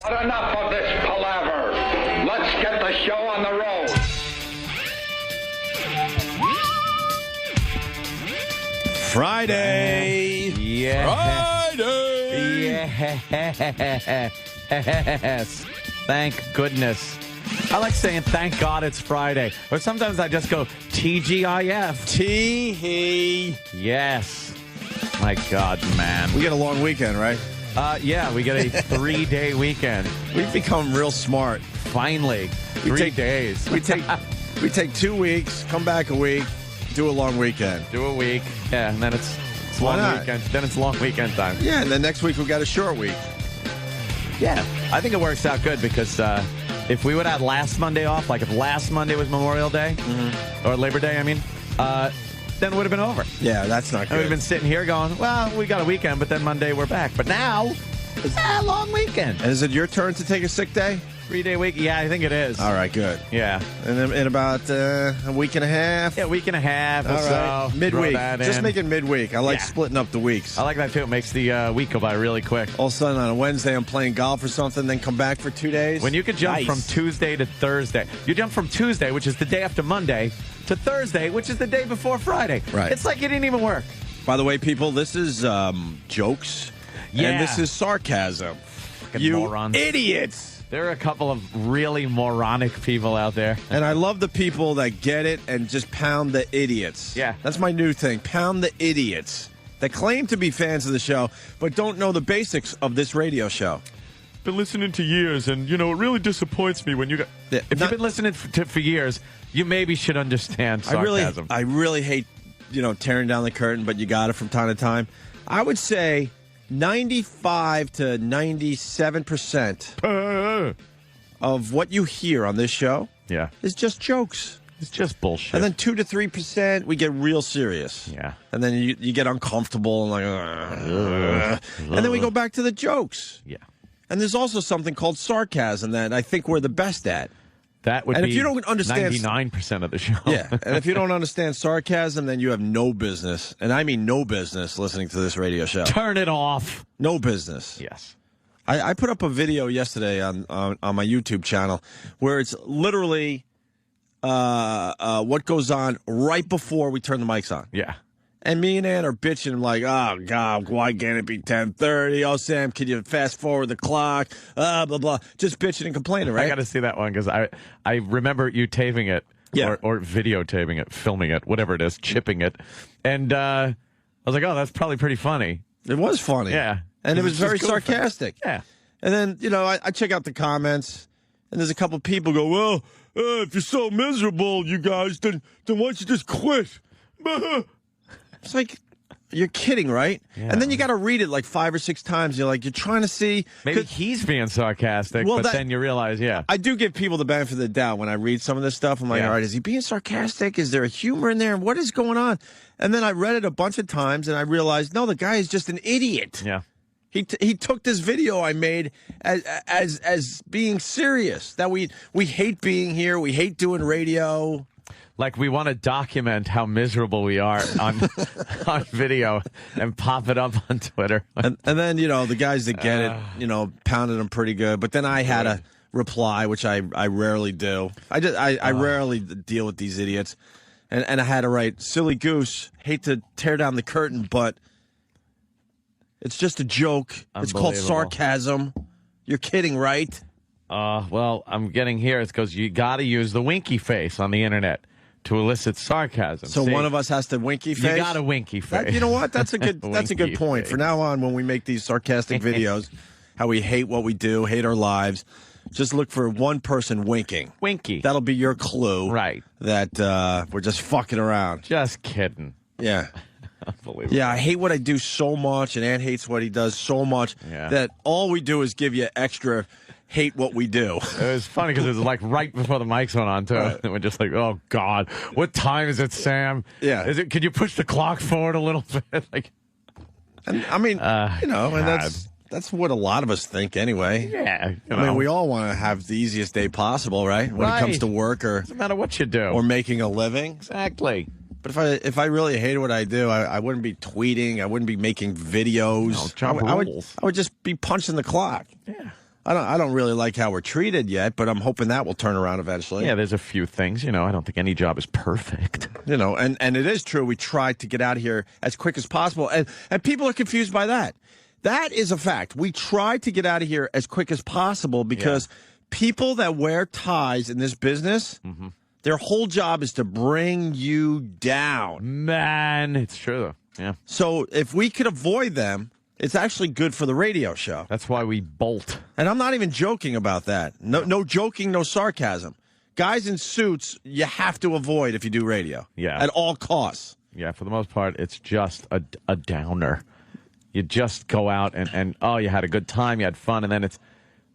Enough of this palaver. Let's get the show on the road. Friday. Yeah. Friday. Yes. Thank goodness. I like saying thank God it's Friday. Or sometimes I just go TGIF. Tee-hee. Yes. My God, man. We get a long weekend, right? Yeah, we get a 3-day weekend. We've become real smart. Finally. 3 days. We take 2 weeks, come back a week, do a long weekend. Do a week. Yeah, and then it's Why long not? weekend. Then it's long weekend time. Yeah, and then next week we got a short week. Yeah. I think it works out good because if we would have had last Monday off, like if last Monday was Memorial Day, or Labor Day, I mean, then it would have been over. Yeah, that's not And good. we've been sitting here going, well, we got a weekend, but then Monday we're back. But now, it's a long weekend. And is it your turn to take a sick day? 3-day week? Yeah, I think it is. All right, good. Yeah. And then in about a week and a half? Yeah, a week and a half or All right. so. Midweek. Throw that Just in. make it midweek. I like Yeah. splitting up the weeks. I like that, too. It makes the week go by really quick. All of a sudden on a Wednesday I'm playing golf or something, then come back for 2 days. When you could jump Nice. from Tuesday to Thursday. You jump from Tuesday, which is the day after Monday, to Thursday, which is the day before Friday. Right. It's like it didn't even work. By the way, people, this is jokes. Yeah. And this is sarcasm. Fucking You morons. idiots. There are a couple of really moronic people out there. And I love the people that get it and just pound the idiots. Yeah. That's my new thing. Pound the idiots that claim to be fans of the show, but don't know the basics of this radio show. Been listening to years, and, you know, it really disappoints me when you got... Yeah, if not- you've been listening for years, you maybe should understand sarcasm. I really hate, tearing down the curtain, but you got it from time to time. I would say 95 to 97% of what you hear on this show Yeah. is just jokes. It's just bullshit. And then 2 to 3%, we get real serious. Yeah. And then you get uncomfortable and like, and then we go back to the jokes. Yeah. And there's also something called sarcasm that I think we're the best at. That would And be if you don't understand- 99% of the show. Yeah. And if you don't understand sarcasm, then you have no business, and I mean no business, listening to this radio show. Turn it off. No business. Yes. I put up a video yesterday on my YouTube channel where it's literally what goes on right before we turn the mics on. Yeah. And me and Ann are bitching like, oh, God, why can't it be 10:30? Oh, Sam, can you fast forward the clock? Blah, blah. Just bitching and complaining, right? I got to see that one because I remember you taping it Yeah. or videotaping it, filming it, whatever it is, chipping it. And I was like, oh, that's probably pretty funny. It was funny. Yeah. And it was It's very just goofy. sarcastic. Yeah. And then, I check out the comments, and there's a couple people go, well, if you're so miserable, you guys, then why don't you just quit? It's like, you're kidding, right? Yeah. And then you got to read it like 5 or 6 times. You're trying to see. Maybe 'cause he's being sarcastic, Well, but that- then you realize, yeah. I do give people the benefit of the doubt when I read some of this stuff. I'm like, Yeah. all right, is he being sarcastic? Is there a humor in there? What is going on? And then I read it a bunch of times, and I realized, no, the guy is just an idiot. Yeah. He took this video I made as being serious, that we hate being here, we hate doing radio. Like we want to document how miserable we are on on video and pop it up on Twitter. And then, the guys that get it, pounded him pretty good. But then I had to reply, which I rarely do. I rarely deal with these idiots. And I had to write, silly goose, hate to tear down the curtain, but it's just a joke. It's called Unbelievable. sarcasm. You're kidding, right? Well, I'm getting here. It's because you got to use the winky face on the internet to elicit sarcasm. So See? one of us has to winky face? You got a winky face. You know what? That's a good Winky point. face. For now on, when we make these sarcastic videos, how we hate what we do, hate our lives, just look for one person winking. Winky. That'll be your clue. Right. That we're just fucking around. Just kidding. Yeah. Unbelievable. Yeah, I hate what I do so much, and Ann hates what he does so much, Yeah. that all we do is give you extra hate what we do. It was funny because it was like right before the mics went on, too. Right. And we're just like, oh, God, what time is it, Sam? Yeah. Could you push the clock forward a little bit? Like, And I mean, and God. that's what a lot of us think anyway. yeah. I mean, we all want to have the easiest day possible, right? When it comes Right. to work or Doesn't matter what you do. or making a living. Exactly. But if I really hated what I do, I wouldn't be tweeting. I wouldn't be making videos. No, job I rules. would just be punching the clock. Yeah. I don't really like how we're treated yet, but I'm hoping that will turn around eventually. Yeah, there's a few things. I don't think any job is perfect. And it is true. We try to get out of here as quick as possible, and people are confused by that. That is a fact. We try to get out of here as quick as possible because people that wear ties in this business, their whole job is to bring you down. Man, it's true though. Yeah. So if we could avoid them, it's actually good for the radio show. That's why we bolt. And I'm not even joking about that. No joking, no sarcasm. Guys in suits, you have to avoid if you do radio. Yeah. At all costs. Yeah, for the most part, it's just a downer. You just go out and you had a good time, you had fun, and then it's,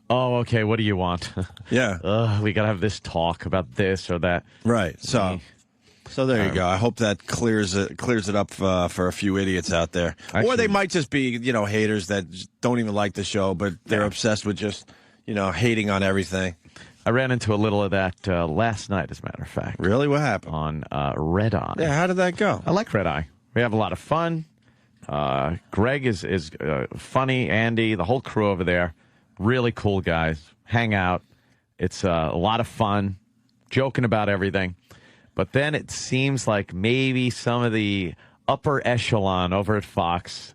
okay, what do you want? Yeah. We got to have this talk about this or that. Right. So there you go. I hope that clears it up for a few idiots out there. Actually, or they might just be, haters that just don't even like the show, but they're obsessed with just, hating on everything. I ran into a little of that last night, as a matter of fact. Really? What happened? On Red Eye. Yeah, how did that go? I like Red Eye. We have a lot of fun. Greg is funny. Andy, the whole crew over there, really cool guys. Hang out. It's a lot of fun, joking about everything. But then it seems like maybe some of the upper echelon over at Fox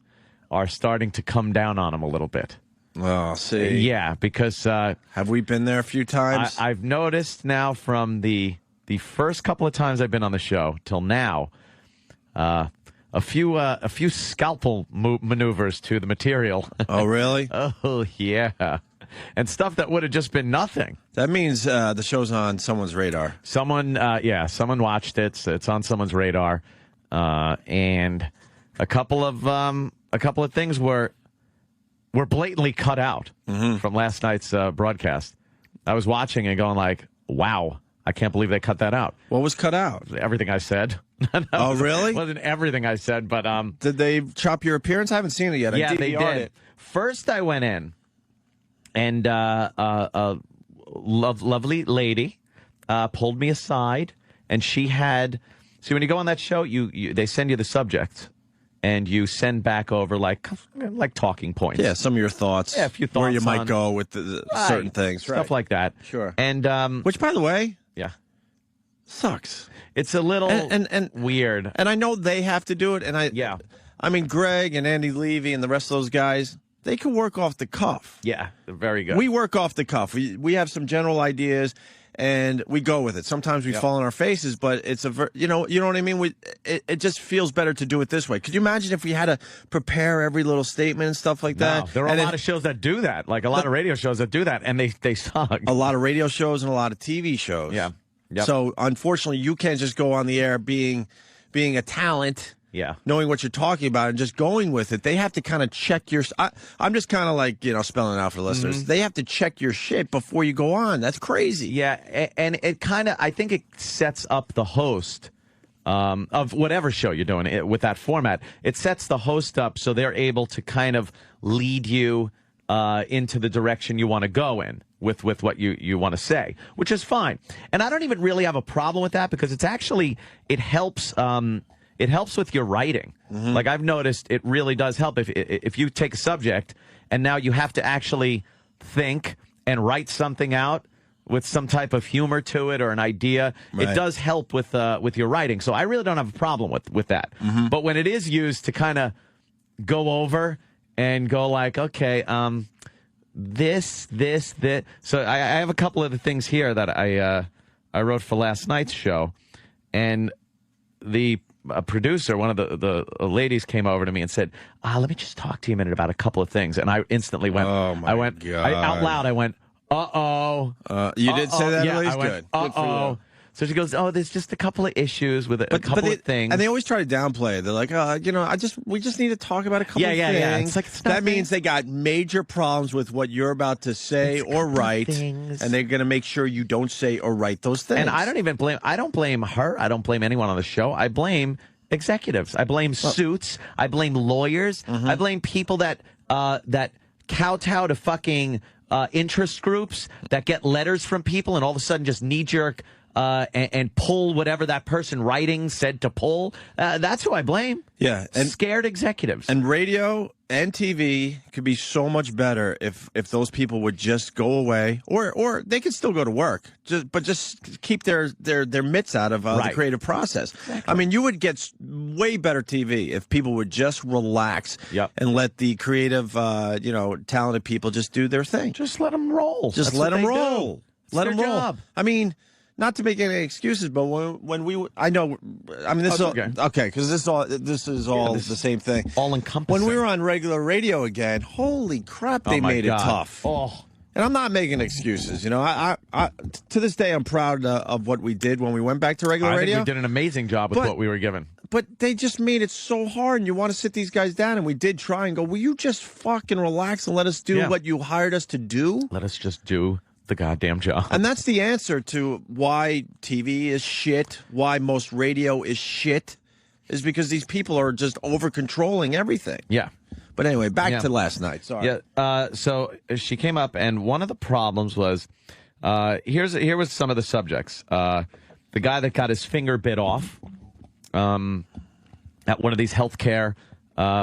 are starting to come down on him a little bit. Oh, see. Yeah, because... have we been there a few times? I've noticed now from the first couple of times I've been on the show till now, a few scalpel maneuvers to the material. Oh, really? Oh, yeah. And stuff that would have just been nothing. That means the show's on someone's radar. Someone watched it. So it's on someone's radar, and a couple of things were blatantly cut out from last night's broadcast. I was watching and going like, "Wow, I can't believe they cut that out." What was cut out? Everything I said. Oh, really? It wasn't everything I said, but did they chop your appearance? I haven't seen it yet. Yeah, they did. It. First, I went in. And a lovely lady pulled me aside, and she had. See, when you go on that show, they send you the subject, and you send back over like talking points. Yeah, some of your thoughts. Yeah, a few thoughts where you might on, go with certain things, stuff like that. Sure. And which, by the way, sucks. It's a little and weird. And I know they have to do it. And I mean, Greg and Andy Levy and the rest of those guys. They can work off the cuff. Yeah, very good. We work off the cuff. We have some general ideas, and we go with it. Sometimes we fall on our faces, but it's you know what I mean. It just feels better to do it this way. Could you imagine if we had to prepare every little statement and stuff like that? There are a lot of shows that do that, like a lot of radio shows that do that, and they suck. A lot of radio shows and a lot of TV shows. Yeah. Yep. So unfortunately, you can't just go on the air being a talent. Yeah. Knowing what you're talking about and just going with it. They have to kind of check your... I'm just kind of like, spelling it out for listeners. They have to check your shit before you go on. That's crazy. Yeah, and it kind of... I think it sets up the host of whatever show you're doing with that format. It sets the host up so they're able to kind of lead you into the direction you want to go in with what you want to say, which is fine. And I don't even really have a problem with that because it's actually... It helps... It helps with your writing. Like I've noticed it really does help if you take a subject and now you have to actually think and write something out with some type of humor to it or an idea. Right. It does help with your writing. So I really don't have a problem with that. But when it is used to kind of go over and go like, okay, this. So I have a couple of the things here that I wrote for last night's show, and a producer, one of the ladies came over to me and said, let me just talk to you a minute about a couple of things. And I instantly went, God. Out loud, I went, uh-oh. You did say that? Yeah, at least? I went, Good. uh-oh. Good for you. So she goes, there's just a couple of issues with a couple of things. And they always try to downplay it. They're like, we just need to talk about a couple of things. Yeah. It's like, it's that means they got major problems with what you're about to say or write, and they're going to make sure you don't say or write those things. And I don't blame her. I don't blame anyone on the show. I blame executives. I blame suits. I blame lawyers. I blame people that kowtow to fucking interest groups that get letters from people and all of a sudden just knee-jerk and pull whatever that person writing said to pull. That's who I blame. Yeah, and Scared executives. And radio and TV could be so much better if those people would just go away, or they could still go to work, but just keep their mitts out of the creative process. Exactly. I mean, you would get way better TV if people would just relax and let the creative, talented people just do their thing. Just let them roll. Just let them roll. Let them roll. Job. I mean, not to make any excuses, but when we, I know, I mean, this is all, okay, because this is all the same thing, all encompassing. When we were on regular radio again, holy crap, they made it tough. Oh. And I'm not making excuses. You know, I to this day, I'm proud of what we did when we went back to regular radio. I think we did an amazing job with what we were given. But they just made it so hard, and you want to sit these guys down, and we did try and go, will you just fucking relax and let us do what you hired us to do? Let us just do the goddamn job. And that's the answer to why TV is shit, why most radio is shit, is because these people are just over-controlling everything. Yeah. But anyway, back to last night. Sorry. Yeah. So she came up, and one of the problems was, here was some of the subjects. The guy that got his finger bit off at one of these healthcare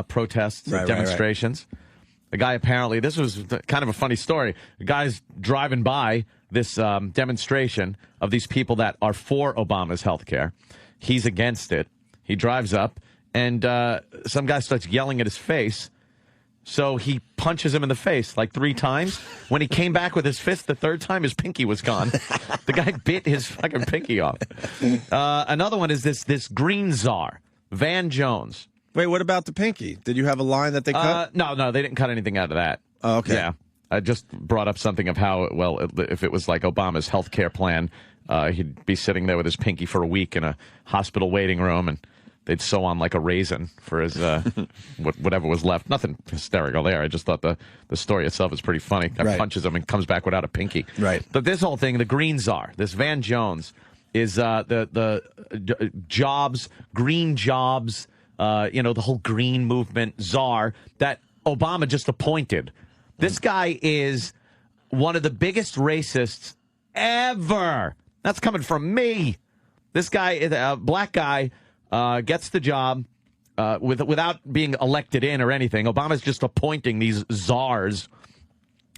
protests, demonstrations. The guy apparently, this was kind of a funny story. The guy's driving by this demonstration of these people that are for Obama's health care. He's against it. He drives up, and some guy starts yelling at his face. So he punches him in the face like 3 times. When he came back with his fist the 3rd time, his pinky was gone. The guy bit his fucking pinky off. Another one is this green czar, Van Jones. Wait, what about the pinky? Did you have a line that they cut? No, they didn't cut anything out of that. Oh, okay. Yeah, I just brought up something of how, if it was like Obama's health care plan, he'd be sitting there with his pinky for a week in a hospital waiting room, and they'd sew on like a raisin for his whatever was left. Nothing hysterical there. I just thought the story itself is pretty funny. Guy punches him and comes back without a pinky. Right. But this whole thing, the green czar, this Van Jones, is the jobs, green jobs, the whole green movement czar that Obama just appointed. This guy is one of the biggest racists ever. That's coming from me. This guy is a black guy. Gets the job without being elected in or anything. Obama's just appointing these czars.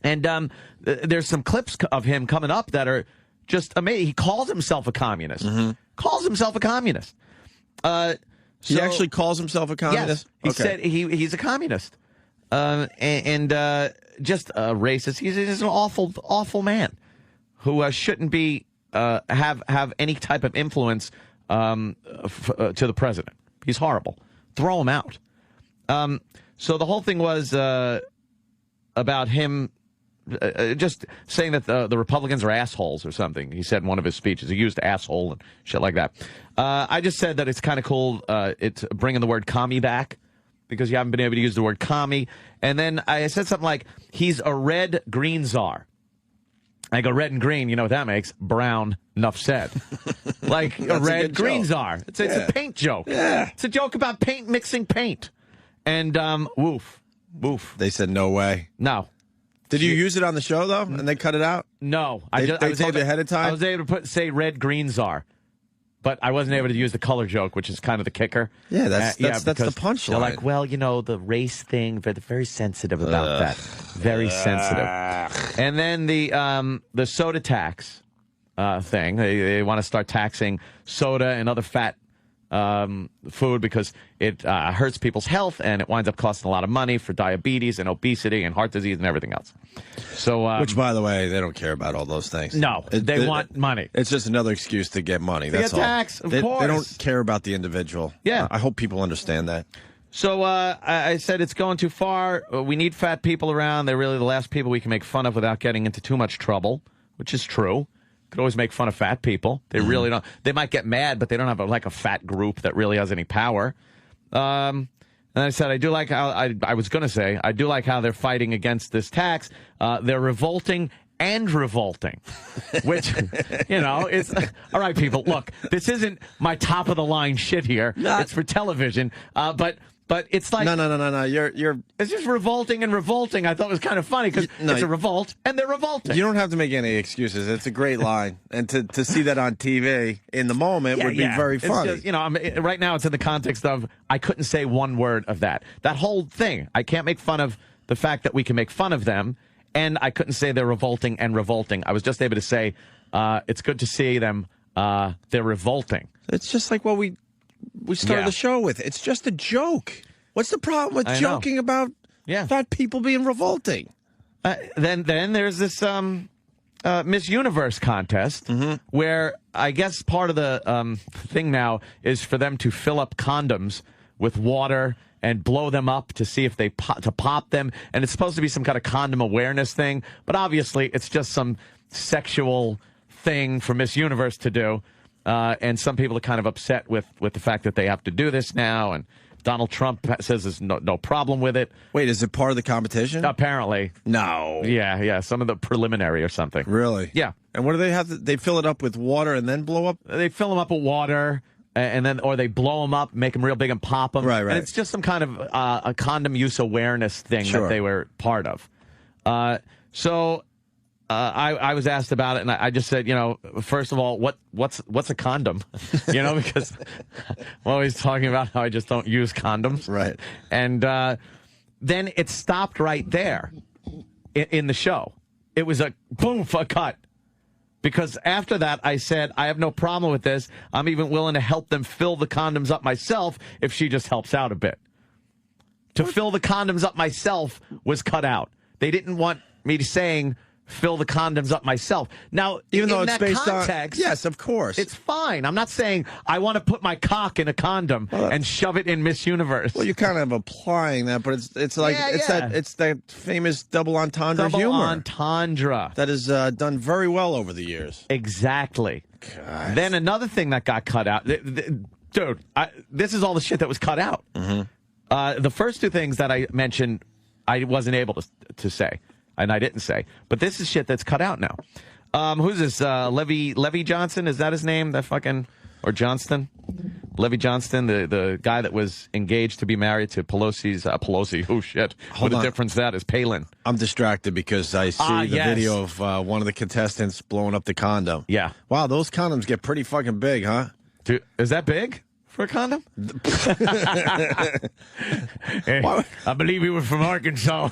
And there's some clips of him coming up that are just amazing. He calls himself a communist. Mm-hmm. Calls himself a communist. He actually calls himself a communist? Yes. He said he's a communist. And just a racist. He's an awful, awful man who shouldn't be have any type of influence to the president. He's horrible. Throw him out. So the whole thing was about him just saying that the Republicans are assholes or something. He said in one of his speeches. He used asshole and shit like that. I just said that it's kind of cool. It's bringing the word commie back because you haven't been able to use the word commie. And then I said something like, he's a red green czar. I go, red and green, you know what that makes? Brown, enough said. Like a red green czar. It's a paint joke. Yeah. It's a joke about paint, mixing paint. And woof. They said no way. No. Did you use it on the show, though, and they cut it out? No. They told you ahead of time? I was able to say red green czar. But I wasn't able to use the color joke, which is kind of the kicker. Yeah, that's the punchline. They're like, well, the race thing, they're very sensitive about that. Very sensitive. And then the soda tax thing. They want to start taxing soda and other fat food because it hurts people's health and it winds up costing a lot of money for diabetes and obesity and heart disease and everything else. So, which, by the way, they don't care about all those things. No, they want money. It's just another excuse to get money. That's all. Tax, of course. They don't care about the individual. Yeah. I hope people understand that. So I said it's going too far. We need fat people around. They're really the last people we can make fun of without getting into too much trouble, which is true. Could always make fun of fat people. They really don't. They might get mad, but they don't have a fat group that really has any power. And I said, I do like how I was going to say, I do like how they're fighting against this tax. They're revolting and revolting, which, it's all right, people. Look, this isn't my top of the line shit here. It's for television. But But it's like No. You're. it's just revolting and revolting. I thought it was kind of funny because it's a revolt and they're revolting. You don't have to make any excuses. It's a great line, and to see that on TV in the moment would be very funny. It's just, right now it's in the context of I couldn't say one word of that. That whole thing. I can't make fun of the fact that we can make fun of them, and I couldn't say they're revolting and revolting. I was just able to say it's good to see them. They're revolting. It's just like what we started the show with. It's just a joke. What's the problem with joking about fat people being revolting? Then there's this Miss Universe contest where I guess part of the thing now is for them to fill up condoms with water and blow them up to see if they pop them. And it's supposed to be some kind of condom awareness thing. But obviously it's just some sexual thing for Miss Universe to do. And some people are kind of upset with the fact that they have to do this now. And Donald Trump says there's no problem with it. Wait, is it part of the competition? Apparently. No. Yeah. Some of the preliminary or something. Really? Yeah. And what do they have? They fill it up with water and then blow up? They fill them up with water. And then, or they blow them up, make them real big and pop them. Right. And it's just some kind of a condom use awareness thing that they were part of. So I was asked about it, and I just said, first of all, what's a condom? Because I'm always talking about how I just don't use condoms. Right. And then it stopped right there in the show. It was a boom, a cut. Because after that, I said, I have no problem with this. I'm even willing to help them fill the condoms up myself if she just helps out a bit. To fill the condoms up myself was cut out. They didn't want me saying, fill the condoms up myself. Now, even though in it's that based context, on... Yes, of course. It's fine. I'm not saying I want to put my cock in a condom and shove it in Miss Universe. Well, you're kind of applying that, but it's like it's that famous double entendre humor. Double entendre. That is done very well over the years. Exactly. God. Then another thing that got cut out. Dude, this is all the shit that was cut out. The first two things that I mentioned, I wasn't able to say. And I didn't say. But this is shit that's cut out now. Who's this? Levy Johnson? Is that his name? That fucking... Or Johnston? Levy Johnston, the guy that was engaged to be married to Pelosi's... Pelosi. Oh, shit. What a difference that is. Palin. I'm distracted because I see the video of one of the contestants blowing up the condom. Yeah. Wow, those condoms get pretty fucking big, huh? Dude, is that big? For a condom? I believe he was from Arkansas.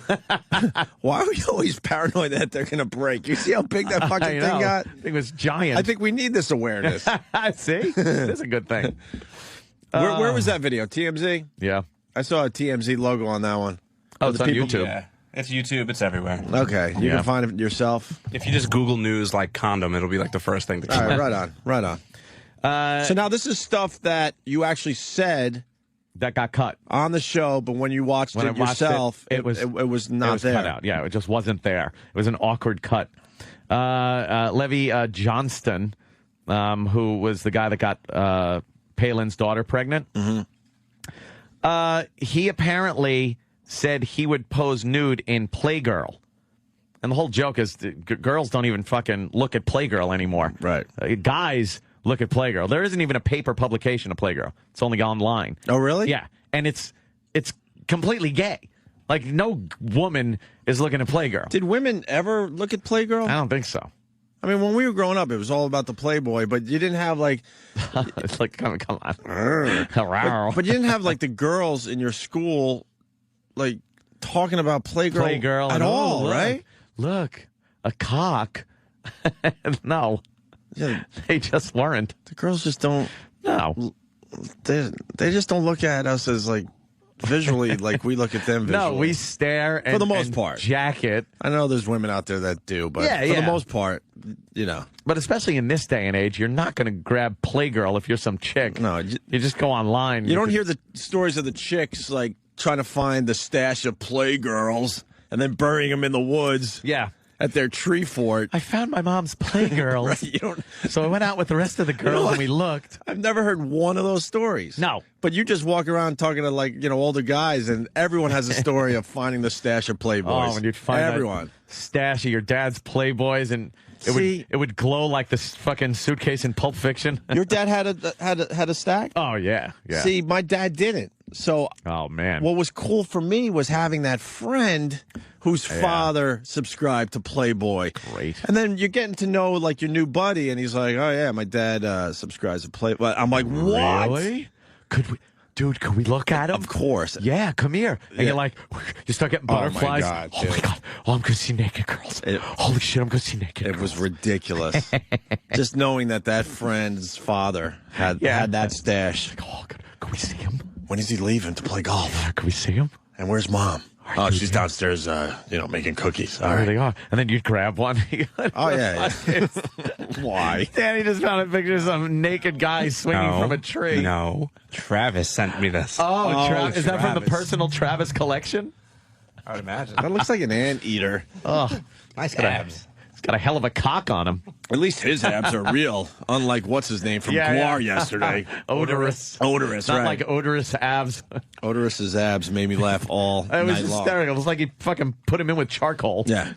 Why are we always paranoid that they're going to break? You see how big that fucking thing got? I think it was giant. I think we need this awareness. See? That's a good thing. Where was that video? TMZ? Yeah. I saw a TMZ logo on that one. Oh, it's on YouTube. Yeah. It's YouTube. It's everywhere. Okay. You can find it yourself. If you just Google news like condom, it'll be like the first thing that comes up. All right, right on. So now this is stuff that you actually said that got cut on the show, but when you watched it yourself, it was not there. Cut out. Yeah, it just wasn't there. It was an awkward cut. Levy Johnston, who was the guy that got Palin's daughter pregnant, he apparently said he would pose nude in Playgirl. And the whole joke is girls don't even fucking look at Playgirl anymore. Right. Guys look at Playgirl. There isn't even a paper publication of Playgirl. It's only online. Oh, really? Yeah. And it's completely gay. Like, no woman is looking at Playgirl. Did women ever look at Playgirl? I don't think so. I mean, when we were growing up, it was all about the Playboy, but you didn't have, like... It's like, come on. but you didn't have, like, the girls in your school, like, talking about Playgirl at all, right? Look, a cock. No. Yeah, they just weren't. The girls just don't. No, they just don't look at us as like visually like we look at them visually. No, we stare and, for the most part. Jacket. I know there's women out there that do, but for the most part, But especially in this day and age, you're not going to grab Playgirl if you're some chick. No, you just go online. You don't hear the stories of the chicks like trying to find the stash of Playgirls and then burying them in the woods. Yeah. At their tree fort. I found my mom's Playgirls. Right, so I went out with the rest of the girls and we looked. I've never heard one of those stories. No. But you just walk around talking to older guys and everyone has a story of finding the stash of Playboys. Oh, when you'd find everyone. That stash of your dad's Playboys and it would glow like this fucking suitcase in Pulp Fiction. Your dad had a stack? Oh, yeah. See, my dad didn't. So, Oh, man. what was cool for me was having that friend whose father subscribed to Playboy. Great. And then you're getting to know like your new buddy, and he's like, "Oh yeah, my dad subscribes to Playboy." I'm like, "What?" Really? Could we look at him? Of course. Yeah, come here. And Yeah. you're like, you start getting Oh, my butterflies. God, Oh, my dude. God. Oh, I'm going to see naked girls. Holy shit, I'm going to see naked It girls. was ridiculous. Just knowing that friend's father had that stash. Oh, can we see him? When is he leaving to play golf? Can we see him? And where's mom? Oh, you she's there? downstairs, making cookies. All There right. they are. And then you'd grab one. Oh, yeah. Why? Danny just found a picture of some naked guy swinging from a tree. No. Travis sent me this. Oh, is that from the Travis. personal Travis collection? I would imagine. That looks like an anteater. Oh, Nice abs. he's got a hell of a cock on him. At least his abs are real, unlike what's his name from Guar yesterday. Odorous. Odorous, Not right? like odorous abs. Odorous's abs made me laugh all It night was long. hysterical. It was like he fucking put him in with charcoal. Yeah,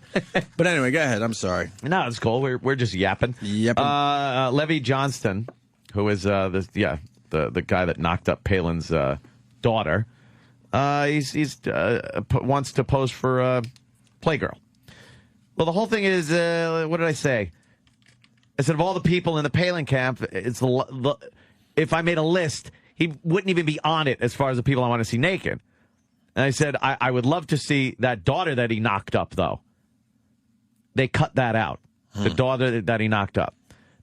but anyway, go ahead. I'm sorry. No, it's cool. We're just yapping. Yapping. Levy Johnston, who is the guy that knocked up Palin's daughter, wants to pose for Playgirl. Well, the whole thing is, what did I say? I said of all the people in the Palin camp, it's if I made a list, he wouldn't even be on it as far as the people I want to see naked. And I said I would love to see that daughter that he knocked up, though. They cut that out. The daughter that he knocked up.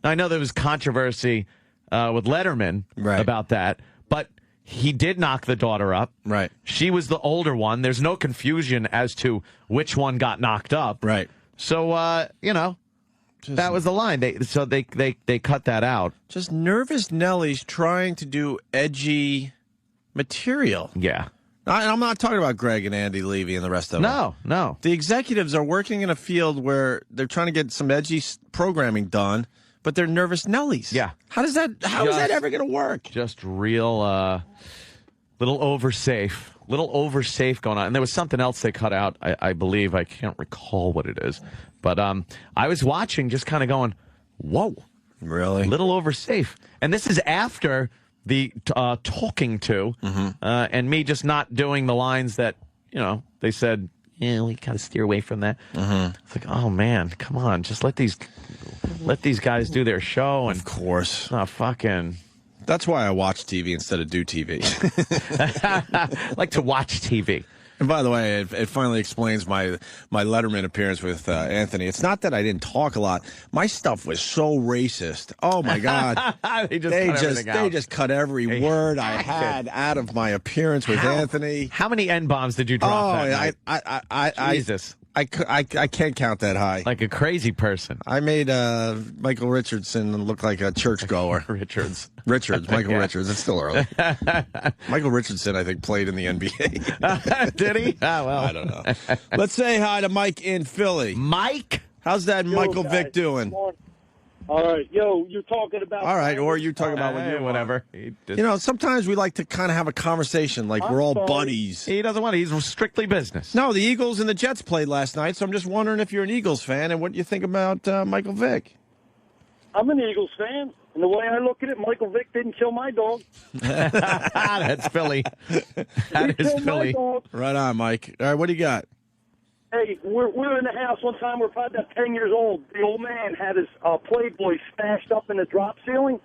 Now, I know there was controversy with Letterman about that, but he did knock the daughter up. Right. She was the older one. There's no confusion as to which one got knocked up. Right. So, that was the line. They cut that out. Just nervous Nelly's trying to do edgy material. Yeah. I'm not talking about Greg and Andy Levy and the rest of them. No. The executives are working in a field where they're trying to get some edgy programming done, but they're nervous Nellies. Yeah. How is that ever going to work? Just real, little oversafe going on. And there was something else they cut out, I believe. I can't recall what it is. But I was watching, just kind of going, whoa. Really? Little oversafe. And this is after the talking to and me just not doing the lines that, they said, yeah, we got to steer away from that. It's like, oh, man, come on. Just let these guys do their show. And Of course. fucking... That's why I watch TV instead of do TV. I like to watch TV. And by the way, it finally explains my Letterman appearance with Anthony. It's not that I didn't talk a lot. My stuff was so racist. Oh my God! They just cut every word I had out of my appearance with Anthony. How many N-bombs did you drop that night? Jesus. I can't count that high. Like a crazy person. I made Michael Richardson look like a churchgoer. Richards. Michael Yeah. Richards. It's still early. Michael Richardson, I think, played in the NBA. Did he? Oh, well. I don't know. Let's say hi to Mike in Philly. Mike? How's that Michael guys. Vick doing? All right, you're talking about. All right, or you're talking about what you want. whatever. Sometimes we like to kind of have a conversation like we're all sorry. buddies. He doesn't want it. He's strictly business. No, the Eagles and the Jets played last night, so I'm just wondering if you're an Eagles fan and what you think about Michael Vick. I'm an Eagles fan, and the way I look at it, Michael Vick didn't kill my dog. That's Philly. That He is killed my Philly. dog. Right on, Mike. All right, what do you got? Hey, we're in the house one time. We're probably about 10 years old. The old man had his Playboy stashed up in the drop ceiling,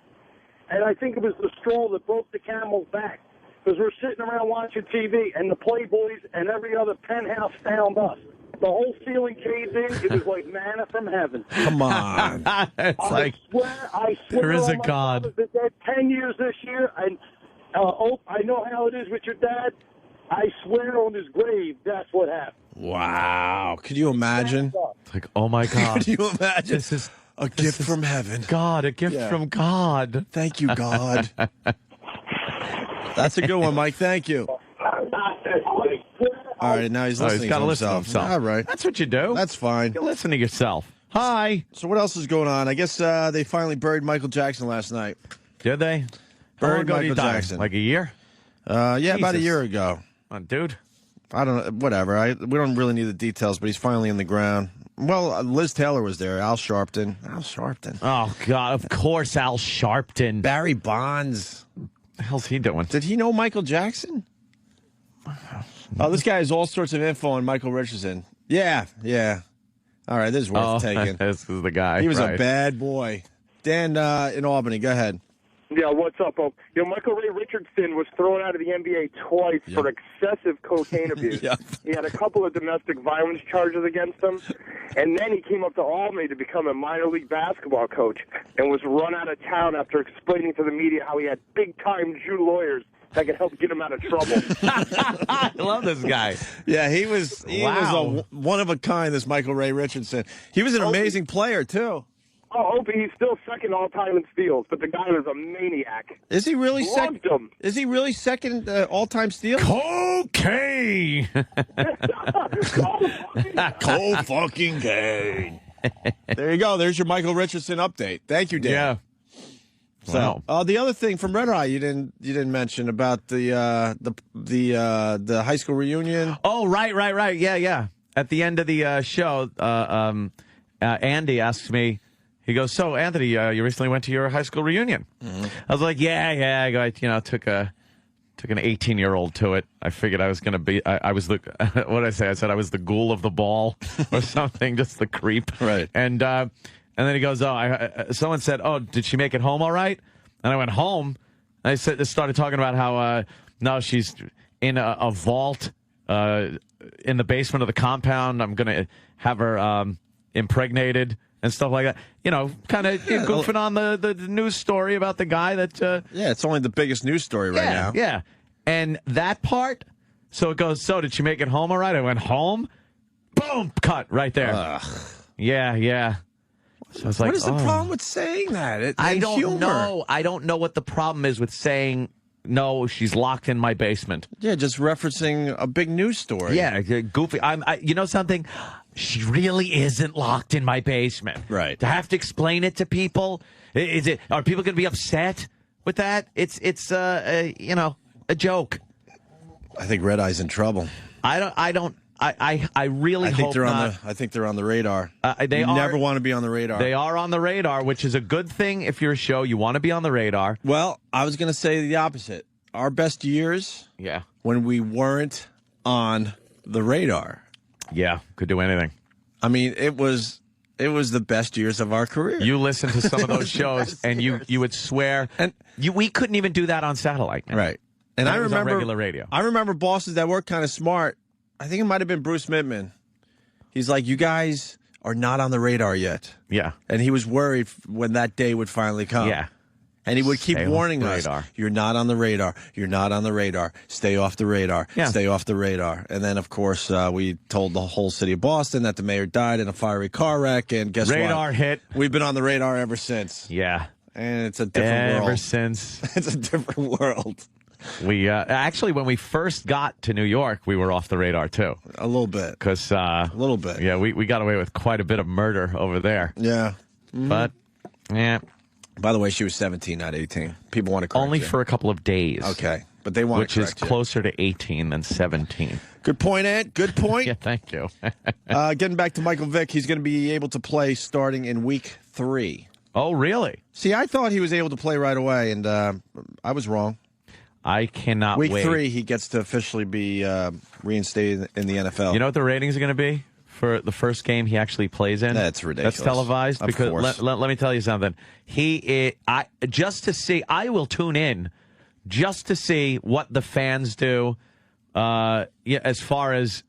and I think it was the straw that broke the camel's back. Because we're sitting around watching TV, and the Playboys and every other penthouse found us. The whole ceiling caved in. It was like manna from heaven. Come on. It's like, I swear there is on a my God. father's been dead 10 years this year, and I know how it is with your dad. I swear on his grave, that's what happened. Wow. Could you imagine? it's like, oh my God. Could you imagine? This is A gift from heaven. God, a gift Yeah. from God. Thank you, God. That's a good one, Mike. Thank you. All right, now he's Oh, listening he's got to to listen to himself. All right. That's what you do. That's fine. You listen to yourself. Hi. So what else is going on? I guess they finally buried Michael Jackson last night. Did they? How long Buried ago did he Michael die? Jackson. Like a year? Yeah, about a Jesus. year ago. Dude. I don't know. Whatever. We don't really need the details, but he's finally in the ground. Well, Liz Taylor was there. Al Sharpton. Oh, God. Of course, Al Sharpton. Barry Bonds. The hell's he doing? Did he know Michael Jackson? Oh, this guy has all sorts of info on Michael Richardson. Yeah. All right, this is worth taking. This is the guy. He was right. a bad boy. Dan in Albany, go ahead. Yeah, what's up, Bo? Michael Ray Richardson was thrown out of the NBA twice for excessive cocaine abuse. Yep. He had a couple of domestic violence charges against him, and then he came up to Albany to become a minor league basketball coach and was run out of town after explaining to the media how he had big-time Jew lawyers that could help get him out of trouble. I love this guy. Yeah, he was Wow. a one of a kind, this Michael Ray Richardson. He was an amazing player, too. Oh, Opie, he's still second all-time in steals, but the guy was a maniac. Is he really second? Loved him. Is he really second all-time steal? Cocaine. Cold fucking game. There you go. There's your Michael Richardson update. Thank you, Dan. Yeah. So, the other thing from Red Eye you didn't mention about the high school reunion. Oh, right. Yeah. At the end of the show, Andy asks me, he goes, "So, Anthony, you recently went to your high school reunion?" Mm-hmm. I was like, "Yeah." I go, took an 18-year-old to it. I figured I was going to be, I was the, what did I say? I said I was the ghoul of the ball or something, just the creep. Right. And then he goes, someone said, "Oh, did she make it home all right?" And I went home. And I started talking about how, no, she's in a vault in the basement of the compound. I'm going to have her impregnated and stuff like that. Kind of goofing on the news story about the guy that... Yeah, it's only the biggest news story right now. Yeah. And that part, so it goes, "So did she make it home all right?" I went, "Home?" Boom! Cut right there. Yeah. So I was like, What is the problem with saying that? I And don't humor. know. I don't know what the problem is with saying, "No, she's locked in my basement." Yeah, just referencing a big news story. Yeah, goofy. You know something? She really isn't locked in my basement. Right. To have to explain it to people, are people going to be upset with that? It's a joke. I think Red Eye's in trouble. I really hope not. I think they're on the radar. They you are, never want to be on the radar. They are on the radar, which is a good thing if you're a show. You want to be on the radar. Well, I was going to say the opposite. Our best years, Yeah. when we weren't on the radar. Yeah, could do anything. I mean, it was the best years of our career. You listen to some of those shows, and you would swear, And- we couldn't even do that on satellite. Man. Right. And That I was on remember regular radio. I remember bosses that were kind of smart. I think it might have been Bruce Mittman. He's like, "You guys are not on the radar yet." Yeah. And he was worried when that day would finally come. Yeah. And he would keep Stay off warning the us, radar. "You're not on the radar. You're not on the radar. Stay off the radar. Yeah. Stay off the radar." And then, of course, we told the whole city of Boston that the mayor died in a fiery car wreck. And guess what? Radar hit. We've been on the radar ever since. Yeah. And it's a different Ever world. since It's a different world. we actually, when we first got to New York, we were off the radar too. A little bit. Because A little bit. yeah, we got away with quite a bit of murder over there. Yeah. But yeah, By the way, she was 17, not 18. People want to correct only you. for a couple of days. Okay. But they want Which to is correct you. closer to 18 than 17. Good point, Ed. Good point. Yeah, thank you. Getting back to Michael Vick, he's going to be able to play starting in week 3. Oh, really? See, I thought he was able to play right away, and I was wrong. I cannot Week wait. 3, he gets to officially be reinstated in the NFL. You know what the ratings are going to be for the first game he actually plays in? That's ridiculous. That's televised. Of Because course. let me tell you something. Just to see, I will tune in just to see what the fans do. As far as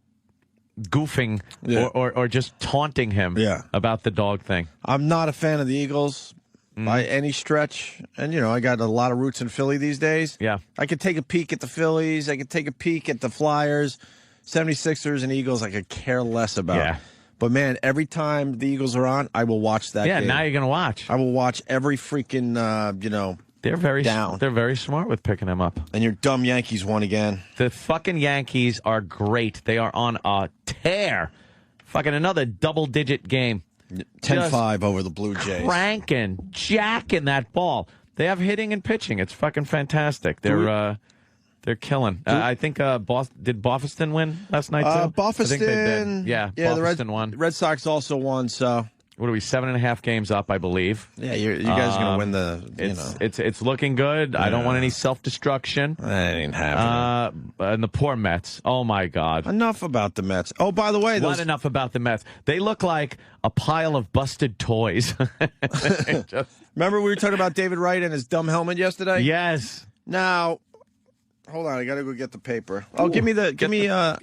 goofing Yeah. or just taunting him Yeah. about the dog thing. I'm not a fan of the Eagles by any stretch. And, I got a lot of roots in Philly these days. Yeah. I could take a peek at the Phillies. I could take a peek at the Flyers, 76ers, and Eagles. I could care less about. Yeah. But, man, every time the Eagles are on, I will watch that Yeah, game. now you're going to watch. I will watch every freaking, They're very down. They're very smart with picking him up. and your dumb Yankees won again. The fucking Yankees are great. They are on a tear. Fucking another double-digit game. 10-5 over the Blue Jays. Cranking, jacking that ball. They have hitting and pitching. It's fucking fantastic. They're killing. I think did Boston win last night too? I think they Boston. did. Yeah, the Boston won. Red Sox also won, so what are we, 7.5 games up, I believe. Yeah, you guys are going to win the, It's looking good. I don't want any self-destruction. That ain't happening. And the poor Mets. Oh, my God. Enough about the Mets. Oh, by the way, Not enough about the Mets. They look like a pile of busted toys. remember we were talking about David Wright and his dumb helmet yesterday? Yes. Now, hold on, I got to go get the paper. Oh, give me the Get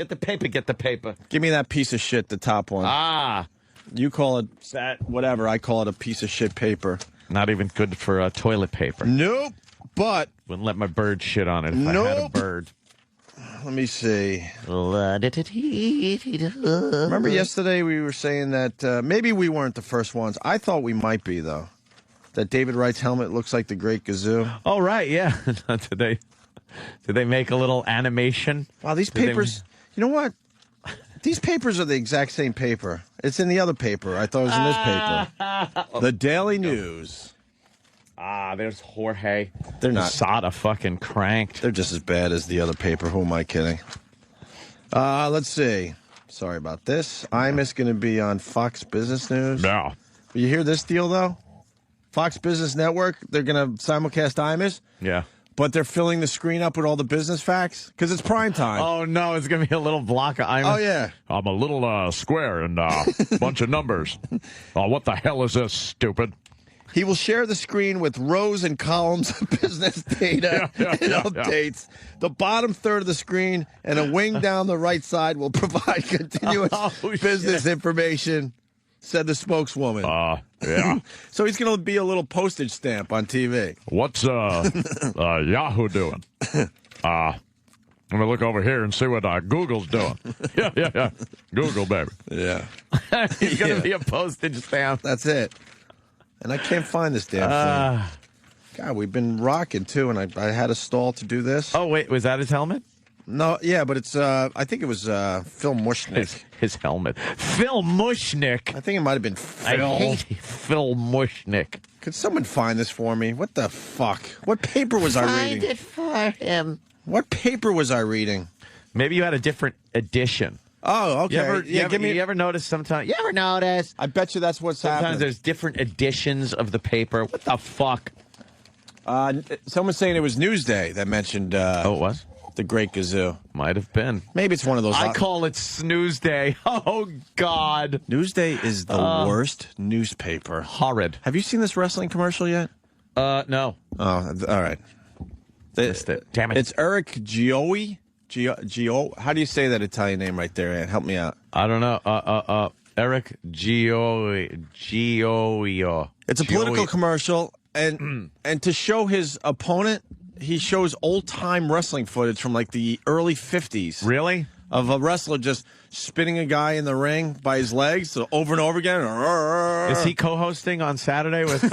the paper. give me that piece of shit, the top one. Ah. You call it that, whatever. I call it a piece of shit paper. Not even good for toilet paper. Nope. But Wouldn't let my bird shit on it if I had a bird. let me see. Remember yesterday we were saying that maybe we weren't the first ones. I thought we might be, though. That David Wright's helmet looks like the Great Gazoo. Oh, right, yeah. Did they make a little animation? Wow, these papers, you know what? These papers are the exact same paper. It's in the other paper. I thought it was in this paper. The Daily News. Ah, there's Jorge. They're not. Sada fucking cranked. They're just as bad as the other paper. Who am I kidding? Let's see. Sorry about this. Imus going to be on Fox Business News. No. You hear this deal, though? Fox Business Network, they're going to simulcast Imus, Yeah. but they're filling the screen up with all the business facts because it's prime time. Oh, no, it's going to be a little block of Imus. Oh, yeah. I'm a little square and a bunch of numbers. Oh, what the hell is this, stupid? He will share the screen with rows and columns of business data and updates. The bottom third of the screen and a wing down the right side will provide continuous business information, said the spokeswoman. Yeah. So he's going to be a little postage stamp on TV. What's Yahoo doing? Let me look over here and see what Google's doing. Yeah. Google, baby. Yeah. He's going to be a postage stamp. That's it. And I can't find this damn thing. God, we've been rocking, too, and I had a stall to do this. Oh, wait, was that his helmet? No, yeah, but it's, I think it was Phil Mushnick. His helmet. Phil Mushnick. I think it might have been Phil. I hate Phil Mushnick. Could someone find this for me? What the fuck? What paper was I reading? Find it for him. What paper was I reading? Maybe you had a different edition. Oh, okay. You ever notice sometimes? You ever notice? I bet you that's what's Sometimes happening. there's different editions of the paper. What the fuck? Someone's saying it was Newsday that mentioned Oh, it was? the Great Gazoo. Might have been. Maybe it's one of those. I call it Snooze Day. Oh, God. Newsday is the worst newspaper. Horrid. Have you seen this wrestling commercial yet? No. Oh, all right. Missed it. Damn it. It's Eric Gioia. Gio. How do you say that Italian name right there, Ann? Help me out. I don't know. Eric Gioia. It's a political commercial, and to show his opponent, he shows old-time wrestling footage from like the early 50s. Really? Of a wrestler just spinning a guy in the ring by his legs so over and over again. Is he co-hosting on Saturday with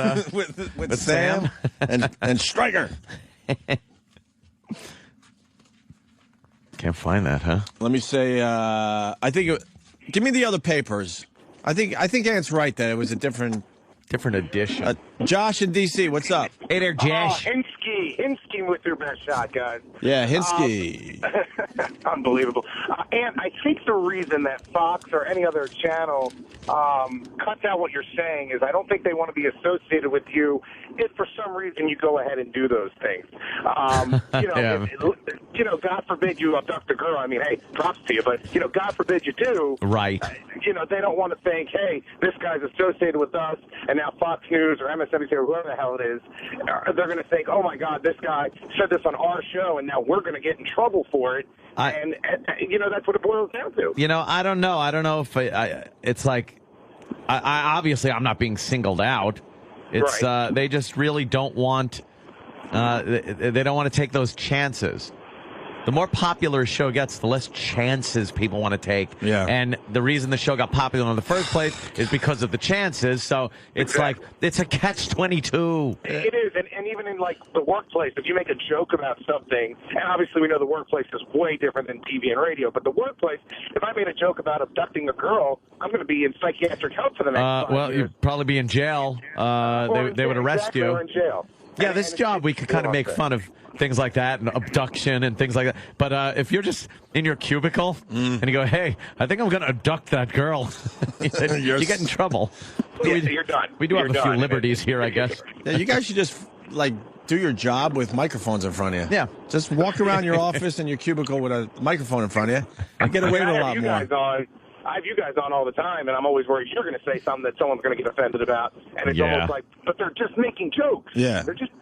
with Sam and Striker? Can't find that, huh? Let me say, I think. Give me the other papers. I think Ant's right that it was a different edition. Josh in D.C., what's up? Hey there, Josh. Hinsky with your best shot, guys. Yeah, Hinsky. Unbelievable. And I think the reason that Fox or any other channel cuts out what you're saying is I don't think they want to be associated with you if for some reason you go ahead and do those things. God forbid you abduct a girl. I mean, hey, props to you, but, God forbid you do. Right. They don't want to think, hey, this guy's associated with us, and now Fox News or MSNBC or whoever the hell it is, they're going to think, oh, my God, this guy said this on our show, and now we're going to get in trouble for it. And that's what it boils down to. I don't know. I don't know if it's like, I obviously I'm not being singled out. It's right. They just really don't want, they don't want to take those chances. The more popular a show gets, the less chances people want to take. Yeah. And the reason the show got popular in the first place is because of the chances. So it's like, it's a catch-22. It is. And even in, like, the workplace, if you make a joke about something, and obviously we know the workplace is way different than TV and radio, but the workplace, if I made a joke about abducting a girl, I'm going to be in psychiatric help for the next 5 years. You'd probably be in jail. They would arrest you. Or in jail. Yeah, this job, we could kind of make fun of things like that and abduction and things like that. But if you're just in your cubicle and you go, hey, I think I'm going to abduct that girl, you get in trouble. Yeah, you're done. We do You're have a few done. liberties here, I guess. Yeah, you guys should just do your job with microphones in front of you. Yeah. Just walk around your office and your cubicle with a microphone in front of you and get away with a lot more. I have you guys on all the time, and I'm always worried you're going to say something that someone's going to get offended about, and it's almost like, but they're just making jokes. Yeah. They're just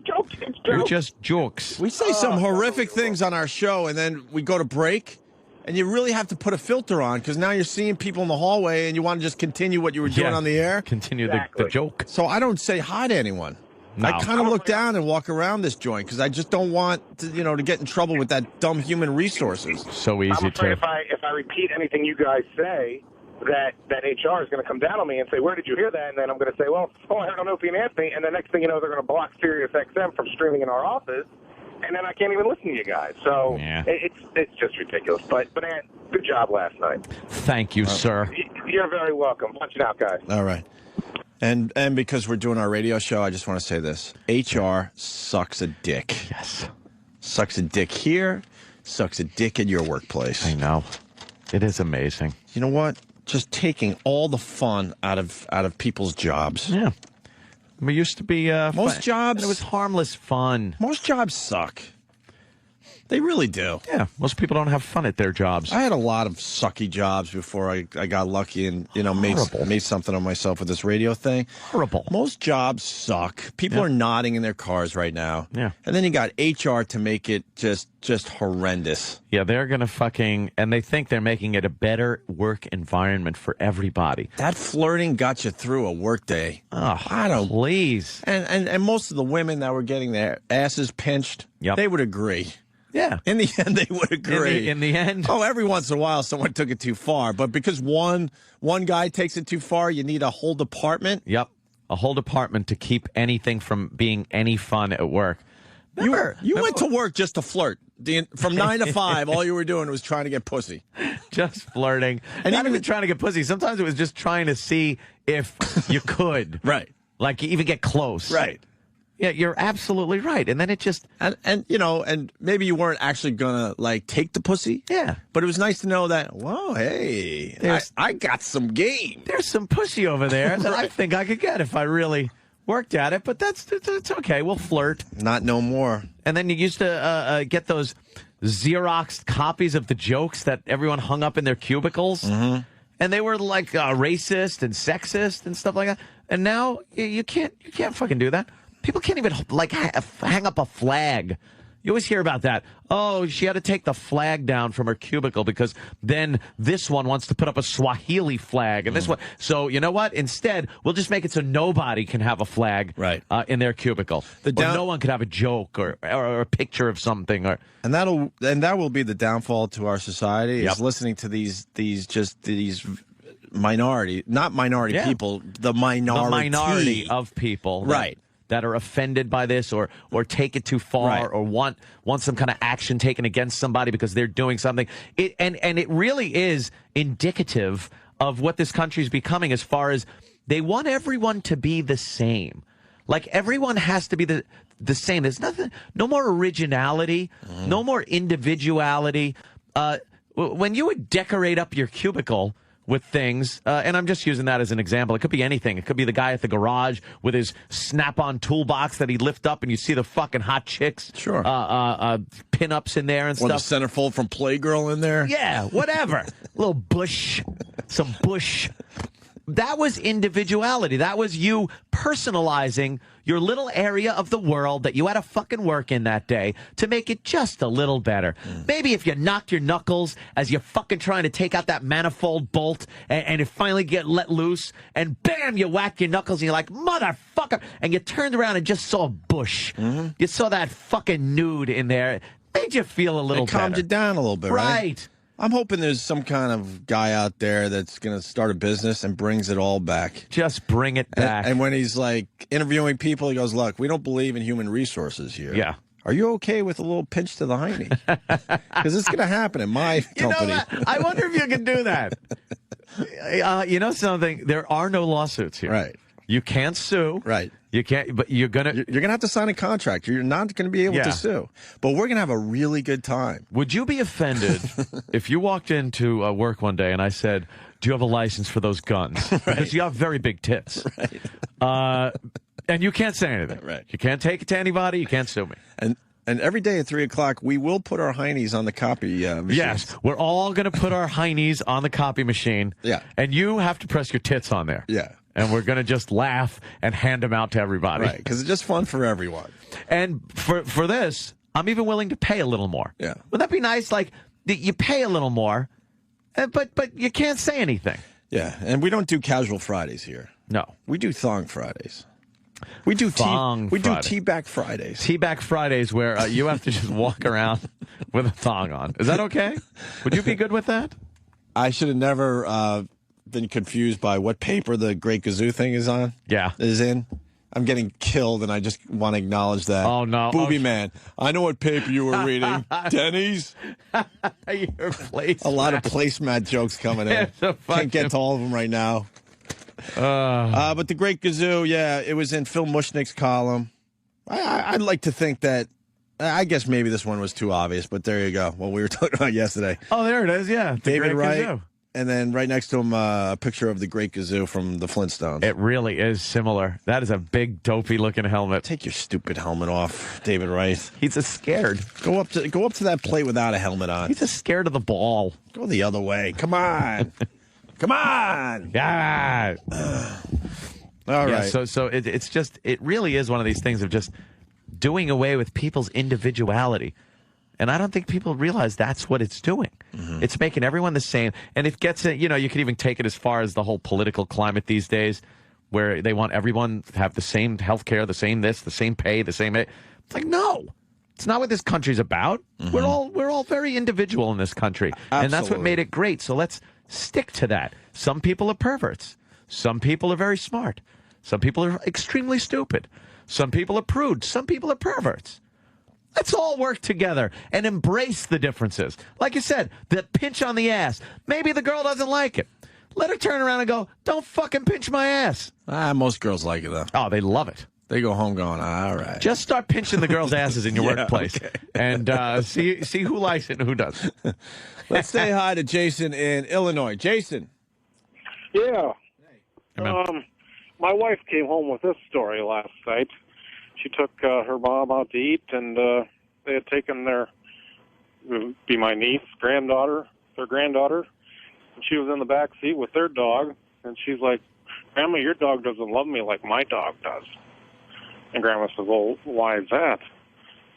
joking. It's They're jokes. just jokes. We say some horrific things on our show, and then we go to break, and you really have to put a filter on because now you're seeing people in the hallway, and you want to just continue what you were doing on the air. Continue Exactly. the joke. So I don't say hi to anyone. No. I kind of look down and walk around this joint because I just don't want to get in trouble with that dumb human resources. So I'm easy afraid to. if I repeat anything you guys say, that HR is going to come down on me and say, where did you hear that? And then I'm going to say, well, I heard on Opie and Anthony. And the next thing you know, they're going to block Sirius XM from streaming in our office. And then I can't even listen to you guys. So it's just ridiculous. But Ant, good job last night. Thank you, sir. You're very welcome. Punch it out, guys. All right. And because we're doing our radio show, I just want to say this. HR sucks a dick. Yes. Sucks a dick here, sucks a dick in your workplace. I know. It is amazing. You know what? Just taking all the fun out of people's jobs. Yeah. We used to be Most fun. jobs- And it was harmless fun. Most jobs suck. They really do. Yeah. Most people don't have fun at their jobs. I had a lot of sucky jobs before I got lucky and made something of myself with this radio thing. Horrible. Most jobs suck. People are nodding in their cars right now. Yeah. And then you got HR to make it just horrendous. Yeah, they're going to and they think they're making it a better work environment for everybody. That flirting got you through a workday. Oh, I don't. please. And most of the women that were getting their asses pinched, they would agree. Yeah. In the end, they would agree. In the end. Oh, every once in a while, someone took it too far. But because one guy takes it too far, you need a whole department. Yep. A whole department to keep anything from being any fun at work. You went to work just to flirt. From 9 to 5, all you were doing was trying to get pussy. Just flirting. And not even trying to get pussy. Sometimes it was just trying to see if you could. Right. Like even get close. Right. Yeah, you're absolutely right. And then it just... And maybe you weren't actually going to, take the pussy. Yeah. But it was nice to know that, whoa, hey, I got some game. There's some pussy over there that I think I could get if I really worked at it. But that's okay. We'll flirt. Not no more. And then you used to get those Xeroxed copies of the jokes that everyone hung up in their cubicles. Mm-hmm. And they were racist and sexist and stuff like that. And now you can't fucking do that. People can't even hang up a flag. You always hear about that. Oh, she had to take the flag down from her cubicle because then this one wants to put up a Swahili flag and this one. So you know what? Instead, we'll just make it so nobody can have a flag in their cubicle. Or no one could have a joke or a picture of something. And that will be the downfall to our society is listening to these minority, not minority people, the minority of people. Right. That are offended by this or take it too far or want some kind of action taken against somebody because they're doing something. And it really is indicative of what this country is becoming as far as they want everyone to be the same. Like everyone has to be the same. There's no more originality, no more individuality. When you would decorate up your cubicle with things, and I'm just using that as an example. It could be anything. It could be the guy at the garage with his Snap-on toolbox that he lift up, and you see the fucking hot chicks, pin-ups in there and or stuff. The centerfold from Playgirl in there. Yeah, whatever. A little bush, some bush. That was individuality. That was you personalizing your little area of the world that you had to fucking work in that day to make it just a little better. Maybe if you knocked your knuckles as you're fucking trying to take out that manifold bolt and it finally get let loose and bam, you whack your knuckles and you're like, motherfucker. And you turned around and just saw a bush. You saw that fucking nude in there. It made you feel a little better. It calmed you down a little bit, right? I'm hoping there's some kind of guy out there that's going to start a business and brings it all back. Just bring it back. And when he's interviewing people, he goes, look, we don't believe in human resources here. Yeah. Are you okay with a little pinch to the hiney? Because it's going to happen in my company. You know what? I wonder if you can do that. You know something? There are no lawsuits here. Right. You can't sue. Right. You can't, but you're going to. You're going to have to sign a contract. You're not going to be able Yeah. to sue. But we're going to have a really good time. Would you be offended if you walked into work one day and I said, "Do you have a license for those guns?" Because you have very big tits. Right. And you can't say anything. Right. You can't take it to anybody. You can't sue me. And every day at 3 o'clock, we will put our heinies on the copy machine. Yes, we're all going to put our heinies on the copy machine. Yeah. And you have to press your tits on there. Yeah. And we're going to just laugh and hand them out to everybody. Right, because it's just fun for everyone. And for this, I'm even willing to pay a little more. Yeah. Would that be nice? Like, you pay a little more, but you can't say anything. Yeah, and we don't do casual Fridays here. No. We do thong Fridays. We do Thong We do Friday. tea-back Fridays. Teaback Fridays where you have to just walk around with a thong on. Is that okay? Would you be good with that? I should have never been confused by what paper the Great Gazoo thing is on. Yeah. Is in. I'm getting killed, and I just want to acknowledge that. Oh, no. Booby man, I know what paper you were reading. Denny's. Your place. A lot of placemat jokes coming in. It's a Can't get to all of them right now. But the Great Gazoo, yeah, it was in Phil Mushnick's column. I'd like to think that, I guess maybe this one was too obvious, but there you go. What we were talking about yesterday. Oh, there it is. Yeah. The David Great Wright. Gazoo. And then right next to him, a picture of the Great Gazoo from the Flintstones. It really is similar. That is a big, dopey-looking helmet. Take your stupid helmet off, David Wright. He's just scared. Go up to that plate without a helmet on. He's just scared of the ball. Go the other way. Come on. Come on. Yeah. All right. Yeah, so it's just, it really is one of these things of just doing away with people's individuality. And I don't think people realize that's what it's doing. Mm-hmm. It's making everyone the same. And it gets, you could even take it as far as the whole political climate these days, where they want everyone to have the same health care, the same this, the same pay, the same. It's like, no. It's not what this country's about. Mm-hmm. We're all very individual in this country. Absolutely. And that's what made it great. So let's stick to that. Some people are perverts. Some people are very smart. Some people are extremely stupid. Some people are prudes. Some people are perverts. Let's all work together and embrace the differences. Like you said, that pinch on the ass. Maybe the girl doesn't like it. Let her turn around and go, "Don't fucking pinch my ass." Most girls like it, though. Oh, they love it. They go home going, all right. Just start pinching the girls' asses in your Yeah, workplace. okay. And see who likes it and who doesn't. Let's say hi to Jason in Illinois. Jason. Yeah. Come on. My wife came home with this story last night. She took her mom out to eat, and they had taken their, be my niece, their granddaughter, and she was in the back seat with their dog, and she's like, "Grandma, your dog doesn't love me like my dog does." And Grandma says, "Well, why is that?"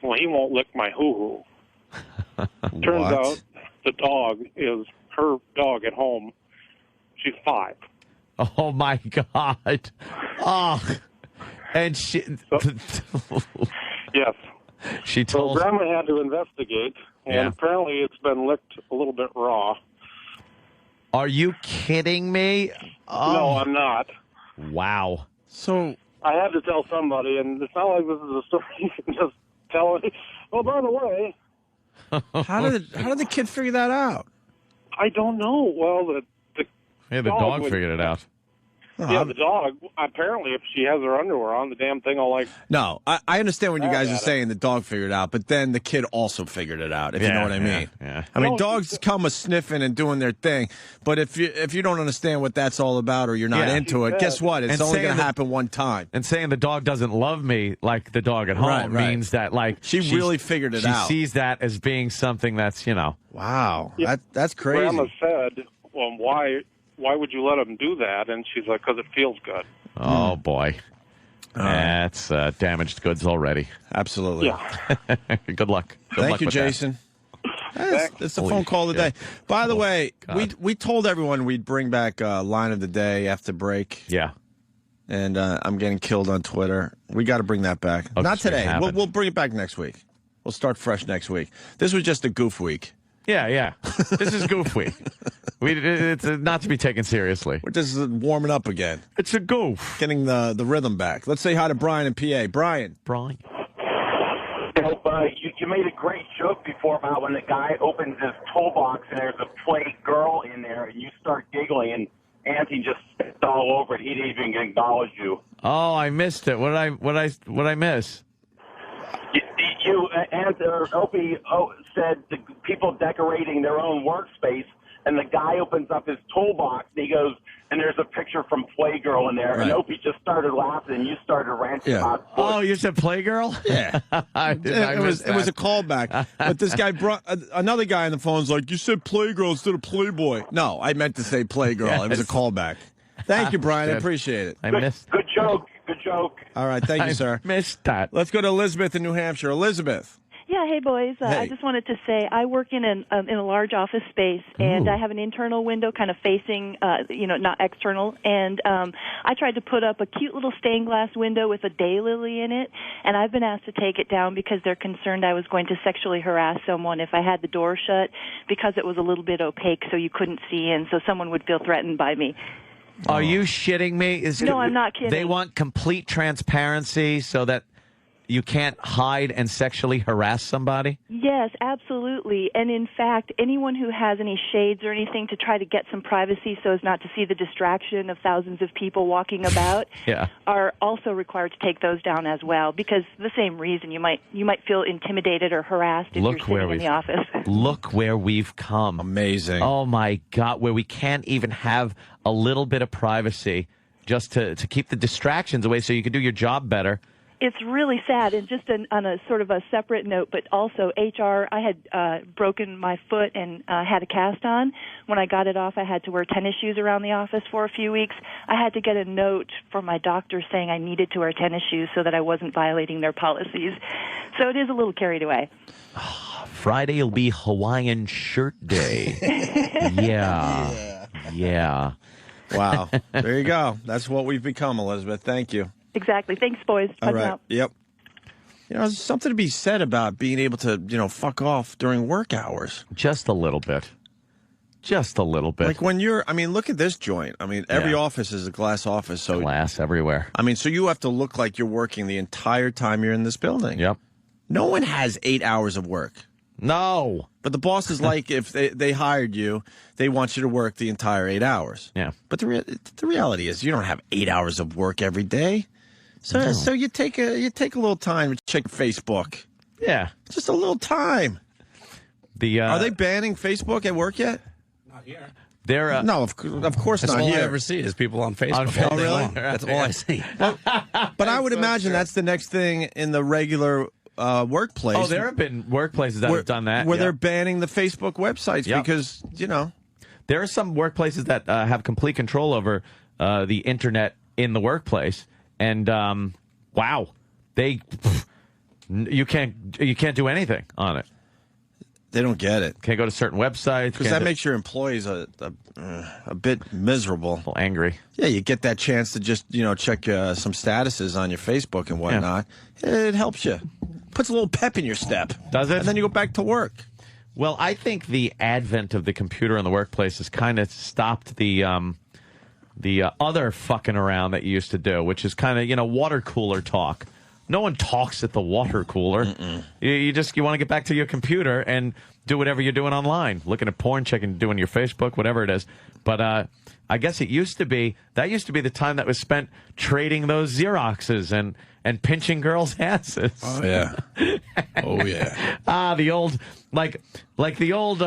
"Well, he won't lick my hoo-hoo." Turns What? out the dog is her dog at home. She's 5. Oh, my God. Oh. And she... Yes. She So told... Grandma had to investigate, and Yeah. apparently it's been licked a little bit raw. Are you kidding me? Oh. No, I'm not. Wow. So, I had to tell somebody, and it's not like this is a story you can just tell it. Oh, by the way, how did the kid figure that out? I don't know. Well, the Yeah, the dog figured it out. Yeah, the dog, apparently, if she has her underwear on, the damn thing will, like... No, I understand what you I guys got are it. saying. The dog figured it out, but then the kid also figured it out, if you know what I mean. Yeah. I mean, No, dogs come a sniffing and doing their thing, but if you don't understand what that's all about or you're not Yeah. into it, Yeah. guess what? It's And only saying going to that- happen one time. And saying the dog doesn't love me like the dog at home Right, right. means that, like... She really figured it out. She sees that as being something that's, Wow, Yeah. that's crazy. Grandma said, well, why would you let him do that? And she's like, because it feels good. Oh, boy. That's damaged goods already. Absolutely. Yeah. Good luck. Good Thank luck you, with that. Jason. It's the Holy phone call today. shit. By the way, God. we told everyone we'd bring back line of the day after break. Yeah. And I'm getting killed on Twitter. We got to bring that back. Oh, Not just we today. haven't. We'll bring it back next week. We'll start fresh next week. This was just a goof week. Yeah. This is Goof Week. It's not to be taken seriously. We're just warming up again, It's a goof. getting the rhythm back. Let's say hi to Brian in PA. Brian. Brian. You made a great joke before about when the guy opens his toolbox and there's a play girl in there, and you start giggling, and Auntie just spit all over it. He didn't even acknowledge you. Oh, I missed it. What did I miss? Opie said the people decorating their own workspace, and the guy opens up his toolbox, and he goes, and there's a picture from Playgirl in there, Right. and Opie just started laughing, and you started ranting about Oh, you said Playgirl? Yeah. It was a callback. But this guy brought another guy on the phone's like, you said Playgirl instead of Playboy. No, I meant to say Playgirl. It was a callback. Thank you, Brian. I Good. appreciate it. I missed. Good joke. Good joke. All right. Thank you, I sir. missed that. Let's go to Elizabeth in New Hampshire. Elizabeth. Yeah, hey boys. Hey. I just wanted to say I work in a large office space, and I have an internal window kind of facing, not external. And I tried to put up a cute little stained glass window with a daylily in it, and I've been asked to take it down because they're concerned I was going to sexually harass someone if I had the door shut because it was a little bit opaque, so you couldn't see in, so someone would feel threatened by me. Are you shitting me? No, I'm not kidding. They want complete transparency so that you can't hide and sexually harass somebody? Yes, absolutely. And in fact, anyone who has any shades or anything to try to get some privacy so as not to see the distraction of thousands of people walking about Yeah. are also required to take those down as well, because the same reason you might feel intimidated or harassed if Look you're where sitting in the office. Look where we've come. Amazing. Oh, my God, where we can't even have a little bit of privacy just to keep the distractions away so you can do your job better. It's really sad, and just on a sort of a separate note, but also HR, I had broken my foot and had a cast on. When I got it off, I had to wear tennis shoes around the office for a few weeks. I had to get a note from my doctor saying I needed to wear tennis shoes so that I wasn't violating their policies. So it is a little carried away. Friday will be Hawaiian Shirt Day. Yeah. Wow. There you go. That's what we've become, Elizabeth. Thank you. Exactly. Thanks, boys. All Bye right. now. Yep. There's something to be said about being able to, fuck off during work hours. Just a little bit. Just a little bit. Like when look at this joint. Every Yeah. office is a glass office. So, Glass everywhere. so you have to look like you're working the entire time you're in this building. Yep. No one has 8 hours of work. No. But the boss is like, if they hired you, they want you to work the entire 8 hours. Yeah. But the reality is you don't have 8 hours of work every day. So you take a little time to check Facebook. Yeah. Just a little time. Are they banning Facebook at work yet? Not here. They're No, of course That's not all here. I ever see is people on Facebook. On all Facebook. day really? long. That's all I see. But I would imagine that's the next thing in the regular workplace. Oh, there have been workplaces that have done that. Where yeah. they're banning the Facebook websites Yep. because, There are some workplaces that have complete control over the internet in the workplace, and wow, you can't do anything on it. they don't get it. Can't go to certain websites Because that makes your employees a bit miserable. people angry. Yeah, you get that chance to just, check some statuses on your Facebook and whatnot. It helps you. Puts a little pep in your step. Does it? And then you go back to work. Well, I think the advent of the computer in the workplace has kind of stopped the other fucking around that you used to do, which is kind of, water cooler talk. No one talks at the water cooler. You want to get back to your computer and do whatever you're doing online, looking at porn, doing your Facebook, whatever it is. But I guess it used to be the time that was spent trading those Xeroxes and pinching girls' asses. Oh, yeah. Oh, yeah. The old like the old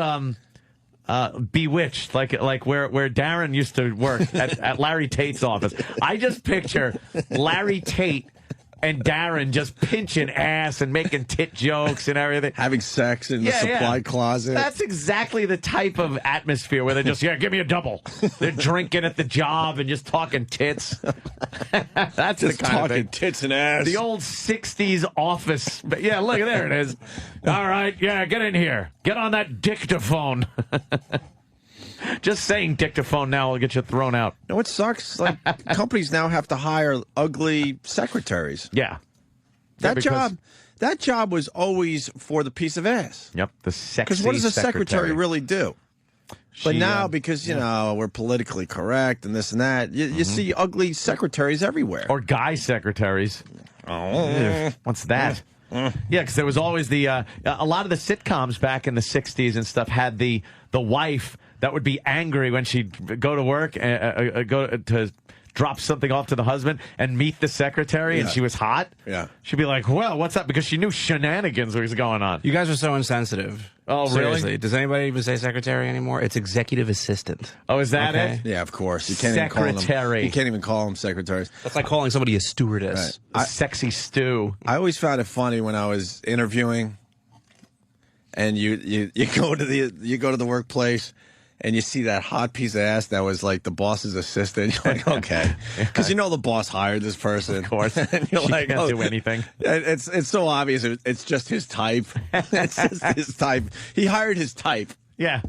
Bewitched, like where Darren used to work at Larry Tate's office. I just picture Larry Tate and Darren just pinching ass and making tit jokes and everything. Having sex in the supply closet. That's exactly the type of atmosphere where they're just, give me a double. They're drinking at the job and just talking tits. That's just the kind of talking thing. tits and ass. The old 60s office. Yeah, look, there it is. All right, yeah, get in here. Get on that dictaphone. Just saying dictaphone now will get you thrown out. You know what sucks? Like, companies now have to hire ugly secretaries. Yeah. That because- job was always for the piece of ass. Yep, the sexy Because what does a secretary really do? But She, now, because, we're politically correct and this and that, you see ugly secretaries everywhere. Or guy secretaries. Oh. What's that? Yeah, because there was always a lot of the sitcoms back in the 60s and stuff had the wife that would be angry when she'd go to work and go to drop something off to the husband and meet the secretary, and she was hot. Yeah. She'd be like, well, what's up? Because she knew shenanigans was going on. You guys are so insensitive. Oh, really? Seriously. Does anybody even say secretary anymore? It's executive assistant. Oh, is that Okay. it? Yeah, of course. You can't even Secretary. call them. You can't even call them secretaries. That's like calling somebody a stewardess. Right. Sexy stew. I always found it funny when I was interviewing, and you go to the workplace, and you see that hot piece of ass that was like the boss's assistant. You're like, okay, because you know the boss hired this person, Of course. and you're She like, can't do anything. It's so obvious. It's just his type. It's just his type. He hired his type. Yeah.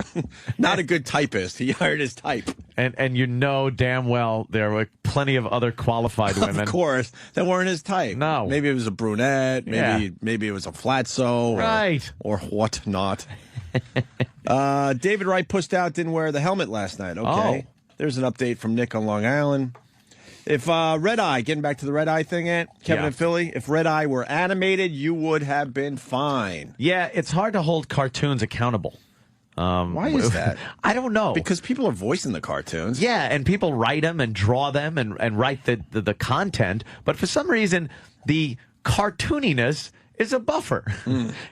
Not a good typist. He hired his type. And you know damn well there were plenty of other qualified women. Of course, that weren't his type. No. Maybe it was a brunette. Yeah. Maybe it was a flatso. Right. Or whatnot. David Wright pushed out, didn't wear the helmet last night. Okay. Oh. There's an update from Nick on Long Island. If Red Eye, getting back to the Red Eye thing, Kevin Yeah. and Philly, if Red Eye were animated, you would have been fine. Yeah, it's hard to hold cartoons accountable. Why is that? I don't know. Because people are voicing the cartoons. Yeah, and people write them and draw them and write the content. But for some reason, the cartooniness is a buffer.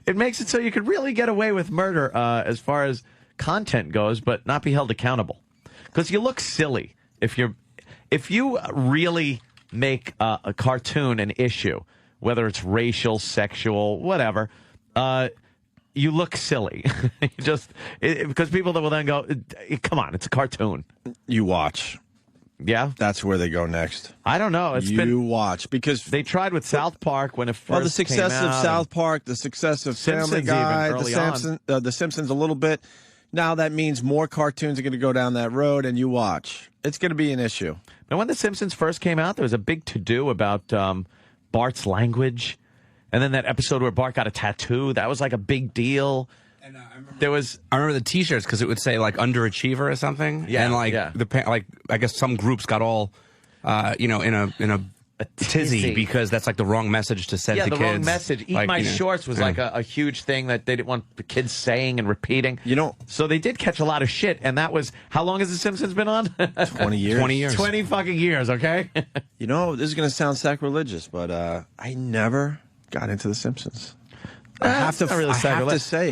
It makes it so you could really get away with murder as far as content goes, but not be held accountable. Because you look silly if you really make a cartoon an issue, whether it's racial, sexual, whatever. You look silly, because people that will then go, "Come on, it's a cartoon." You watch. Yeah, That's where they go next. I don't know. You watch because They tried with South Park when it first the success came of out. South Park, the success of Family Simpsons Guy, even early on. the Simpsons a little bit. Now that means more cartoons are going to go down that road, and you watch. It's going to be an issue. Now, when The Simpsons first came out, there was a big to-do about Bart's language. And then that episode where Bart got a tattoo, that was like a big deal. And, I I remember the T-shirts because it would say like underachiever or something. Yeah, and like yeah. I guess some groups got all, in a tizzy because that's like the wrong message to send Yeah, to the kids. wrong message. Eat Like, My you know, Shorts was like a huge thing that they didn't want the kids saying and repeating. You know- So they did catch a lot of shit, and that was, how long has The Simpsons been on? 20 years. 20 years. 20 fucking years, okay? You know, this is going to sound sacrilegious, but I never got into The Simpsons. I have to. not really I have to sacrilegious. say,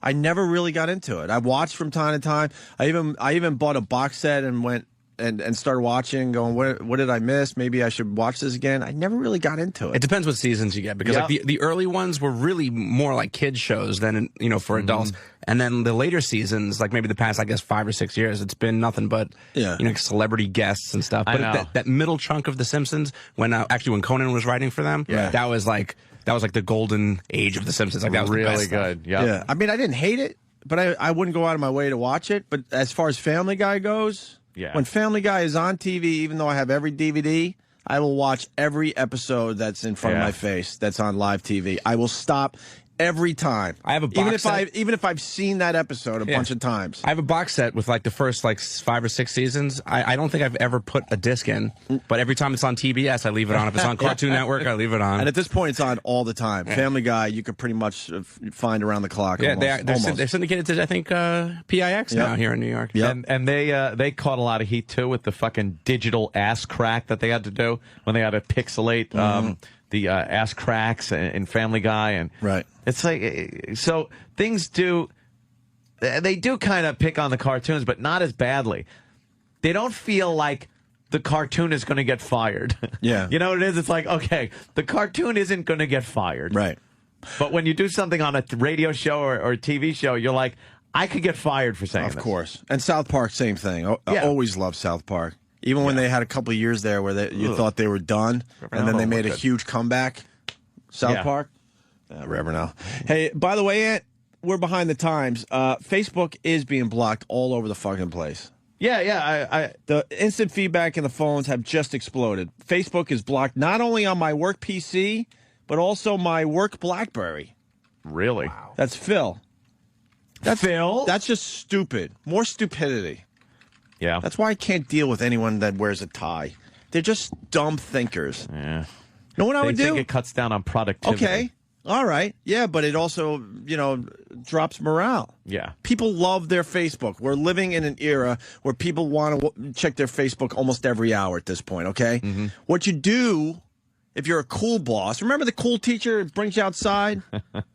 I never really got into it. I watched from time to time. I even bought a box set and went and started watching, going, what did I miss? Maybe I should watch this again. I never really got into It it. depends what seasons you get because like Yeah. the early ones were really more like kids shows than for adults, and then the later seasons, like maybe the past 5 or 6 years, it's been nothing but celebrity guests and stuff. I But know. that middle chunk of The Simpsons, when Conan was writing for them, that was like the golden age of The Simpsons. Like that was the really best stuff. good. Yep. Yeah, I mean, I didn't hate it, but I wouldn't go out of my way to watch it. But as far as Family Guy goes, Yeah. when Family Guy is on TV, even though I have every DVD, I will watch every episode that's in front of Yeah. my face that's on live TV. I will stop every time. I have a even box if set. even if I've seen that episode a bunch of times. I have a box set with like the first 5 or 6 seasons. I don't think I've ever put a disc in, but every time it's on TBS, I leave it on. If it's on Cartoon Network, I leave it on. And at this point, it's on all the time. Family Guy, you could pretty much find around the clock. yeah, almost. they're syndicated to I think PIX now here in New York. Yep. And they caught a lot of heat too with the fucking digital ass crack that they had to do when they had to pixelate the ass cracks in Family Guy, and Right. It's like, so things do kind of pick on the cartoons, but not as badly. They don't feel like the cartoon is going to get fired. Yeah. You know what it is? It's like, okay, the cartoon isn't going to get fired. Right. But when you do something on a radio show or a TV show, you're like, I could get fired for saying Of this. course. And South Park, same thing. I Yeah. always loved South Park. Even when they had a couple of years there where you thought they were done, and then they made a huge comeback. South Yeah. Park? Reverend Al. Hey, by the way, Ant, we're behind the times. Facebook is being blocked all over the fucking place. Yeah. The instant feedback in the phones have just exploded. Facebook is blocked not only on my work PC, but also my work BlackBerry. Really? That's Phil. Phil? That's just stupid. More stupidity. Yeah. That's why I can't deal with anyone that wears a tie. They're just dumb thinkers. Yeah. Know what I They would think do? it cuts down on productivity. Okay. All right. Yeah, but it also, drops morale. Yeah. People love their Facebook. We're living in an era where people want to check their Facebook almost every hour at this point, okay? Mm-hmm. What you do, if you're a cool boss, remember the cool teacher that brings you outside?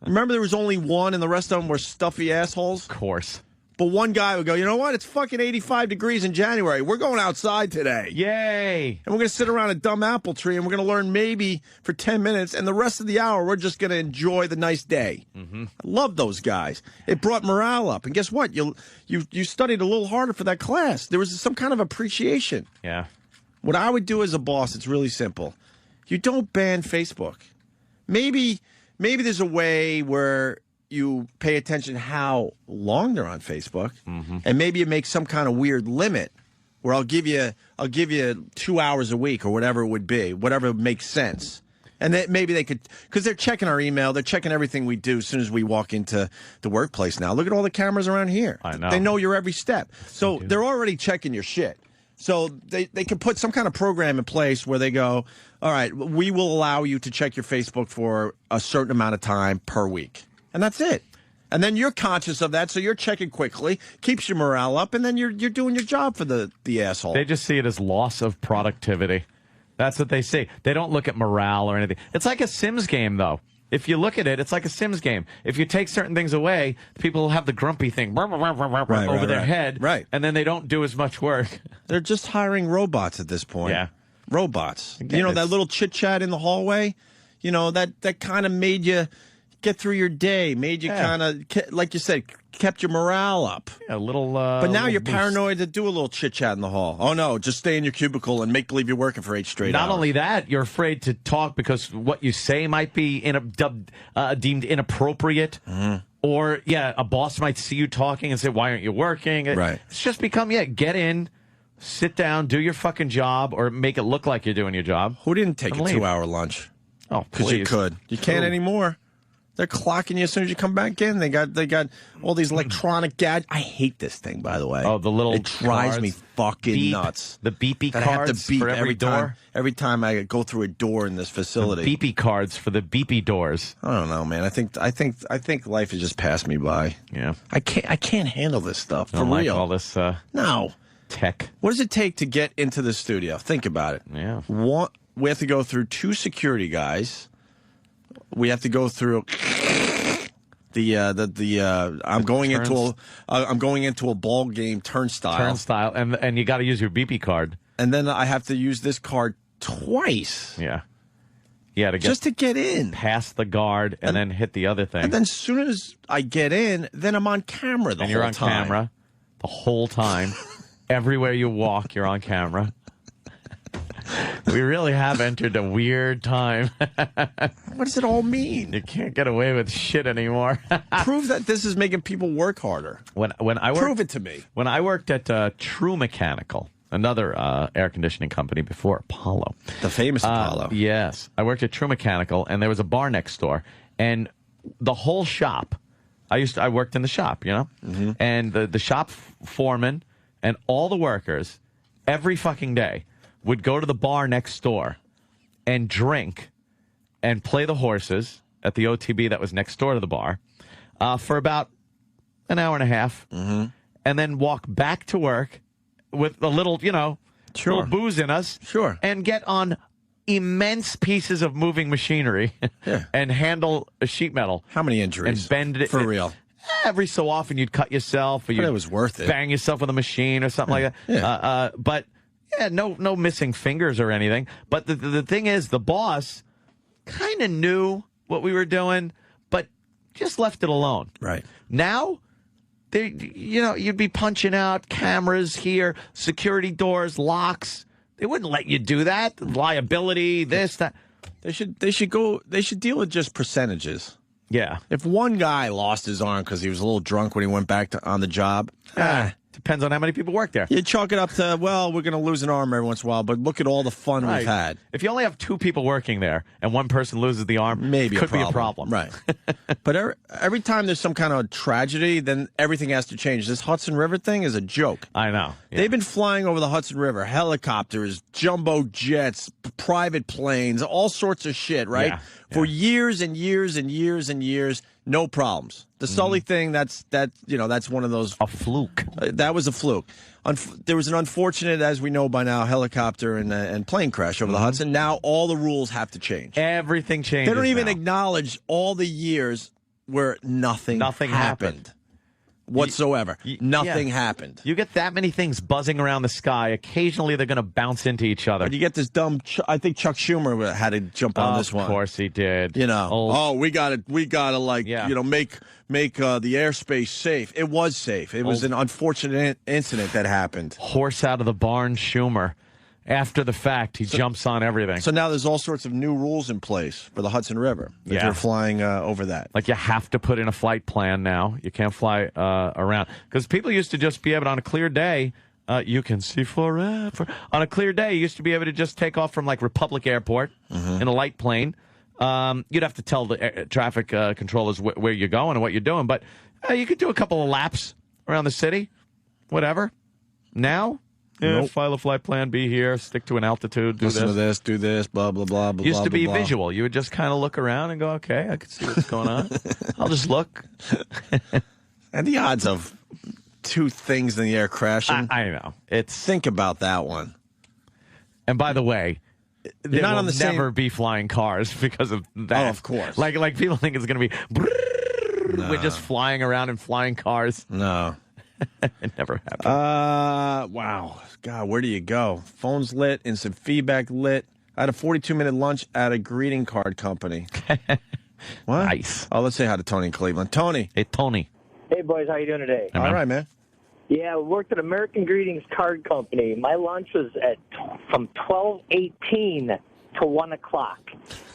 Remember there was only one and the rest of them were stuffy assholes? Of course. But one guy would go, you know what? It's fucking 85 degrees in January. We're going outside today. Yay. And we're going to sit around a dumb apple tree and we're going to learn maybe for 10 minutes. And the rest of the hour, we're just going to enjoy the nice day. Mm-hmm. I love those guys. It brought morale up. And guess what? You studied a little harder for that class. There was some kind of appreciation. Yeah. What I would do as a boss, it's really simple. You don't ban Facebook. Maybe there's a way where you pay attention how long they're on Facebook, and maybe you make some kind of weird limit where I'll give you 2 hours a week or whatever it would be, whatever makes sense. And then maybe they could, because they're checking our email, they're checking everything we do as soon as we walk into the workplace now. Look at all the cameras around here. I know. They know your every step. So they're already checking your shit. So they can put some kind of program in place where they go, all right, we will allow you to check your Facebook for a certain amount of time per week. And that's it. And then you're conscious of that, so you're checking quickly, keeps your morale up, and then you're doing your job for the asshole. They just see it as loss of productivity. That's what they see. They don't look at morale or anything. It's like a Sims game, though. If you look at it, it's like a Sims game. If you take certain things away, people will have the grumpy thing over their head, and then they don't do as much work. They're just hiring robots at this point. Yeah. Robots. That little chit-chat in the hallway, that kind of made you get through your day, made you kind of, like you said, kept your morale up. Yeah, a little. But now you're boost. paranoid to do a little chit chat in the hall. Oh no, just stay in your cubicle and make believe you're working for 8 straight hours. Not only that, you're afraid to talk because what you say might be deemed inappropriate. Mm-hmm. Or a boss might see you talking and say, "Why aren't you working?" Right. It's just become get in, sit down, do your fucking job, or make it look like you're doing your job. Who didn't take a 2-hour lunch? Oh, because you could. You can't anymore. They're clocking you as soon as you come back in. They got all these electronic gadgets. I hate this thing, by the way. Oh, the little it drives cards. Me fucking beep. nuts. The beepy that cards I have to beep for every door. Every time I go through a door in this facility. The beepy cards for the beepy doors. I don't know, man. I think life has just passed me by. Yeah. I can't handle this stuff for like real. All this no tech. What does it take to get into the studio? Think about it. Yeah. We have to go through 2 security guys. We have to go through I'm going into a ball game turnstile, and you got to use your BP card, and then I have to use this card twice. Yeah, to get in, past the guard, and then hit the other thing. And then as soon as I get in, then I'm on camera the whole time. And you're on camera the whole time. Everywhere you walk, you're on camera. We really have entered a weird time. What does it all mean? You can't get away with shit anymore. Prove that this is making people work harder. Prove it to me. When I worked at True Mechanical, another air conditioning company before Apollo. The famous Apollo. Yes. I worked at True Mechanical, and there was a bar next door. And the whole shop, I worked in the shop, Mm-hmm. And the shop foreman and all the workers, every fucking day, would go to the bar next door and drink and play the horses at the OTB that was next door to the bar for about an hour and a half, mm-hmm. and then walk back to work with a little, little booze in us, and get on immense pieces of moving machinery and handle a sheet metal. How many injuries? And bend it. For real. Every so often you'd cut yourself, or it was worth it. Bang yourself with a machine or something like that. Yeah. But no missing fingers or anything. But the thing is, the boss kind of knew what we were doing, but just left it alone. Right. Now, you'd be punching out cameras here, security doors, locks. They wouldn't let you do that. Liability, this, that. They should deal with just percentages. Yeah. If one guy lost his arm because he was a little drunk when he went back on the job, Depends on how many people work there. You chalk it up to, well, we're going to lose an arm every once in a while, but look at all the fun we've had. If you only have 2 people working there and one person loses the arm, Maybe could be a problem. Right. But every time there's some kind of tragedy, then everything has to change. This Hudson River thing is a joke. I know. Yeah. They've been flying over the Hudson River, helicopters, jumbo jets, private planes, all sorts of shit, right? Yeah. For years and years and years and years, no problems. The Sully thing, that's one of those. A fluke. That was a fluke. There was an unfortunate, as we know by now, helicopter and plane crash over the Hudson. Now all the rules have to change. Everything changes. They don't even now. acknowledge all the years where nothing happened. Whatsoever. Nothing happened. You get that many things buzzing around the sky. Occasionally, they're going to bounce into each other. But you get this dumb. I think Chuck Schumer had to jump on this one. Of course, he did. We got to make the airspace safe. It was safe. It was an unfortunate incident that happened. Horse out of the barn, Schumer. After the fact, he jumps on everything. So now there's all sorts of new rules in place for the Hudson River if you're flying over that. Like you have to put in a flight plan now. You can't fly around. Because people used to just be able to, on a clear day, you can see forever. On a clear day, you used to be able to just take off from like Republic Airport in a light plane. You'd have to tell the traffic controllers where you're going and what you're doing. But you could do a couple of laps around the city, whatever. Now... file a flight plan, be here, stick to an altitude, Listen to this, do this, blah, blah, blah, blah, Used to be blah. visual. You would just kind of look around and go, okay, I can see what's going on. I'll just look. And the odds of 2 things in the air crashing. I know. Think about that one. And by the way, there not will on the never be flying cars because of that. Oh, of course. Like people think it's going to be, we're just flying around in flying cars. No. It never happened. Wow. God, where do you go? Phone's lit, instant feedback lit. I had a 42-minute lunch at a greeting card company. What? Nice. Oh, let's say hi to Tony in Cleveland. Tony. Hey, Tony. Hey, boys. How you doing today? All right, man. Yeah, we worked at American Greetings Card Company. My lunch was from 12:18 to 1 o'clock.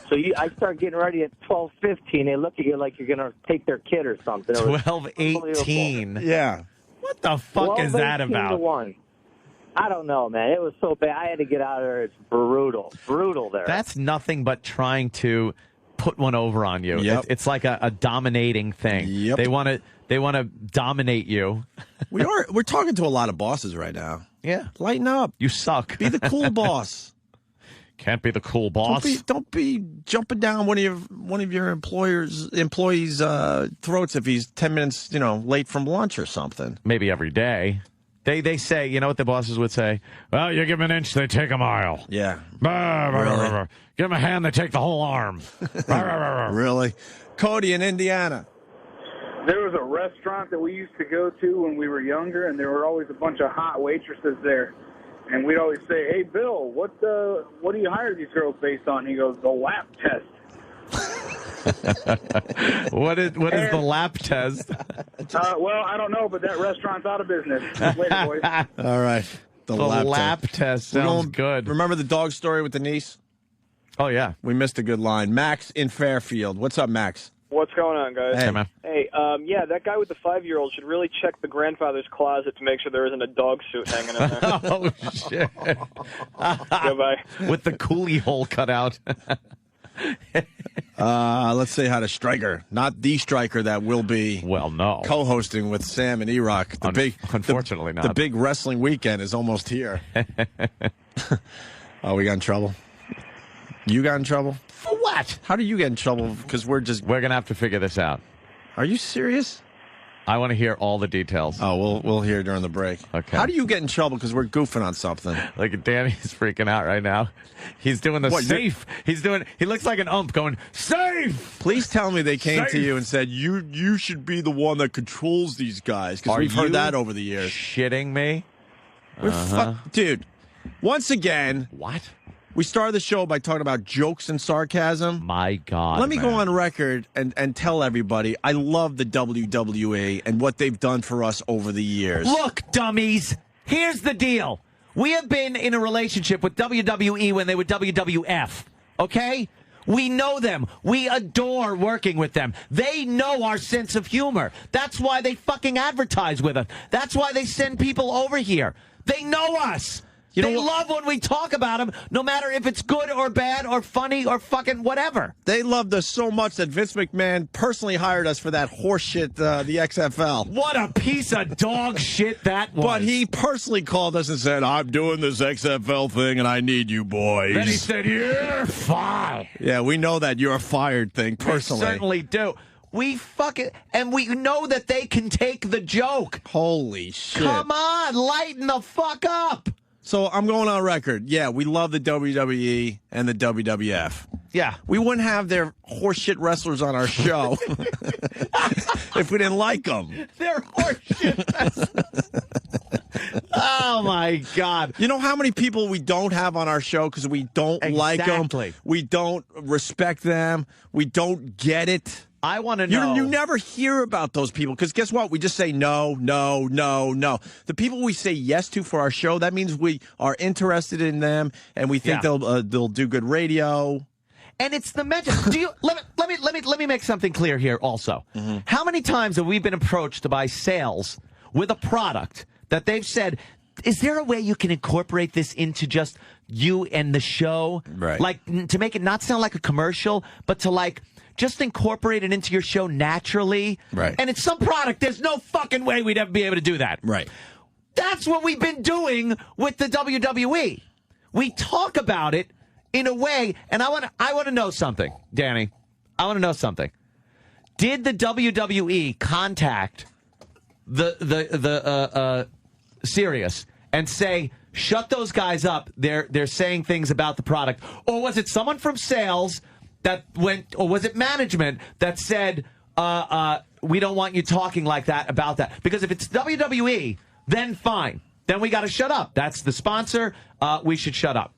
So I start getting ready at 12:15. They look at you like you're going to take their kid or something. 12:18. Yeah. What the fuck is that about? To 1. I don't know, man. It was so bad. I had to get out of there. It's brutal. Brutal there. That's nothing but trying to put one over on you. Yep. It's like a dominating thing. Yep. They want to dominate you. We're talking to a lot of bosses right now. Yeah. Lighten up. You suck. Be the cool boss. Can't be the cool boss. Don't be jumping down one of your employees' throats if he's 10 minutes late from lunch or something. Maybe every day. They say, you know what the bosses would say? Well, you give them an inch, they take a mile. Yeah. Really? Give them a hand, they take the whole arm. Really? Cody in Indiana. There was a restaurant that we used to go to when we were younger, and there were always a bunch of hot waitresses there. And we'd always say, "Hey, Bill, what do you hire these girls based on?" He goes, "The lap test." What is the lap test? Well, I don't know, but that restaurant's out of business. Later, boys. All right. The lap test sounds good. Remember the dog story with the niece? Oh, yeah. We missed a good line. Max in Fairfield. What's up, Max? What's going on, guys? Hey, man. Hey, yeah, that guy with the 5-year-old should really check the grandfather's closet to make sure there isn't a dog suit hanging in there. Oh, shit. Goodbye. With the coolie hole cut out. Let's say hi to Stryker. Not the Stryker that will be co-hosting with Sam and E-Rock. Unfortunately not. The big wrestling weekend is almost here. Oh, we got in trouble? You got in trouble? For what? How do you get in trouble? Because we're going to have to figure this out. Are you serious? I want to hear all the details. Oh, we'll hear during the break. Okay. How do you get in trouble? Because we're goofing on something. Like Danny's freaking out right now. He's doing the safe. He looks like an ump going, safe! Please tell me they came safe. to you and said, you should be the one that controls these guys. Because we've heard that over the years. Shitting me? Dude, once again. What? We started the show by talking about jokes and sarcasm. My God. Let me go on record and tell everybody I love the WWE and what they've done for us over the years. Look, dummies, here's the deal. We have been in a relationship with WWE when they were WWF, okay? We know them. We adore working with them. They know our sense of humor. That's why they fucking advertise with us. That's why they send people over here. They know us. They love when we talk about them, no matter if it's good or bad or funny or fucking whatever. They loved us so much that Vince McMahon personally hired us for that horseshit, the XFL. What a piece of dog shit that was. But he personally called us and said, I'm doing this XFL thing and I need you boys. Then he said, you're fired. Yeah, we know that you're fired thing personally. We certainly do. We fucking, and we know that they can take the joke. Holy shit. Come on, lighten the fuck up. So I'm going on record. Yeah, we love the WWE and the WWF. Yeah. We wouldn't have their horseshit wrestlers on our show if we didn't like them. They're horseshit wrestlers. Oh, my God. You know how many people we don't have on our show because we don't like them? We don't respect them. We don't get it. I want to know. You never hear about those people because guess what? We just say no, no, no, no. The people we say yes to for our show, that means we are interested in them and we think they'll do good radio. And it's the mention. Do you let me make something clear here also. Mm-hmm. How many times have we been approached by sales with a product that they've said, is there a way you can incorporate this into just you and the show? Right. Like to make it not sound like a commercial, but to like just incorporate it into your show naturally. Right. And it's some product. There's no fucking way we'd ever be able to do that. Right. That's what we've been doing with the WWE. We talk about it in a way, and I want to know something, Danny. I want to know something. Did the WWE contact the Sirius and say, shut those guys up? They're saying things about the product, or was it someone from sales that went, or was it management that said, we don't want you talking like that about that? Because if it's WWE, then fine. Then we got to shut up. That's the sponsor. We should shut up.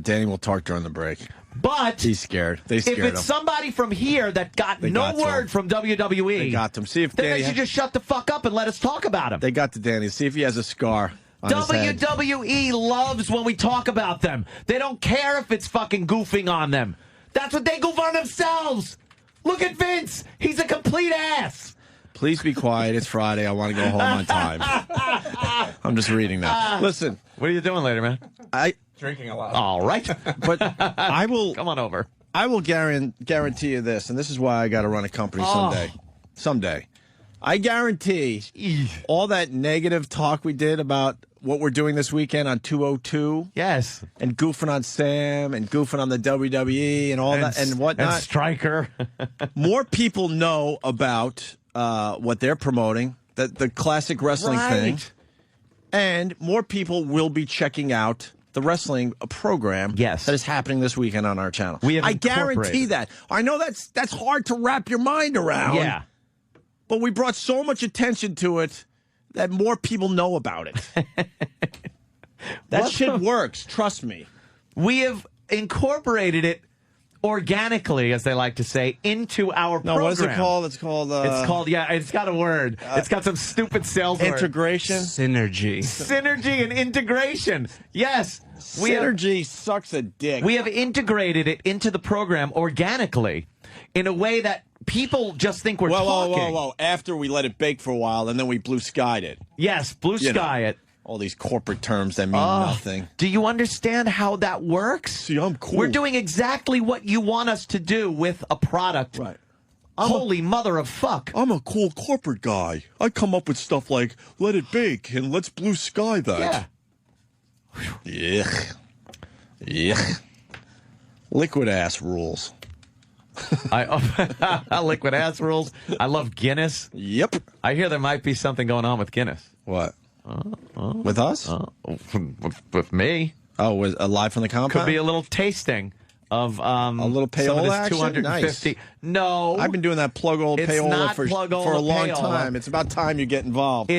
Danny will talk during the break. But he's scared. They scared him. If it's somebody from here that got no word from WWE, they got them. See if then Danny they should just shut the fuck up and let us talk about him. They got to Danny. See if he has a scar on his head. WWE loves when we talk about them. They don't care if it's fucking goofing on them. That's what they goof on themselves. Look at Vince. He's a complete ass. Please be quiet. It's Friday. I want to go home on time. I'm just reading that. Listen. What are you doing later, man? Drinking a lot. All right. But I will... Come on over. I will guarantee you this, and this is why I got to run a company someday. Someday. I guarantee all that negative talk we did about what we're doing this weekend on 202. Yes. And goofing on Sam and goofing on the WWE and all that and whatnot. And Stryker. More people know about what they're promoting, the classic wrestling thing. And more people will be checking out the wrestling program that is happening this weekend on our channel. I guarantee that. I know that's hard to wrap your mind around. Yeah. But we brought so much attention to it that more people know about it. That shit works. Trust me. We have incorporated it organically, as they like to say, into our program. No, what is it called? It's called... it's got a word. It's got some stupid sales word. Integration? Synergy. Synergy and integration. Yes. Synergy sucks a dick. We have integrated it into the program organically in a way that people just think we're talking. Whoa. After we let it bake for a while, and then we blue skied it. Yes, blue sky it. All these corporate terms that mean nothing. Do you understand how that works? See, I'm cool. We're doing exactly what you want us to do with a product. Right. Holy mother of fuck. I'm a cool corporate guy. I come up with stuff like, let it bake, and let's blue sky that. Yeah. Yuck. Liquid ass rules. Liquid ass rules. I love Guinness. Yep. I hear there might be something going on with Guinness. What? With us? With me. Oh, was live from the compound? Could be a little tasting of a little payola action? 250. Nice. No, I've been doing that plug old payola for a long time. It's about time you get involved.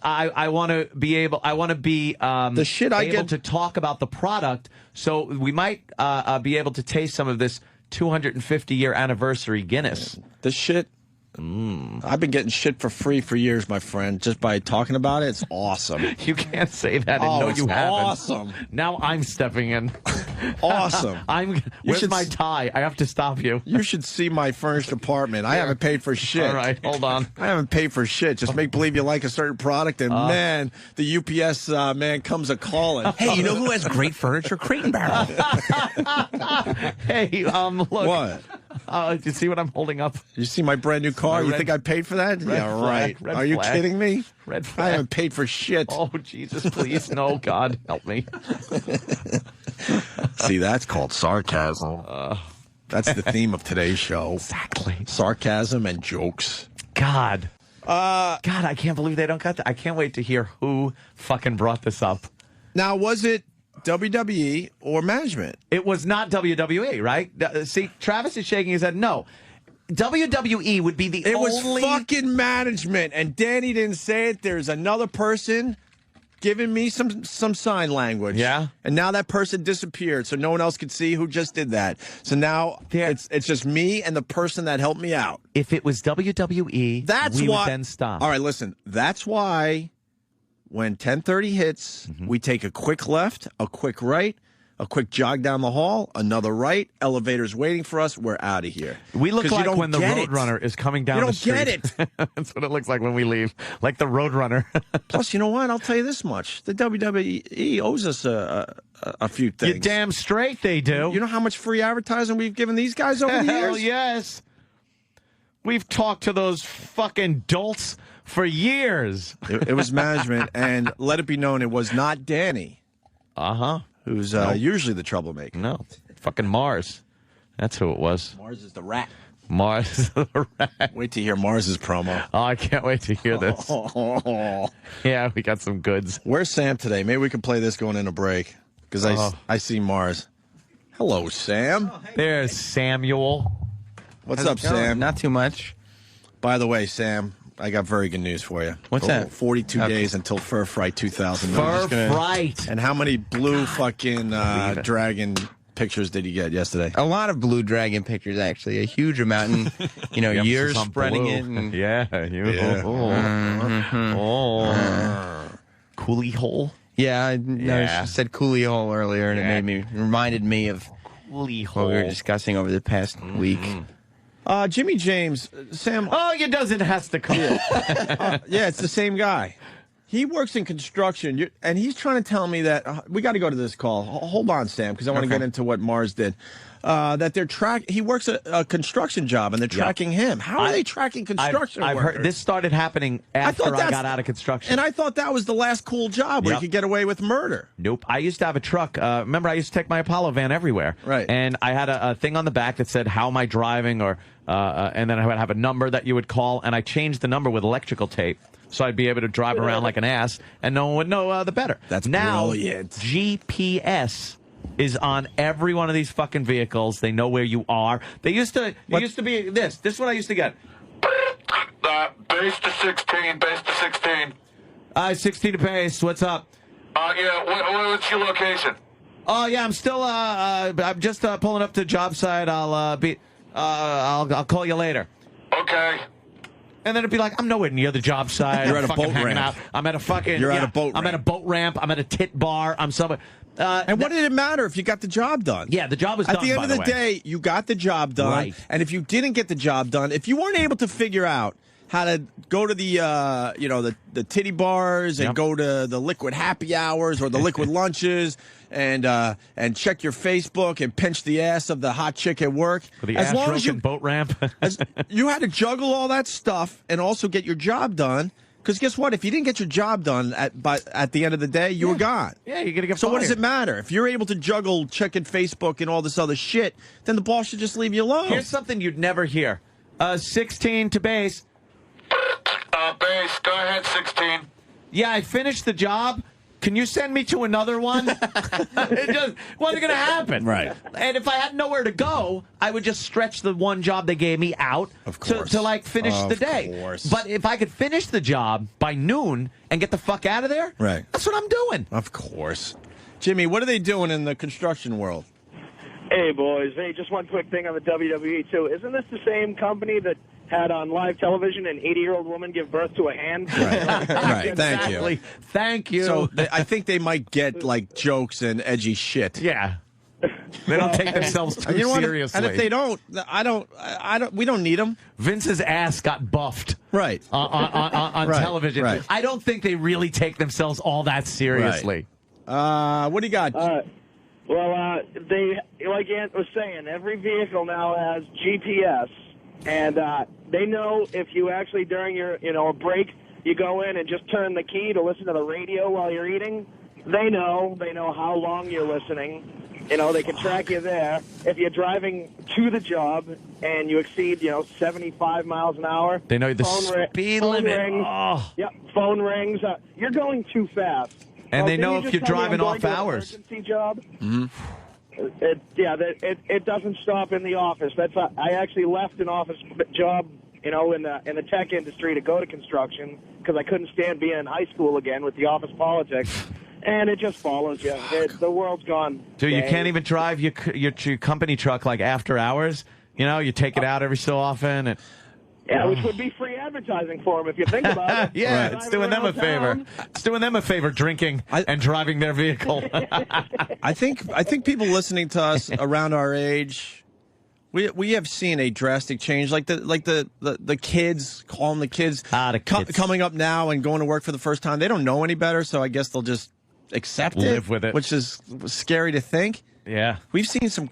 I want to be able. I want to be the shit I able get to talk about the product. So we might be able to taste some of this 250-year anniversary Guinness. The shit I've been getting shit for free for years, my friend. Just by talking about it, it's awesome. You can't say that and know it's you haven't. awesome. Now I'm stepping in. Awesome. Where's my tie? I have to stop you. You should see my furnished apartment. I haven't paid for shit. All right, hold on. I haven't paid for shit. Just make believe you like a certain product, and man, the UPS man comes a calling. Hey, you know who has great furniture? Crate and Barrel. Hey, look. What? Do you see what I'm holding up? You see my brand new car? You think I paid for that? Yeah, flag, right. Are you flag. kidding me? Red flag. I haven't paid for shit. Oh, Jesus, please. No, God, help me. See, that's called sarcasm. That's the theme of today's show. Exactly. Sarcasm and jokes. God, I can't believe they don't got that. I can't wait to hear who fucking brought this up. Now, was it WWE or management? It was not WWE, right? See, Travis is shaking his head. No. WWE would be the It only... was fucking management, and Danny didn't say it. There's another person giving me some sign language. Yeah? And now that person disappeared, so no one else could see who just did that. So now it's just me and the person that helped me out. If it was WWE, That's we why, would then stop. All right, listen. That's why when 10:30 hits, we take a quick left, a quick right, a quick jog down the hall, another right, elevator's waiting for us, we're out of here. We look 'Cause you like don't when the get it. Roadrunner is coming down You the don't street. get it. That's what it looks like when we leave. Like the Roadrunner. Plus, you know what? I'll tell you this much. The WWE owes us a few things. You're damn straight they do. You know how much free advertising we've given these guys over the Hell years? yes. We've talked to those fucking dolts for years. It was management, and let it be known it was not Danny. Uh-huh. Who's usually the troublemaker. No. Fucking Mars. That's who it was. Mars is the rat. Mars is the rat. Wait to hear Mars's promo. Oh, I can't wait to hear this. Yeah, we got some goods. Where's Sam today? Maybe we can play this going into break. Because I see Mars. Hello, Sam. There's Samuel. What's up, Sam? Not too much. By the way, Sam, I got very good news for you. What's that? 42 days until Fur Fright 2000. Fur Fright. And how many blue fucking dragon pictures did you get yesterday? A lot of blue dragon pictures, actually. A huge amount. And, years spreading blue. it. And, Yeah. Coolie hole. yeah, I said Coolie Hole earlier, and it reminded me of Coolie what hole. we were discussing over the past week. Jimmy James, Sam. Oh, it doesn't has to come. Yeah, it's the same guy. He works in construction, and he's trying to tell me that we got to go to this call. Hold on, Sam, because I want to get into what Mars did. That they're he works a construction job, and they're tracking him. How are they tracking construction I've workers? heard this started happening after I got out of construction. And I thought that was the last cool job where you could get away with murder. Nope. I used to have a truck. Remember, I used to take my Apollo van everywhere. Right. And I had a thing on the back that said, how am I driving? And then I would have a number that you would call, and I changed the number with electrical tape. So I'd be able to drive around like an ass, and no one would know the better. That's now, brilliant. GPS is on every one of these fucking vehicles. They know where you are. It used to be this. This is what I used to get. Base to 16, base to 16. 16 to base. What's up? What's your location? Oh yeah, I'm still. I'm just pulling up to the job site. I'll call you later. Okay. And then it'd be like, I'm nowhere near the job site. You're at a fucking boat hanging ramp. out. I'm at a fucking. You're at a boat I'm at a ramp. boat ramp. I'm at a tit bar. I'm somewhere. And what did it matter if you got the job done? Yeah, the job was done. At the end of the day, you got the job done. Right. And if you didn't get the job done, if you weren't able to figure out how to go to the the titty bars and go to the liquid happy hours or the liquid lunches and check your Facebook and pinch the ass of the hot chick at work, For the as long as you boat ramp. you had to juggle all that stuff and also get your job done. Because guess what? If you didn't get your job done at the end of the day, you were gone. Yeah, you're gonna get So what does fired. it matter? If you're able to juggle checking Facebook and all this other shit, then the boss should just leave you alone. Here's something you'd never hear. 16 to base. Base, go ahead, 16. Yeah, I finished the job. Can you send me to another one? It just wasn't going to happen. Right. And if I had nowhere to go, I would just stretch the one job they gave me out to like finish the day. Of course. But if I could finish the job by noon and get the fuck out of there, Right. that's what I'm doing. Of course. Jimmy, what are they doing in the construction world? Hey, boys. Hey, just one quick thing on the WWE, too. Isn't this the same company that had on live television an 80-year-old woman give birth to a hand? Right. Thank Exactly. you. Thank you. So I think they might get like jokes and edgy shit. yeah. They don't take themselves too And you know what? seriously. And if they don't, we don't need them. Vince's ass got buffed Right. on Right, television. right. I don't think they really take themselves all that seriously. What do you got? They, like Ant was saying, every vehicle now has GPS, and they know if you actually, during your, a break, you go in and just turn the key to listen to the radio while you're eating. They know how long you're listening. They can track you there. If you're driving to the job and you exceed, 75 miles an hour. They know the speed phone limit. Rings. Oh. Yep, phone rings. You're going too fast. And they didn't know you if just you're tell me driving I'm off going to an hours. Emergency job. Mm-hmm. It doesn't stop in the office. I actually left an office job, in the tech industry to go to construction because I couldn't stand being in high school again with the office politics. And it just follows you. The world's gone. Dude, you can't even drive your company truck like after hours. You take it out every so often. And Yeah, which would be free advertising for them if you think about it. Yeah, it's doing them a favor. It's doing them a favor, drinking and driving their vehicle. I think people listening to us around our age, we have seen a drastic change. Like the kids, calling the kids, coming up now and going to work for the first time. They don't know any better, so I guess they'll just accept Live with it. which is scary to think. Yeah. We've seen some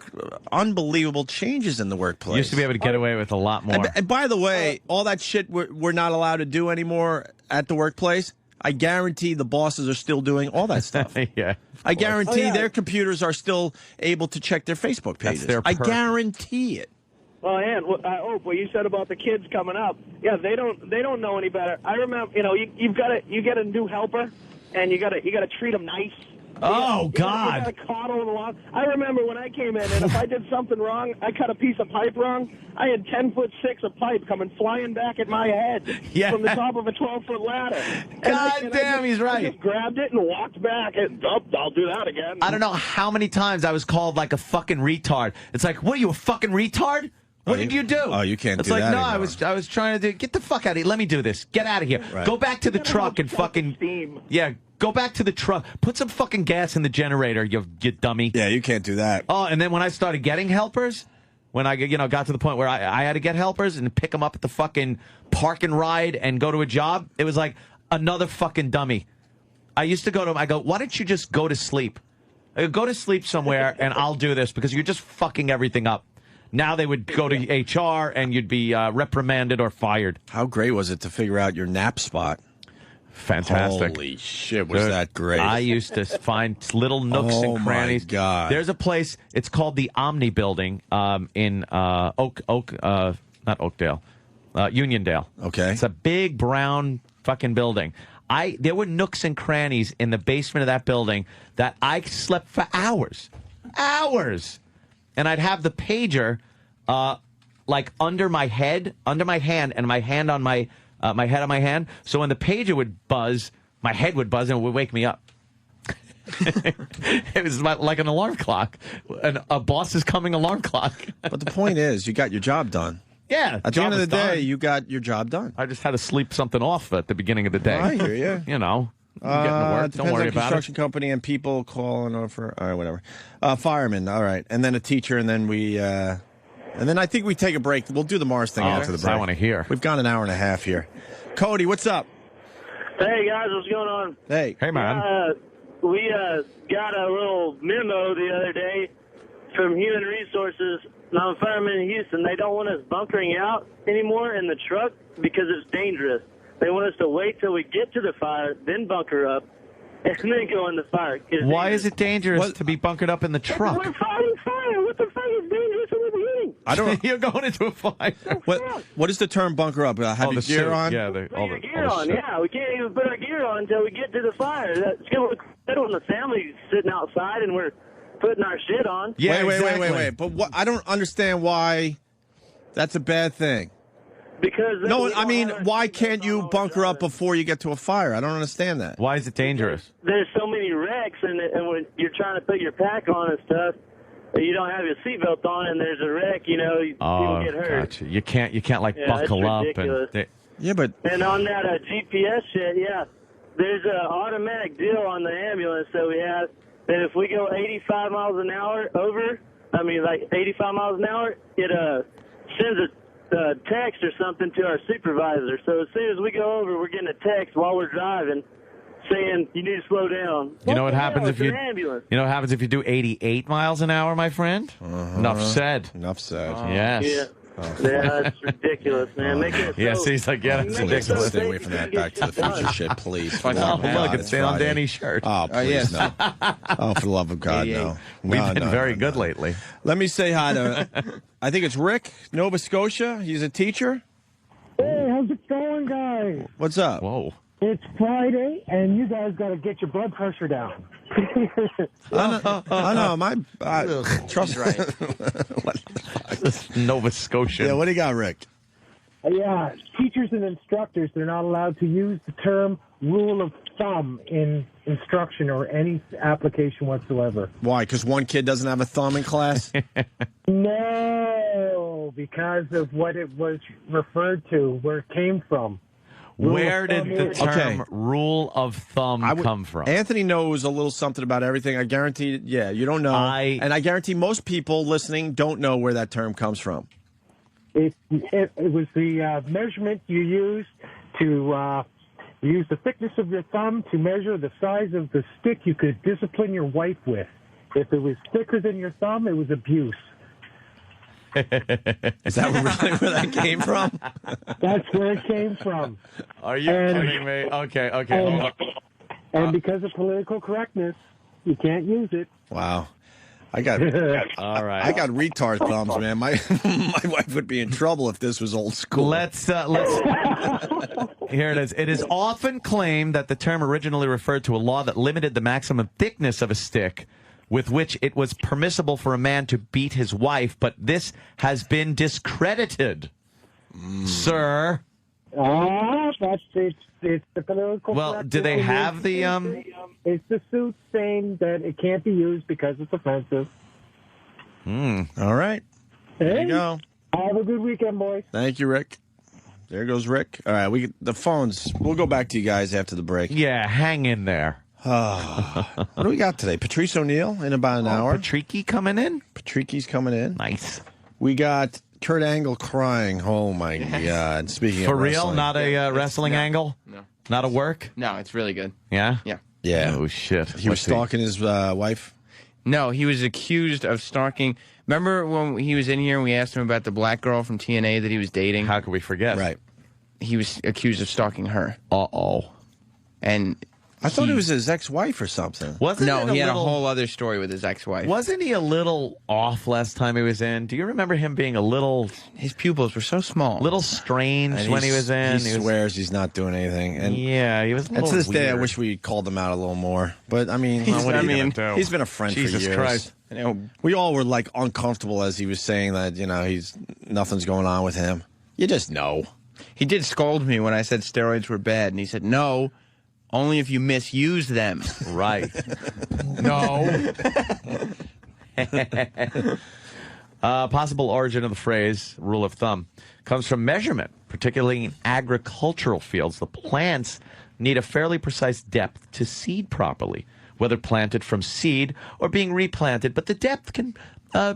unbelievable changes in the workplace. Used to be able to get away with a lot more. And by the way, all that shit we're not allowed to do anymore at the workplace, I guarantee the bosses are still doing all that stuff. Yeah. I guarantee their computers are still able to check their Facebook pages. I guarantee it. Well, and what you said about the kids coming up, yeah, they don't know any better. I remember, you get a new helper, and you got to treat them nice. Oh, God. You got to coddle them along. I remember when I came in, and if I did something wrong, I cut a piece of pipe wrong, I had 10'6" of pipe coming flying back at my head from the top of a 12-foot ladder. He's right. I just grabbed it and walked back, and I'll do that again. I don't know how many times I was called like a fucking retard. It's like, what, are you a fucking retard? What did you do? Oh, you can't it's do like, that no, anymore. I was trying to get the fuck out of here. Let me do this. Get out of here. Right. Go back to the truck and fucking steam. Yeah, go back to the truck. Put some fucking gas in the generator, you dummy. Yeah, you can't do that. Oh, and then when I started getting helpers, when I got to the point where I had to get helpers and pick them up at the fucking park and ride and go to a job, it was like another fucking dummy. I used to go to them. I go, why don't you just go to sleep? I go to sleep somewhere and I'll do this because you're just fucking everything up. Now they would go to HR and you'd be reprimanded or fired. How great was it to figure out your nap spot? Fantastic. Holy shit, was that great. I used to find little nooks and crannies. Oh, my God. There's a place, it's called the Omni Building in not Oakdale, Uniondale. Okay. It's a big brown fucking building. There were nooks and crannies in the basement of that building that I slept for hours. Hours! And I'd have the pager like under my hand, and my hand on my head on my hand. So when the pager would buzz, my head would buzz and it would wake me up. It was like an alarm clock, a boss is coming alarm clock. But the point is, you got your job done. Yeah. At the end of the day, you got your job done. I just had to sleep something off at the beginning of the day. I hear you. You know. Getting to work. Don't worry on about construction company and people calling over. All right, whatever. Fireman. All right, and then a teacher, and then I think we take a break. We'll do the Mars thing after the break. I want to hear. We've got an hour and a half here. Cody, what's up? Hey guys, what's going on? Hey, man. We got a little memo the other day from Human Resources. I'm a fireman in Houston. They don't want us bunkering out anymore in the truck because it's dangerous. They want us to wait till we get to the fire, then bunker up, and then go in the fire. Why is it dangerous to be bunkered up in the truck? We're fighting fire. What the fuck is dangerous in the beginning? I don't. You're going into a fire. What is the term bunker up? Have your gear on? Yeah, All the gear on. Yeah, we can't even put our gear on until we get to the fire. It's going to look good when the family's sitting outside and we're putting our shit on. Yeah, wait. But I don't understand why that's a bad thing. Because why can't you bunker up before you get to a fire? I don't understand that. Why is it dangerous? There's so many wrecks, and when you're trying to put your pack on and stuff, you don't have your seatbelt on and there's a wreck, people get hurt. Gotcha. You can't like Yeah, buckle that's up ridiculous. and And on that GPS shit, there's an automatic deal on the ambulance that we have that if we go 85 miles an hour like 85 miles an hour, it sends a text or something to our supervisor. So as soon as we go over, we're getting a text while we're driving saying you need to slow down. You know what happens if it's you an ambulance. You know what happens if you do 88 miles an hour, my friend? Enough said. Enough said. Yes. Yeah. Yeah, that's ridiculous, man. Make it Yes, he's like, yeah, that's ridiculous. Stay away from that Back to the Future shit, please. Oh, look, it's on Danny's shirt. Oh, please, no. Oh, for the love of God, no. We've been very good lately. Let me say hi to, I think it's Rick, Nova Scotia. He's a teacher. Hey, how's it going, guys? What's up? Whoa. It's Friday, and you guys got to get your blood pressure down. I know. Trust right. Nova Scotia. Yeah, what do you got, Rick? Yeah, teachers and instructors, they're not allowed to use the term rule of thumb in instruction or any application whatsoever. Why? Because one kid doesn't have a thumb in class? No, because of what it was referred to, where it came from. Where did the term rule of thumb come from? Anthony knows a little something about everything. I guarantee, you don't know. And I guarantee most people listening don't know where that term comes from. It was the measurement you used to use the thickness of your thumb to measure the size of the stick you could discipline your wife with. If it was thicker than your thumb, it was abuse. Is that really where that came from? That's where it came from. Are you kidding me? Okay, hold on. And because of political correctness, you can't use it. Wow. I got all right. I got retard thumbs, man. My wife would be in trouble if this was old school. Let's here it is. It is often claimed that the term originally referred to a law that limited the maximum thickness of a stick with which it was permissible for a man to beat his wife, but this has been discredited, sir. It's the political. Well, do they have the It's the suit saying that it can't be used because it's offensive. All right. There you go. Have a good weekend, boys. Thank you, Rick. There goes Rick. All right, the phones. We'll go back to you guys after the break. Yeah, hang in there. What do we got today? Patrice O'Neill in about an hour. Patricky coming in? Patricky's coming in. Nice. We got Kurt Angle crying. Oh, my God. Speaking For of real? wrestling. Not a wrestling angle? No. Not a work? No, it's really good. Yeah? Yeah. Yeah. Oh, shit. He was stalking his wife? No, he was accused of stalking. Remember when he was in here and we asked him about the black girl from TNA that he was dating? How could we forget? Right. He was accused of stalking her. Uh-oh. And I thought it was his ex-wife or something. No, he had a whole other story with his ex-wife. Wasn't he a little off last time he was in? Do you remember him being a little... His pupils were so small. Little strange And when he was in. He swears he's not doing anything. And yeah, he was a And little to this day, I weird. wish we called him out a little more. But, I mean, What are you gonna do? he's been a friend Jesus for years. Christ. You know, we all were, like, uncomfortable as he was saying that, nothing's going on with him. You just know. He did scold me when I said steroids were bad, and he said, no, only if you misuse them. Right. No. Possible origin of the phrase rule of thumb comes from measurement, particularly in agricultural fields. The plants need a fairly precise depth to seed properly, whether planted from seed or being replanted. But the depth can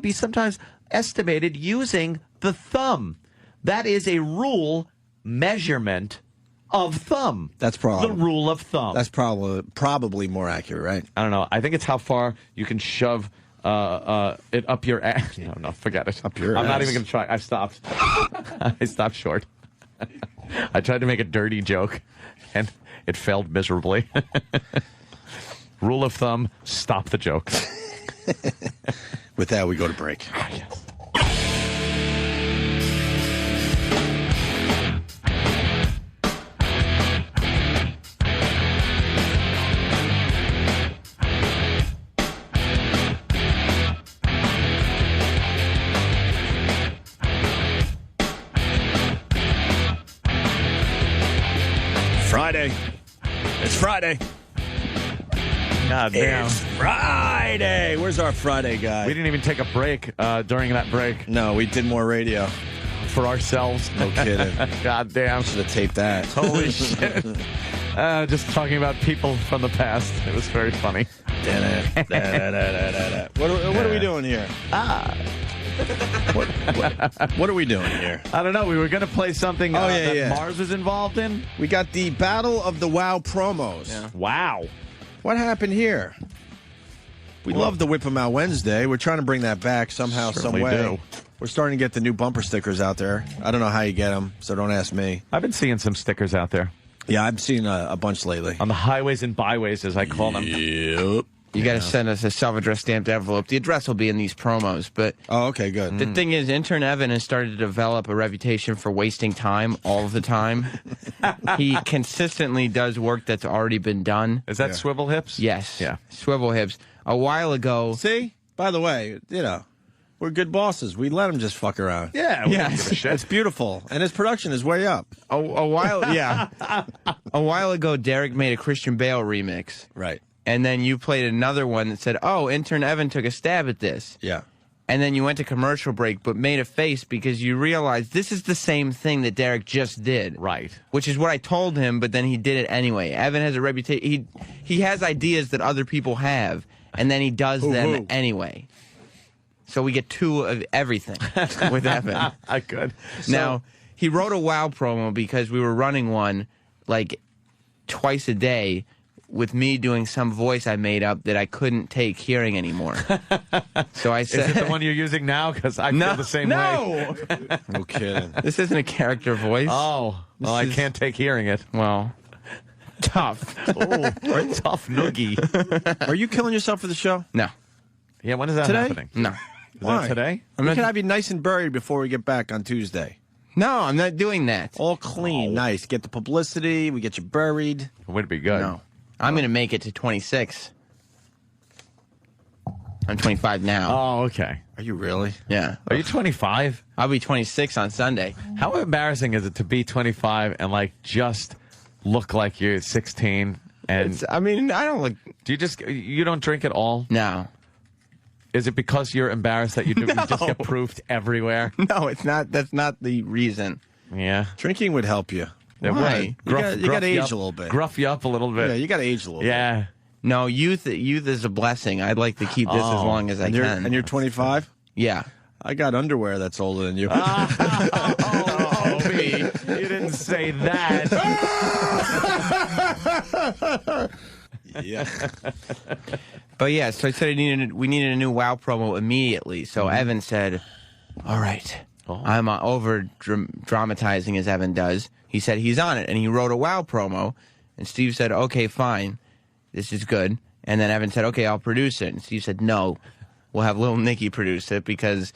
be sometimes estimated using the thumb. That is a rule measurement of thumb. That's probably the rule of thumb. That's probably more accurate, right? I don't know. I think it's how far you can shove it up your ass. No, forget it. Up your I'm not ass. even going to try. I've stopped. I stopped short. I tried to make a dirty joke, and it failed miserably. Rule of thumb, stop the joke. With that, we go to break. Yes. Friday. It's Friday. God damn. It's Friday. Where's our Friday guy? We didn't even take a break during that break. No, we did more radio. For ourselves. No kidding. God damn. Should have taped that. Holy shit. Just talking about people from the past. It was very funny. What are we doing here? What are we doing here? I don't know. We were going to play something that Mars was involved in. We got the Battle of the WoW promos. Yeah. Wow. What happened here? We love the Whip 'em Out Wednesday. We're trying to bring that back somehow, some way. Do. We're starting to get the new bumper stickers out there. I don't know how you get them, so don't ask me. I've been seeing some stickers out there. Yeah, I've seen a bunch lately. On the highways and byways, as I call them. Yep. You got to send us a self-addressed stamped envelope. The address will be in these promos, but okay, good. The thing is, intern Evan has started to develop a reputation for wasting time all the time. He consistently does work that's already been done. Is that Swivel Hips? Yes. Yeah. Swivel Hips. A while ago. See? By the way, we're good bosses. We let him just fuck around. Yeah, we don't give a shit. It's beautiful, and his production is way up. A while ago, Derek made a Christian Bale remix. Right. And then you played another one that said, "Oh, intern Evan took a stab at this." Yeah. And then you went to commercial break, but made a face because you realized this is the same thing that Derek just did. Right. Which is what I told him, but then he did it anyway. Evan has a reputation. He has ideas that other people have, and then he does them anyway. So we get two of everything with Evan. Good. Now, he wrote a WoW promo because we were running one like twice a day with me doing some voice I made up that I couldn't take hearing anymore. So I said... Is it the one you're using now? Because I feel the same way. No kidding. This isn't a character voice. Oh. Well, I can't take hearing it. Well... Tough. Tough noogie. Are you killing yourself for the show? No. Yeah, when is that Today? happening? No. Is that today? We can have you nice and buried before we get back on Tuesday. No, I'm not doing that. All clean, nice. Get the publicity. We get you buried. Would be good. No. I'm going to make it to 26. I'm 25 now. Oh, okay. Are you really? Yeah. Are you 25? I'll be 26 on Sunday. How embarrassing is it to be 25 and just look like you're 16? And I don't look. Do you don't drink at all? No. Is it because you're embarrassed that you do? No. You just get proofed everywhere? No, it's not. That's not the reason. Yeah. Drinking would help you. Why? You got to age a little bit. Gruff you up a little bit. Yeah, you got to age a little bit. Yeah. No, youth is a blessing. I'd like to keep this as long as I can. And you're 25? Yeah. I got underwear that's older than you. Me. You didn't say that. Yeah. But yeah, so I said we needed a new WoW promo immediately. So Evan said, all right. I'm over dramatizing as Evan does. He said he's on it, and he wrote a WoW promo. And Steve said, okay, fine. This is good. And then Evan said, okay, I'll produce it. And Steve said, no, we'll have Little Nicky produce it because,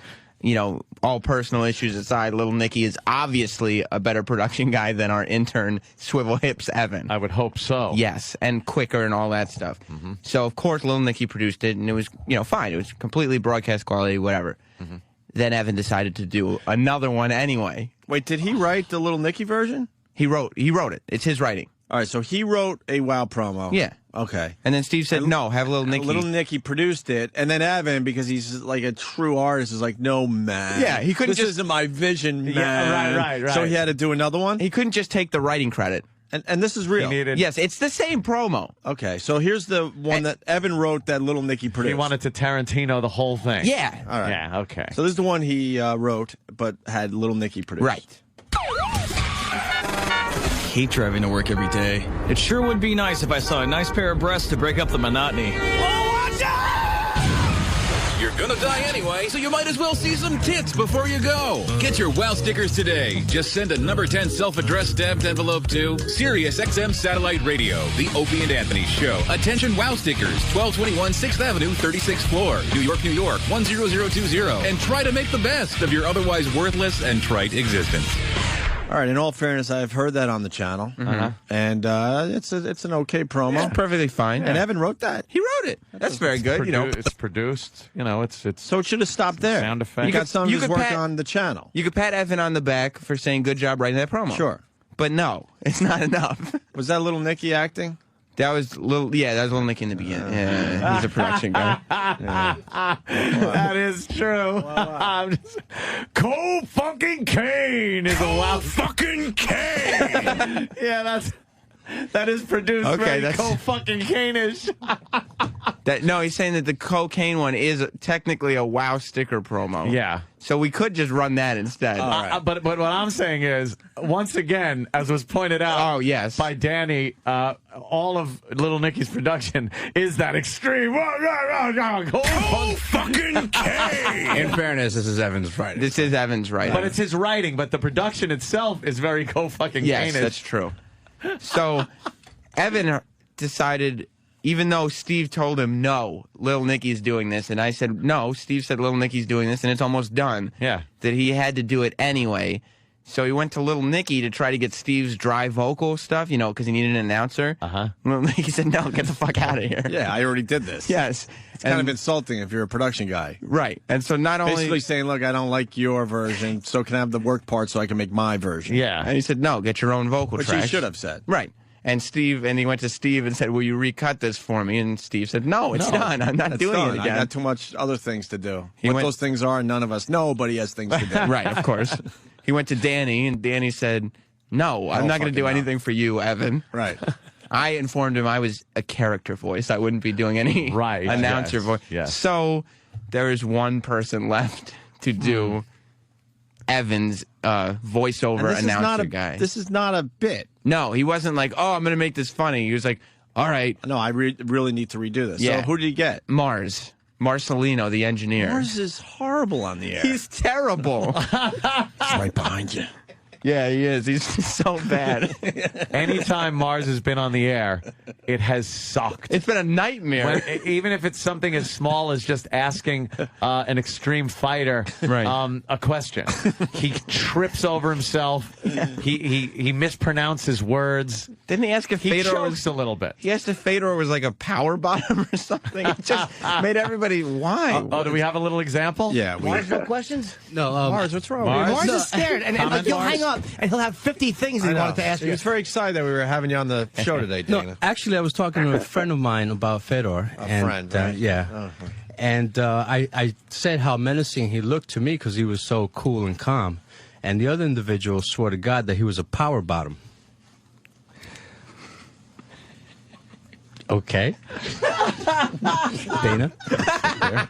all personal issues aside, Little Nicky is obviously a better production guy than our intern, Swivel Hips Evan. I would hope so. Yes, and quicker and all that stuff. Mm-hmm. So, of course, Little Nicky produced it, and it was, fine. It was completely broadcast quality, whatever. Mm-hmm. Then Evan decided to do another one anyway. Wait, did he write the Little Nicky version? He wrote it. It's his writing. All right, so he wrote a WoW promo. Yeah. Okay. And then Steve said, no, have Little Nicky. Little Nicky produced it, and then Evan, because he's like a true artist, is like, no, man. Yeah, he couldn't This isn't my vision, man. Yeah, right. So he had to do another one? He couldn't just take the writing credit. And this is real. Yes, it's the same promo. Okay, so here's the one that Evan wrote that Little Nicky produced. He wanted to Tarantino the whole thing. Yeah. All right. Yeah, okay. So this is the one he wrote, but had Little Nicky produce. Right. Hate driving to work every day. It sure would be nice if I saw a nice pair of breasts to break up the monotony. You're gonna die anyway, so you might as well see some tits before you go. Get your WOW stickers today. Just send a number 10 self-addressed stamped envelope to Sirius XM Satellite Radio, The Opie and Anthony Show. Attention WOW stickers, 1221 6th Avenue, 36th floor, New York, New York, 10020. And try to make the best of your otherwise worthless and trite existence. All right, in all fairness, I've heard that on the channel, and it's an okay promo. It's perfectly fine. And Evan wrote that. He wrote it. That's very good. It's produced. It's so it should have stopped there. Sound effects. You got some of his work on the channel. You could pat Evan on the back for saying good job writing that promo. Sure, but no, it's not enough. Was that Little Nicky acting? That was Little Nicky in the beginning. Yeah, he's a production guy. That is true. Cole fucking Kane is a wild fucking Kane. Yeah, that is produced very Cole fucking Kane-ish. No, he's saying that the cocaine one is technically a WoW sticker promo. Yeah. So we could just run that instead. But what I'm saying is, once again, as was pointed out by Danny, all of Little Nicky's production is that extreme. Cole fucking Kane. In fairness, this is Evan's writing. This is Evan's writing. But it's his writing, but the production itself is very Cole fucking Yes, Kane-ish. that's true. So Evan decided, even though Steve told him, no, Little Nicky's doing this, and I said, no, Steve said Little Nicky's doing this, and it's almost done. Yeah. That he had to do it anyway. So he went to Little Nicky to try to get Steve's dry vocal stuff, because he needed an announcer. Little Nicky said, no, get the fuck out of here. Yeah, I already did this. Yes. It's kind of insulting if you're a production guy. Right. And so not only... Basically saying, look, I don't like your version, so can I have the work part so I can make my version? Yeah. And he said, no, get your own vocal Which tracks. he should have said. Right. And he went to Steve and said, will you recut this for me? And Steve said, no, it's done. I'm not doing it again. I got too much other things to do. He what went- those things are, none of us know, but he has things to do. Right, of course. He went to Danny, and Danny said, no, I'm not going to do anything for you, Evan. Right. I informed him I was a character voice. I wouldn't be doing any announcer voice. Yes. So there is one person left to do Evan's voiceover announcer guy. This is not a bit. No, he wasn't like, oh, I'm going to make this funny. He was like, all right. No, I really need to redo this. Yeah. So who did he get? Marcelino, the engineer. Mars is horrible on the air. He's terrible. He's right behind you. Yeah, he is. He's so bad. Anytime Mars has been on the air, it has sucked. It's been a nightmare. Even if it's something as small as just asking an extreme fighter a question. He trips over himself. He mispronounces words. Didn't he ask if He Fedor chokes a little bit. He asked if Fedor was like a power bottom or something. It just made everybody, why? Do we have a little example? Yeah. Mars, no questions? No, Mars, what's wrong? Mars is scared, and like, he'll hang up, and he'll have 50 things he wanted to ask He you. was very excited that we were having you on the show today, Dana. No, actually, I was talking to a friend of mine about Fedor. Friend, right? Yeah. Oh. And I said how menacing he looked to me because he was so cool and calm. And the other individual swore to God that he was a power bottom. Okay. Dana?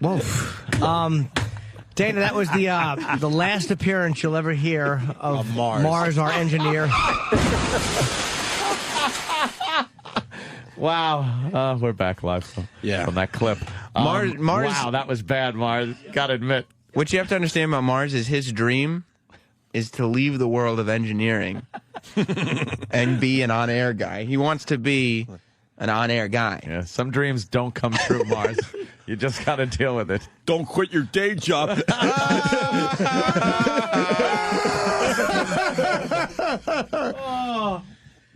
Whoa. Dana, that was the last appearance you'll ever hear of Mars, our engineer. Wow. We're back live from that clip. Mars. Wow, that was bad, Mars. Gotta admit. What you have to understand about Mars is his dream is to leave the world of engineering and be an on-air guy. He wants to be an on-air guy. Yeah, some dreams don't come true, Mars. You just got to deal with it. Don't quit your day job.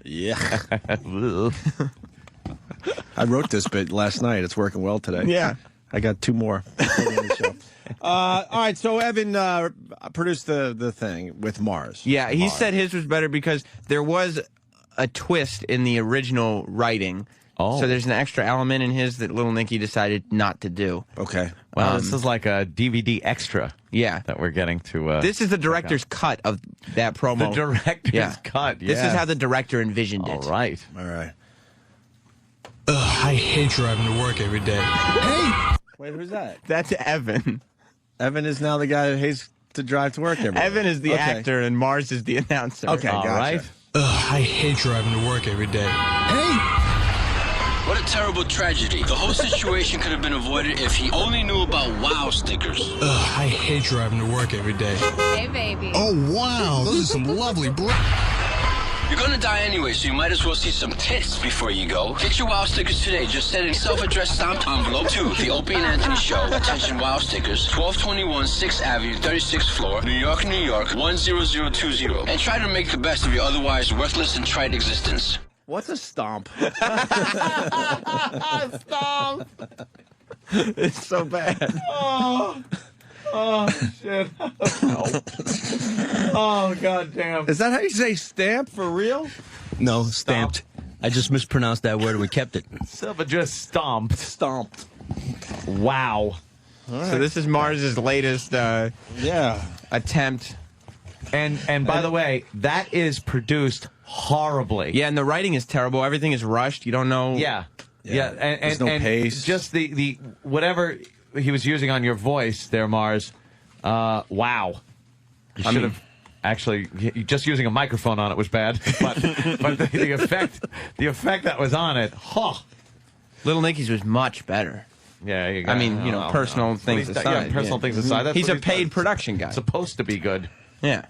Yeah. I wrote this bit last night. It's working well today. Yeah. I got two more. All right, so Evan produced the thing with Mars. Yeah, he said his was better because there was a twist in the original writing. Oh. So there's an extra element in his that Little Nicky decided not to do. Okay. Well, this is like a DVD extra. Yeah. That we're getting to. This is the director's cut of that promo. The director's cut, yeah. This is how the director envisioned it. All right. All right. I hate driving to work every day. Hey! Wait, who's that? That's Evan. Evan is now the guy that hates to drive to work every day. Evan is the actor and Mars is the announcer. Okay, All gotcha. right. I hate driving to work every day. Hey! What a terrible tragedy. The whole situation could have been avoided if he only knew about WOW stickers. I hate driving to work every day. Hey, baby. Oh, wow. Those are some lovely You're gonna die anyway, so you might as well see some tits before you go. Get your WOW stickers today. Just send a self-addressed stamped envelope to The Opie and Anthony Show. Attention WOW stickers, 1221 6th Avenue, 36th floor, New York, New York, 10020. And try to make the best of your otherwise worthless and trite existence. What's a stomp? Stop. It's so bad. Oh, shit. Oh, God damn. Is that how you say stamp for real? No, stamped. I just mispronounced that word and we kept it. Silva just stomped. Wow. So this is Mars's latest attempt. And by the way, that is produced horribly. Yeah, and the writing is terrible. Everything is rushed. You don't know. Yeah. And There's no pace. Just the whatever he was using on your voice there, Mars. Wow. You should have actually just using a microphone on it was bad, but the effect that was on it. Little Nicky's was much better. Yeah, you I mean, personal things aside. Personal things aside. That's He's what a paid production guy. Supposed to be good. Yeah.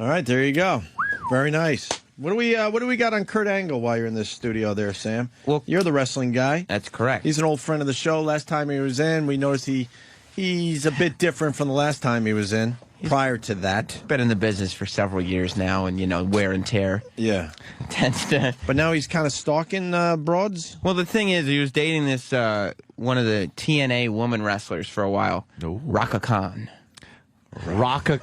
All right, there you go. Very nice. What do we got on Kurt Angle while you're in this studio there, Sam? Well, you're the wrestling guy. That's correct. He's an old friend of the show. Last time he was in, we noticed he's a bit different from the last time he was in. Prior to that, been in the business for several years now, and wear and tear. Yeah, tends to. But now he's kind of stalking broads. Well, the thing is, he was dating this one of the TNA woman wrestlers for a while, Raka Khan. Raka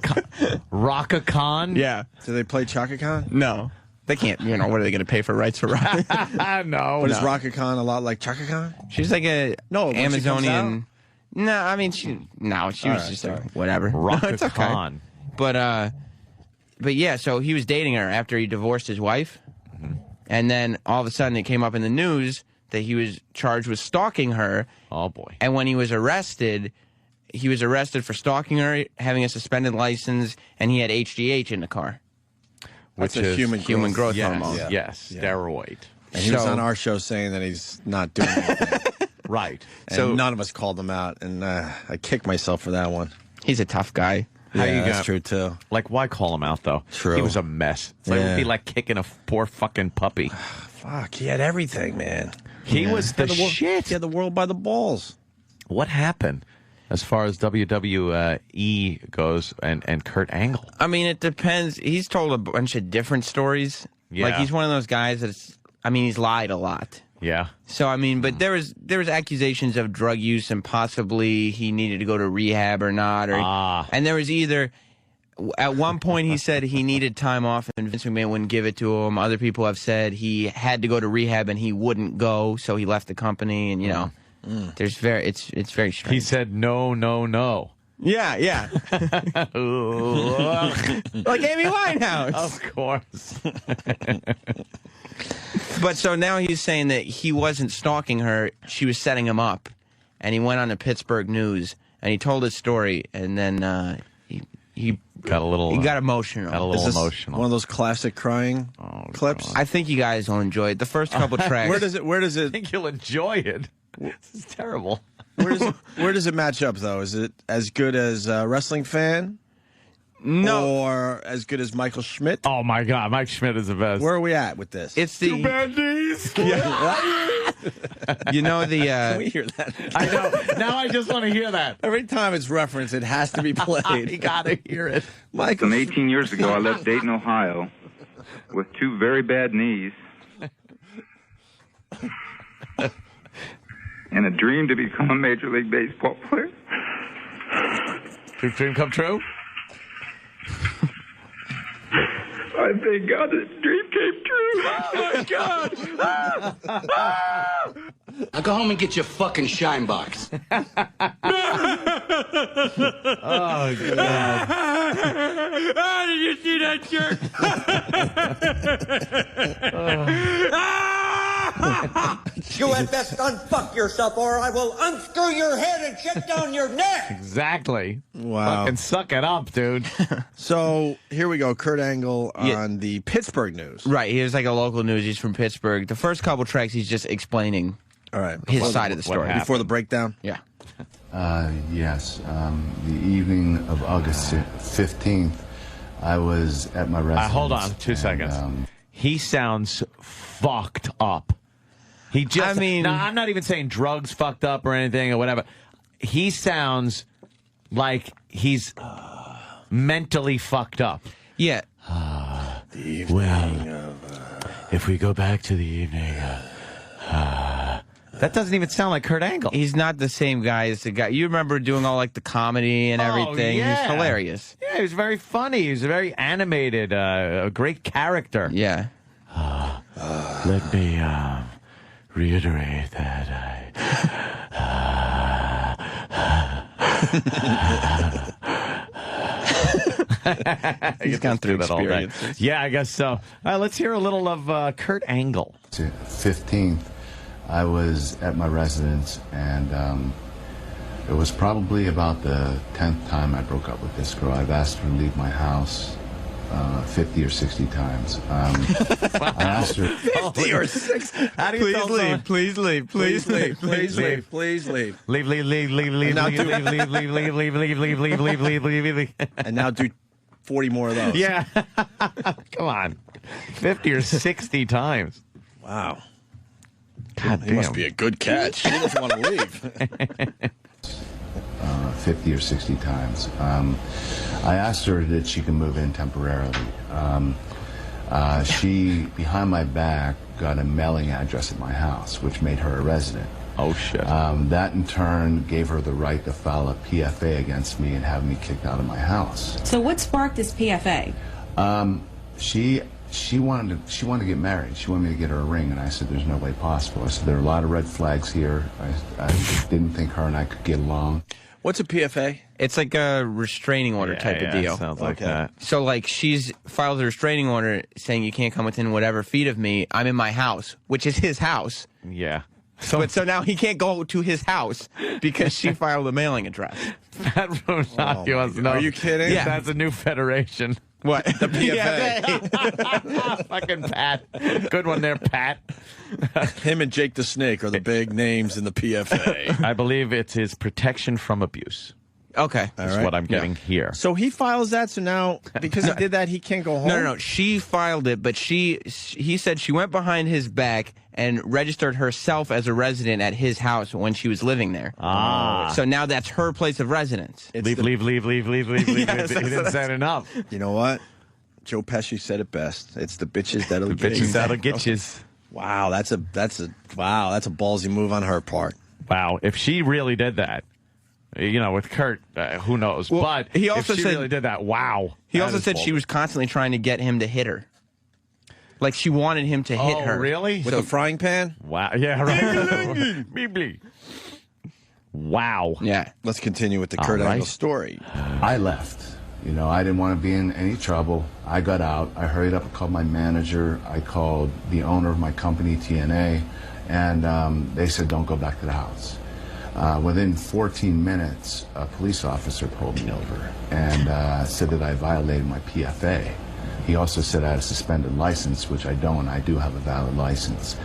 Khan? Yeah. Do they play Chaka Khan? No. They can't, what are they going to pay for rights for Raka? No. But is Raka Khan a lot like Chaka Khan? She's like a Amazonian. No, I mean, she was just whatever. Raka It's okay. Khan. But yeah, so he was dating her after he divorced his wife. Mm-hmm. And then all of a sudden it came up in the news that he was charged with stalking her. Oh, boy. And when he was arrested for stalking her, having a suspended license, and he had HGH in the car. Which is human growth hormone. Yes, steroid. And he was on our show saying that he's not doing anything. Right. And So none of us called him out, and I kicked myself for that one. He's a tough guy. That's true, too. Like, why call him out, though? True. He was a mess. It's like, it would be like kicking a poor fucking puppy. Fuck, he had everything, man. He was the shit. He had the world by the balls. What happened as far as WWE goes and Kurt Angle? I mean, it depends. He's told a bunch of different stories. Yeah. Like, he's one of those guys he's lied a lot. Yeah. So, I mean, but there was accusations of drug use and possibly he needed to go to rehab or not. And there was either, at one point he said he needed time off and Vince McMahon wouldn't give it to him. Other people have said he had to go to rehab and he wouldn't go, so he left the company. And, it's very strange. He said no. Yeah. Like Amy Winehouse. Of course. But so now he's saying that he wasn't stalking her, she was setting him up. And he went on the Pittsburgh News and he told his story, and then he got a little. He got emotional. Got a little emotional. One of those classic crying clips. I think you guys will enjoy it. The first couple tracks. Where does it? I think you'll enjoy it. This is terrible. Where does it match up, though? Is it as good as a wrestling fan? No. Or as good as Michael Schmidt? Oh, my God. Mike Schmidt is the best. Where are we at with this? It's the... Too bad knees. You know the... Can we hear that? I know. Now I just want to hear that. Every time it's referenced, it has to be played. You got to hear it. Michael. Some 18 years ago, I left Dayton, Ohio with two very bad knees and a dream to become a Major League Baseball player. Did dream come true? I thank God this dream came true. Oh, my God. Now go home and get your fucking shine box. Oh, God. Oh, did you see that jerk? You had best unfuck yourself or I will unscrew your head and shut down your neck. Exactly. Wow. Fucking suck it up, dude. So here we go. Kurt Angle on the Pittsburgh News. Right. Here's like a local news. He's from Pittsburgh. The first couple tracks, he's just explaining his side of the story. Before the breakdown? Yeah. Yes. The evening of August 15th, I was at my residence. Hold on 2 seconds. He sounds fucked up. He just, now, I'm not even saying drugs fucked up or anything or whatever. He sounds like he's mentally fucked up. Yeah. If we go back to the evening, that doesn't even sound like Kurt Angle. He's not the same guy as the guy. You remember doing all like the comedy and everything. Yeah. He's hilarious. Yeah, he was very funny. He was very animated, a great character. Yeah. Let me reiterate that He's gone through that all day. Yeah, I guess so. Let's hear a little of Kurt Angle. 15th, I was at my residence, and it was probably about the 10th time I broke up with this girl. I've asked her to leave my house 50 or 60 times. I asked her 50 or 60. How do you tell someone? Please leave. Please leave. Please leave. Please leave. Leave. And now do 40 more of those. Yeah. Come on. 50 or 60 times. Wow. God He must be a good catch. He doesn't want to leave. 50 or 60 times. I asked her that she can move in temporarily. She, behind my back, got a mailing address at my house, which made her a resident. Oh, shit. That, in turn, gave her the right to file a PFA against me and have me kicked out of my house. So what sparked this PFA? She wanted to get married. She wanted me to get her a ring, and I said, there's no way possible. I said, there are a lot of red flags here. I didn't think her and I could get along. What's a PFA? It's like a restraining order type of deal. Sounds like that. So, like, she's filed a restraining order saying you can't come within whatever feet of me. I'm in my house, which is his house. Yeah. So now he can't go to his house because she filed a mailing address. Pat Ronaki wants to know. Are you kidding? Yeah. That's a new federation. What? The PFA. Fucking Pat. Good one there, Pat. Him and Jake the Snake are the big names in the PFA. I believe it is protection from abuse. Okay. That's what I'm getting here. So he files that, so now, because he did that, he can't go home? No. She filed it, but he said she went behind his back and registered herself as a resident at his house when she was living there. So now that's her place of residence. Leave. He didn't say it enough. You know what? Joe Pesci said it best. It's the bitches that'll get Bitches you. that'll get you. Wow, that's a ballsy move on her part. Wow, if she really did that, with Kurt, who knows? Well, but he also if she said, really did that, wow. He also said she was constantly trying to get him to hit her. Like she wanted him to hit her. Really? With a frying pan? Wow. Yeah, right. Wow. Yeah. Let's continue with the Kurt Angle story. I left. I didn't want to be in any trouble. I got out. I hurried up and called my manager. I called the owner of my company, TNA, and they said, don't go back to the house. Within 14 minutes, a police officer pulled me over and said that I violated my PFA. He also said I had a suspended license, which I don't. I do have a valid license.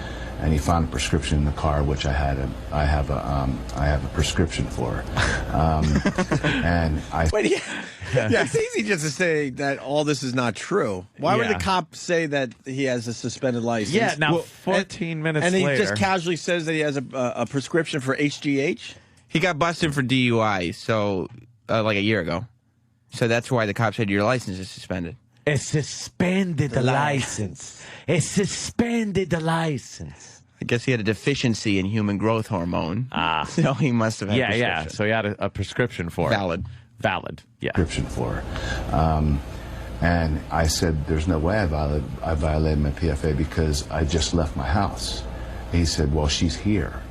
And he found a prescription in the car, which I have a prescription for. And I. Wait, yeah, it's easy just to say that all this is not true. Why would the cop say that he has a suspended license? Yeah, now 14 minutes later. And he just later. casually says that he has a prescription for HGH? He got busted for DUI, so like a year ago. So that's why the cop said your license is suspended. It suspended the license. It suspended the license. I guess he had a deficiency in human growth hormone. So he must have had a prescription. Yeah. So he had a prescription for it. Valid. Yeah. Prescription for it. And I said, there's no way I violated my PFA because I just left my house. He said, well, she's here.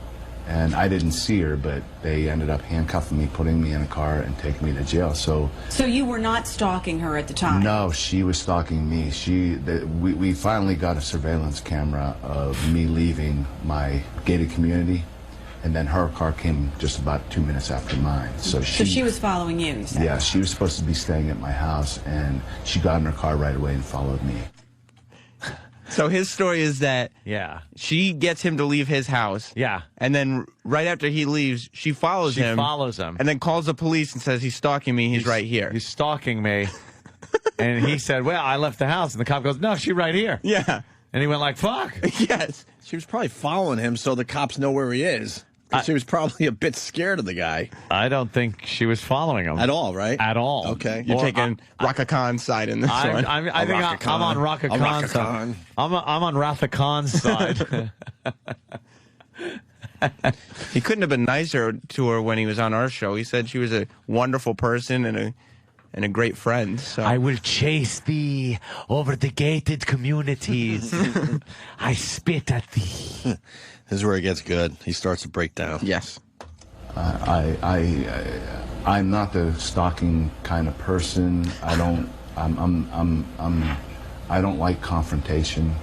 And I didn't see her, but they ended up handcuffing me, putting me in a car, and taking me to jail. So you were not stalking her at the time? No, she was stalking me. We finally got a surveillance camera of me leaving my gated community, and then her car came just about 2 minutes after mine. So she was following you said? Yeah, she was supposed to be staying at my house, and she got in her car right away and followed me. So his story is that she gets him to leave his house. Yeah. And then right after he leaves, she follows him. And then calls the police and says, he's stalking me. He's right here. He's stalking me. And he said, well, I left the house. And the cop goes, no, she's right here. Yeah. And he went like, fuck. Yes. She was probably following him so the cops know where he is. She was probably a bit scared of the guy. I don't think she was following him. At all, right? At all. Okay. You're taking Raka Khan's side in this one. I think I'm on Raka Khan's side. I'm on Raka Khan's side. He couldn't have been nicer to her when he was on our show. He said she was a wonderful person and and a great friend. So I will chase thee over the gated communities. I spit at thee. This is where it gets good. He starts to break down. Yes. I'm not the stalking kind of person. I don't like confrontation.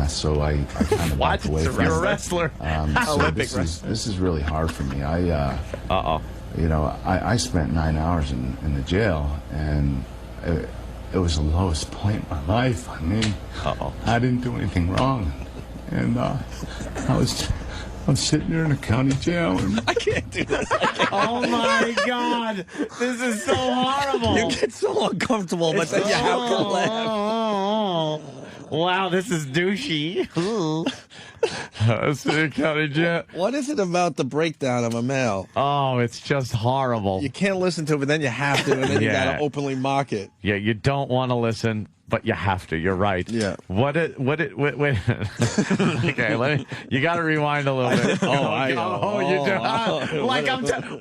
So I kind of back away from it. You're a wrestler. So this is really hard for me. You know, I spent 9 hours in the jail, and it was the lowest point in my life. I mean, I didn't do anything wrong, and I'm sitting there in a county jail, and I can't do this. Oh my God, this is so horrible. You get so uncomfortable, but then you have to laugh. Wow, this is douchey. County jail. What is it about the breakdown of a male? Oh, it's just horrible. You can't listen to it, but then you have to, and then you got to openly mock it. Yeah, you don't want to listen, but you have to. You're right. Yeah. Wait. Okay, you got to rewind a little bit. I know. You do.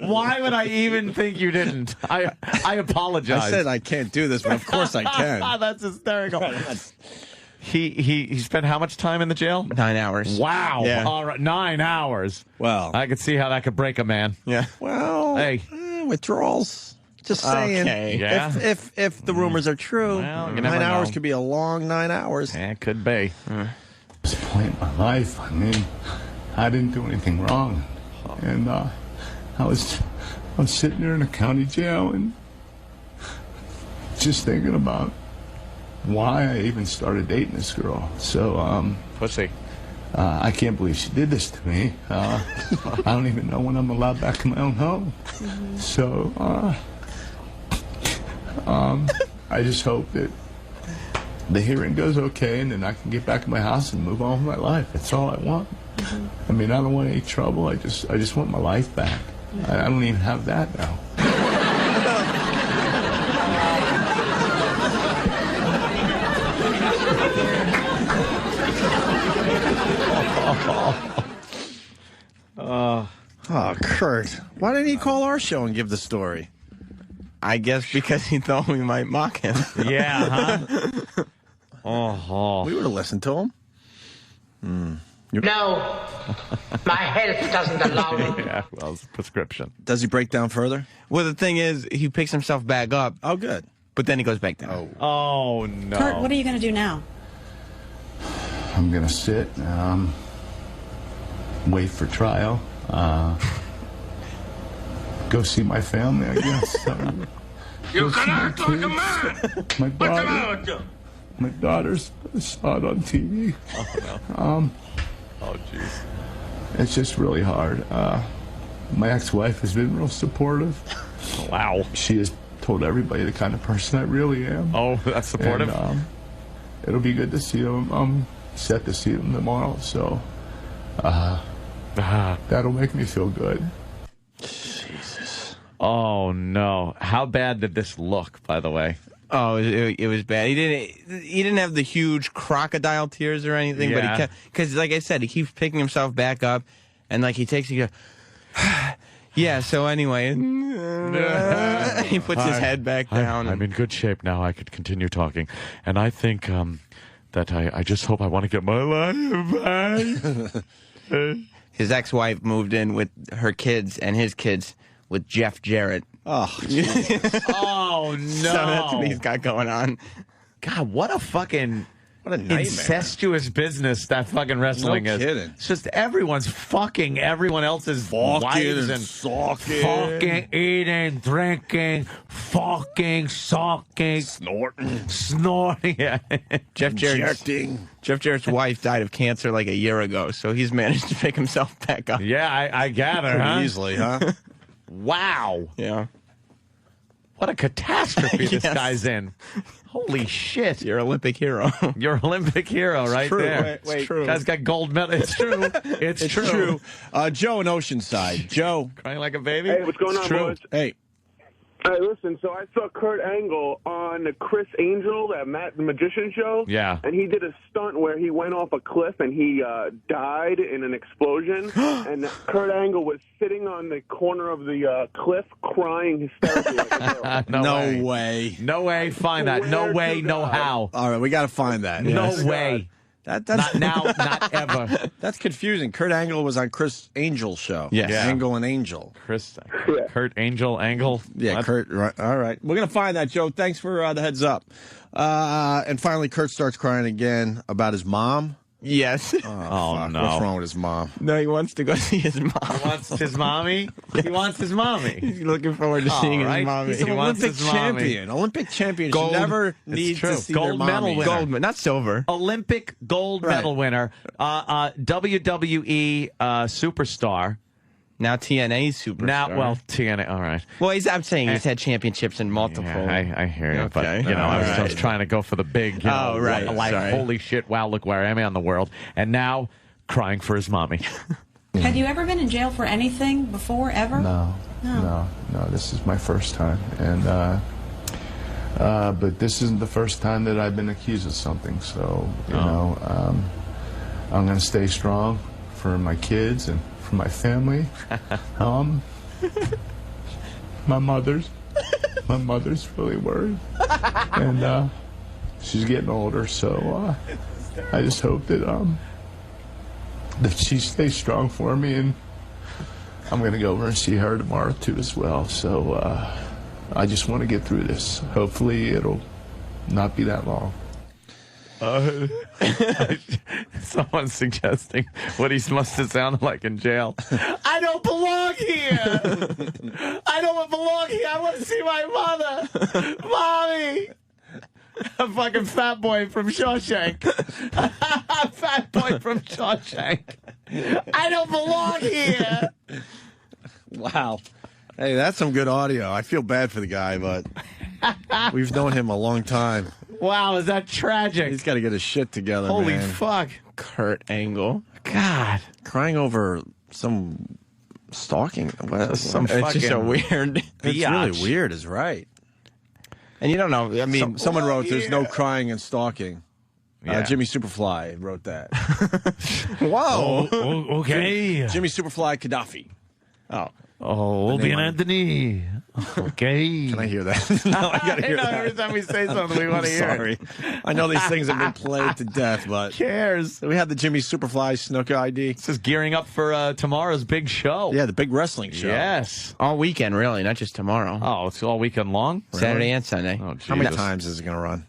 Why would I even think you didn't? I apologize. I said I can't do this, but of course I can. That's hysterical. He spent how much time in the jail? 9 hours. Wow. Yeah. All right, 9 hours. Well, I could see how that could break a man. Yeah. Well, hey, withdrawals. Just saying. Okay. Yeah. If the rumors are true, Well, you 9 never hours know. could be a long 9 hours. Yeah, it could be. this point in my life. I mean, I didn't do anything wrong, and I was sitting there in a county jail and just thinking about why I even started dating this girl. So, pussy. I can't believe she did this to me. I don't even know when I'm allowed back in my own home. So, I just hope that the hearing goes okay, and then I can get back in my house and move on with my life. That's all I want. I mean, I don't want any trouble. I just want my life back. I don't even have that now. Oh, Kurt. Why didn't he call our show and give the story? I guess because he thought we might mock him. Yeah, huh? We would have listened to him. No, my health doesn't allow me. Yeah, well, it's a prescription. Does he break down further? Well, the thing is, he picks himself back up. Oh, good. But then he goes back down. Oh, no. Kurt, what are you going to do now? I'm going to sit, wait for trial, go see my family, I guess. You can act like a man! My What's the matter with you? My daughters saw it on TV. Oh, jeez. It's just really hard. My ex-wife has been real supportive. Wow. She has told everybody the kind of person I really am. Oh, that's supportive. And, it'll be good to see them. I'm set to see them tomorrow, so that'll make me feel good. Jesus. Oh, no. How bad did this look, by the way? Oh, it was bad. He didn't have the huge crocodile tears or anything, but he kept, because like I said, he keeps picking himself back up, and like he goes, yeah. So anyway, he puts his head back down. I'm in good shape now. I could continue talking, and I think that I just hope I want to get my life back. His ex-wife moved in with her kids and his kids with Jeff Jarrett. Oh, oh no! So that's what he's got going on. God, what a nightmare. Incestuous business that fucking wrestling is. Kidding. It's just everyone's fucking everyone else's wives and fucking eating, drinking, fucking, sucking, snorting. Yeah. Jeff Jarrett's wife died of cancer like a year ago, so he's managed to pick himself back up. Yeah, I gather, Pretty huh? easily, huh? Wow. Yeah. What a catastrophe this Yes. guy's in. Holy shit. You're Olympic hero. You're an Olympic hero right true. there. Wait, true. Guy's got gold medal. It's true. It's true. Joe in Oceanside. Joe. Crying like a baby? Hey, what's going It's on, true. boys? Hey. Hey, listen, so I saw Kurt Angle on Chris Angel, that Matt the Magician show. Yeah. And he did a stunt where he went off a cliff and he died in an explosion. And Kurt Angle was sitting on the corner of the cliff crying hysterically. No way. No way. Find that. No way. No how. All right, we got to find that. No way. That's not now, not ever. That's confusing. Kurt Angle was on Chris Angel's show. Yes. Yeah. Angle and Angel. Kurt Angel, Angle. Yeah, What? Kurt. Right, all right. We're going to find that, Joe. Thanks for the heads up. And finally, Kurt starts crying again about his mom. Yes. Oh, fuck. no. What's wrong with his mom? No, he wants to go see his mom. He wants his mommy? He wants his mommy. He's looking forward to seeing his mommy. He's an Olympic champion. Olympic champion. Gold. Never needs to see their Gold medal mommy. winner. Gold, not silver. Olympic gold medal winner. WWE superstar. Now TNA superstar. Now, well, TNA. All right. Well, I'm saying he's had championships in multiple. Yeah, I hear you, but Okay. I was trying to go for the big. Right. Like, Sorry. holy shit! Wow, look where I am in the world, and now crying for his mommy. Have you ever been in jail for anything before, ever? No. This is my first time, and but this isn't the first time that I've been accused of something. So I'm going to stay strong for my kids and for my family. My mother's really worried, and she's getting older. So I just hope that she stays strong for me, and I'm going to go over and see her tomorrow too as well. So I just want to get through this. Hopefully it'll not be that long. Someone's suggesting what he must have sounded like in jail. I don't belong here. I don't belong here. I want to see my mother. Mommy. A fucking fat boy from Shawshank. Fat boy from Shawshank. I don't belong here. Wow. Hey, that's some good audio. I feel bad for the guy, but we've known him a long time. Wow, is that tragic? He's got to get his shit together, Holy man. fuck. Kurt Angle. God. Crying over some stalking. It's just so weird. It's really weird, is right. And you don't know. I mean, someone wrote, "There's no crying and stalking." Yeah. Jimmy Superfly wrote that. Whoa. Okay. Jimmy Superfly Gaddafi. Opie and Anthony. Okay. Can I hear that? No, I gotta hear that. Every time we say something, we want to hear Sorry. it. I know these things have been played to death, but Who cares? we had the Jimmy Superfly Snooker ID. This is gearing up for tomorrow's big show. Yeah, the big wrestling show. Yes. all weekend, really, not just tomorrow. Oh, it's all weekend long? Saturday and Sunday. Oh, How many Jesus. times is it going to run?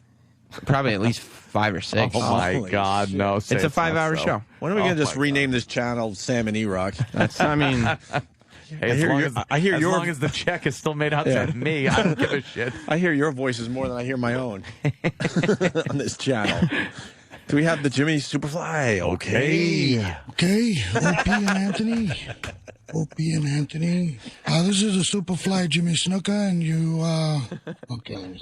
Probably at least 5 or 6. Oh, my Holy God, shit. no. It's a 5-hour show. When are we going to just my rename this channel Sam and E-Rock? That's, I mean, Hey, as long as the check is still made out to me, I don't give a shit. I hear your voices more than I hear my own on this channel. Do we have the Jimmy Superfly? Okay. Okay, Opie and Anthony. Opie and Anthony. This is the Superfly Jimmy Snooker, and you, okay.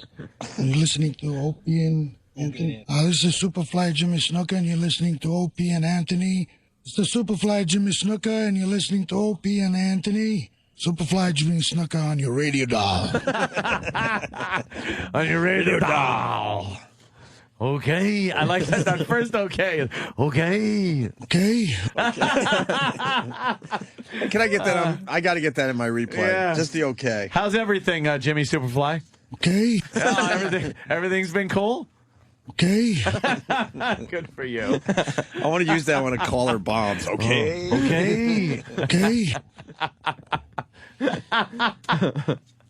You're listening to Opie and Anthony. This is Superfly Jimmy Snooker, and you're listening to Opie and Anthony. It's the Superfly Jimmy Snooker, and you're listening to Opie and Anthony. Superfly Jimmy Snooker on your radio dial. On your radio dial. Okay. I like that first okay. Okay. Okay. Can I get that on? I got to get that in my replay. Yeah. Just the okay. How's everything, Jimmy Superfly? Okay. Everything's been cool? Okay. Good for you. I want to use that when a caller bombs. Okay. Okay. Okay.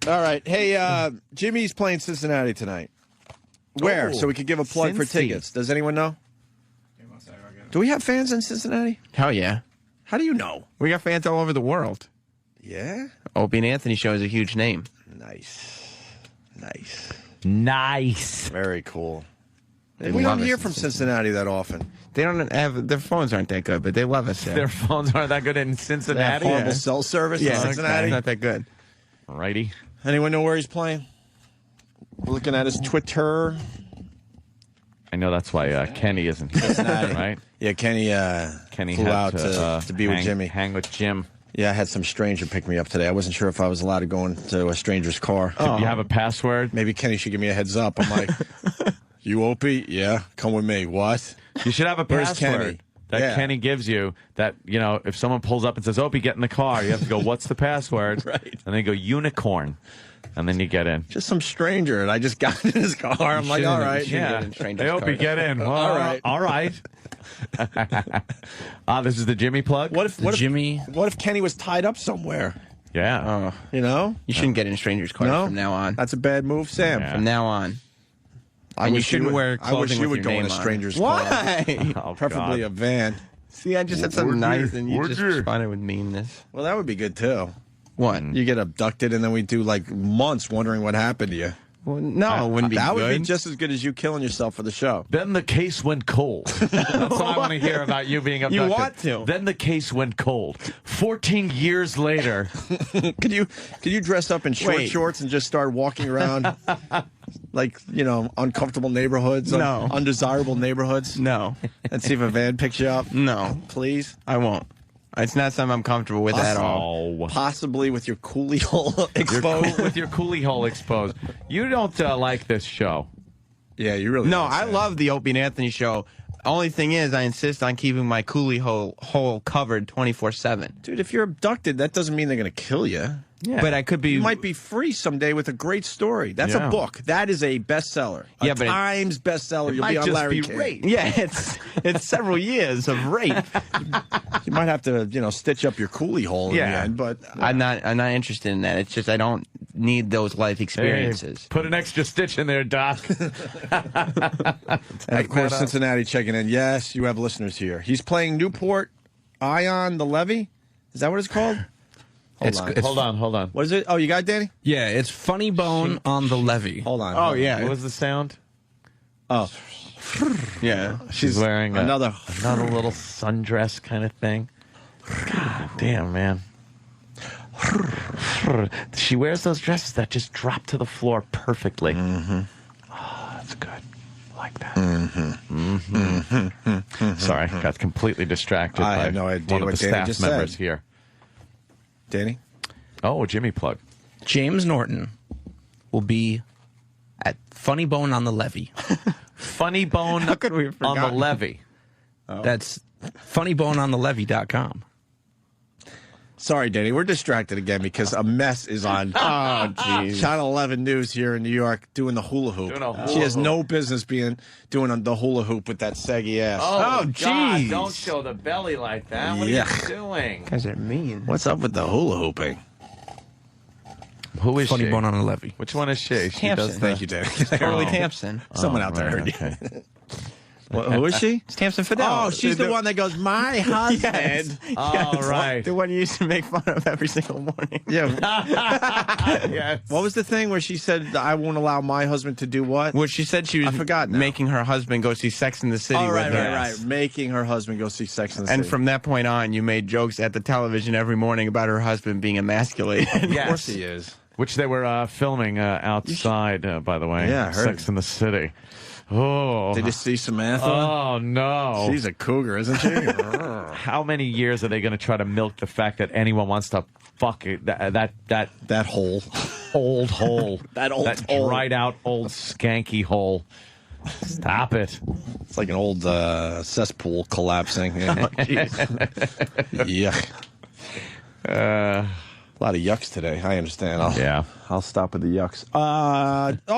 All right. Hey, Jimmy's playing Cincinnati tonight. Where? Oh, So we could give a plug for Cincy. tickets. Does anyone know? Do we have fans in Cincinnati? hell yeah. How do you know? We got fans all over the world. Yeah? Opie and Anthony show is a huge name. Nice. Nice. Nice. Very cool. They We love don't us hear in from Cincinnati. Cincinnati that often. They don't have, their phones aren't that good, but they love us there. Their phones aren't that good in They have Cincinnati. horrible cell service in Cincinnati. Not that good. Righty. Anyone know where he's playing? We're looking at his Twitter. I know that's why Kenny isn't here, right? Yeah, Kenny Kenny flew had out to be with hang, Jimmy. Hang with Jim. Yeah, I had some stranger pick me up today. I wasn't sure if I was allowed to go into a stranger's car. You have a password? Maybe Kenny should give me a heads up. I'm like, you Opie? Yeah, come with me. What? You should have a Where's password Kenny? that Yeah. Kenny gives you that, if someone pulls up and says, Opie, get in the car, you have to go, what's the password? Right. And then you go, unicorn. And then you get in. Just some stranger, and I just got in his car. I'm like, all right. Yeah. Hey, Opie, get in. Well, All right. All right. This is the Jimmy plug? What if Kenny was tied up somewhere? Yeah. You know? You shouldn't get in strangers' cars No? from now on. That's a bad move, Sam. From now on. And you shouldn't wear I wish clothing you with would your go in name a on it. stranger's car. Why? Oh, Preferably God. a van. See, I just said something Would nice, you? and you Would just you? responded with meanness. Well, that would be good, too. What? You get abducted, and then we do, like, months wondering what happened to you. Well, no, it wouldn't be That good. would be just as good as you killing yourself for the show. Then the case went cold. That's what I want to hear about you being abducted. You want to. Then the case went cold. 14 years later. Could you dress up in shorts and just start walking around like, uncomfortable neighborhoods? No. Undesirable neighborhoods? No. And see if a van picks you up? No. Please? I won't. It's not something I'm comfortable with at all. Possibly with your coolie hole exposed. With your coolie hole exposed. You don't like this show. Yeah, you really No, don't, I Sam. love the Opie and Anthony show. Only thing is, I insist on keeping my coolie hole covered 24/7. Dude, if you're abducted, that doesn't mean they're going to kill you. Yeah. But I could be. You might be free someday with a great story. That's Yeah. a book. That is a bestseller. Yeah, a but it- Times bestseller. It You'll might be on just Larry be King. rape. Yeah, it's several years of rape. You might have to, stitch up your coolie hole in the end, but I'm not interested in that. It's just I don't need those life experiences. Hey, put an extra stitch in there, Doc. And of course, Cincinnati checking in. Yes, you have listeners here. He's playing Newport Ion the Levee. Is that what it's called? Hold on. What is it? Oh, you got it, Danny? Yeah, it's Funny Bone on the Levee. Hold on. Oh, yeah. What was the sound? Oh, Yeah. She's wearing another little sundress kind of thing. God damn, man. She wears those dresses that just drop to the floor perfectly. Mm-hmm. Oh, that's good. I like that. Sorry, got completely distracted I by have no idea one of what the Danny staff just members said. here. Danny? Oh, Jimmy plug. James Norton will be at Funny Bone on the Levee. Funny Bone How could we have on the forgotten? Levee. That's funnyboneontheleVee.com. Sorry, Danny. We're distracted again because a mess is on Channel 11 News here in New York doing the hula hoop. Doing a hula She has hoop. no business doing the hula hoop with that saggy ass. Oh, Oh, God, jeez. don't show the belly like that. What Yuck. are you doing? Guys are mean. What's up with the hula hooping? Who is Funny she? Bone on the Levee. Which one is she? She Tampson. does the- Thank you, Danny. Shirley Tampson. Someone out there right, heard you. okay. Who is she? It's Tampson Fidel. Oh, she's the one that goes, my husband. Oh, right. The one you used to make fun of every single morning. Yeah. Yes. What was the thing where she said, I won't allow my husband to do what? Well, she said she was I forgot now. making her husband go see Sex in the City Oh, with right, her. right. Making her husband go see Sex in the City. And from that point on, you made jokes at the television every morning about her husband being emasculated. Of course he is. Which they were filming outside, by the way. Yeah, I heard. Sex in the City. Oh. Did you see Samantha? Oh, no. She's a cougar, isn't she? How many years are they going to try to milk the fact that anyone wants to fuck it, that hole. old hole. That old that hole. dried out old skanky hole. Stop it. It's like an old cesspool collapsing. Yeah. Yuck. A lot of yucks today. I understand. I'll stop with the yucks.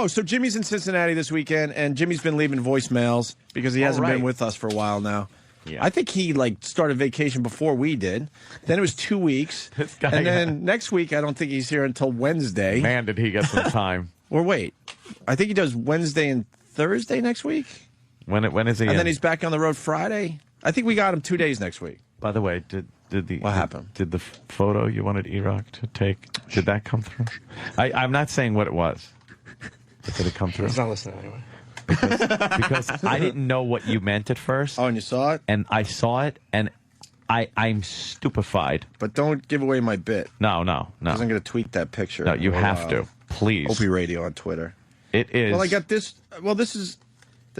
So Jimmy's in Cincinnati this weekend, and Jimmy's been leaving voicemails because he hasn't been right. with us for a while now. Yeah. I think he started vacation before we did. Then it was 2 weeks, This guy and then next week I don't think he's here until Wednesday. Man, did he get some time. Or wait, I think he does Wednesday and Thursday next week, When is he and in? then he's back on the road Friday. I think we got him 2 days next week. By the way, what happened? Did the photo you wanted E-Rock to take, did that come through? I'm not saying what it was. But did it come through? He's not listening anyway. Because I didn't know what you meant at first. Oh, and you saw it? And I saw it, and I'm stupefied. But don't give away my bit. No. Because I'm going to tweet that picture. No, you have to. Please. Opie Radio on Twitter. It is. Well, I got this. Well, this is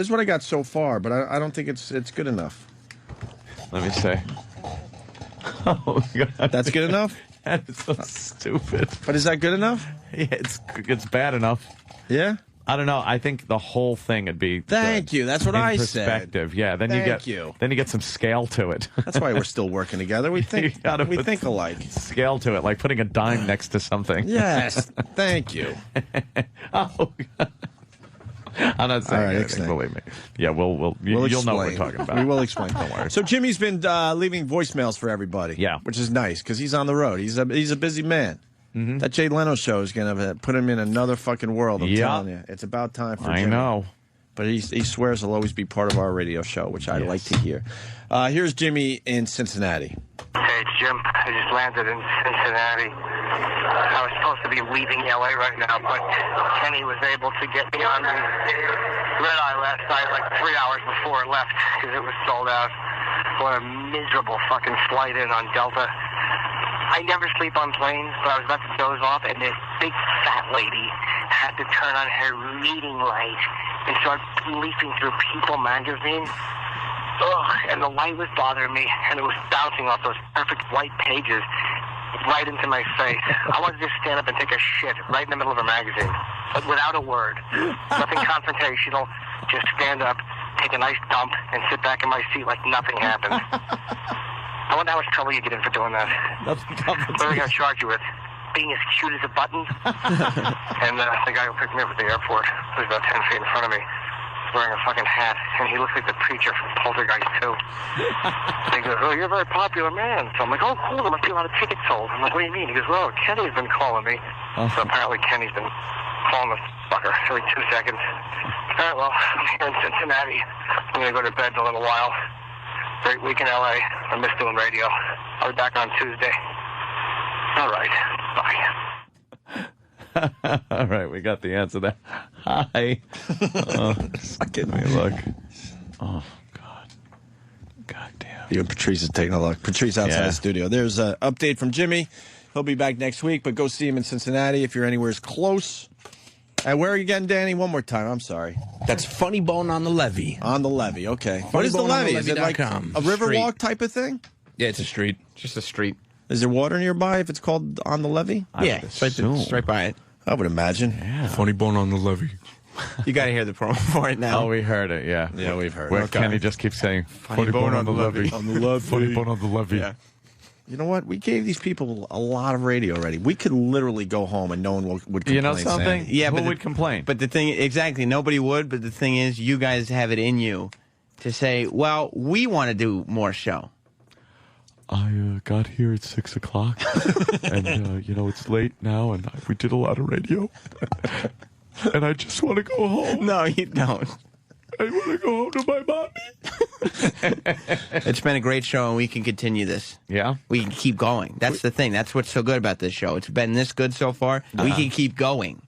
what I got so far, but I don't think it's good enough. Let me say. Oh, God. That's good enough? That is so stupid. But is that good enough? Yeah, it's bad enough. Yeah? I don't know. I think the whole thing would be Thank you. That's what in I said. perspective. Yeah, then Thank you you. get some scale to it. That's why we're still working together. We think we think alike. Scale to it, like putting a dime next to something. Yes. Thank you. Oh, God. I'm not saying All right, anything, explain. believe me. Yeah, you'll know what we're talking about. We will explain. Don't worry. So Jimmy's been leaving voicemails for everybody. Yeah. Which is nice because he's on the road. He's a busy man. Mm-hmm. That Jay Leno show is going to put him in another fucking world. I'm Yeah. telling you. It's about time for I Jimmy. know. But he swears he'll always be part of our radio show, which I like to hear. Here's Jimmy in Cincinnati. Hey, it's Jim. I just landed in Cincinnati. I was supposed to be leaving LA right now, but Kenny was able to get me on the red eye last night, like 3 hours before it left, because it was sold out. What a miserable fucking flight in on Delta. I never sleep on planes, but I was about to doze off, and this big fat lady had to turn on her reading light and start leafing through People magazine. Ugh, and the light was bothering me, and it was bouncing off those perfect white pages right into my face. I wanted to just stand up and take a shit right in the middle of a magazine, but without a word. Nothing confrontational, just stand up, take a nice dump, and sit back in my seat like nothing happened. I wonder how much trouble you get in for doing that. What are they going to charge you with? Being as cute as a button? And the guy who picked me up at the airport was about 10 feet in front of me, wearing a fucking hat, and he looks like the preacher from Poltergeist 2. And he goes, oh, you're a very popular man. So I'm like, oh, cool, there must be a lot of tickets sold. I'm like, what do you mean? He goes, well, Kenny's been calling me. So apparently Kenny's been calling the fucker every 2 seconds. All right, well, I'm here in Cincinnati. I'm going to go to bed in a little while. Great week in L.A. I miss doing radio. I'll be back on Tuesday. All right. Bye. All right, we got the answer there. Hi. Let me look. Oh, God damn. You and Patrice is taking a look. Patrice outside the studio. There's an update from Jimmy. He'll be back next week, but go see him in Cincinnati if you're anywhere close. And where are you getting, Danny? One more time. I'm sorry. That's Funny Bone on the Levee. On the Levee, okay. What is the Levee? Is it like a Riverwalk type of thing? Yeah, it's a street. Just a street. Is there water nearby if it's called On the Levee? Yeah, it's right by it. I would imagine. Yeah. Funny Bone on the Levee. You got to hear the promo for it now. Oh, we heard it, yeah. Yeah, we've heard Where it. Kenny just keeps saying, Funny Bone on the Levee. On the Levee. Funny Bone on the Levee. Yeah. You know what? We gave these people a lot of radio already. We could literally go home and no one would complain. You know something? Yeah, Who but would complain? But the thing, exactly, nobody would. But the thing is, you guys have it in you to say, well, we want to do more show. I got here at 6 o'clock, and, it's late now, and we did a lot of radio, and I just want to go home. No, you don't. I want to go home to my mommy. It's been a great show, and we can continue this. Yeah? We can keep going. That's the thing. That's what's so good about this show. It's been this good so far. We can keep going.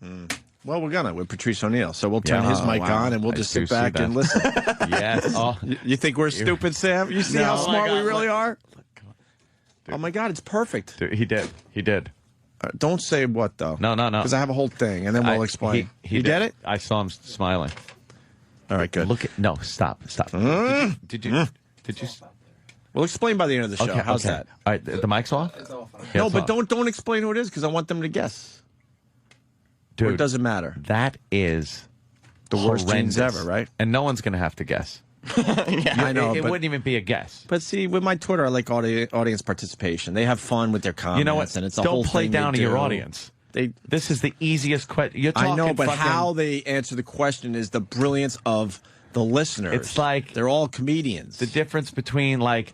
Well, we're going to with Patrice O'Neill. So we'll turn his mic on, and we'll just sit back and listen. Yes. Oh, you think we're stupid, Sam? You see how smart we really are? Dude. Oh, my God, it's perfect. Dude, he did. Don't say what, though. No. Because I have a whole thing, and then we'll explain. He you did. get it? I saw him smiling. All right, good. No, stop. Did you? We'll explain by the end of the show. Okay, How's okay. that? All right, the mic's off? It's off. No, but don't explain who it is because I want them to guess. Dude, or it doesn't matter. That is the worst horrendous. jeans ever, right? And no one's going to have to guess. I know. It wouldn't even be a guess. But see, with my Twitter, I like audience participation. They have fun with their comments. You know what? And it's a Don't whole play thing down they to your do. audience. This is the easiest question. I know, but how they answer the question is the brilliance of the listeners. It's like they're all comedians. The difference between like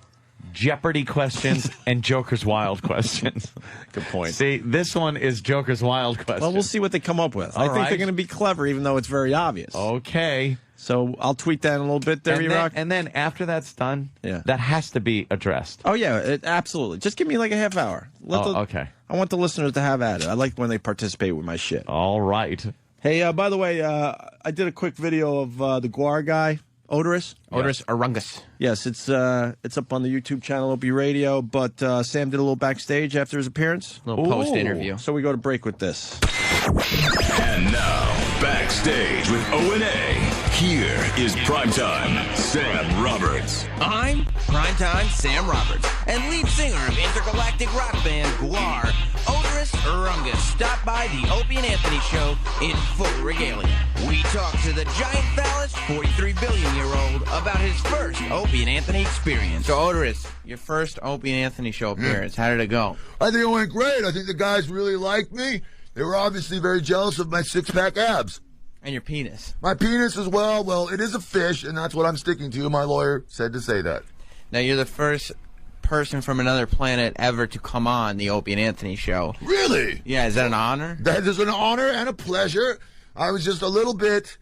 Jeopardy questions and Joker's Wild questions. Good point. See, this one is Joker's Wild question. Well, we'll see what they come up with. I think right. they're going to be clever, even though it's very obvious. Okay. So I'll tweet that in a little bit there, E-Rock. And then after that's done, yeah, that has to be addressed. Oh, yeah, absolutely. Just give me like a half hour. Okay. I want the listeners to have at it. I like when they participate with my shit. All right. Hey, by the way, I did a quick video of the Guar guy, Odorous. Odorous Arungus. Yes, it's up on the YouTube channel, Opie Radio, but Sam did a little backstage after his appearance. A little post-interview. So we go to break with this. And now, backstage with O&A, here is Primetime Sam Roberts. I'm Primetime Sam Roberts, and lead singer of intergalactic rock band Guar, Oderus Urungus, stopped by the Opie and Anthony show in full regalia. We talked to the giant phallus, 43 billion-year-old, about his first Opie and Anthony experience. So, Oderus, your first Opie and Anthony show appearance, how did it go? I think it went great. I think the guys really liked me. They were obviously very jealous of my six-pack abs. And your penis. My penis as well. Well, it is a fish, and that's what I'm sticking to. My lawyer said to say that. Now, you're the first person from another planet ever to come on the Opie and Anthony show. Really? Yeah, is that an honor? That is an honor and a pleasure. I was just a little bit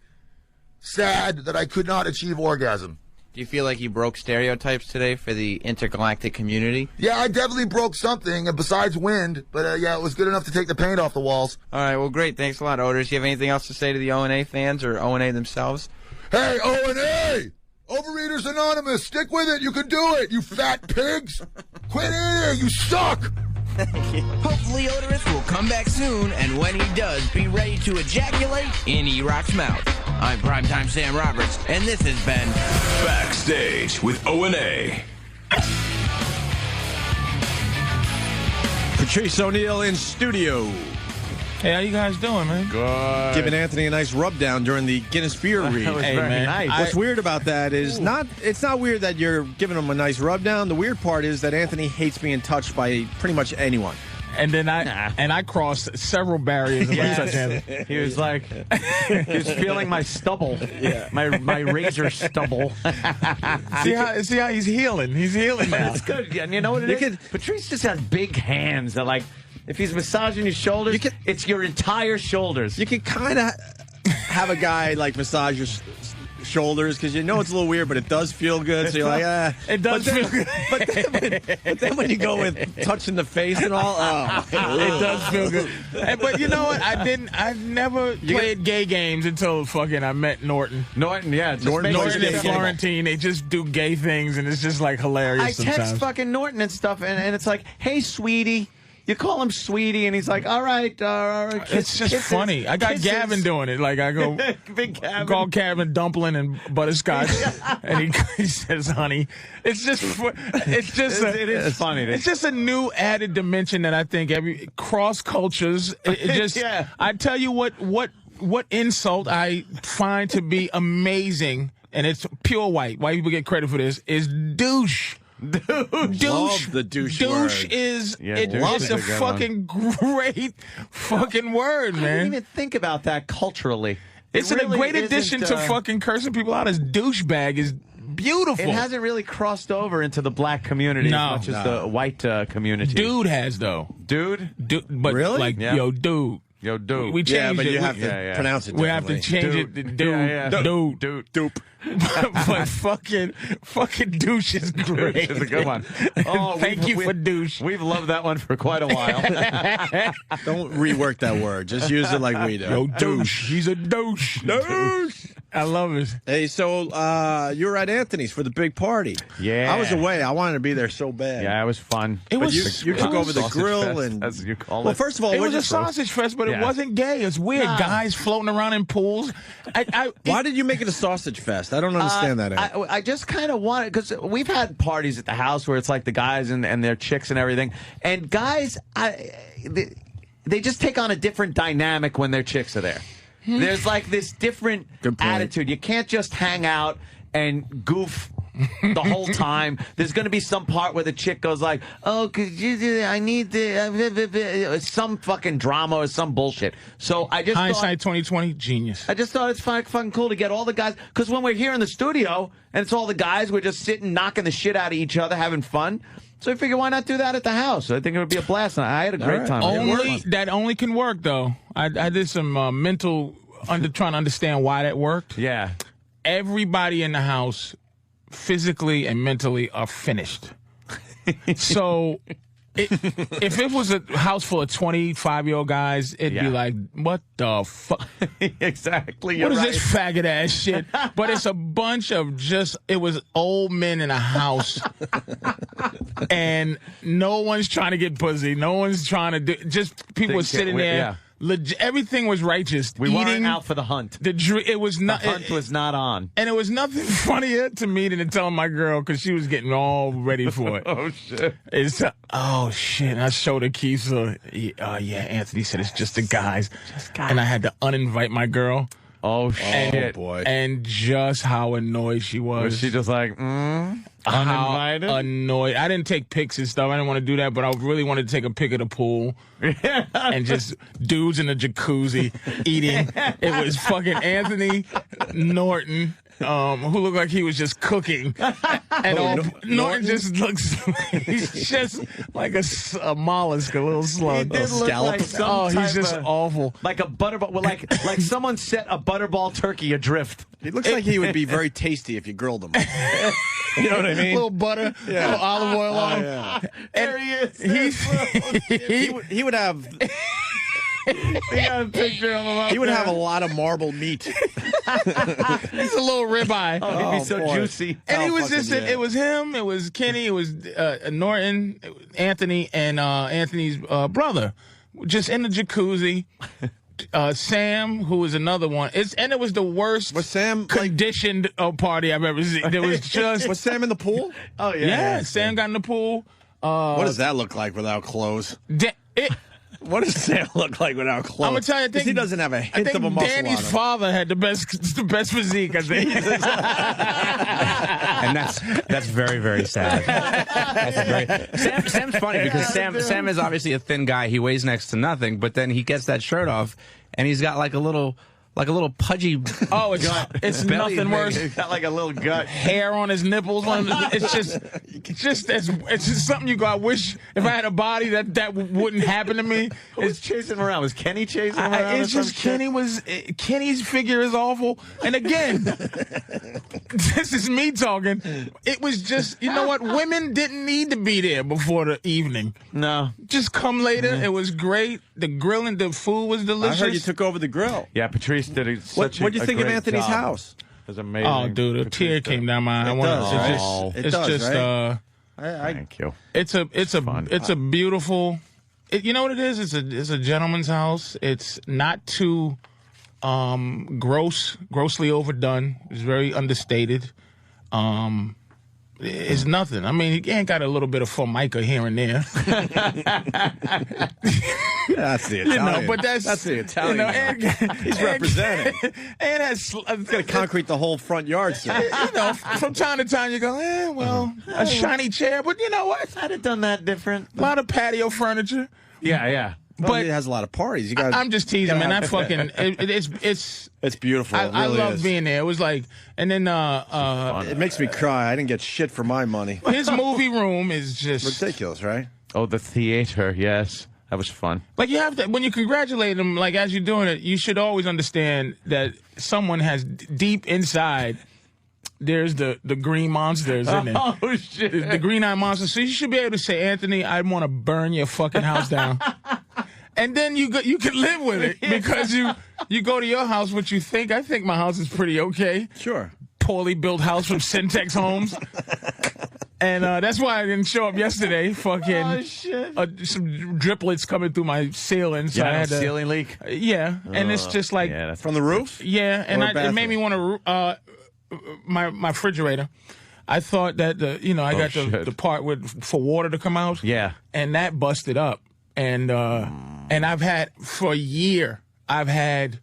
sad that I could not achieve orgasm. Do you feel like you broke stereotypes today for the intergalactic community? Yeah, I definitely broke something besides wind, but yeah, it was good enough to take the paint off the walls. All right, well, great. Thanks a lot, Oderus. Do you have anything else to say to the O&A fans or O&A themselves? Hey, O&A! Overeaters Anonymous, stick with it. You can do it, you fat pigs. Quit eating, you suck. Hopefully Oderus will come back soon, and when he does, be ready to ejaculate in E-Rock's mouth. I'm Primetime Sam Roberts, and this has been Backstage with O&A. Patrice O'Neal in studio. Hey, how you guys doing, man? Good. Giving Anthony a nice rub down during the Guinness Beer read. That was very nice. What's weird about that is it's not weird that you're giving him a nice rub down. The weird part is that Anthony hates being touched by pretty much anyone. And then I crossed several barriers. He was like, he was feeling my stubble, my razor stubble. see how he's healing. He's healing now. It's good. And you know what it is? Patrice just has big hands that, like, if he's massaging your shoulders, it's your entire shoulders. You can kind of have a guy like massage your shoulders because you know it's a little weird, but it does feel good. So you're like, it does feel good. But then when you go with touching the face and all, it does feel good. But you know what? I never played gay games until fucking I met Norton. Norton and Florentine. They just do gay things, and it's just like hilarious. I sometimes. text fucking Norton and stuff, and it's like, hey, sweetie. You call him sweetie, and he's like, all right. It's just funny. I got Gavin doing it. Like, I go, Big Gavin. Call Gavin dumpling and butterscotch, and he says honey. It's just it is funny. It's just a new added dimension that I think cross cultures. It just I tell you what insult I find to be amazing, and it's pure white. White people get credit for this. Is douche. Douche. Love the douche word. Is it's a fucking great fucking word, man. I didn't even think about that culturally. It's really a great addition to fucking cursing people out as douchebag is beautiful. It hasn't really crossed over into the black community as much as the white community. Dude has, though. Dude? But really? Like, yo, dude. Yo, dude. We changed but it. you have to pronounce it differently. We have to change it to dude. Dude. But fucking douche is great. Douche is a good one. Thank you for douche. We've loved that one for quite a while. Don't rework that word. Just use it like we do. Yo, douche. He's a douche. Douche. I love it. Hey, so you were at Anthony's for the big party. Yeah. I was away. I wanted to be there so bad. Yeah, it was fun. It was. You took over the grill and as you call it. Well, first of all, it was a sausage fest, but it wasn't gay. It's weird. Guys floating around in pools. Why did you make it a sausage fest? I don't understand that. I just kind of wanted, because we've had parties at the house where it's like the guys and their chicks and everything, and guys, they just take on a different dynamic when their chicks are there. There's like this different attitude. You can't just hang out and goof the whole time. There's going to be some part where the chick goes like, "Oh, I need some fucking drama or some bullshit." So I just hindsight 2020 genius. I just thought it's fucking cool to get all the guys, because when we're here in the studio and it's all the guys, we're just sitting knocking the shit out of each other, having fun. So I figure, why not do that at the house? I think it would be a blast. And I had a great time. That only can work though. I did some mental trying to understand why that worked. Yeah. Everybody in the house, physically and mentally, are finished. So if it was a house full of 25-year-old guys, it'd be like, what the fuck? Exactly. What is this faggot ass shit? But it's a bunch of it was old men in a house. And no one's trying to get pussy. No one's trying to just people are sitting there everything was righteous. We weren't out for the hunt. It was not. The hunt was not on. And it was nothing funnier to me than to tell my girl because she was getting all ready for it. Oh, shit. Oh, shit. And I showed her keys. Yeah, Anthony said it's just the guys. And I had to uninvite my girl. Oh, shit. Boy. And just how annoyed she was. Was she just like, uninvited? How annoyed. I didn't take pics and stuff. I didn't want to do that, but I really wanted to take a pic of the pool. And just dudes in the jacuzzi eating. It was fucking Anthony Norton, who looked like he was just cooking. And Norton just looks, he's just like a mollusk, a little slug. He did look like he's just awful. Like a butterball, well, like someone set a butterball turkey adrift. He looks like he would be very tasty if you grilled him. You know what I mean? A little butter, a little olive oil on him. Yeah. There he is. He would have. We got a picture of him up He would there. have a lot of marbled meat. He's a little ribeye. Oh, he'd be so juicy. And it was fucking just, yeah. it was him, it was Kenny, it was Norton, it was Anthony, and Anthony's brother. Just in the jacuzzi. Sam, who was another one. And it was the worst conditioned party I've ever seen. There was just. Was Sam in the pool? Oh, yeah. Sam got in the pool. What does that look like without clothes? What does Sam look like without clothes? I'm gonna tell you, I think he doesn't have a hint of a muscle Danny's on him. father had the best physique, I think. And that's very, very sad. Sam's funny because Sam is obviously a thin guy. He weighs next to nothing, but then he gets that shirt off, and he's got like a little pudgy. Oh, it's belly nothing worse. He's got like a little gut. Hair on his nipples. It's just something you go. I wish if I had a body that wouldn't happen to me. Who's chasing him around? Was Kenny chasing him around? It's just Kenny's figure is awful. And again, this is me talking. It was just, you know what? Women didn't need to be there before the evening. No. Just come later. It was great. The grilling, the food was delicious. I heard you took over the grill. Yeah, Patrice did What do you think of Anthony's house? It was amazing. Oh, dude, a tear came down my eye. It does, right? Thank you. It's a beautiful. You know what it is? It's a gentleman's house. It's not too grossly overdone. It's very understated. It's nothing. I mean, he ain't got a little bit of Formica here and there. That's the Italian. But that's the Italian. He's representing. And he's got to concrete the whole front yard, sir. From time to time you go, a shiny chair. But you know what? I'd have done that different. A lot of patio furniture. Yeah. But it has a lot of parties. I'm just teasing, man. It's beautiful. I love being there. It was like, and then it makes me cry. I didn't get shit for my money. His movie room is just ridiculous, right? Oh, the theater. Yes, that was fun. Like you have to, when you congratulate them, like as you're doing it, you should always understand that someone has deep inside. There's the green monsters in there. Oh shit! The green-eyed monsters. So you should be able to say, Anthony, I want to burn your fucking house down. And then you can live with it because you go to your house, what you think. I think my house is pretty okay. Sure. Poorly built house from Syntex Homes. And that's why I didn't show up yesterday. Fucking some driplets coming through my ceiling. So I had a ceiling leak. Yeah, and it's just like from the roof. Yeah, and it made me want to my refrigerator. I thought that I got the part for water to come out. Yeah, and that busted up. And I've had for a year. I've had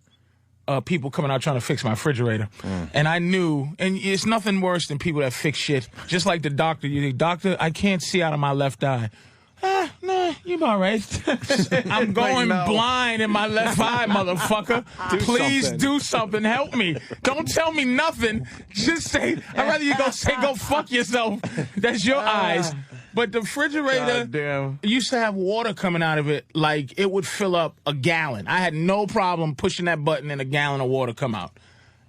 people coming out trying to fix my refrigerator, and I knew. And it's nothing worse than people that fix shit. Just like the doctor. You think, doctor, I can't see out of my left eye. Nah, you all right. I'm going blind in my left eye, motherfucker. Please do something. Help me. Don't tell me nothing. Just say, I'd rather you go fuck yourself. That's your eyes. But the refrigerator used to have water coming out of it like it would fill up a gallon. I had no problem pushing that button and a gallon of water come out.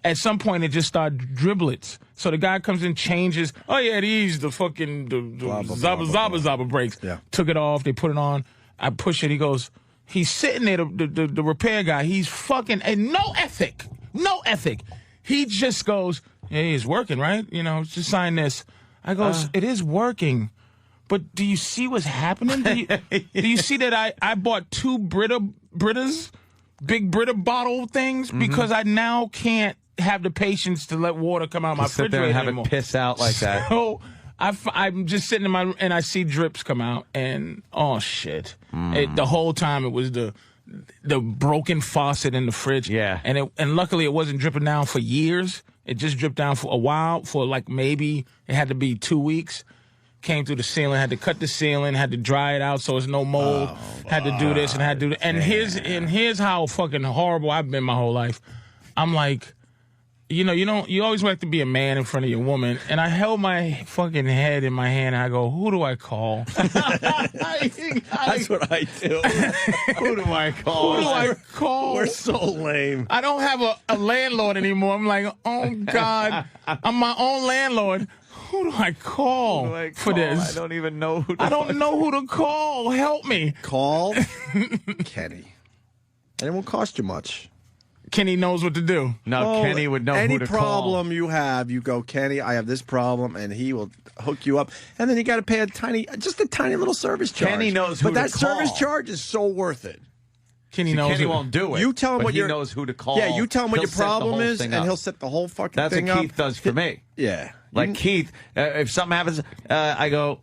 At some point, it just started driblets. So the guy comes in, changes. Oh, yeah, these, the fucking Zaba brakes. Yeah. Took it off. They put it on. I push it. He goes, he's sitting there, the repair guy. He's fucking, and no ethic. He just goes, hey, it's working, right? Just sign this. I goes, it is working. But do you see what's happening? Do you see that I bought 2 Britas Big Brita bottle things because I now can't have the patience to let water come out of my sit there refrigerator and have anymore. it piss out like that. So I'm just sitting and I see drips come out, and oh shit! The whole time it was the broken faucet in the fridge. Yeah, and luckily it wasn't dripping down for years. It just dripped down for a while, for like maybe it had to be 2 weeks. Came through the ceiling, had to cut the ceiling, had to dry it out so it's no mold. Had to do this and had to do that. And here's how fucking horrible I've been my whole life. I'm like, you always like to be a man in front of your woman. And I held my fucking head in my hand and I go, who do I call? That's what I do. Who do I call? Who do I call? We're so lame. I don't have a landlord anymore. I'm like, oh God, I'm my own landlord. Who do I call for this? I don't even know who to I don't know who to call. Help me. Call Kenny. And it won't cost you much. Kenny knows what to do. No, Kenny would know who to Any problem you have, you go, Kenny, I have this problem, and he will hook you up. And then you got to pay just a tiny little service charge. Kenny knows who but to that service call. charge is so worth it. Kenny knows. Kenny won't do it. You tell him but what he your knows who to call. Yeah, you tell him what He'll your set the problem whole is, thing and up. he'll set the whole fucking That's thing what up. Keith does for me. Yeah. Like Keith, if something happens, I go,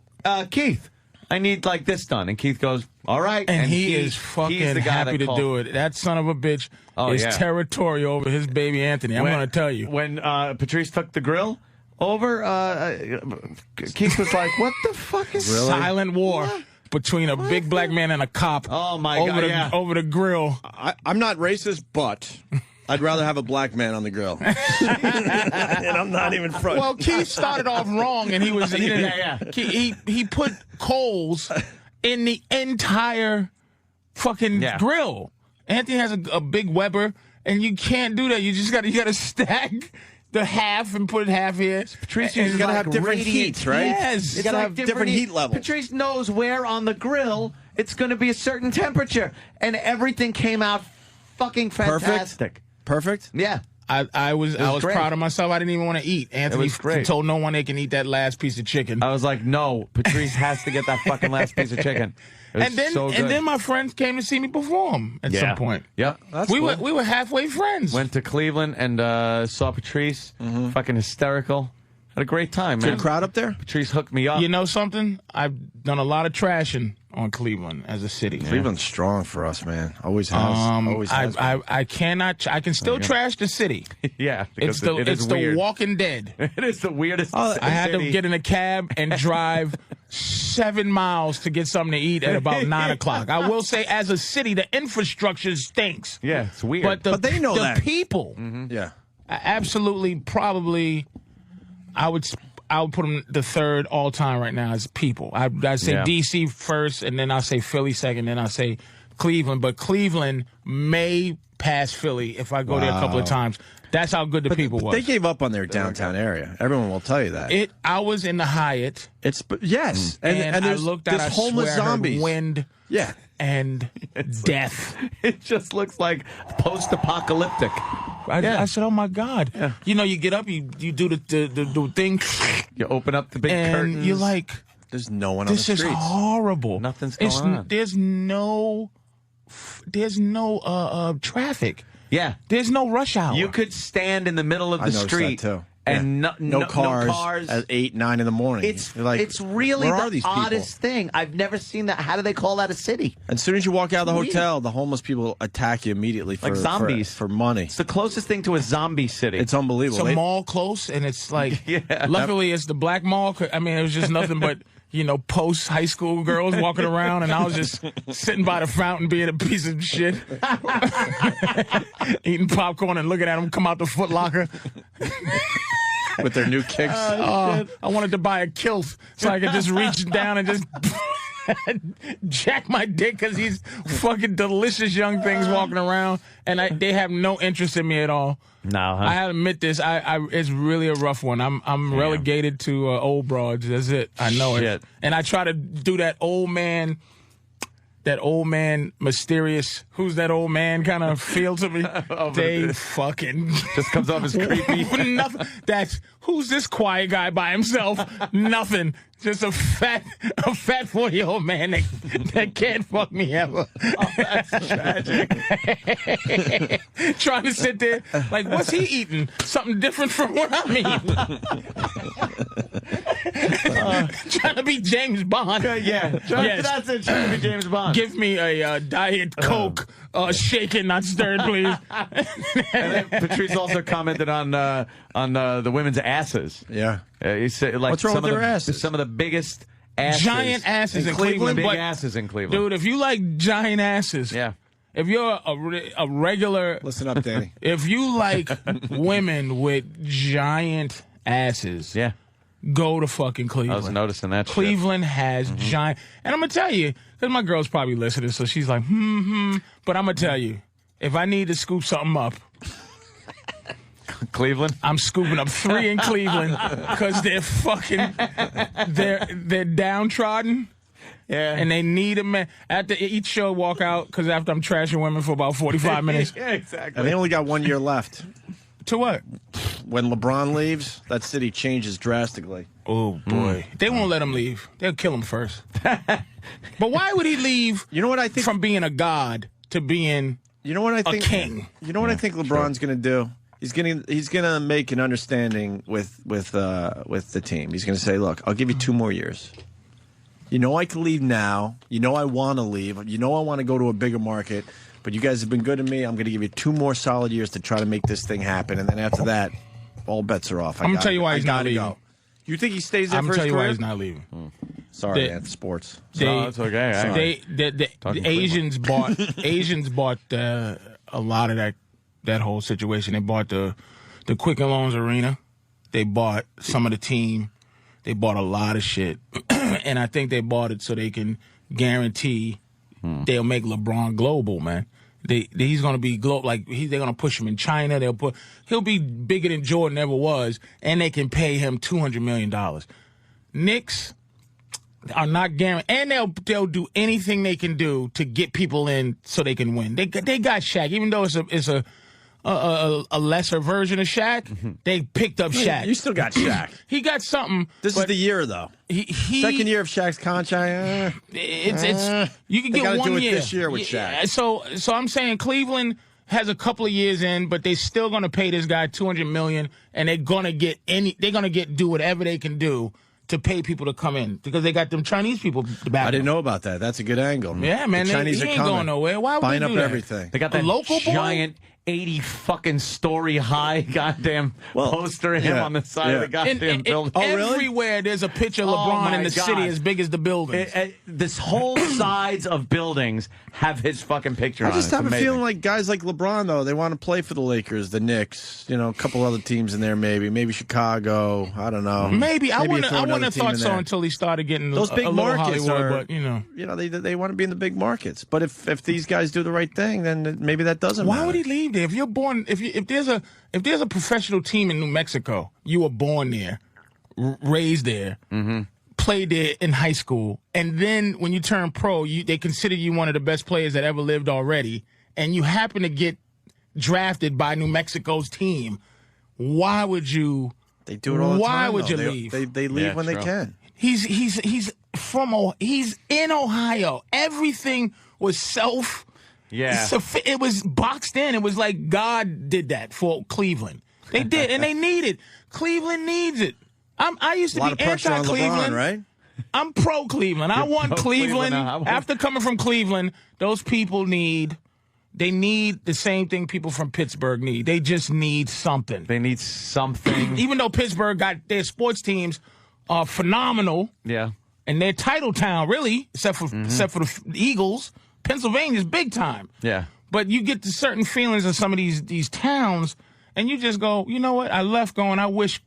Keith, I need like this done, and Keith goes, all right, And he is he's fucking the guy happy that to called. do it. That son of a bitch is yeah. territorial over his baby Anthony. I'm going to tell you. When Patrice took the grill over, Keith was like, what the fuck is Silent war between a big black man and a cop. Oh, my God, over the grill. I'm not racist, but I'd rather have a black man on the grill. And I'm not even front. Well, Keith started off wrong, and he put coals in the entire fucking grill. Anthony has a big Weber, and you can't do that. You just got to stack the half and put half here. Patrice, you got to have different heats, right? Yes. You got to have different heat levels. Patrice knows where on the grill it's going to be a certain temperature, and everything came out fucking fantastic. Perfect? Yeah. I was great. proud of myself. I didn't even want to eat. Anthony great. told no one they can eat that last piece of chicken. I was like, no, Patrice has to get that fucking last piece of chicken. It was so good. And then my friends came to see me perform at some point. Yep. We were halfway friends. Went to Cleveland and saw Patrice. Fucking hysterical. Had a great time, man. Good crowd up there? Patrice hooked me up. You know something? I've done a lot of trashing on Cleveland as a city. Cleveland's strong for us, man. Always has. Always has. I can still trash the city. Yeah, It's the Walking Dead. It is the weirdest. I had to get in a cab and drive 7 miles to get something to eat at about 9 o'clock. I will say, as a city, the infrastructure stinks. Yeah, it's weird. But they know the that. people, Yeah. absolutely, probably, I would put them the third all time right now as people. I'd say DC first, and then I'll say Philly second, then I'll say Cleveland. But Cleveland may pass Philly if I go there a couple of times. That's how good the people was. They gave up on their downtown area. Everyone will tell you that. I was in the Hyatt. Yes. And I there's looked out, this I homeless swear I heard zombies. wind and death. It just looks like post-apocalyptic. I said, oh, my God. Yeah. You know, you get up, you do the thing. You open up the big curtains. And you're like, there's no one on the streets. This is horrible. Nothing's going on. There's no traffic. Yeah. There's no rush hour. You could stand in the middle of the street. That too. And no cars at 8, 9 in the morning. It's You're like, it's really where are the these people? oddest thing. I've never seen that. How do they call that a city? As soon as you walk out of the Weird. hotel, the homeless people attack you immediately for Like zombies. for money. It's the closest thing to a zombie city. It's unbelievable. It's a mall close, and it's like, Yeah. luckily it's the black mall. I mean, it was just nothing but, post high school girls walking around, and I was just sitting by the fountain being a piece of shit, eating popcorn and looking at them come out the Foot Locker. With their new kicks. I wanted to buy a kilt so I could just reach down and just jack my dick because these fucking delicious young things walking around, and they have no interest in me at all. No, huh? I have to admit this. It's really a rough one. I'm relegated to old broads. That's it. I know it. And I try to do that old man that old man, mysterious, who's that old man kind of feel to me. They fucking just comes off as creepy. Nothing. That's who's this quiet guy by himself? Nothing. Just a fat 40-year-old man that can't fuck me ever. Oh, that's tragic. Trying to sit there like, what's he eating? Something different from what I'm eating. Trying to be James Bond. Yeah, that's it. Trying to be James Bond. Give me a Diet Coke, shaken, not stirred, please. And then Patrice also commented on the women's asses. Yeah, he said like what's wrong with their asses? Some of the biggest asses, giant asses in Cleveland. Big asses in Cleveland, dude. If you like giant asses, yeah. If you're a regular, listen up, Danny. If you like women with giant asses, yeah. Go to fucking Cleveland. I was noticing that Cleveland has giant... And I'm going to tell you, because my girl's probably listening, so she's like, But I'm going to tell you, if I need to scoop something up... Cleveland? I'm scooping up 3 in Cleveland because they're fucking... They're downtrodden. Yeah. And they need a man. After each show, walk out, because after I'm trashing women for about 45 minutes. Yeah, exactly. And they only got 1 year left. To what? When LeBron leaves, that city changes drastically. Oh, boy. They won't let him leave. They'll kill him first. But why would he leave you know what I think? From being a god to being you know what I think, a king? You know what I think LeBron's going to do? He's gonna make an understanding with the team. He's going to say, look, I'll give you 2 more years. You know I can leave now. You know I want to leave. You know I want to go to a bigger market. But you guys have been good to me. I'm going to give you 2 more solid years to try to make this thing happen. And then after that, all bets are off. I'm going to tell you why he's not leaving. Go. You think he stays there I'm for going to his tell you career? why he's not leaving. Sorry, man. Sports. No, it's okay. The Asians bought a lot of that whole situation. They bought the Quicken Loans Arena. They bought some of the team. They bought a lot of shit. And I think they bought it so they can guarantee they'll make LeBron global, man. He's going to be global. Like they're going to push him in China. He'll be bigger than Jordan ever was, and they can pay him $200 million. Knicks are not guaranteed, and they'll do anything they can do to get people in so they can win. They got Shaq, even though it's a lesser version of Shaq. They picked up Shaq. You still got Shaq. He got something. This is the year, though. Second year of Shaq's contract. It's you can get 1 do it year this year with Shaq. So I'm saying Cleveland has a couple of years in, but they're still going to pay this guy $200 million, and they're going to do whatever they can do to pay people to come in because they got them Chinese people back. I didn't know about that. That's a good angle. Yeah, man. The Chinese he are ain't coming. going nowhere. Why would buying they up do that? everything? They got that local giant 80 fucking story high goddamn poster of him on the side of the goddamn building. Everywhere there's a picture of LeBron in the city as big as the building. This whole sides of buildings have his fucking picture on it. I just have a feeling like guys like LeBron, though, they want to play for the Lakers, the Knicks, a couple other teams in there maybe Chicago. I don't know. Maybe I wouldn't have thought so there. until he started getting those big a little markets. Hollywood, but they want to be in the big markets. But if these guys do the right thing, then maybe that doesn't matter. Why would he leave there? If you're born, if there's a professional team in New Mexico, you were born there, raised there, played there in high school, and then when you turn pro, they consider you one of the best players that ever lived already, and you happen to get drafted by New Mexico's team. Why would you? They do it all the time. Why would you leave? They leave when they can. He's in Ohio. Everything was self. Yeah. So it was boxed in. It was like God did that for Cleveland. They did, and they need it. Cleveland needs it. I used to be anti-Cleveland. Right? I'm pro-Cleveland. I want Cleveland. After coming from Cleveland, those people need the same thing people from Pittsburgh need. They just need something. They need something. Even though Pittsburgh got their sports teams are phenomenal. Yeah. And they're title town, really, except for the Eagles. Pennsylvania's big time. Yeah. But you get to certain feelings of some of these towns, and you just go, you know what? I left going, I wish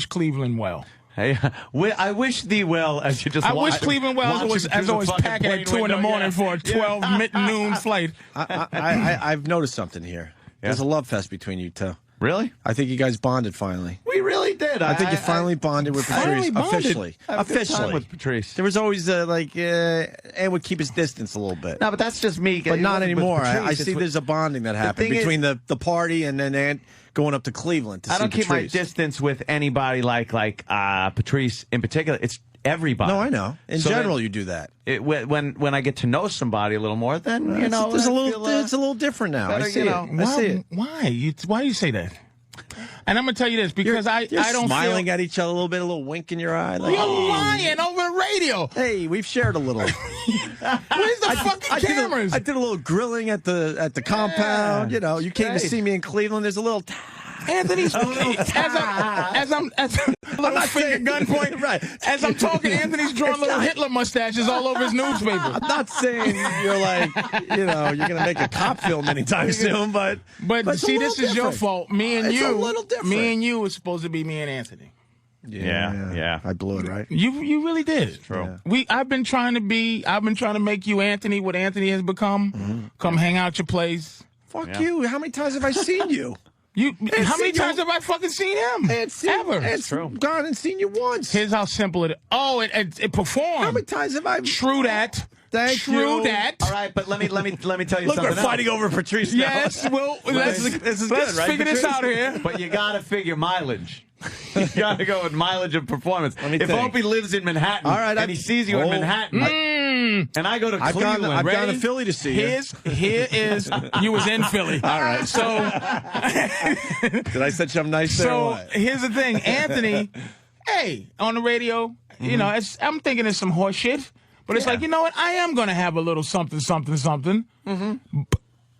Cleveland well. Hey, I wish thee well as you just. I wish Cleveland well as I was packing at 2 in the morning for a 12 noon flight. I've noticed something here. There's a love fest between you two. Really? I think you guys bonded finally. We really? did. I think you finally bonded with Patrice officially. I have a good time Officially with Patrice. There was always and would keep his distance a little bit. No, but that's just me. But not With anymore. Patrice, I it's see with- there's a bonding that happened thing between the party and then going up to Cleveland to see I don't keep my Patrice. distance with anybody like Patrice in particular. It's everybody. No, I know. In So general, then- you do that. When I get to know somebody a little more, then There's a little. feel, It's a little different now. better, I see you it. know. I see it. Why do you say that? And I'm gonna tell you this because I don't smiling feel, at each other a little bit, a little wink in your eye. Like, You're lying over the radio. Hey, we've shared a little. Where's the fucking cameras? I did a little grilling at the compound. You know, you came to Great. see me in Cleveland. There's a little. Anthony's as I'm little finger gunpoint. Right. As I'm talking, Anthony's drawing little Hitler mustaches all over his newspaper. I'm not saying you're like, you're gonna make a cop film anytime soon, but it's see, a this little is your different. fault. Me and It's you, a little different. me and you was supposed to be me and Anthony. Yeah. I blew it, right? You really did. True. I've been trying to make you Anthony what Anthony has become. Mm-hmm. Come hang out your place. Fuck you. How many times have I seen you? How many times have I fucking seen him? Ever? It's gone and seen you once. Here's how simple it is. Oh, it performed. How many times have I? True that. Thank you. True that. All right, but let me tell you Look, something we're else. fighting over Patrice now. Yes, well, let's this is let's good, right, figure this Patrice? out here. But you got to figure mileage. You got to go with mileage of performance. me If think. Opie lives in Manhattan and he sees you in Manhattan, and I go to I've Cleveland, gone ready? to Philly to see you. Here is you was in Philly. All right. So Did I say something nice there? or so what? here's the thing, Anthony. Hey, on the radio, you know, I'm thinking it's some horse shit, but it's like, you know what? I am gonna have a little something.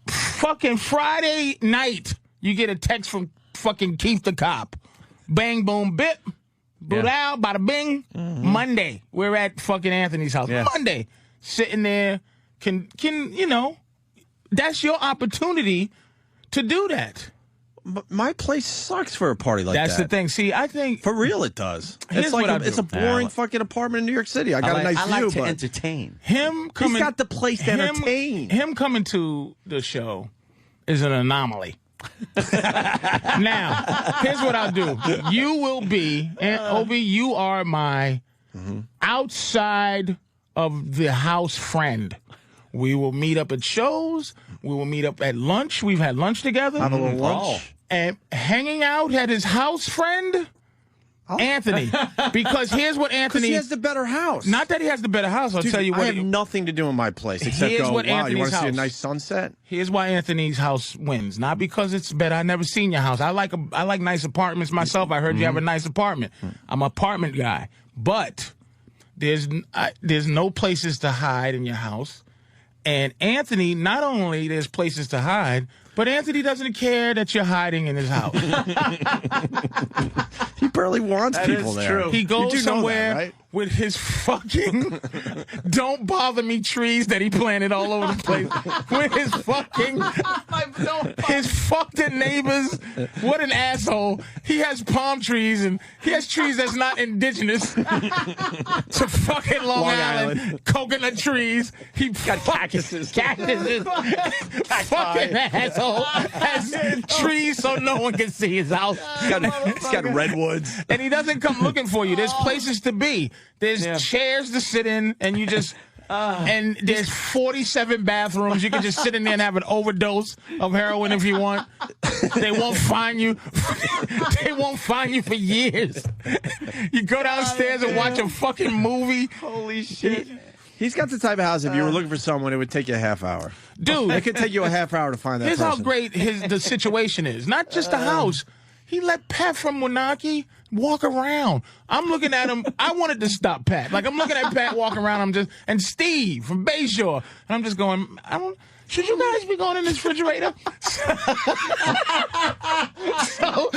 Fucking Friday night, you get a text from fucking Keith the cop. Bang, boom, bip. Boodao, bada bing. Monday, we're at fucking Anthony's house. Yeah. Monday, sitting there, can you know, that's your opportunity to do that. My place sucks for a party like that. That's the thing. See, I think For real, it does. Here's It's like what I it's do. a boring fucking apartment in New York City. I got a nice I like view, to but entertain. him coming. he's got the place to entertain. Him coming to the show is an anomaly. Now, here's what I'll do. You will be, and Obi, you are my outside of the house friend. We will meet up at shows. We will meet up at lunch. We've had lunch together. Have a little lunch. And hanging out at his house friend, Anthony. Because here's what Anthony... he has the better house. Not that he has the better house. I'll Dude, tell you I what. have nothing to do in my place except Here's go, what wow, you Anthony's want to see a house. nice sunset? Here's why Anthony's house wins. Not because it's better. I never seen your house. I like nice apartments myself. I heard you have a nice apartment. I'm an apartment guy. But there's no places to hide in your house. And Anthony, not only there's places to hide, but Anthony doesn't care that you're hiding in his house. He barely wants That people is there. true. He You goes do know somewhere that, right? with his fucking don't bother me trees that he planted all over the place. With his fucking his fucking neighbors. What an asshole. He has palm trees and he has trees that's not indigenous to fucking Long Island. Coconut trees. He got cactuses. Fucking asshole has trees so no one can see his house. He's got redwoods. And he doesn't come looking for you. There's places to be. There's chairs to sit in, and you just and there's 47 bathrooms. You can just sit in there and have an overdose of heroin if you want. They won't find you. They won't find you for years. You go downstairs and watch a fucking movie. Holy shit. He's got the type of house, if you were looking for someone, it would take you a half hour. Dude. It could take you a half hour to find that Here's person. how great the situation is. Not just the house. He let Pat from Wanaki walk around. I'm looking at him. I wanted to stop Pat. Like, I'm looking at Pat walking around. And Steve from Bayshore. And I'm just going, should you guys be going in this refrigerator? so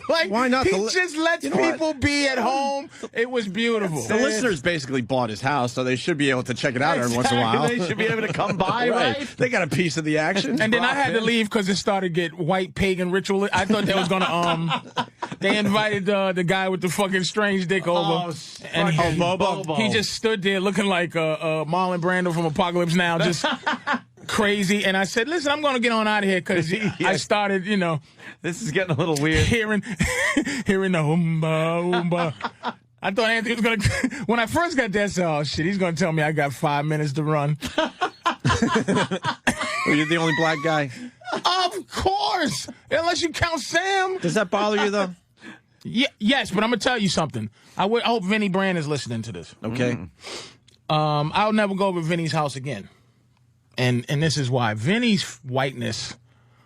like, Why not? He just lets people be at home. It was beautiful. The listeners basically bought his house, so they should be able to check it out every once in a while. They should be able to come by, right? They got a piece of the action. And then I had to leave because it started to get white pagan ritual. I thought they was gonna they invited the guy with the fucking strange dick over, Bobo. He just stood there looking like Marlon Brando from Apocalypse Now, just crazy. And I said, listen, I'm going to get on out of here because I started, This is getting a little weird. Hearing the oomba. I thought Anthony was going to, when I first got there, I said, oh, shit, he's going to tell me I got 5 minutes to run. Were you the only black guy? Of course. Unless you count Sam. Does that bother you, though? Yes, but I'm going to tell you something. I hope Vinny Brand is listening to this. Okay. I'll never go over Vinny's house again. And this is why. Vinny's whiteness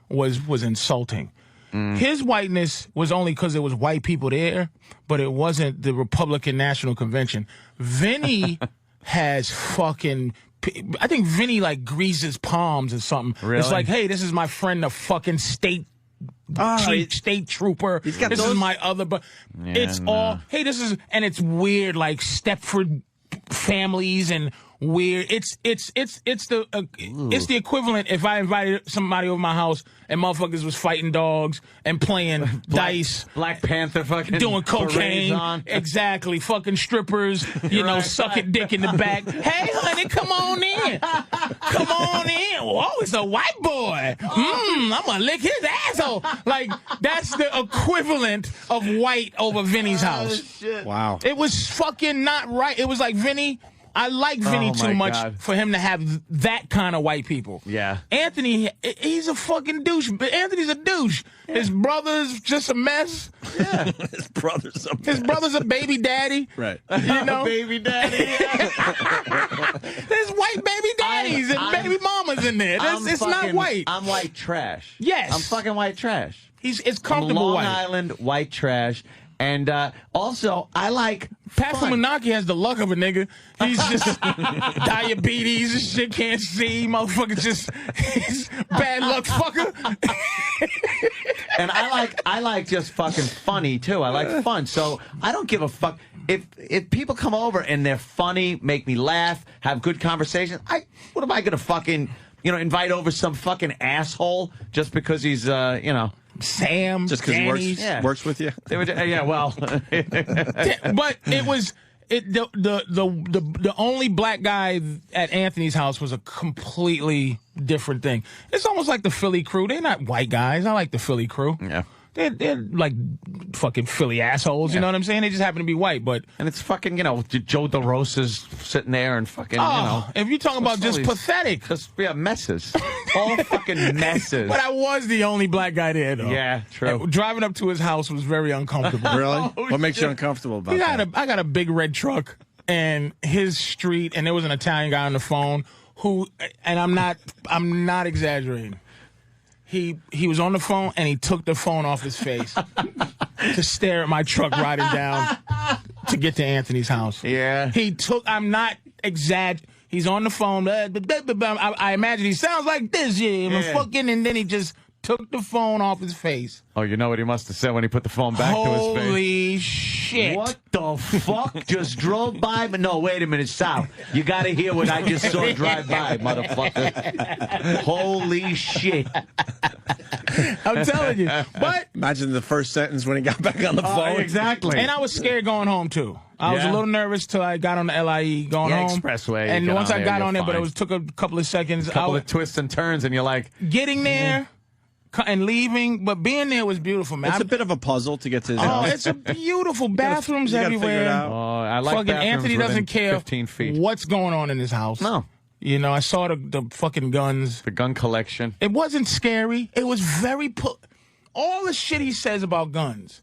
was insulting. His whiteness was only because there was white people there, but it wasn't the Republican National Convention. Vinny has fucking... I think Vinny, like, greases palms or something. Really? It's like, hey, this is my friend, the fucking state trooper. He's got this is my other... But it's all... Hey, this is... And it's weird, like, Stepford families and... Weird. It's the equivalent if I invited somebody over my house and motherfuckers was fighting dogs and playing dice, Black Panther, fucking doing cocaine, on. Exactly, fucking strippers, sucking dick in the back. Hey, honey, come on in, Whoa, it's a white boy. I'm gonna lick his asshole. Like that's the equivalent of white over Vinny's house. Shit. Wow. It was fucking not right. It was like Vinny. I like Vinny too much for him to have that kind of white people. Yeah. Anthony, he's a fucking douche. But Anthony's a douche. Yeah. His brother's just a mess. Yeah. His brother's a baby daddy. Right. Baby daddy. There's white baby daddies and baby mamas in there. It's not white. I'm white trash. Yes. I'm fucking white trash. It's comfortable Long white. Island white trash. And also, I like Pat Fumanaki has the luck of a nigga. He's just diabetes and shit, can't see. Motherfucker he's bad luck fucker. And I like just fucking funny, too. I like fun. So I don't give a fuck. If people come over and they're funny, make me laugh, have good conversation, what am I going to fucking, invite over some fucking asshole just because he's, Sam, just because he works with you. Yeah, well, but it was the only black guy at Anthony's house was a completely different thing. It's almost like the Philly crew. They're not white guys. I like the Philly crew. Yeah. They're like fucking Philly assholes, you know what I'm saying? They just happen to be white, but... And it's fucking, Joe DeRosa's sitting there and fucking, if you're talking about just pathetic. Messes. All fucking messes. But I was the only black guy there, though. Yeah, true. And driving up to his house was very uncomfortable. Really? What makes you uncomfortable about that? I got a big red truck, and his street, and there was an Italian guy on the phone who, and I'm not exaggerating. He was on the phone, and he took the phone off his face to stare at my truck riding down to get to Anthony's house. Yeah. I'm not exaggerating. He's on the phone. I imagine he sounds like this, and then he just took the phone off his face. Oh, you know what he must have said when he put the phone back to his face? Holy shit. What the fuck? Just drove by? But no, wait a minute, Sal. You got to hear what I just saw drive by, motherfucker. Holy shit. I'm telling you. But imagine the first sentence when he got back on the phone. Exactly. And I was scared going home, too. I was a little nervous till I got on the LIE going home. Expressway. And once I got on there, but it took a couple of seconds. A couple of twists and turns, and you're like... Getting there... and leaving, but being there was beautiful, man. It's a bit of a puzzle to get to his house. It's a beautiful bathrooms everywhere. I like fucking bathrooms Anthony doesn't care 15 feet. what's going on in his house. No. I saw the fucking guns. The gun collection. It wasn't scary. It was very... all the shit he says about guns,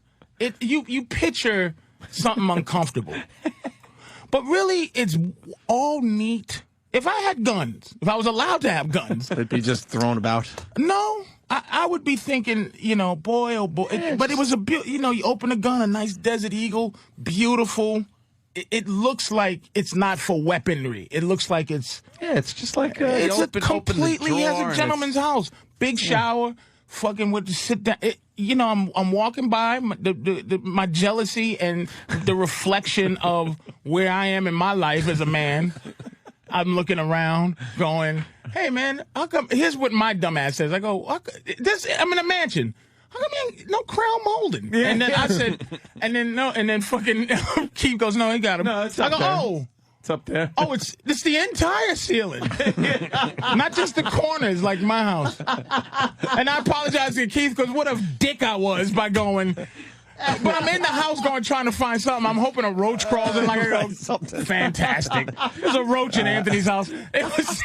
you picture something uncomfortable. But really, it's all neat. If I had guns, if I was allowed to have guns... They'd be just thrown about. No. I would be thinking, boy, oh boy. But it was you open a gun, a nice Desert Eagle, beautiful. It looks like it's not for weaponry. It looks like it's... Yeah, it's just like it's completely... He has a gentleman's house. Big shower, fucking with the sit down... I'm walking by, my jealousy and the reflection of where I am in my life as a man... I'm looking around, going, "Hey man, how come?" Here's what my dumb ass says. I go, "I'm in a mansion. How come you ain't no crown molding?" Yeah. And then I said, and then fucking Keith goes, "No, he got him." No, it's I go, okay. "Oh, It's up there. Oh, it's the entire ceiling, not just the corners like my house. And I apologize to Keith because what a dick I was by going. But I'm in the house trying to find something. I'm hoping a roach crawls in like I go, fantastic. There's a roach in Anthony's house. It was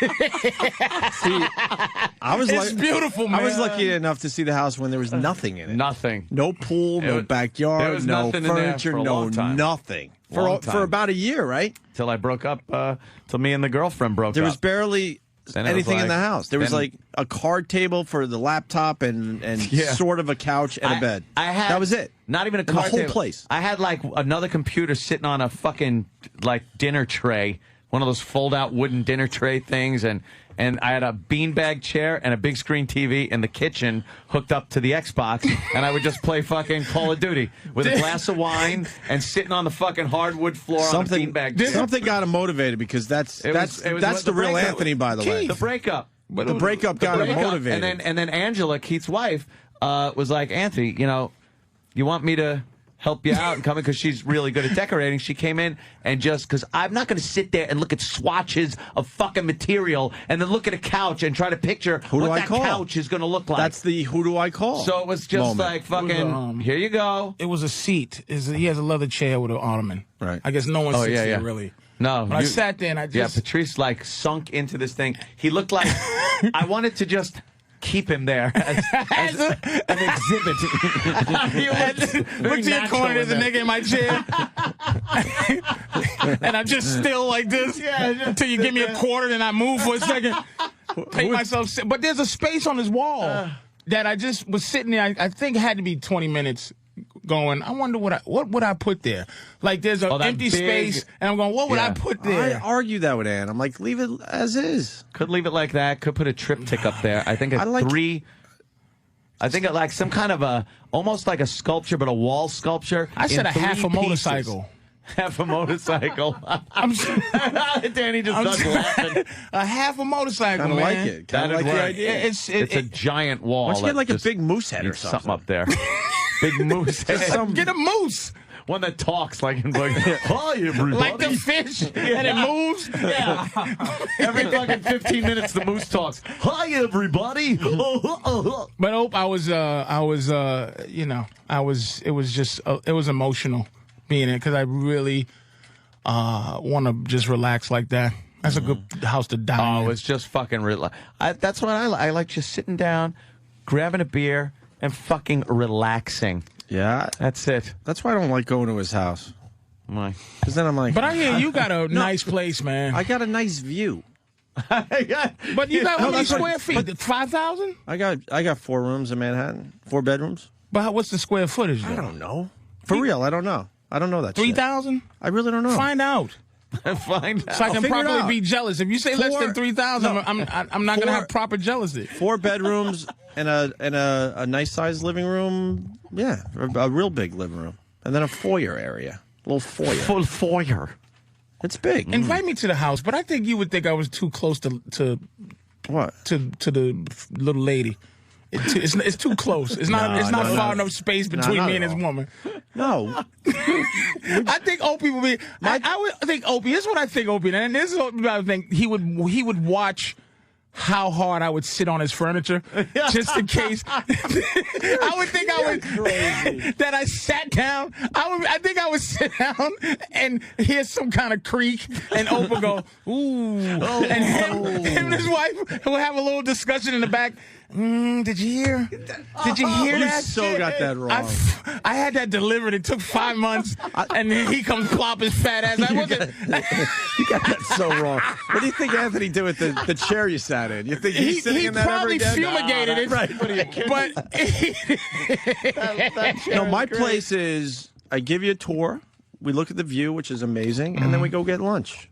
it's beautiful, man. I was lucky enough to see the house when there was nothing in it. Nothing. No pool, no backyard, no furniture, no nothing. For about a year, right? Till I broke up, till me and the girlfriend broke up. There was barely anything in the house. There was like a card table for the laptop and sort of a couch and a bed. That was it. Not even a the card whole table. place. I had like another computer sitting on a fucking like dinner tray, one of those fold-out wooden dinner tray things, and I had a beanbag chair and a big screen TV in the kitchen hooked up to the Xbox, and I would just play fucking Call of Duty with a glass of wine and sitting on the fucking hardwood floor on a beanbag chair. Something got him motivated because that's the real Anthony, by the way. The breakup. The breakup got him motivated. And then Angela, Keith's wife, was like, Anthony, you want me to help you out and come in because she's really good at decorating. She came in and because I'm not going to sit there and look at swatches of fucking material and then look at a couch and try to picture what that couch is going to look like. That's the who do I call? So it was just like fucking, here you go. It was a seat. He has a leather chair with an ottoman. Right. I guess no one sits there, really. No. But I sat there and I just... Yeah, Patrice like sunk into this thing. He looked like... I wanted to just... keep him there as an exhibit. Look to your corner, there's a nigga in my chair. And I'm just still like this until you give me a quarter and I move for a second. Make myself sit. But there's a space on his wall that I just was sitting there. I think it had to be 20 minutes going, I wonder what would I put there? Like there's an empty space, and I'm going, what would I put there? I argue that with Ann. I'm like, leave it as is. Could leave it like that. Could put a triptych up there. I think I think like some kind of almost like a sculpture, but a wall sculpture. I said a half a motorcycle. Half a motorcycle. Danny just starts laughing. A half a motorcycle, man. man. Like it. Kind of like the idea. It's a giant wall. Why don't you get like a big moose head or something up there? Big moose head. Get a moose. One that talks like hi everybody. Like the fish, and it moves. Yeah. Every fucking 15 minutes, the moose talks. Hi everybody. But it was emotional being in it because I really want to just relax like that. That's a good house to die in. Oh, it's just fucking that's what I like, just sitting down, grabbing a beer, and fucking relaxing. Yeah. That's it. That's why I don't like going to his house. Why? Because then I'm like... But I hear you got a nice place, man. I got a nice view. But you got how many square feet? 5,000? I got 4 rooms in Manhattan. 4 bedrooms. But what's the square footage, though? I don't know. For real, I don't know. I don't know that 3,000? I really don't know. Find out. Find out. So I can properly be jealous. If you say less than 3,000, I'm not going to have proper jealousy. 4 bedrooms and a nice sized living room. Yeah, a real big living room, and then a foyer area, a little foyer. Full foyer. It's big. Invite me to the house, but I think you would think I was too close to what? To the little lady. It's too close. It's not far enough space between me and this woman. No. I think Opie would be. I would think Opie. This is what I think Opie. And this is what I think he would watch how hard I would sit on his furniture, just in case. I would think that I sat down. I think I would sit down and hear some kind of creak, and Oprah go, ooh, and him and his wife will have a little discussion in the back. Did you hear? Did you hear that? You so got that wrong. I had that delivered. It took 5 months, and then he comes plop his fat ass. You got that so wrong. What do you think Anthony did with the chair you sat in? You think he's sitting in that ever again? He probably fumigated it. Right. No, my place is I give you a tour. We look at the view, which is amazing, and then we go get lunch.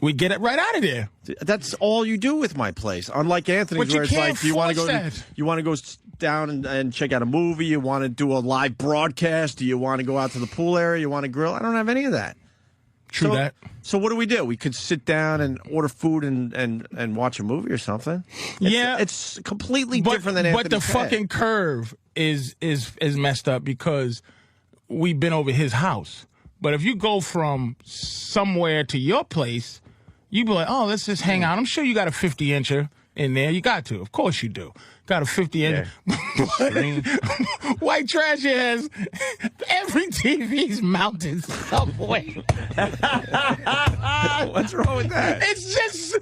We get it right out of there. That's all you do with my place. Unlike Anthony's, where it's like, do you want to go down and check out a movie? You want to do a live broadcast? Do you want to go out to the pool area? You want to grill? I don't have any of that. True that. So what do? We could sit down and order food and watch a movie or something. It's completely different than Anthony's. But the fucking curve is messed up because we've been over his house. But if you go from somewhere to your place, you be like, oh, let's just hang out. I'm sure you got a 50-incher in there. You got to. Of course you do. Got a 50-inch. White Trash has every TV's mounted somewhere. What's wrong with that? It's just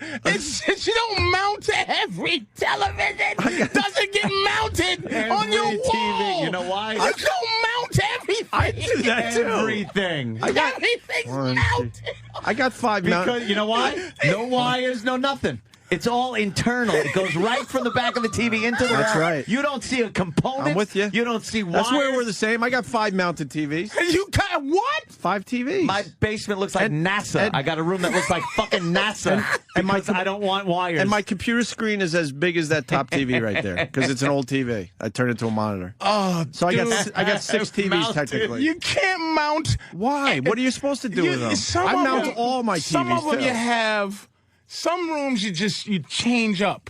you don't mount to every television. Doesn't get mounted on your wall. TV. You know why? You don't mount everything. I do that too. Everything. Everything's mounted. I got 5 mounted. Because you know why? No wires, no nothing. It's all internal. It goes right from the back of the TV into the That's wall. right. You don't see a component. I'm with you. You don't see wires. That's where we're the same. I got 5 mounted TVs. You got what? 5 TVs. My basement looks like NASA. I got a room that looks like fucking NASA. And I don't want wires. And my computer screen is as big as that top TV right there because it's an old TV. I turned it to a monitor. Oh, so I got 6 TVs mounted. technically. You can't mount. Why? What are you supposed to do with them? I mount all my TVs. Some of them too. you have. Some rooms you change up.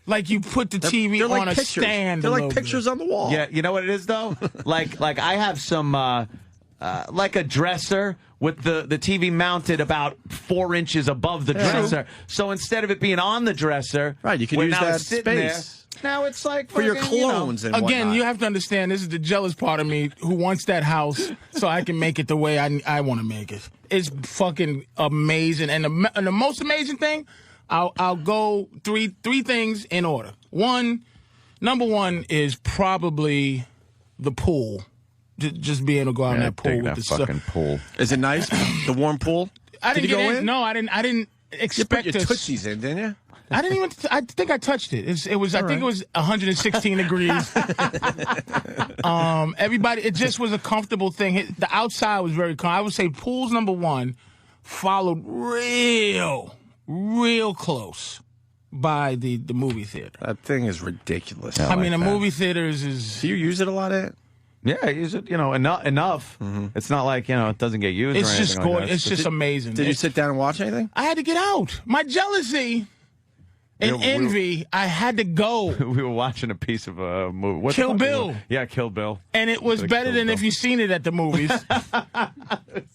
Like you put the TV they're on like a pictures. stand. They're like pictures on the wall. Yeah, you know what it is though? like I have some like a dresser with the TV mounted about 4 inches above the dresser. So instead of it being on the dresser, right, you can when use now that it's sitting space. Now it's like for your fucking, clones and Again, whatnot. you have to understand, this is the jealous part of me who wants that house so I can make it the way I want to make it. It's fucking amazing. And the most amazing thing, I'll go three things in order. Number one is probably the pool. Just being able to go out in that pool with the fucking pool. Is it nice? The warm pool? I didn't Did you get go in. in? No, I didn't expect you put your to. Tootsies in, didn't you? I didn't even. I think I touched it. It was. I think it was 116 degrees. Everybody. It just was a comfortable thing. The outside was very calm. I would say pool's number one, followed real close by the movie theater. That thing is ridiculous. I mean, the movie theaters is. Do you use it a lot, Ed? Yeah, I use it. Enough. It's not like it doesn't get used. It's or just anything like gorgeous. that. It's just amazing. Did you sit down and watch anything? I had to get out. My jealousy and envy. I had to go. We were watching a piece of a movie. What Kill the fuck Bill. Yeah, Kill Bill. And it was better than if you've seen it at the movies.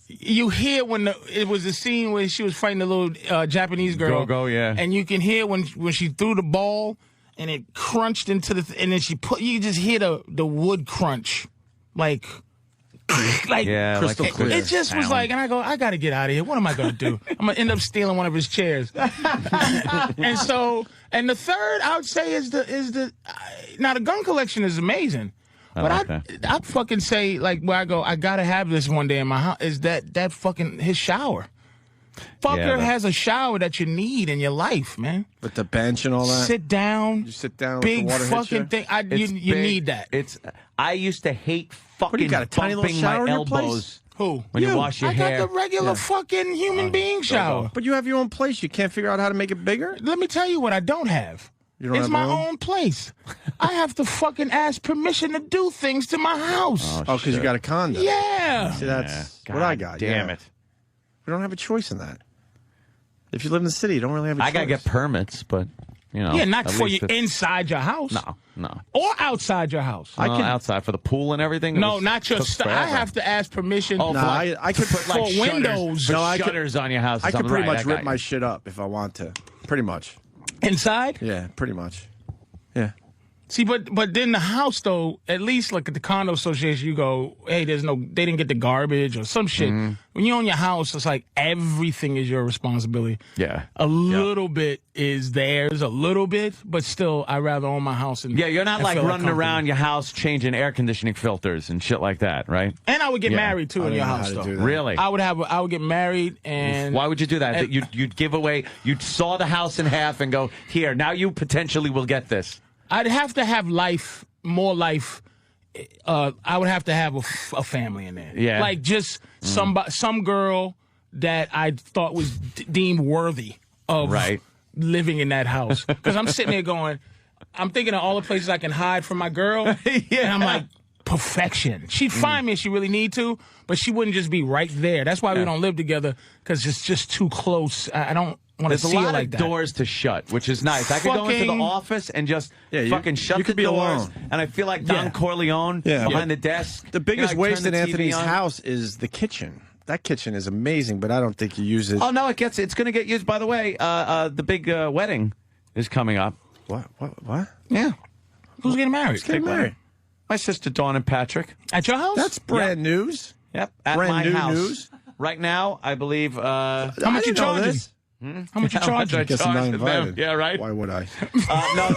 You hear when it was the scene where she was fighting the little Japanese girl. Go, yeah. And you can hear when she threw the ball and it crunched into and then you just hear the wood crunch. Like yeah, crystal like clear. it just was like, and I go, I got to get out of here. What am I going to do? I'm going to end up stealing one of his chairs. And the third I would say is the now the gun collection is amazing. But I'd fucking say, like, where I go, I got to have this one day in my house, is that fucking his shower. Fucker has a shower that you need in your life, man. With the bench and all that? Sit down. You sit down Big with the water fucking thing. You need that. I used to hate fucking What do you got, a tiny little bumping shower my in your place? elbows. Who? When you wash your I hair. got the regular fucking human being shower. But you have your own place. You can't figure out how to make it bigger? Let me tell you what I don't have. You don't It's have my a room? own place. I have to fucking ask permission to do things to my house. Oh, because you got a condo. Yeah. See, that's what I got. Damn it. We don't have a choice in that. If you live in the city, you don't really have a choice. I gotta get permits, but Yeah, not at for least you inside your house. No. Or outside your house. Outside for the pool and everything. No, not your stuff. I have to ask permission. Oh, I could put like windows. Shutters on your house. I could pretty much rip my my shit up if I want to. Pretty much. Inside? Yeah, pretty much. Yeah. See, but then the house though, at least like at the condo association, you go, hey, they didn't get the garbage or some shit. Mm-hmm. When you own your house, it's like everything is your responsibility. Yeah. A little bit is theirs, a little bit, but still, I'd rather own my house. And you're not and like feel running comfortable. around your house changing air conditioning filters and shit like that, right? And I would get married too in your house though. Really? I would get married and. Why would you do that? You'd give away. You'd saw the house in half and go, here, now you potentially will get this. I'd have to have more life. I would have to have a family in there. Yeah. Like just some girl that I thought was deemed worthy of living in that house. Because I'm sitting there going, I'm thinking of all the places I can hide from my girl. And I'm like, perfection. She'd find me if she really need to, but she wouldn't just be right there. That's why we don't live together, because it's just too close. I don't want to There's see a her lot like of that. doors to shut, which is nice. I could go into the Fucking- office and just fucking shut you the could be doors, alone. and I feel like Don Corleone behind the desk. The biggest You know, I waste turn in the TV Anthony's on. house is the kitchen. that kitchen is amazing, but I don't think you use it. Oh no, it's going to get used. By the way, the big wedding is coming up. What? Yeah. Who's getting married? Who's getting married? My sister Dawn and Patrick. At your house? That's brand news. Yep. At Brand my new house. news. Right now, I believe. How much you charging? How much you charging? I guess I'm not invited. Yeah, right. Why would I? No,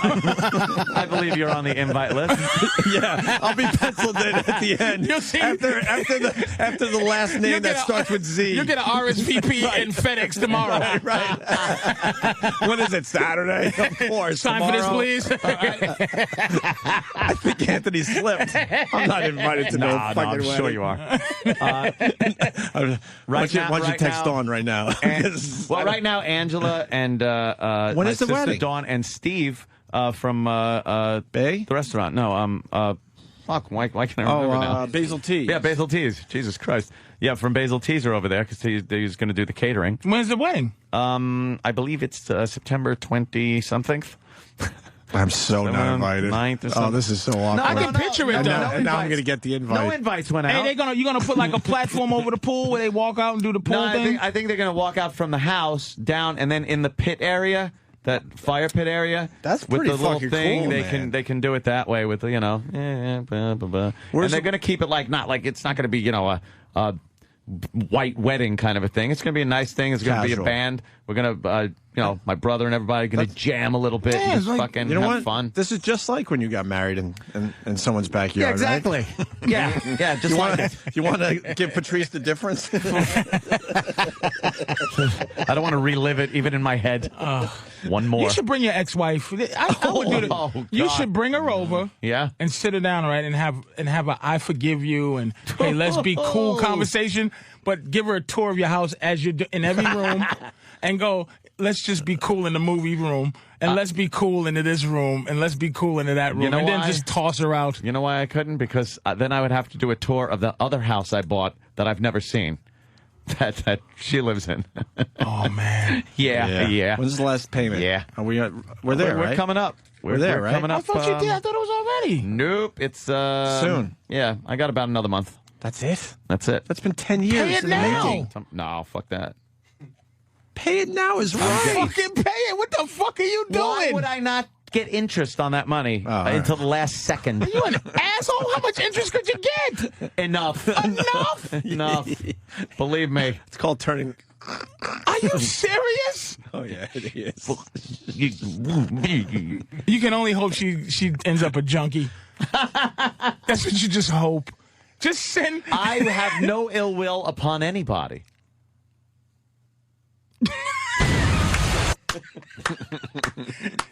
I believe you're on the invite list. Yeah, I'll be penciled in at the end. You'll see. After the last name that starts with Z. You'll get an RSVP in FedEx tomorrow. Right. When is it? Saturday? Of course. Time tomorrow. for this, please. I think Anthony slipped. I'm not invited to no fucking I'm wedding. sure you are. Why don't you text on right now? Right now, Angela and when my is the sister wedding? Dawn and Steve from Bay? the restaurant. No, fuck. Why can I remember now? Basil Teas. Yeah, Basil Teas. Jesus Christ. Yeah, from Basil Teas are over there because he's going to do the catering. When's the wedding? I believe it's September 20-something. I'm so not invited. 9th or something. This is so awkward. I can picture it, And though. now I'm going to get the invite. No invites went out. Hey, you're gonna put like a platform over the pool where they walk out and do the pool No, thing? I think they're going to walk out from the house down, and then in the pit area, that fire pit area. That's with pretty the little fucking thing. cool, They can do it that way with blah, blah, blah. And they're going to keep it it's not going to be a white wedding kind of a thing. It's going to be a nice thing. It's going to be a band. We're going to my brother and everybody going to jam a little bit. Yeah, And just like- fucking You know have what? fun. This is just like when you got married in someone's backyard. Yeah, exactly. Right? Yeah, just you like wanna, you want to give Patrice the difference? I don't want to relive it even in my head. One more. You should bring your ex-wife. I would do that. You should bring her over. Yeah. And sit her down, right, and have a I forgive you and hey, let's be cool conversation. But give her a tour of your house as you're in every room, and go. Let's just be cool in the movie room, and let's be cool into this room, and let's be cool into that room, You know and then why? just toss her out. You know why I couldn't? Because then I would have to do a tour of the other house I bought that I've never seen. That she lives in. Oh man. Yeah. When's the last payment? Yeah. We're there, We're right? coming up. We're there, right? Coming I up. thought you did. I thought it was already. Nope. It's Soon. Yeah, I got about another month. That's it? That's it. That's been 10 years. Pay it in the now. making. No, fuck that. Pay it now is right. Fucking pay it. What the fuck are you doing? Why would I not get interest on that money until the last second? Are you an asshole? How much interest could you get? Enough. Enough. Believe me. It's called turning. Are you serious? Oh, yeah, it is. You can only hope she ends up a junkie. That's what you just hope. Just send. I have no ill will upon anybody.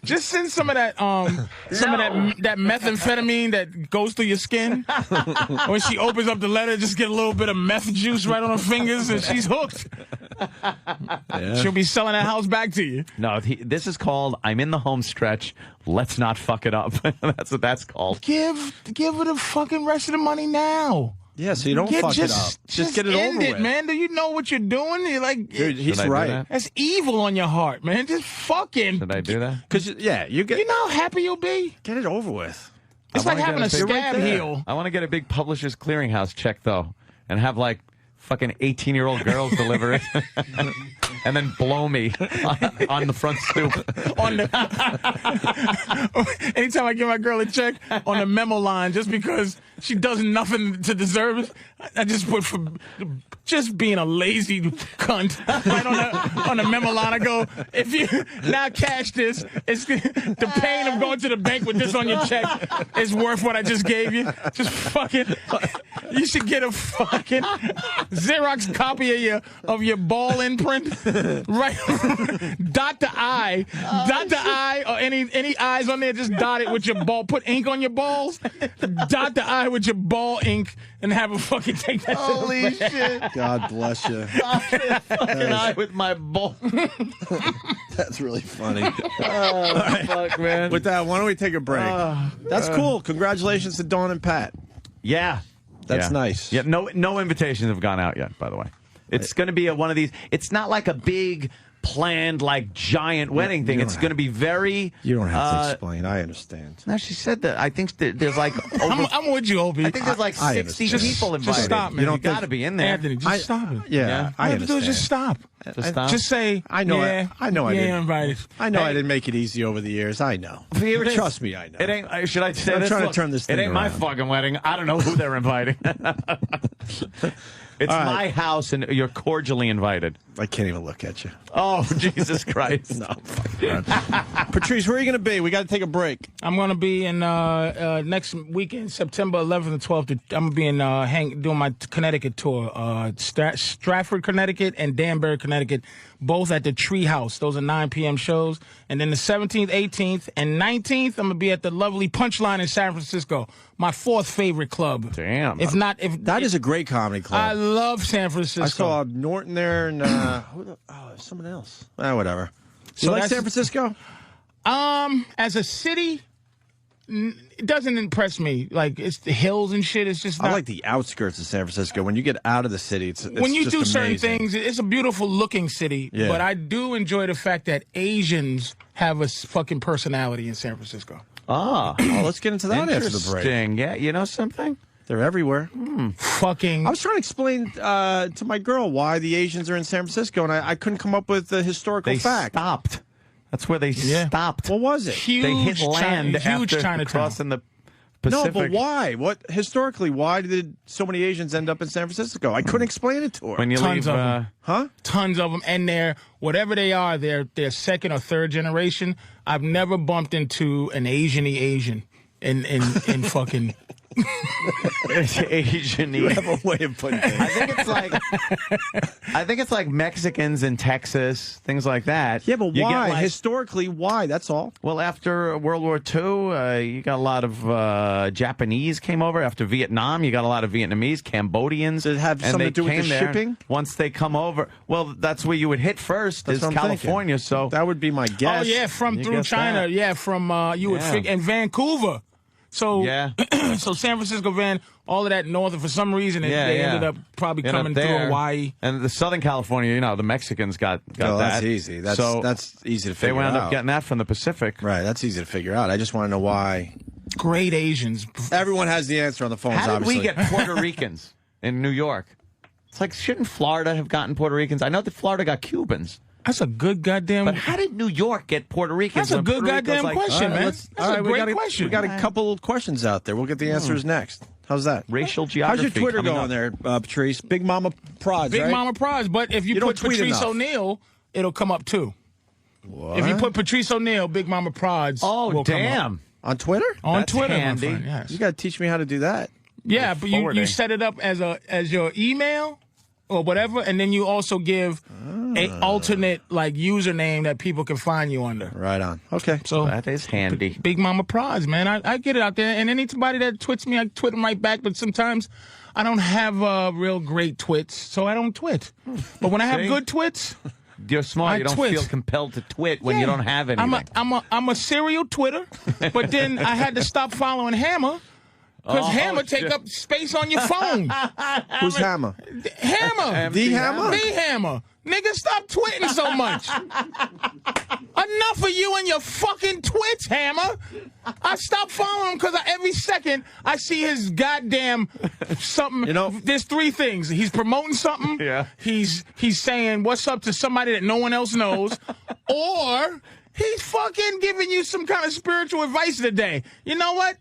Just send some of that that methamphetamine that goes through your skin. When she opens up the letter, just get a little bit of meth juice right on her fingers, and she's hooked. Yeah. She'll be selling that house back to you. No, this is called I'm in the home stretch. Let's not fuck it up. That's what that's called. Give her the fucking rest of the money now. Yeah, so you don't fuck it up. Just get it end over it, with. man. Do you know what you're doing? You're like, Dude, he's Should I do right. that? that's evil on your heart, man. Just fucking. Should I do that? Because, yeah, you know how happy you'll be? Get it over with. It's like having a scab heel. I want to get a big Publishers Clearinghouse check, though, and have, like, fucking 18-year-old girls deliver it. And then blow me on the front stoop. Anytime I give my girl a check on the memo line, just because she does nothing to deserve it, I just put for just being a lazy cunt. Right on the memo line, I go, if you now cash this, it's the pain of going to the bank with this on your check is worth what I just gave you. Just fucking, you should get a fucking Xerox copy of your ball imprint. Right, dot the I, or any eyes on there. Just dot it with your ball. Put ink on your balls. Dot the I with your ball ink, and have a fucking take that. Holy shit! God bless you. Fucking eye with my ball. That's really funny. Fuck, man. With that, why don't we take a break? That's cool. Congratulations to Dawn and Pat. Yeah. That's nice. Yeah, no invitations have gone out yet, by the way. It's going to be one of these. It's not like a big planned, like, giant wedding thing. It's going to be very... You don't have to explain. I understand. No, she said that. I think there's like... I'm with you, Obi. I think there's like 60 people invited. Just stop, man. You got to be in there. Anthony, just stop it. Yeah, All you have to do is just stop. Just say, I know. I know. I you didn't ain't invited. I know. I didn't make it easy over the years. I know. Trust me, I know. It ain't. Should I say I'm this? trying Look, to turn this thing It ain't my around. fucking wedding. I don't know who they're inviting. It's my house, and you're cordially invited. I can't even look at you. Oh, Jesus Christ! No. Patrice, where are you going to be? We got to take a break. I'm going to be in next weekend, September 11th and 12th. I'm going to be in doing my Connecticut tour, Stratford, Connecticut, and Danbury, Connecticut, both at the Treehouse. Those are 9 p.m. shows. And then the 17th, 18th, and 19th, I'm going to be at the lovely Punchline in San Francisco, my 4th favorite club. Damn. That is a great comedy club. I love San Francisco. I saw Norton there and someone else. Whatever. So you like San Francisco? As a city, it doesn't impress me. Like, it's the hills and shit. It's just not. I like the outskirts of San Francisco. When you get out of the city, it's when you just do certain amazing. things, it's a beautiful looking city. Yeah. But I do enjoy the fact that Asians have a fucking personality in San Francisco. Ah, well, let's get into that after the break. Interesting. Yeah, you know something? They're everywhere. Fucking. I was trying to explain to my girl why the Asians are in San Francisco, and I couldn't come up with the historical They fact. stopped. That's where they stopped. What was it? They hit land huge after Chinatown. crossing the Pacific. No, but why? What historically? Why did so many Asians end up in San Francisco? I couldn't explain it to her. When you Tons leave, of them. Huh? Tons of them, and they're whatever they are, they're second or third generation. I've never bumped into an Asian-y Asian in fucking. Asian. You have a way of putting things. I think it's like Mexicans in Texas, things like that. Yeah, but You why? get, like- Historically, why? That's all. Well, after World War II, you got a lot of Japanese came over. After Vietnam, you got a lot of Vietnamese, Cambodians. Does it have and something they to do with came the there. shipping? Once they come over, well, that's where you would hit first, That's is what I'm California. thinking. So that would be my guess. Oh yeah, You through guess China. that. Yeah, from you would figure, and Vancouver. So yeah, so San Francisco, all of that north, and for some reason they ended up probably End up coming through there. Hawaii. And the Southern California, the Mexicans got Oh, that. that's easy. That's easy to They figure wound out. up getting that from the Pacific. Right, that's easy to figure out. I just want to know why. Great Asians. Everyone has the answer on the phones, How did obviously. we get Puerto Ricans in New York? It's like, shouldn't Florida have gotten Puerto Ricans? I know that Florida got Cubans. That's a good goddamn. But how did New York get Puerto Ricans? That's a when good Puerto Rico's goddamn like, question, man. Let's- That's a we great question. We got a couple questions out there. We'll get the answers next. How's that? Racial How's geography. your Twitter coming going up. there, Patrice? Big Mama Prods, Big right? Mama Prize. But if you don't put tweet Patrice enough. O'Neal, it'll come up too. What? If you put Patrice O'Neal, Big Mama Prods. Oh, will come up. damn. On Twitter? On That's Twitter, handy. my friend. Yes. You got to teach me how to do that. Yeah, but forwarding. you set it up as your email or whatever, and then you also give a alternate like username that people can find you under. Right on. Okay. So That is handy. Big Mama Prize, man. I get it out there, and anybody that twits me, I twit them right back. But sometimes I don't have real great twits, so I don't twit. But when I have See? good twits, You're smart. I You don't twit. feel compelled to twit when you yeah. don't have anything. I'm a serial Twitter, but then I had to stop following Hammer. Because Oh, Hammer take shit. up space on your phone. Who's Hammer? Hammer. The Hammer? The Hammer. Nigga, stop twitting so much. Enough of you and your fucking twits, Hammer. I stopped following him because every second I see his goddamn something. There's three things. He's promoting something. Yeah. He's saying what's up to somebody that no one else knows. Or he's fucking giving you some kind of spiritual advice today. You know what?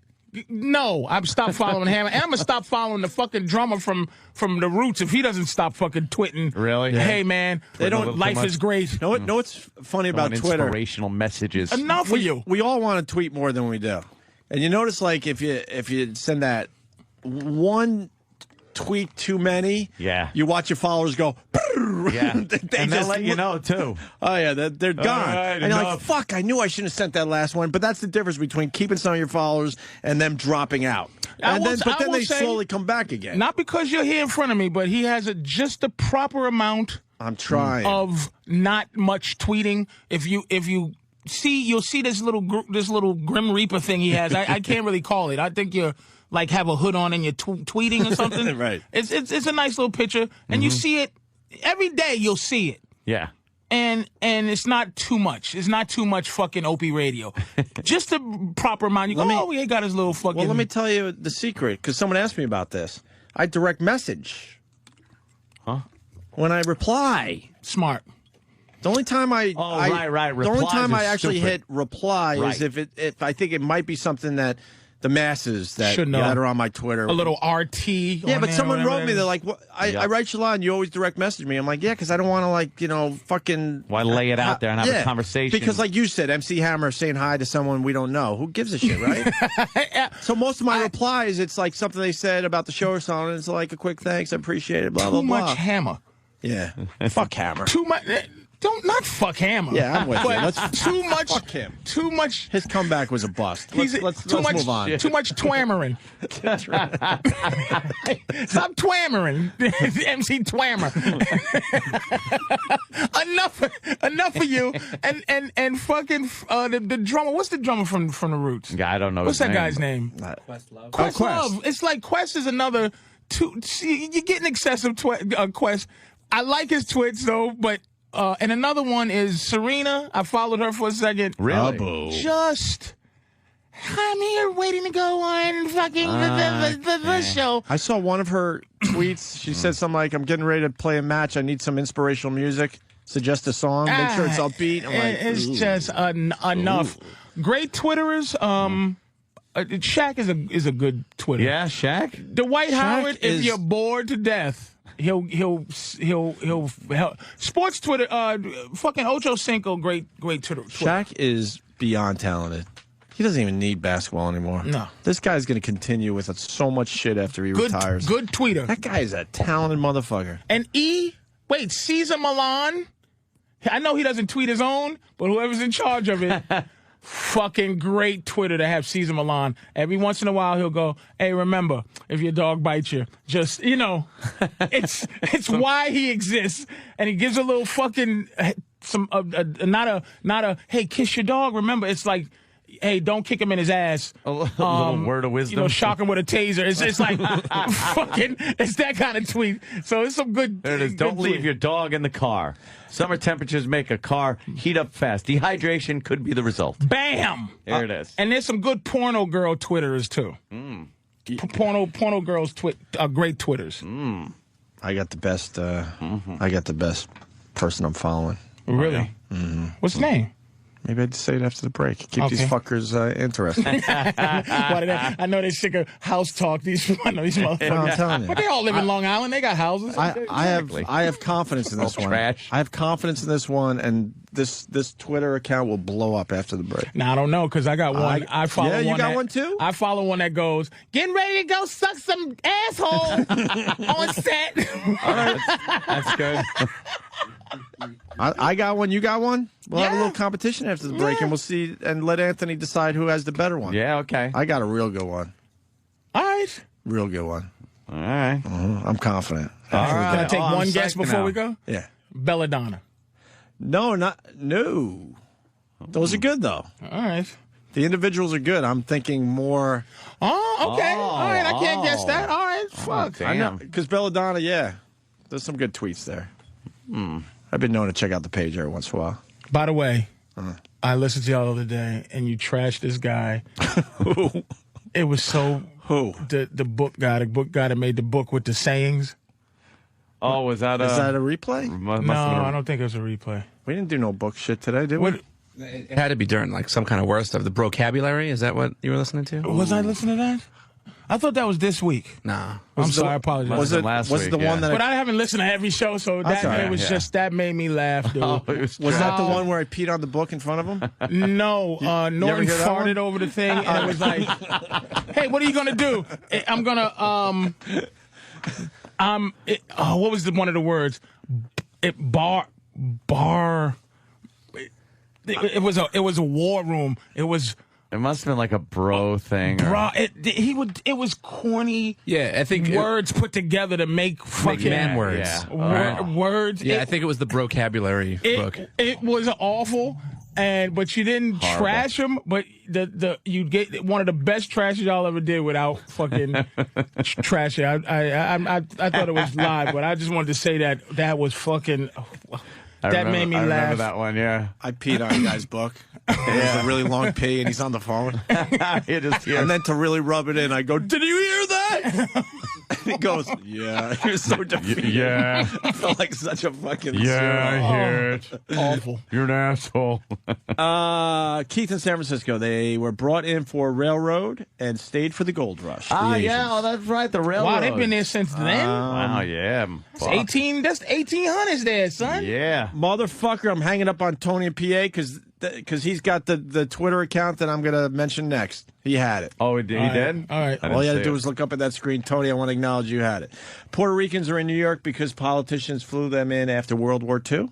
No, I've stopped following Hammer, and I'm gonna stop following the fucking drummer from the Roots if he doesn't stop fucking twitting. Really? Hey man, They don't. life is great. Know what's funny about Twitter? Inspirational messages. Enough of you. We all want to tweet more than we do, and you notice like if you send that one tweet too many, you watch your followers go. Yeah, they and they'll let you know too. Oh yeah, they're gone. right, and you're like, enough. fuck! I knew I shouldn't have sent that last one. But that's the difference between keeping some of your followers and them dropping out. But then they slowly come back again. Not because you're here in front of me, but he has just the proper amount. I'm trying of not much tweeting. If you see, you'll see this little Grim Reaper thing he has. I can't really call it. I think you're like have a hood on and you're tweeting or something. Right. It's a nice little picture, and you see it every day. You'll see it. Yeah. and it's not too much. It's not too much fucking Opie radio. Just a proper amount. You go, he got his little fucking... Well, let me tell you the secret, because someone asked me about this. I direct message. Huh? When I reply. Smart. The only time right. The only time I actually hit reply is if I think it might be something that the masses that are on my Twitter. A little RT. Yeah, but someone wrote me. They're like, "What? I write you a lot, and you always direct message me." I'm like, "Yeah, because I don't want to fucking." Why lay it out there and have a conversation? Because like you said, MC Hammer saying hi to someone we don't know. Who gives a shit, right? So most of my replies, it's like something they said about the show or something. And it's like a quick thanks, I appreciate it. Blah blah blah. Too much Hammer. Yeah, fuck Hammer. Too much. Don't not fuck Hammer. Yeah, I'm with you. Let's too much. Fuck him. Too much. His comeback was a bust. Let's move on. Too much twammering. That's right. Stop twammering, MC Twammer. enough of you. And fucking the drummer. What's the drummer from the Roots? I don't know. What's that guy's name? Questlove. Questlove. It's like Quest is another. You're getting excessive Quest. I like his tweets though, but and another one is Serena. I followed her for a second. Really? I'm here waiting to go on fucking the show. I saw one of her tweets. She said something like, "I'm getting ready to play a match. I need some inspirational music. Suggest a song. Make sure it's upbeat." I'm like, it's just enough. Great Twitterers. Shaq is a good Twitter. Yeah, Shaq. Dwight Howard. If you're bored to death. He'll sports Twitter. Fucking Ocho Cinco, great Twitter. Shaq is beyond talented. He doesn't even need basketball anymore. No, this guy's going to continue with so much shit after he retires. Good tweeter. That guy is a talented motherfucker. And Caesar Milan. I know he doesn't tweet his own, but whoever's in charge of it. Fucking great Twitter to have Caesar Milan. Every once in a while he'll go, "Hey, remember, if your dog bites you, just it's why he exists." And he gives a little fucking not a hey, kiss your dog. Remember, it's like, hey, don't kick him in his ass. A little word of wisdom. Shock him with a taser. It's like fucking. It's that kind of tweet. So it's some good. There it is. Don't leave your dog in the car. Summer temperatures make a car heat up fast. Dehydration could be the result. Bam! There it is. And there's some good porno girl Twitterers, too. Porno girls great Twitters. I got the best. I got the best person I'm following. Really? Mm-hmm. What's his name? Maybe I'd say it after the break. Keep these fuckers interested. I know they're sick of house talk. These motherfuckers. I'm telling you. But they all live in Long Island. They got houses. I have confidence in this one. Trash. I have confidence in this one, and this Twitter account will blow up after the break. Now I don't know because I got one. I follow one. You got one too? I follow one that goes, "Getting ready to go suck some asshole on set." All right, that's good. I got one. You got one. We'll have a little competition after the break, and we'll see, and let Anthony decide who has the better one. Yeah, okay. I got a real good one. All right. Real good one. All right. I'm confident. All right. Can I take one guess before we go? Yeah. Belladonna. No. Those are good though. All right. The individuals are good. I'm thinking more. Oh, okay. All right. I can't guess that. All right. Fuck. I know because Belladonna. Yeah, there's some good tweets there. I've been known to check out the page every once in a while. By the way, I listened to y'all the other day, and you trashed this guy. Who? It was so... Who? The book guy that made the book with the sayings. Oh, was that Is that a replay? No, I don't think it was a replay. We didn't do no book shit today, did we? It had to be during like some kind of worse stuff. The vocabulary, is that what you were listening to? Was I listening to that? I thought that was this week. Nah. I'm sorry, I apologize. Was it last was week, the one that? But I haven't listened to every show, so that was just that made me laugh, dude. Was that the one where I peed on the book in front of him? No, Norton hear that farted over the thing, and it was like, "Hey, what are you gonna do?" I'm gonna what was one of the words? It was a war room. It must have been like a bro thing. It was corny. Yeah, I think words put together to make fucking man words. Yeah. Words. Yeah, I think it was the vocabulary book. It was awful, but you didn't trash them. But you get one of the best trashes y'all ever did without fucking trashing. I thought it was live, but I just wanted to say that was fucking. That made me I laugh. remember that one, yeah. I peed on a guy's book. It was a really long pee, and he's on the phone. And then to really rub it in, I go, "Did you hear that?" And he goes, "Yeah." He was so defeated. Yeah. I felt like such a fucking Yeah, zero. I hear it. Awful. You're an asshole. Keith in San Francisco, they were brought in for railroad and stayed for the gold rush. The Ah, Asians. yeah, oh, that's right, the railroad. Wow, they've been there since then. Wow, yeah. That's 1800s there, son. Yeah. Motherfucker, I'm hanging up on Tony and PA because he's got the Twitter account that I'm going to mention next. He had it. Oh, he did? All right. All you had to do was look up at that screen. Tony, I want to acknowledge you had it. Puerto Ricans are in New York because politicians flew them in after World War II.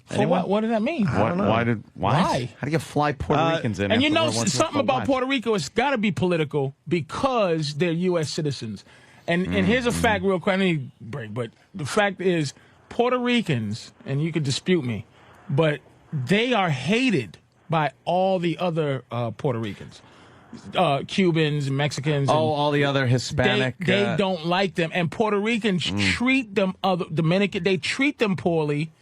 For what? What does that mean? Why? Why? How do you fly Puerto Ricans in? And you after know World War II? something about Puerto Rico, it's got to be political because they're U.S. citizens. And here's a fact real quick. I need to break, but the fact is Puerto Ricans, and you could dispute me, but they are hated by all the other Puerto Ricans. Cubans, Mexicans. All the other Hispanic. They don't like them. And Puerto Ricans treat them, Dominican, they treat them poorly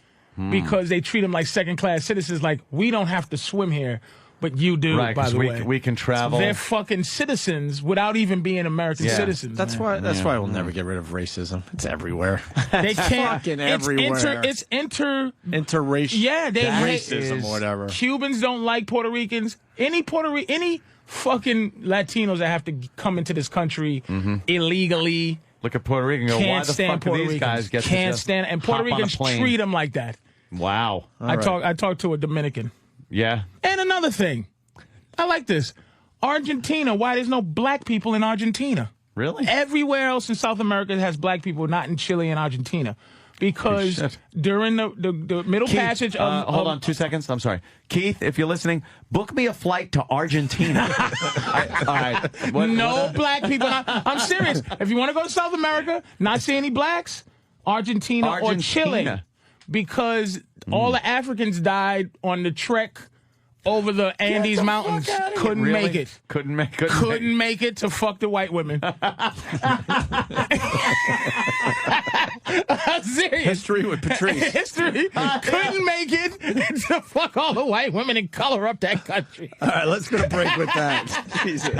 because they treat them like second-class citizens. Like, we don't have to swim here, but you do, Right, by 'cause the we- way. we can travel. They're fucking citizens without even being American citizens. That's man. why we'll never get rid of racism. It's everywhere. They can't. fucking it's everywhere. Interracial. Yeah, they hate racism or whatever. Cubans don't like Puerto Ricans. Any fucking Latinos that have to come into this country illegally. Look at Puerto Rican and go, Can't why the stand fuck do Puerto these Ricans. guys get to Can't just stand, and Puerto hop on a Ricans plane? treat them like that. Wow. I talked to a Dominican. Yeah. And another thing, I like this. Argentina. Why there's no black people in Argentina? Really? Everywhere else in South America has black people, not in Chile and Argentina. Because during the Middle Keith, Passage of... hold on 2 seconds. I'm sorry. Keith, if you're listening, book me a flight to Argentina. All right. No black people. I'm serious. If you want to go to South America, not see any blacks, Argentina or Chile. Because all the Africans died on the trek over the Andes Mountains. Couldn't Really? make it. Couldn't make it to fuck the white women. I'm serious. History with Patrice. History. Couldn't make it to fuck all the white women and color up that country. All right, let's go to break with that. Jesus.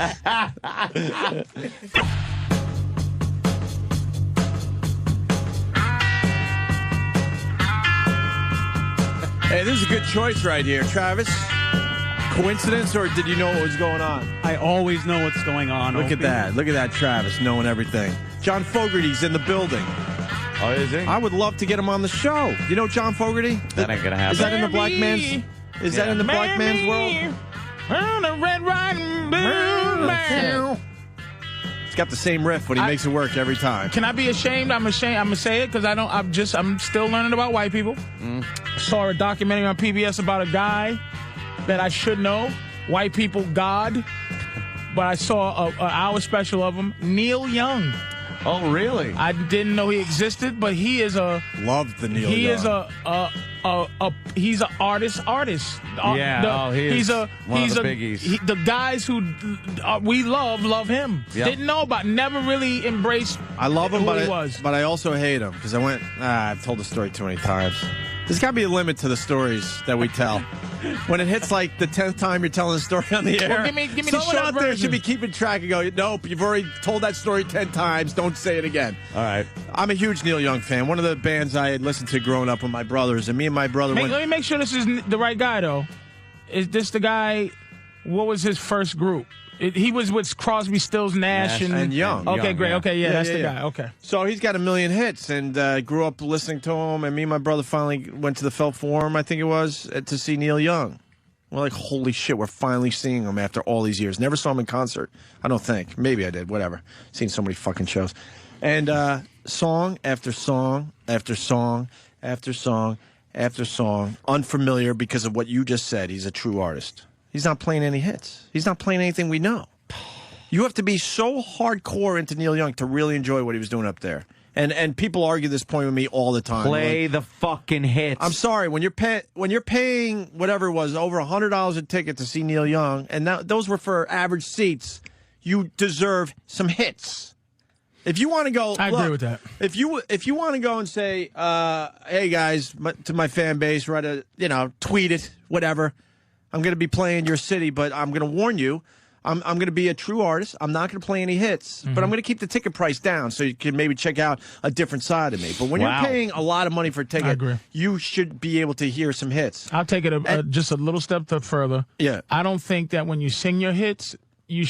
Hey, this is a good choice right here, Travis. Coincidence, or did you know what was going on? I always know what's going on. Look at Opie. that. Look at that, Travis, knowing everything. John Fogerty's in the building. Oh, is he? I would love to get him on the show. You know John Fogerty? That ain't gonna happen. Is that in the black man's? Is that in the black man's world? On the Red Riding Blue Man. It's got the same riff, but he makes it work every time. Can I be ashamed? I'm ashamed. I'm gonna say it because I'm still learning about white people. Saw a documentary on PBS about a guy that I should know, white people God. But I saw an hour special of him, Neil Young. Oh, really? I didn't know he existed, but he is a love the Neil. He Young. is he's an artist. Yeah, he's one of the biggies. The guys who we love him. Yep. Didn't know about, never really embraced. I love him, who but he was. I also hate him because I've told the story too many times. There's got to be a limit to the stories that we tell. When it hits like the 10th time you're telling the story on the air, Well, give me the someone short out there version. should be keeping track and go, nope, you've already told that story 10 times. Don't say it again. All right. I'm a huge Neil Young fan. One of the bands I had listened to growing up with my brothers, and me and my brother went. Let me make sure this is the right guy, though. Is this the guy? What was his first group? He was with Crosby, Stills, Nash, and Young. Okay, Young, great. yeah. Okay, Yeah, that's the yeah. guy. Okay. So he's got a million hits, and grew up listening to him. And me and my brother finally went to the Felt Forum, I think it was, to see Neil Young. We're like, holy shit, we're finally seeing him after all these years. Never saw him in concert. I don't think. Maybe I did. Whatever. Seen so many fucking shows. And song after song after song after song after song, unfamiliar because of what you just said. He's a true artist. He's not playing any hits. He's not playing anything we know. You have to be so hardcore into Neil Young to really enjoy what he was doing up there. And people argue this point with me all the time. Play Like, the fucking hits. I'm sorry, when you're paying whatever it was, over $100 a ticket to see Neil Young, and those were for average seats, you deserve some hits. If you want to go, I agree with that. If you want to go and say, "Hey guys," to my fan base, write a tweet it, whatever. I'm going to be playing your city, but I'm going to warn you. I'm going to be a true artist. I'm not going to play any hits, but I'm going to keep the ticket price down so you can maybe check out a different side of me. But when you're paying a lot of money for a ticket, you should be able to hear some hits. I'll take it just a little step further. Yeah. I don't think that when you sing your hits, I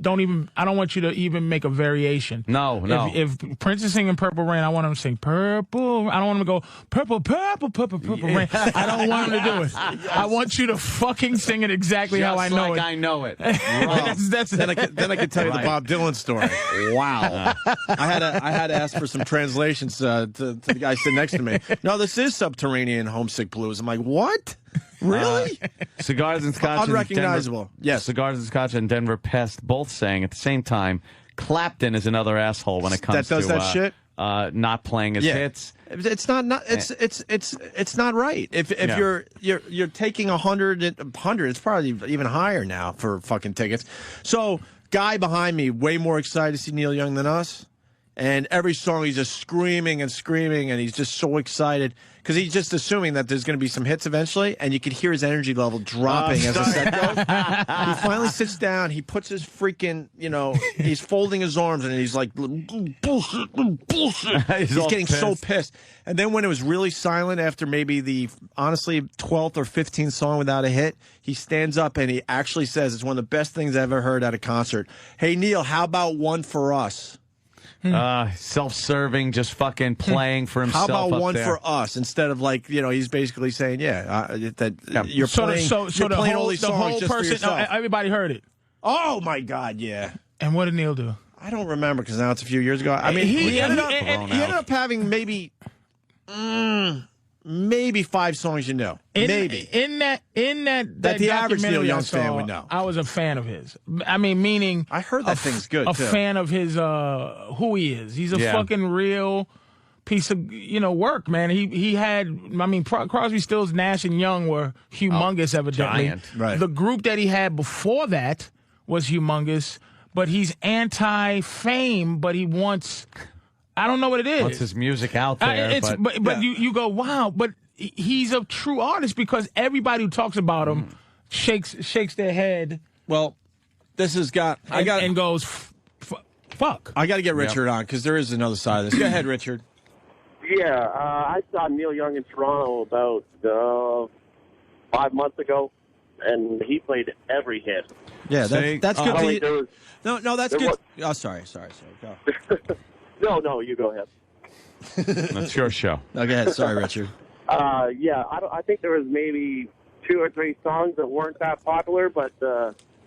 don't want you to even make a variation. No. If Prince is singing Purple Rain, I want him to sing Purple. I don't want him to go Purple, Purple, Purple, Purple Rain. I don't want him to do it. I want you to fucking sing it exactly how I know it. I know it. Then I can tell you the Bob Dylan story. Wow. I had to ask for some translations to the guy sitting next to me. No, this is Subterranean Homesick Blues. I'm like, what? Really? Cigars and Scotch. Unrecognizable. Yes. Cigars and Scotch and Denver Pest both sang at the same time. Clapton is another asshole when it comes to that shit. Not playing his hits. It's not it's not right. If you're taking 100, it's probably even higher now for fucking tickets. So guy behind me way more excited to see Neil Young than us. And every song he's just screaming and screaming, and he's just so excited because he's just assuming that there's going to be some hits eventually, and you could hear his energy level dropping as the set goes. He finally sits down, he puts his freaking, he's folding his arms, and he's like, bullshit. He's getting so pissed. And then when it was really silent after maybe the, honestly, 12th or 15th song without a hit, he stands up and he actually says, it's one of the best things I've ever heard at a concert. Hey, Neil, how about One for Us? Self-serving, just fucking playing for himself. How about up One there. for Us instead of he's basically saying, you're playing all these songs just for yourself. Everybody heard it. Oh my God, yeah. And what did Neil do? I don't remember because now it's a few years ago. I mean, he ended up having maybe 5 songs you know. Maybe. In that the average Neil Young fan would know. I was a fan of his. I mean, meaning I heard that thing's good. A fan of his who he is. He's a fucking real piece of work, man. He had. I mean, Crosby, Stills, Nash, and Young were humongous, evidently. Giant. Right. The group that he had before that was humongous, but he's anti-fame, but he wants. I don't know what it is. Wants his music out there. But you go, wow, but he's a true artist because everybody who talks about him shakes their head. Well, this has got... and goes, fuck. I got to get Richard on because there is another side of this. Go ahead, Richard. Yeah, I saw Neil Young in Toronto about 5 months ago, and he played every hit. Yeah, that's good. No, that's good. Oh, sorry. Go. No, you go ahead. That's your show. No, go ahead. Sorry, Richard. Yeah, I think there was maybe 2 or 3 songs that weren't that popular, but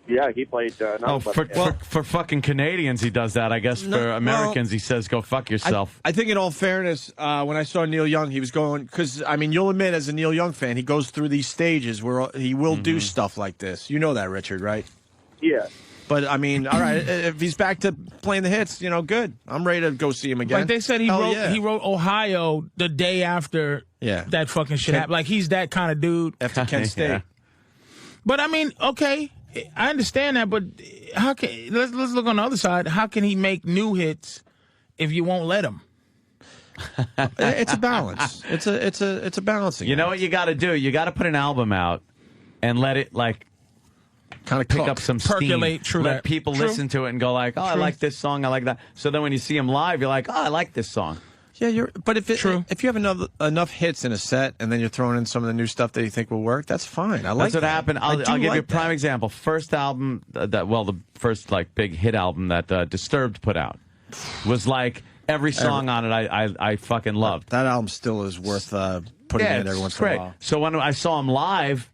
yeah, he played. For fucking Canadians, he does that. I guess for Americans, he says, "Go fuck yourself." I think, in all fairness, when I saw Neil Young, he was going because I mean, you'll admit, as a Neil Young fan, he goes through these stages where he will do stuff like this. You know that, Richard, right? Yeah. But, I mean, all right, if he's back to playing the hits, good. I'm ready to go see him again. Like they said, he wrote Ohio the day after that fucking shit happened. Like, he's that kind of dude. After Kent State. Yeah. But, I mean, okay, I understand that, but how can let's look on the other side. How can he make new hits if you won't let him? It's a balance. It's a balancing. You know what you got to do? You got to put an album out and let it, kind of pick up some percolate, steam. Let people listen to it and go like, I like this song, I like that. So then when you see them live, you're like, I like this song. Yeah, but if you have enough hits in a set and then you're throwing in some of the new stuff that you think will work, that's fine. That's what happened. I'll give you a prime example. First album the first big hit album that Disturbed put out was every song on it I fucking loved. That album still is worth putting in every once in a while. So when I saw him live,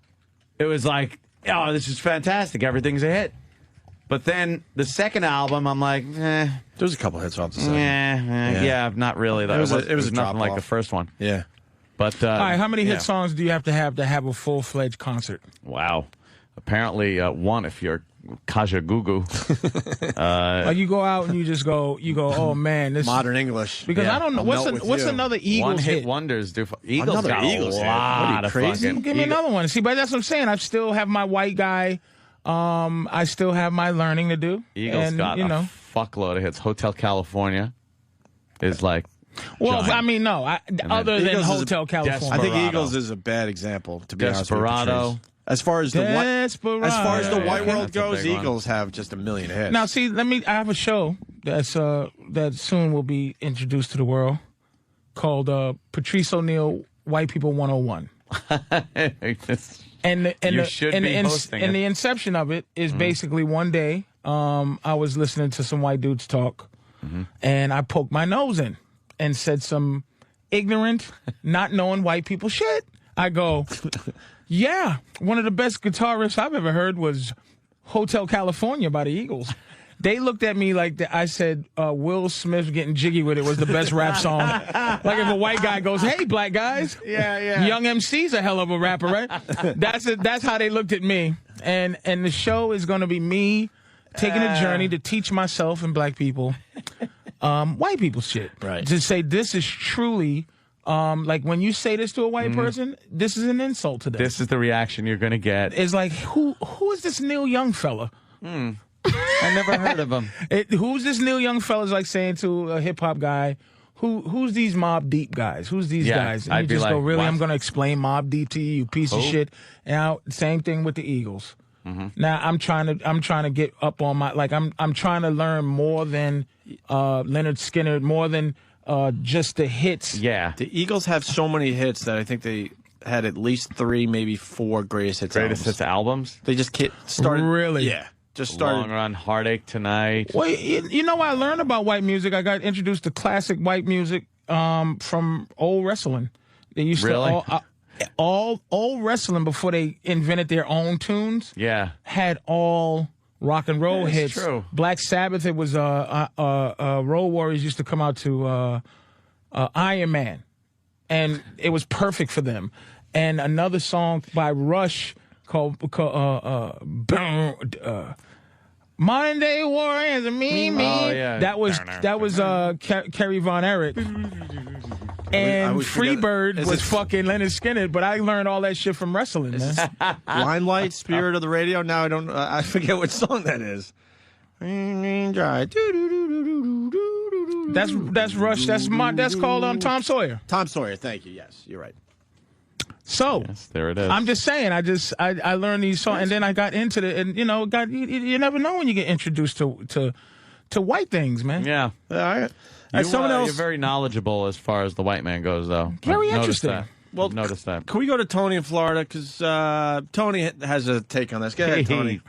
it was like, oh, this is fantastic. Everything's a hit. But then the second album, I'm like, There's a couple hits off the second. Yeah, not really. It was a nothing like drop-off. the first one. Yeah. But all right, how many hit songs do you have to have a full-fledged concert? Wow. Apparently one if you're Kaja Gugu. Like you go out and you go, oh man, this modern English. Because I don't know what's another Eagles hit wonders do. Eagles another got Eagles a hit. lot of crazy? fucking. Give me another one. See, but that's what I'm saying. I still have my white guy. I still have my learning to do. Eagles got a fuckload of hits. Hotel California. is like. Well, giant. I mean, no. Other than Eagles is Hotel California, I think Eagles is a bad example, to be honest with you. Desperado. Patrice. As far as the white world That's a goes, big one. Eagles have just a million hits. Now, see, I have a show that's that soon will be introduced to the world called Patrice O'Neill White People 101. And the inception of it is basically one day I was listening to some white dudes talk, and I poked my nose in and said some ignorant, not knowing white people shit. I go, yeah, one of the best guitar riffs I've ever heard was Hotel California by the Eagles. They looked at me like I said Will Smith getting jiggy with it was the best rap song. Like if a white guy goes, hey, black guys. Yeah. Young MC's a hell of a rapper, right? That's how they looked at me. And the show is going to be me taking a journey to teach myself and black people white people shit. Right. To say this is truly... like when you say this to a white person, this is an insult to them. This is the reaction you're going to get. It's like, who is this Neil Young fella? I never heard of him. Who's this Neil Young fella? Is like saying to a hip hop guy, who's these Mobb Deep guys? Who's these guys? And I'd you be just like, go, really? what? I'm going to explain Mobb Deep to you piece of Who? shit. Now, same thing with the Eagles. Now I'm trying to get up on my I'm trying to learn more than Leonard Skinner, more than just the hits. Yeah. The Eagles have so many hits that I think they had at least 3, maybe 4 greatest hits albums. They just started. Really? Yeah. Just started. Long Run, Heartache Tonight. Well, you know, I learned about white music. I got introduced to classic white music from old wrestling. They used Really? to all old wrestling before they invented their own tunes. Yeah. Had all rock and roll That's hits. true. Black Sabbath. It was Road Warriors used to come out to Iron Man, and it was perfect for them. And another song by Rush called Modern Day Warriors and Me. Oh, yeah. That was Kerry Von Erich. And always forget- Freebird is was it- fucking Leonard Skinner, but I learned all that shit from wrestling, man. Limelight, Spirit of the Radio. Now I don't. I forget what song that is. That's Rush. That's called Tom Sawyer. Tom Sawyer. Thank you. Yes, you're right. So there it is. I'm just saying. I learned these songs, and then I got into it, and you never know when you get introduced to white things, man. Yeah. All right. Someone else. You're very knowledgeable as far as the white man goes, though. Very I've noticed interesting. that. Well, notice that. Can we go to Tony in Florida? Because Tony has a take on this. Go ahead, Tony.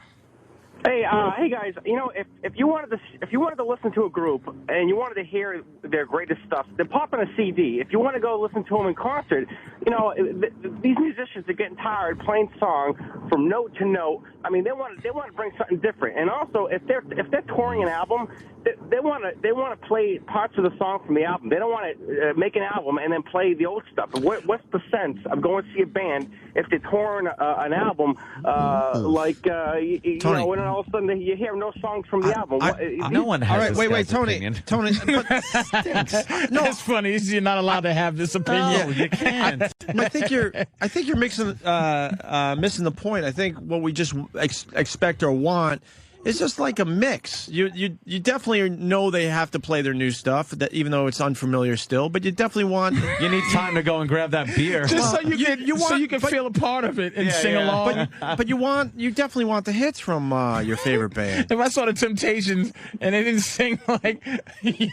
Hey, hey guys. You know, if you wanted to listen to a group and you wanted to hear their greatest stuff, then pop in a CD. If you want to go listen to them in concert, you know, these musicians are getting tired playing song from note to note. I mean, they want to bring something different. And also, if they're touring an album, they want to play parts of the song from the album. They don't want to make an album and then play the old stuff. What's the sense of going to see a band if they're touring an album you know, when all of a sudden you hear no songs from the album? No one has. All right, this wait, guy's Tony. opinion. Tony. No, it's funny. You're not allowed to have this opinion. No, you can't. I think you're missing the point. I think what we just expect or want is just like a mix. You definitely know they have to play their new stuff, that even though it's unfamiliar still. But you definitely want. You need time to go and grab that beer. Just so you can feel a part of it and sing along. But you definitely want the hits from your favorite band. If I saw the Temptations and they didn't sing like, I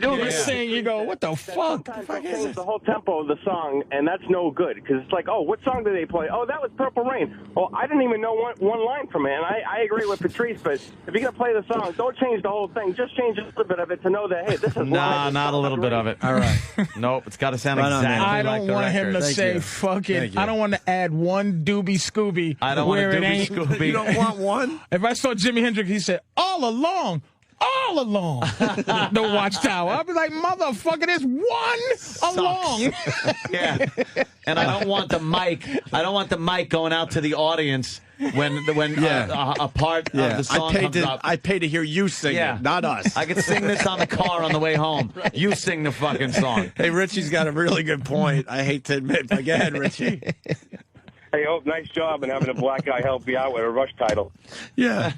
do you sing, you go, what the fuck? Change the whole tempo of the song, and that's no good because it's like, oh, what song did they play? Oh, that was Purple Rain. Well, I didn't even know one line from it, and I agree with Patrice. But if you're gonna play the song, don't change the whole thing. Just change a little bit of it to know that hey, this is live. Not a little bit of it. All right. Nope, it's got to sound Right on, exactly man. I like don't the want him record. to say fuck it. Thank you. I don't want to add one doobie Scooby. I don't want a where it doobie ain't. Scooby. You don't want one? If I saw Jimi Hendrix, he said all along. The Watchtower. I'd be like, motherfucker, there's one along. Yeah. And I don't want the mic. I don't want the mic going out to the audience when a part of the song comes up. I paid to hear you sing it, not us. I could sing this on the car on the way home. Right. You sing the fucking song. Hey, Richie's got a really good point. I hate to admit, but go ahead, Richie. Hey, Hope, nice job in having a black guy help you out with a Rush title. Yeah.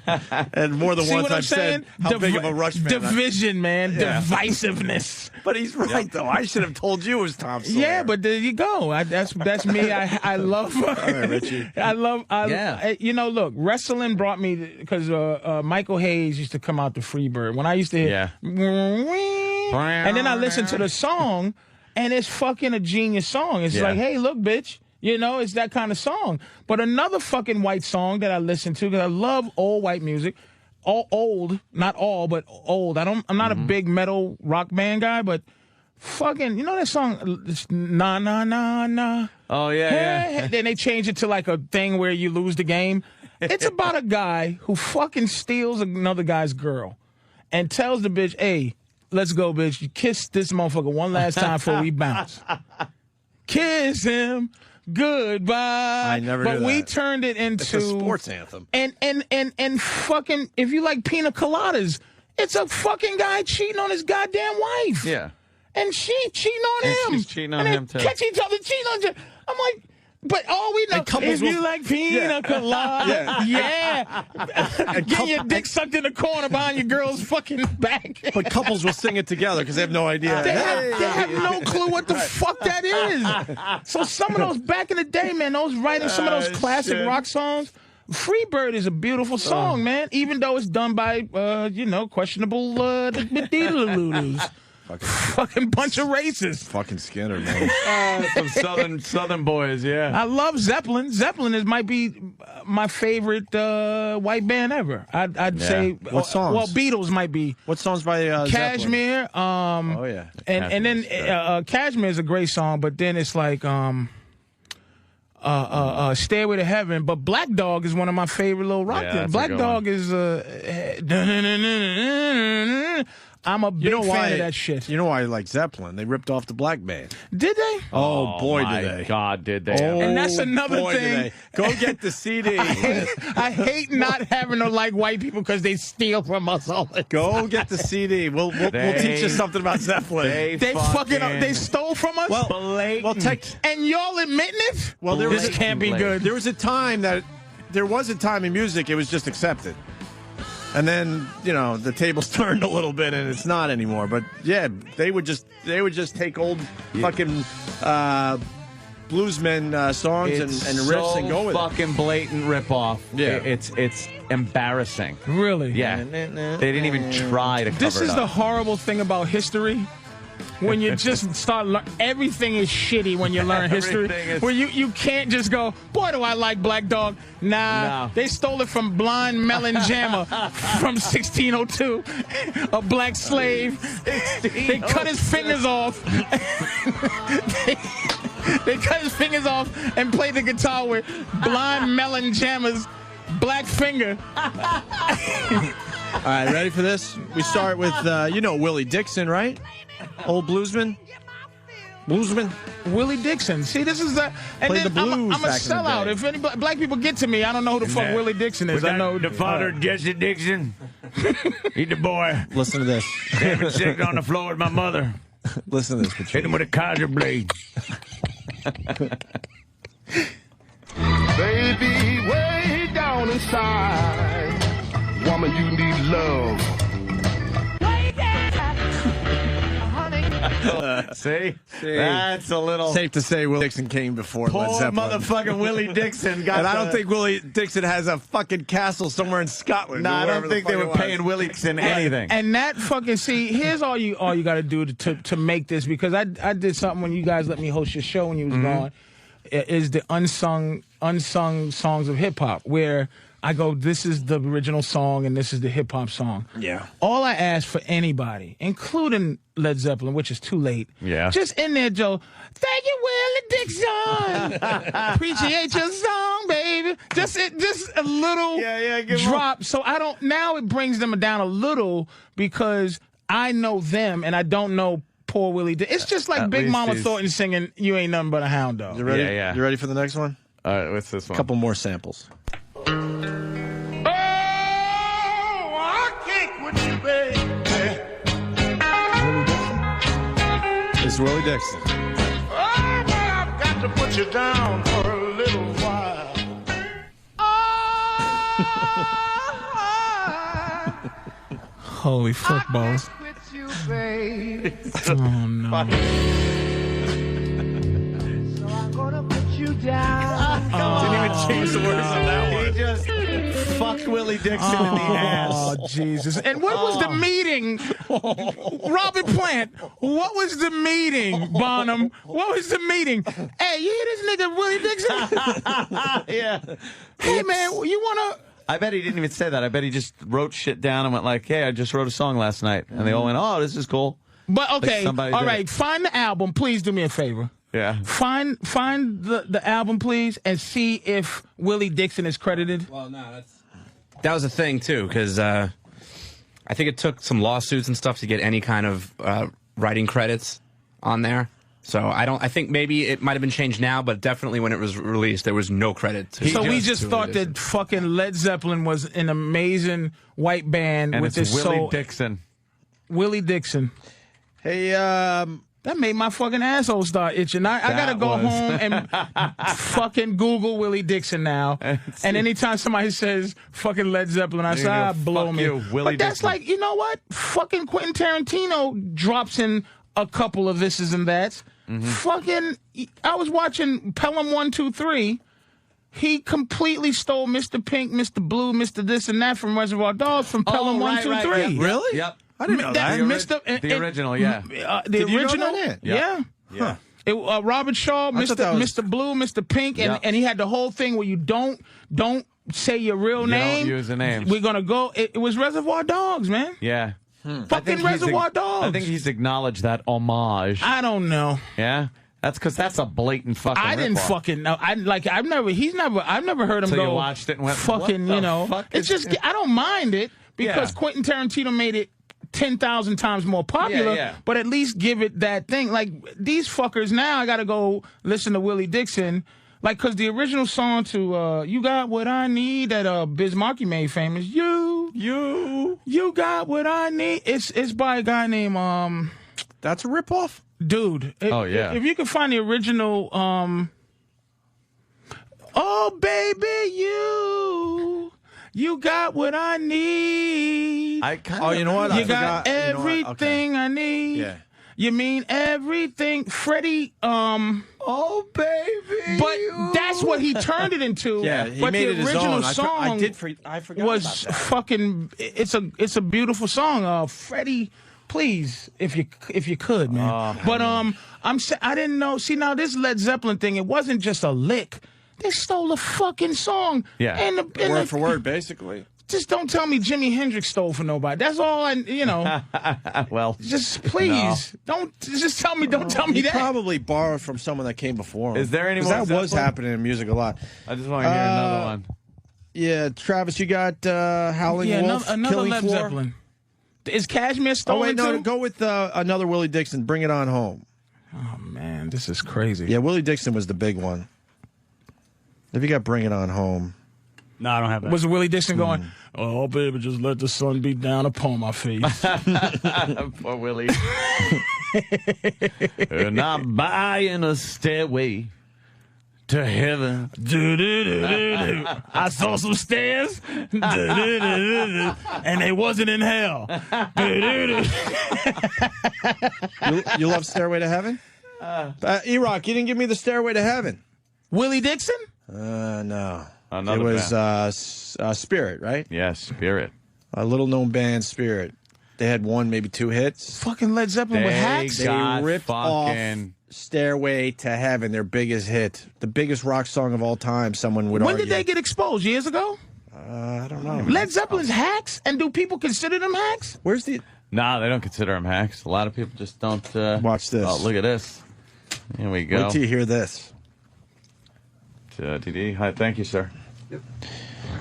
And more than See once what I'm I've said saying? how big of a Rush fan I am. Division, man. Yeah. Divisiveness. But he's right, though. I should have told you it was Tom Sawyer. Yeah, but there you go. That's me. I love. Richie. You know, look, wrestling brought me because Michael Hayes used to come out to Freebird when I used to hear. And then I listened to the song, and it's fucking a genius song. It's like, hey, look, bitch. You know, it's that kind of song. But another fucking white song that I listen to, because I love old white music. Old, not all, but old. I'm not a big metal rock band guy, but fucking, you know that song, Na Na Na Na? Oh, yeah. Then they change it to like a thing where you lose the game. It's about a guy who fucking steals another guy's girl and tells the bitch, hey, let's go, bitch. You kiss this motherfucker one last time before we bounce. Kiss him. Goodbye. I never knew But we that. turned it into It's a sports anthem. And fucking, if you like pina coladas, it's a fucking guy cheating on his goddamn wife. Yeah. And she cheating on And him. she's cheating on and him, they too. catch each other cheating on each other. I'm like, but all we know, And couples if you will- like pina colada, yeah. Get your dick sucked in the corner behind your girl's fucking back. But couples will sing it together because they have no idea. They have no clue what the fuck that is. So some of those, back in the day, man, those writing some of those classic rock songs, Freebird is a beautiful song, man, even though it's done by, questionable Lulus. Fucking bunch of racists. Fucking Skinner, man. Some southern boys, yeah. I love Zeppelin. Zeppelin might be my favorite white band ever. I'd say. What songs? Well, Beatles might be. What songs by Zeppelin? Cashmere. Oh yeah. And then Cashmere is a great song, but then it's like Stairway to Heaven. But Black Dog is one of my favorite little rock. Yeah, that's a Black good Dog is I'm a big fan of that shit. You know why I like Zeppelin? They ripped off the Black Band. Did they? Oh, boy, my did they. God, did they? Oh, And that's another boy, thing. did they. Go get the CD. I hate not having to like white people because they steal from us all the time. Go get the CD. We'll teach you something about Zeppelin. They fucking they stole from us? And y'all admitting it? Well, this can't be good. There was a time in music it was just accepted. And then, the tables turned a little bit and it's not anymore. But yeah, they would just take old fucking bluesmen songs and riffs and go with it. Fucking blatant ripoff. Yeah. It's embarrassing. Really? Yeah. They didn't even try to cover This is it the up. horrible thing about history. When you just start everything is shitty when you learn history. Everything is- Where you can't just go, boy, do I like Black Dog. Nah, No. they stole it from Blind Melon Jammer from 1602, a black slave. They cut his fingers off. They cut his fingers off and played the guitar with Blind Melon Jammer's black finger. All right, ready for this? We start with, Willie Dixon, right? Old bluesman? Willie Dixon. See, this is and Played then the blues I'm a back in the sellout. day. If any black people get to me, I don't know who the fuck Willie Dixon is. I know the father of Jesse Dixon. He's the boy. Listen to this. David sick on the floor with my mother. Listen to this, Patrice. Hit him with a Kaiser blade. Baby, way down inside, woman, you need love. See? That's a little... Safe to say Willie Dixon came before Poor Led Zeppelin. motherfucking Willie Dixon got And I the- don't think Willie Dixon has a fucking castle somewhere in Scotland. No, or I wherever don't the think they fuck were it was. paying Willie Dixon anything. And that fucking here's all you got to do to make this, because I did something when you guys let me host your show when you was gone. Is the unsung songs of hip hop, where I go, this is the original song and this is the hip hop song. Yeah. All I ask for anybody, including Led Zeppelin, which is too late. Yeah. Just in there, Joe. Thank you, Willie Dixon. Appreciate your song, baby. Just a little drop. So I don't. Now it brings them down a little because I know them and I don't know poor Willie Dixon. It's just like At Big least Mama he's- Thornton singing "You Ain't Nothing But a Hound Dog." You ready? Yeah. You ready for the next one? All right, what's this A one? couple more samples. Oh, I can't quit you, baby. This is Willie Dixon. Oh, boy, I've got to put you down for a little while. Holy footballs. Oh, no. Didn't even change the words on that one. He just fucked Willie Dixon in the ass. Oh, Jesus. And what was the meeting? Robert Plant, what was the meeting, Bonham? What was the meeting? Hey, you hear this nigga Willie Dixon? Yeah. Hey, man, you want to... I bet he didn't even say that. I bet he just wrote shit down and went like, hey, I just wrote a song last night. And they all went, oh, this is cool. But, okay, Like all right, find the album. Please do me a favor. Yeah. Find the album, please, and see if Willie Dixon is credited. Well, no, that was a thing, too, because I think it took some lawsuits and stuff to get any kind of writing credits on there. So I think maybe it might have been changed now, but definitely when it was released, there was no credit. So we just thought that fucking Led Zeppelin was an amazing white band And with it's this Willie soul. Dixon. Willie Dixon. Hey, that made my fucking asshole start itching. I gotta go home and fucking Google Willie Dixon now. And anytime somebody says fucking Led Zeppelin, I say, blow me. You, Willie but that's Dixon. like, you know what? Fucking Quentin Tarantino drops in a couple of thises and that's. Fucking, I was watching Pelham 1, 2, 3. He completely stole Mr. Pink, Mr. Blue, Mr. This and that from Reservoir Dogs from Pelham 1, 2, 3. Yep. Really? Yep. I didn't know that. The original, yeah. The Did you know original, that? yeah. Huh. Robert Shaw, I thought that was- Mr. Blue, Mr. Pink, and he had the whole thing where you don't say your real name. Don't use the names. We're gonna go. It was Reservoir Dogs, man. Yeah. Fucking Reservoir Dogs. I think he's acknowledged that homage. I don't know. Yeah? That's because that's a blatant fucking I didn't ripoff. fucking know. I've never heard him So go. you watched it and went, fucking, what the fuck it's is just, I don't mind it because Yeah. Quentin Tarantino made it 10,000 times more popular, Yeah. but at least give it that thing. Like, these fuckers now, I gotta go listen to Willie Dixon. Like, because the original song to You Got What I Need that Biz Markie made famous, You Got What I Need. It's by a guy named That's a ripoff? Dude. Oh, yeah. If you can find the original Oh baby, you got what I need. I kind Oh, you know what? I You got forgot. You know what? everything I need. Yeah. You mean everything, Freddie? Oh baby, but that's what he turned it into. Yeah, he but made the it his original own. song I forgot was about that. fucking. It's a beautiful song. Freddie, please, if you could, man. But I didn't know. See, now this Led Zeppelin thing, it wasn't just a lick. They stole the fucking song. Yeah. And Word for word, basically. Just don't tell me Jimi Hendrix stole from nobody. That's all well, just please don't just tell me. Don't tell me He that. probably borrowed from someone that came before him. Is there any 'Cause more that was Zeppelin? happening in music a lot. I just want to hear another one. Yeah, Travis, you got Howling Yeah, Wolf, another Killing Led Floor? Zeppelin. Is Cashmere Oh, stolen wait, no, too? go with another Willie Dixon, Bring It On Home. Oh, man, this is crazy. Yeah, Willie Dixon was the big one. If you got Bring It On Home. No, I don't have that. Was Willie Dixon going, oh, baby, just let the sun beat down upon my face? Poor Willie. And I'm buying a stairway to heaven. Do-do-do-do-do. I saw some stairs, do-do-do-do-do, and they wasn't in hell. Do-do-do. You love Stairway to Heaven? E-Rock, you didn't give me the Stairway to Heaven. Willie Dixon? No. Another it was Spirit, right? Yes, Spirit. A little-known band, Spirit. They had one, maybe two hits. Fucking Led Zeppelin with hacks? They ripped off Stairway to Heaven, their biggest hit. The biggest rock song of all time, someone would When argue. did they get exposed? Years ago? I don't know. Led Zeppelin's hacks? And do people consider them hacks? Where's the... Nah, they don't consider them hacks. A lot of people just don't... Watch this. Oh, look at this. Here we go. Wait till you hear this. TD. Hi, thank you, sir. Yep.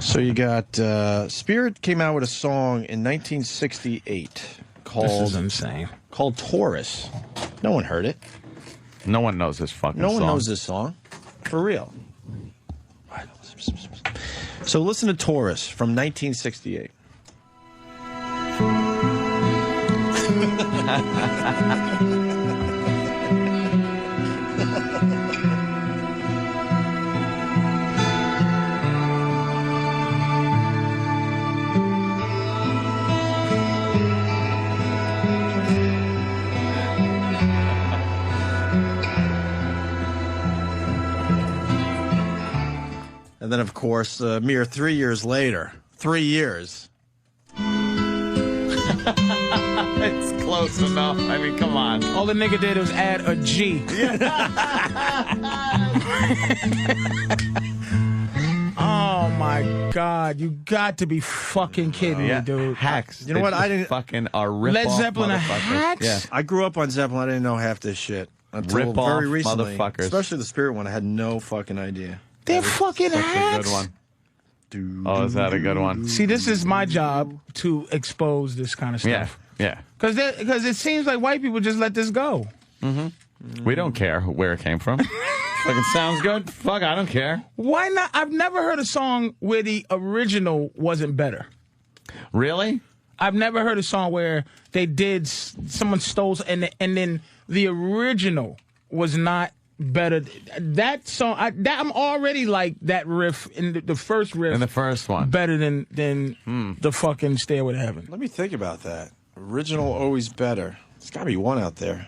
So you got Spirit came out with a song in 1968 called... This is insane. Called Taurus. No one heard it. No one knows this fucking No song. one knows this song. For real. So listen to Taurus from 1968. And then, of course, a mere 3 years later, 3 years. It's close enough. I mean, come on. All the nigga did was add a G. Oh my God! You got to be fucking kidding me, dude. Hacks. You know what? I didn't fucking are rip Led off Zeppelin are motherfuckers. hacks? Yeah. I grew up on Zeppelin. I didn't know half this shit until Rip off very recently. motherfuckers. Especially the Spirit one. I had no fucking idea. They're fucking Such a hacks. good one. Oh, is that a good one? See, this is my job to expose this kind of Yeah, stuff. yeah. Because it seems like white people just let this go. Mm-hmm. We don't care where it came from. Fucking sounds good. Fuck, I don't care. Why not? I've never heard a song where the original wasn't better. Really? I've never heard a song where they did someone stole and then the original was not better. That song, I'm already like that riff in the first riff. In the first one. Better than the fucking Stairway to Heaven. Let me think about that. Original always better. There's got to be one out there.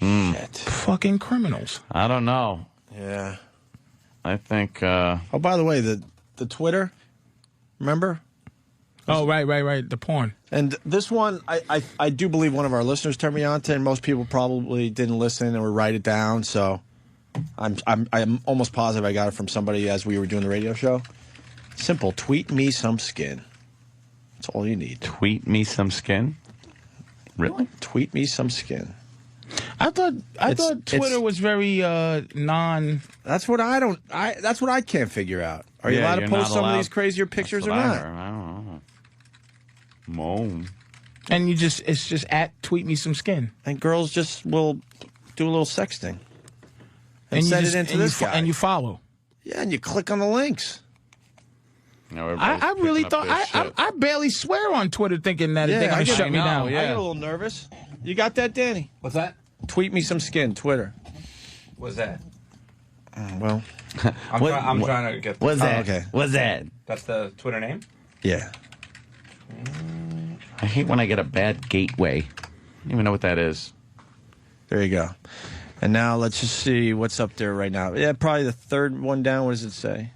Shit. Fucking criminals. I don't know. Yeah. I think. Oh, by the way, the Twitter. Remember? Oh, right. The porn. And this one, I do believe one of our listeners turned me on to, and most people probably didn't listen or write it down. So, I'm almost positive I got it from somebody as we were doing the radio show. Simple. Tweet me some skin. That's all you need. Tweet me some skin. Really? Tweet me some skin. I thought Twitter was very non. That's what that's what I can't figure out. Are you allowed to post some of these crazier pictures or not? I don't know. Moan. And it's just at tweet me some skin. And girls just will do a little sexting and you send just- it into and this you, guy. and you follow. Yeah, and you click on the links. No, I really thought I barely swear on Twitter thinking that they're gonna shut me down. I get a little nervous. You got that, Danny? What's that? Tweet me some skin, Twitter. What's that? Well, I'm trying to get. What's that? Okay. What's that? That's the Twitter name. Yeah. I hate when I get a bad gateway. I don't even know what that is. There you go. And now let's just see what's up there right now. Yeah, probably the third one down. What does it say?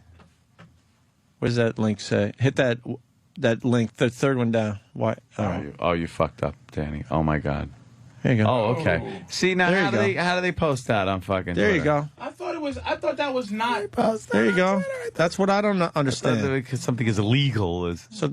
What does that link say? Hit that link, the third one down. Why? You fucked up, Danny. Oh my God. There you go. Oh, okay. See now, There you how do they post that on fucking? There you Twitter? go. I thought that was not. There you go. That's what I don't understand. Because something is illegal. So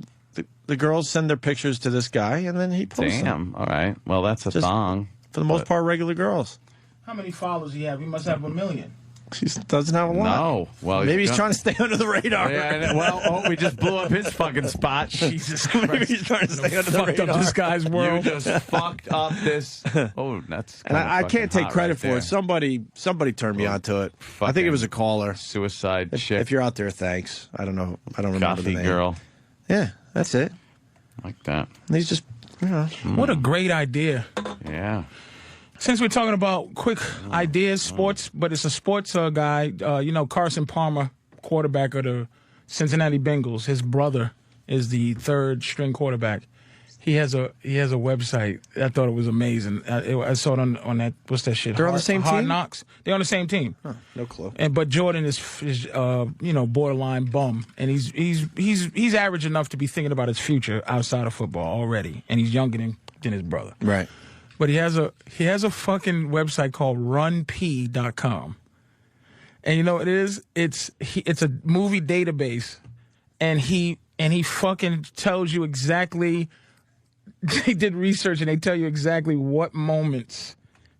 the girls send their pictures to this guy, and then he posts them. Damn. All right. Well, that's a Just- thong. For the most part, regular girls. How many followers he have? He must have 1 million. He doesn't have a lot. No. Well, maybe he's trying to stay under the radar. Yeah, well, we just blew up his fucking spot. Jesus Maybe Christ. he's trying to stay under the Fucked radar. up this guy's world. You just fucked up this. Oh, that's. And I can't take credit for it. it. Somebody turned me onto it. I think it was a caller. Suicide If you're out there, thanks. I don't know. I don't remember the Coffee name. girl. Yeah, that's it. Like that. And he's just, What a great idea. Yeah. Since we're talking about quick ideas, sports, but it's a sports guy, Carson Palmer, quarterback of the Cincinnati Bengals. His brother is the third string quarterback. He has a website. I thought it was amazing. I saw it on that. What's that shit? They're on the same Hard team? Knocks. They're on the same team. Huh, no clue. But Jordan is borderline bum, and he's average enough to be thinking about his future outside of football already, and he's younger than his brother. Right. But he has a fucking website called runp.com. And you know what it is? It's a movie database, and he fucking tells you exactly. They did research, and they tell you exactly what moments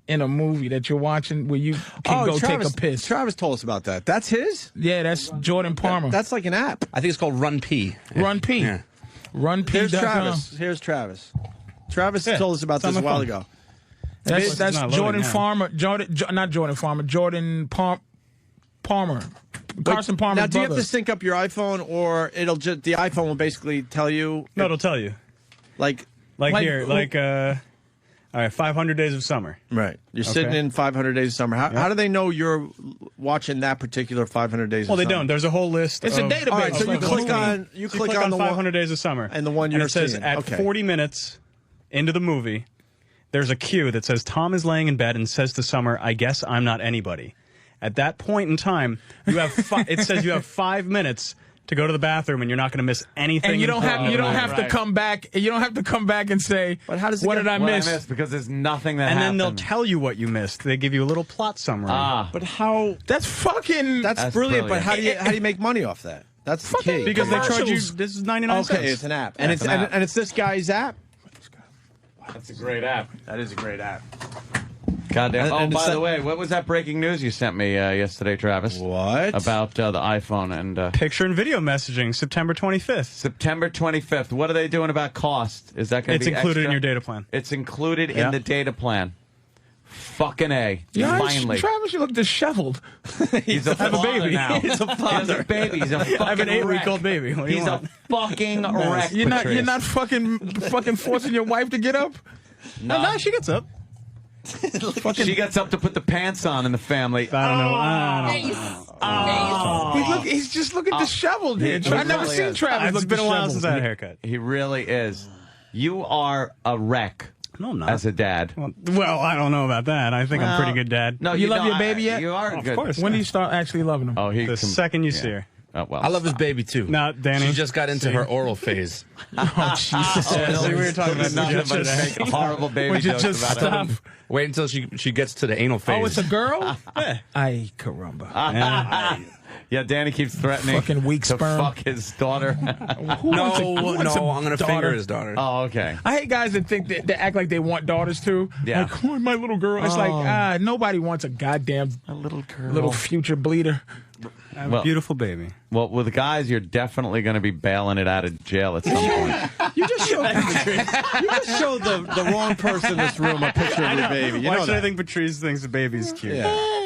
in a movie that you're watching where you can go take a piss. Travis told us about that. That's his? Yeah, that's Jordan Palmer. That's like an app. I think it's called Run P. Run P. Yeah. Here's Runp.com. Travis. Here's Travis. Travis told us about this a while ago. That's Jordan Farmer. Not Jordan Farmer. Jordan Palmer. Carson Palmer's Now, do you have brother. to sync up your iPhone, or the iPhone will basically tell you? No, it'll tell you. Like here, all right, 500 Days of Summer. Right. You're sitting in 500 Days of Summer. How do they know you're watching that particular 500 Days of Well, Summer? they don't. There's a whole list. It's a of- database. All right, so It's you like a click movie. on You click on the 500 Days of Summer. and the one you're it says seeing. at Okay. 40 minutes into the movie, there's a cue that says Tom is laying in bed and says to Summer, "I guess I'm not anybody." At that point in time, you have it says you have 5 minutes to go to the bathroom, and you're not going to miss anything. And you don't have to come back. You don't have to come back and say, "But how does what did I miss?" Because there's nothing that and happened. then they'll tell you what you missed. They give you a little plot summary. But how? That's fucking. That's brilliant. But how do you make money off that? That's the key. Because they charge you. This is 99 cents. Okay, it's an app, and it's this guy's app. That's a great app. That is a great app. Goddamn. And By the way, what was that breaking news you sent me yesterday, Travis? What? About the iPhone and... Picture and video messaging, September 25th. September 25th. What are they doing about cost? Is that going to be It's included in extra? your data plan. It's included Yeah. in the data plan. Fucking A. Yeah, Finally. Travis, you look disheveled. He's a I have a father baby. now. He's a He has father. a baby. He's a fucking I have an 8-week-old wreck. baby. What do you He's want? a fucking wreck, You're Patrice. not fucking forcing your wife to get up. No, she gets up. She gets up to put the pants on in the family. I don't know. He's just looking disheveled here. He I've never really seen is. Travis It's look been a while disheveled. since I had a haircut. He really is. You are a wreck. No, I'm not. As a dad. Well, I don't know about that. I think I'm a pretty good dad. No, You love don't. your baby yet? You are Of good. course. When do you start actually loving him? Oh, The second you see her. Oh, well. I love his baby too. No, Danny. She just got into her oral phase. Oh, Jesus. we were talking about Nothing that but yesterday. make horrible baby Would you jokes just about stop? him. Wait until she gets to the anal phase. Oh, it's a girl? Yeah. Ay, caramba. Yeah, Danny keeps threatening Fucking weak to sperm. fuck his daughter. Who No, wants a- who wants a I'm gonna daughter? finger his daughter. Oh, okay. I hate guys that think that they act like they want daughters too. Yeah. Like, oh, my little girl. It's like, nobody wants a goddamn little girl. little future bleeder. I have a beautiful baby. Well, with guys, you're definitely going to be bailing it out of jail at some point. You just showed the wrong person in this room a picture of your baby. You Why know should I that. think Patrice thinks the baby's cute? You know.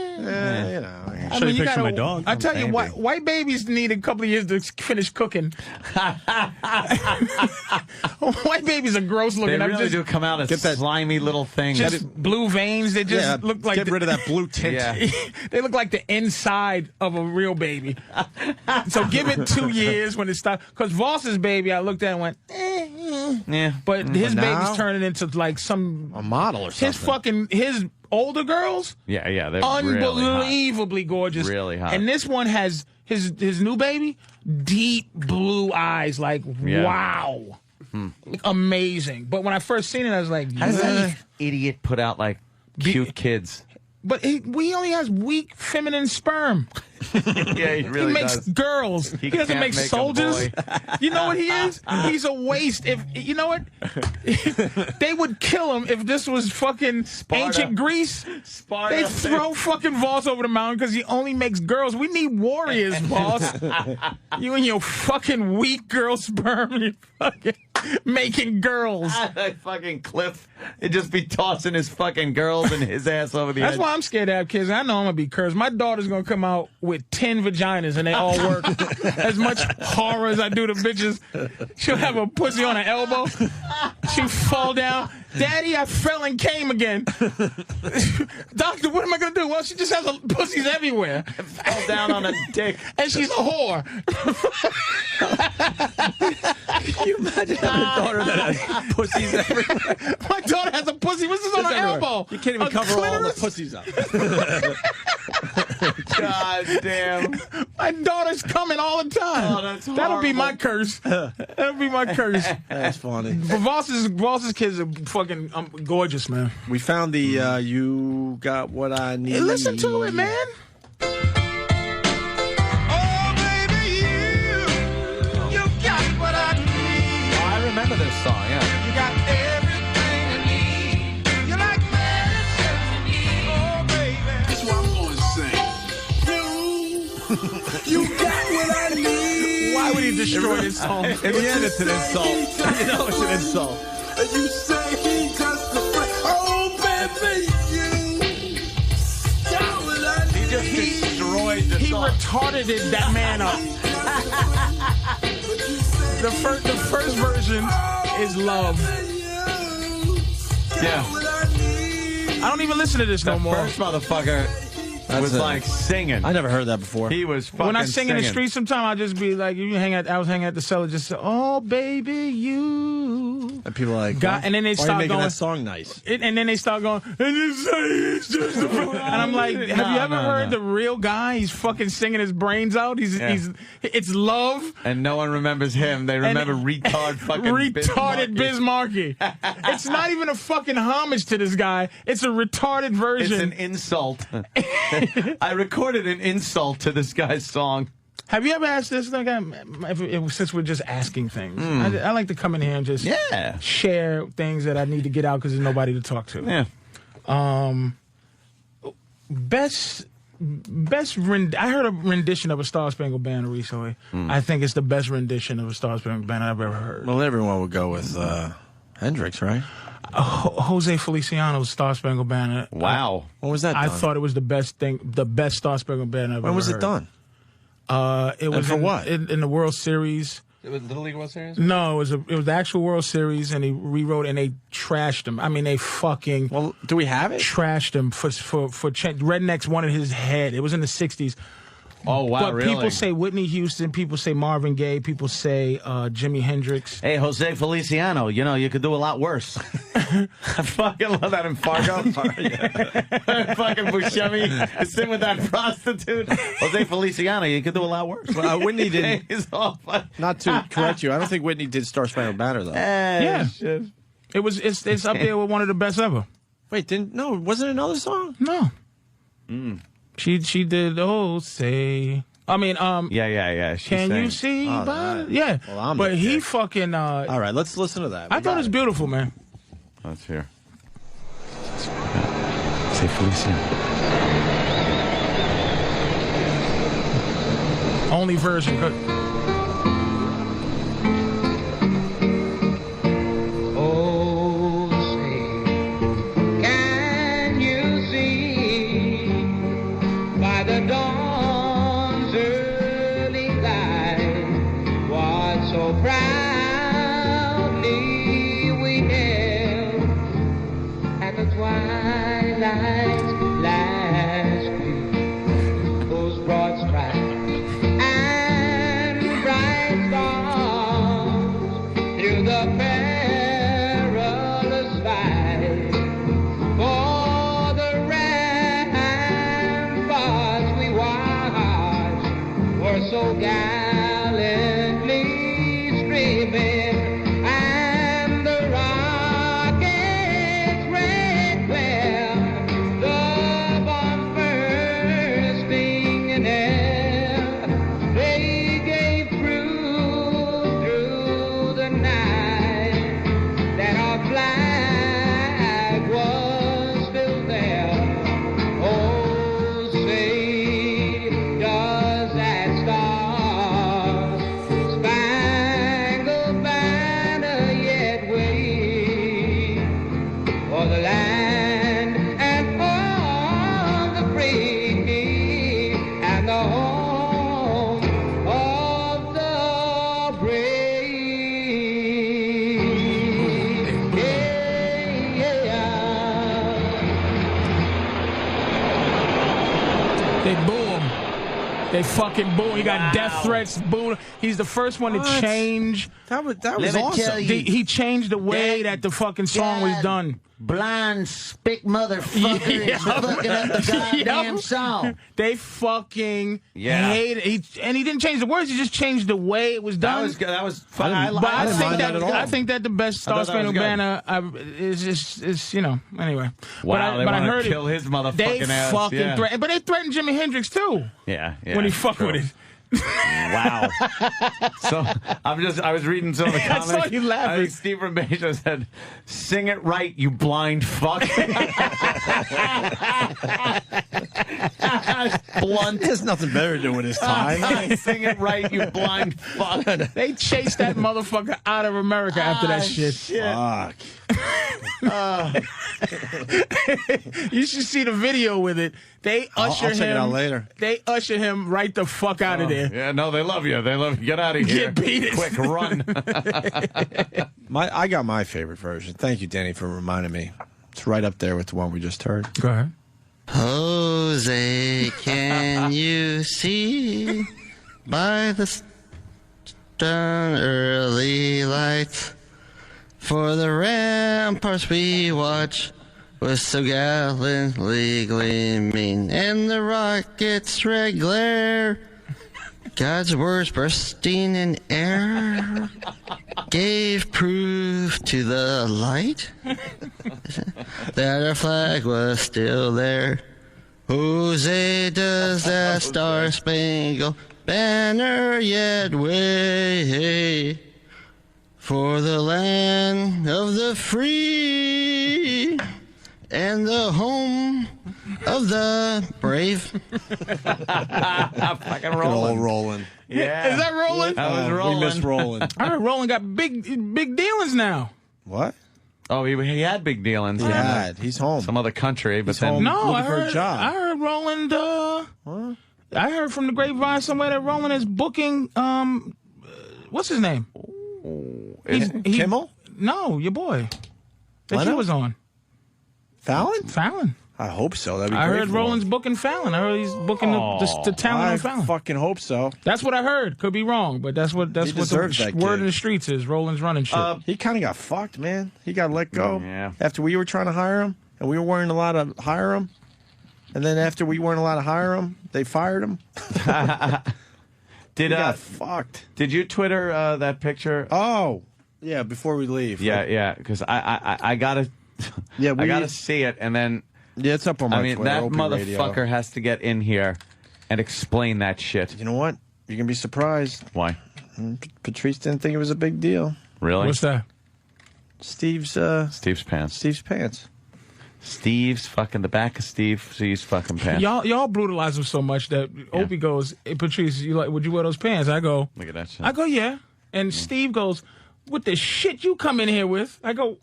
Show you a picture of my dog. I tell you, white babies need a couple of years to finish cooking. White babies are gross looking. They I'm really just, do come out as slimy little things. just blue veins. They just look like get rid of that blue tint. Yeah. they look like the inside of a real baby. So give it 2 years when it stops. Because Voss's baby, I looked at and went, Yeah. but his But now- baby's turning into like some A model or something. his older girls, Yeah, they're really hot. unbelievably gorgeous. Really hot. And this one has his new baby, deep blue eyes, like Yeah. wow. Amazing. But when I first seen it, I was like, How does "Ugh." that idiot put out like cute kids? But we only has weak feminine sperm. Yeah, he really he makes does. girls. He doesn't can't make make a soldiers. boy. You know what he is? He's a waste. If you know what, they would kill him if this was fucking ancient Greece. Sparta. They'd throw fucking Voss over the mountain because he only makes girls. We need warriors, Voss. You and your fucking weak girl sperm. You fucking making girls. That fucking Cliff, he'd just be tossing his fucking girls and his ass over the That's edge. why I'm scared to have kids. I know I'm gonna be cursed. My daughter's gonna come out with 10 vaginas and they all work. As much horror as I do to bitches, she'll have a pussy on her elbow. She'll fall down. Daddy, I fell and came again. Doctor, what am I gonna do? Well, she just has pussies everywhere. Fell down on a dick. And she's a whore. Can you imagine having a daughter that has pussies everywhere? My daughter has a pussy. What's this on her elbow? You can't even A cover all the clitoris? pussies up. God damn. My daughter's coming all the time. Oh, that's That'll be my curse. That'll be my curse. That's funny. But Voss's kids are fucking gorgeous, man. We found the You Got What I Need. Hey, listen to it, man. Oh, I remember this song, yeah. That's what I'm going to sing. You got what I need. Why would he destroy this song? In the end, it's an insult. You know, it's an insult. And you say he just a friend. Oh, baby, you got what I need. He just destroyed the He song. retarded that man up. The first version is love. Yeah. I don't even listen to this no The more. first motherfucker was it. like singing. I never heard that before. He was fucking When I sing in the street, sometimes I'll just be like, I was hanging at the cellar, just say, oh, baby, you And people are like, and then they why are you start making going, that song nice? And then they start going, and it's just a and I'm like, have you ever heard the real guy? He's fucking singing his brains out. It's love. And no one remembers him. They remember retarded Biz Markie. It's not even a fucking homage to this guy. It's a retarded version. It's an insult. I recorded an insult to this guy's song. Have you ever asked this thing? Since we're just asking things, I like to come in here and just share things that I need to get out because there's nobody to talk to. Yeah. I heard a rendition of a Star Spangled Banner recently. I think it's the best rendition of a Star Spangled Banner I've ever heard. Well, everyone would go with Hendrix, right? Jose Feliciano's Star Spangled Banner. Wow. When was that I done? thought it was the best Star Spangled Banner I've ever heard. When was it done? It was for what? In the World Series. It was Little League World Series? No, it was the actual World Series, and he rewrote and they trashed him. I mean, they fucking do we have it? Trashed him for Rednecks wanted his head. It was in the '60s. Oh wow! But really? people say Whitney Houston, people say Marvin Gaye, people say Jimi Hendrix. Hey, Jose Feliciano, you could do a lot worse. I fucking love that in Fargo. Fucking Buscemi sitting with that prostitute. Jose Feliciano, you could do a lot worse. Well, Whitney didn't. Not Not to correct you, I don't think Whitney did Star Spangled Banner though. Yeah, it's up there with one of the best ever. Wait, wasn't it another song? No. She did say. I mean, yeah. Can you see? Oh, right. Yeah. Well, I'm but the he dick. fucking. All right, let's listen to that. I thought it was beautiful, man. Let's hear. Say Feliciano. Only version. Oh, say, can you see by the dawn's early light what so proudly we held at the twilight's last gleam, those broad stripes and bright stars through the perilous fight for the ramparts we watched were so gallantly streaming, and the rockets' red glare, the bombs bursting in air, they gave through the night that our flag was still there. Oh, say, does that star-spangled banner yet wave for the land and all the free and the home of the brave? They boo him. They fucking boo him. He got death threats. Boo him. He's the first one to change. That was Let me tell awesome. you. He changed the way that the fucking song was done. Blind spick motherfucker is fucking up the goddamn song. They fucking Yeah. hate it. And he didn't change the words. He just changed the way it was done. That was good. That was fun. But I didn't think mind that at all. I think that the best I Star thought that was Spangled good. Banner is anyway. Wow, they but I wanna heard kill his motherfucking they ass, fucking yeah. threatened, but they threatened Jimi Hendrix too Yeah. when he fucked with it. Wow. So I was reading some of the I comments. saw you laughing. I think Steve from Beja said, "Sing it right, you blind fuck." Blunt. There's nothing better to do with his time. Sing it right, you blind fuck. They chased that motherfucker out of America after that shit. Fuck. You should see the video with it. They usher I'll him. check it out later. They usher him right the fuck out of there. Yeah, no, they love you. They love you. Get out of here. Get beat it. Quick, run. I got my favorite version. Thank you, Danny, for reminding me. It's right up there with the one we just heard. Go ahead. Jose, can you see by the stern early lights For the ramparts we watch was so gallantly gleaming, and the rocket's red glare, God's words bursting in air, gave proof to the light that our flag was still there. Jose, does that star-spangled banner yet wave for the land of the free and the home of the brave? Fucking Good old Roland. Yeah. Is that Roland? That was Roland. We miss Roland. I heard Roland got big dealings now. What? Oh, he had big dealings. He had. He's home. Some other country, but He's then home. No, Looking for a job. I heard Roland. I heard from the grapevine somewhere that Roland is booking. What's his name? Kimmel? No, your boy that Leno? you was on. Fallon? Fallon. I hope so. That'd be I great heard for Roland's him. booking Fallon. I heard he's booking the talent I on Fallon. fucking hope so. That's what I heard. Could be wrong, but that's what the deserves that word gig. in the streets is. Roland's running shit. He kind of got fucked, man. He got let go Yeah. after we were trying to hire him, and we weren't allowed to hire him. And then after we weren't allowed to hire him, they fired him. He got fucked. Did you Twitter that picture? Oh, yeah. Before we leave. Yeah. Because I gotta, Yeah, I gotta see it, and then yeah, it's up on my I mean, Twitter. that OP motherfucker Radio. has to get in here and explain that shit. You know what? You're gonna be surprised. Why? Patrice didn't think it was a big deal. Really? What's that? Steve's pants. Steve's pants. Steve's fucking the back of Steve's fucking pants. Y'all brutalize him so much that Opie goes, "Hey, Patrice, would you wear those pants?" I go, Look at that shit. I go, yeah. And Steve goes, "With the shit you come in here with?" I go,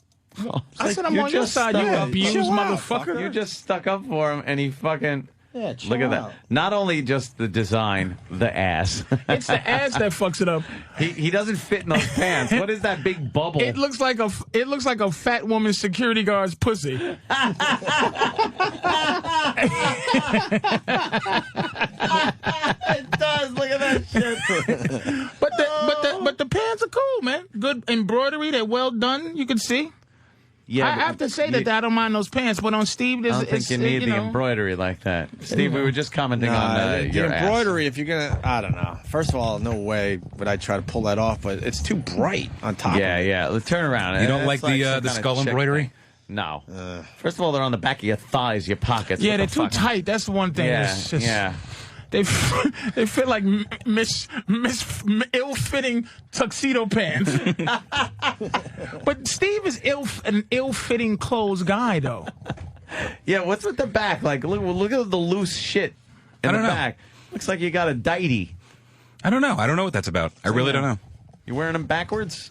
I said, "I'm You on your just side, you stuck- abused chill out, motherfucker." You just stuck up for him, and he fucking. Yeah, chill Look at out. that. Not only just the design, the ass. It's the ass that fucks it up. He doesn't fit in those pants. What is that big bubble? It looks like a fat woman's security guard's pussy. It does. Look at that shit. But the pants are cool, man. Good embroidery. They're well done. You can see. Yeah, I have to say that I don't mind those pants, but on Steve, I don't think you need the embroidery like that. Steve, we were just commenting on the your ass. embroidery. If you're gonna, I don't know. First of all, no way would I try to pull that off, but it's too bright on top. Yeah, of it. yeah. Let's turn around. You don't It's like the some kinda skull chick embroidery? thing. No. First of all, they're on the back of your thighs, your pockets. Yeah, What they're the too fuck? tight. That's the one thing. Yeah, It's just- yeah. They fit like ill-fitting tuxedo pants. But Steve is an ill-fitting clothes guy, though. Yeah, what's with the back? Like, look at the loose shit in I don't the know. back. Looks like you got a dighty. I don't know. I don't know what that's about. I really don't know. You wearing them backwards?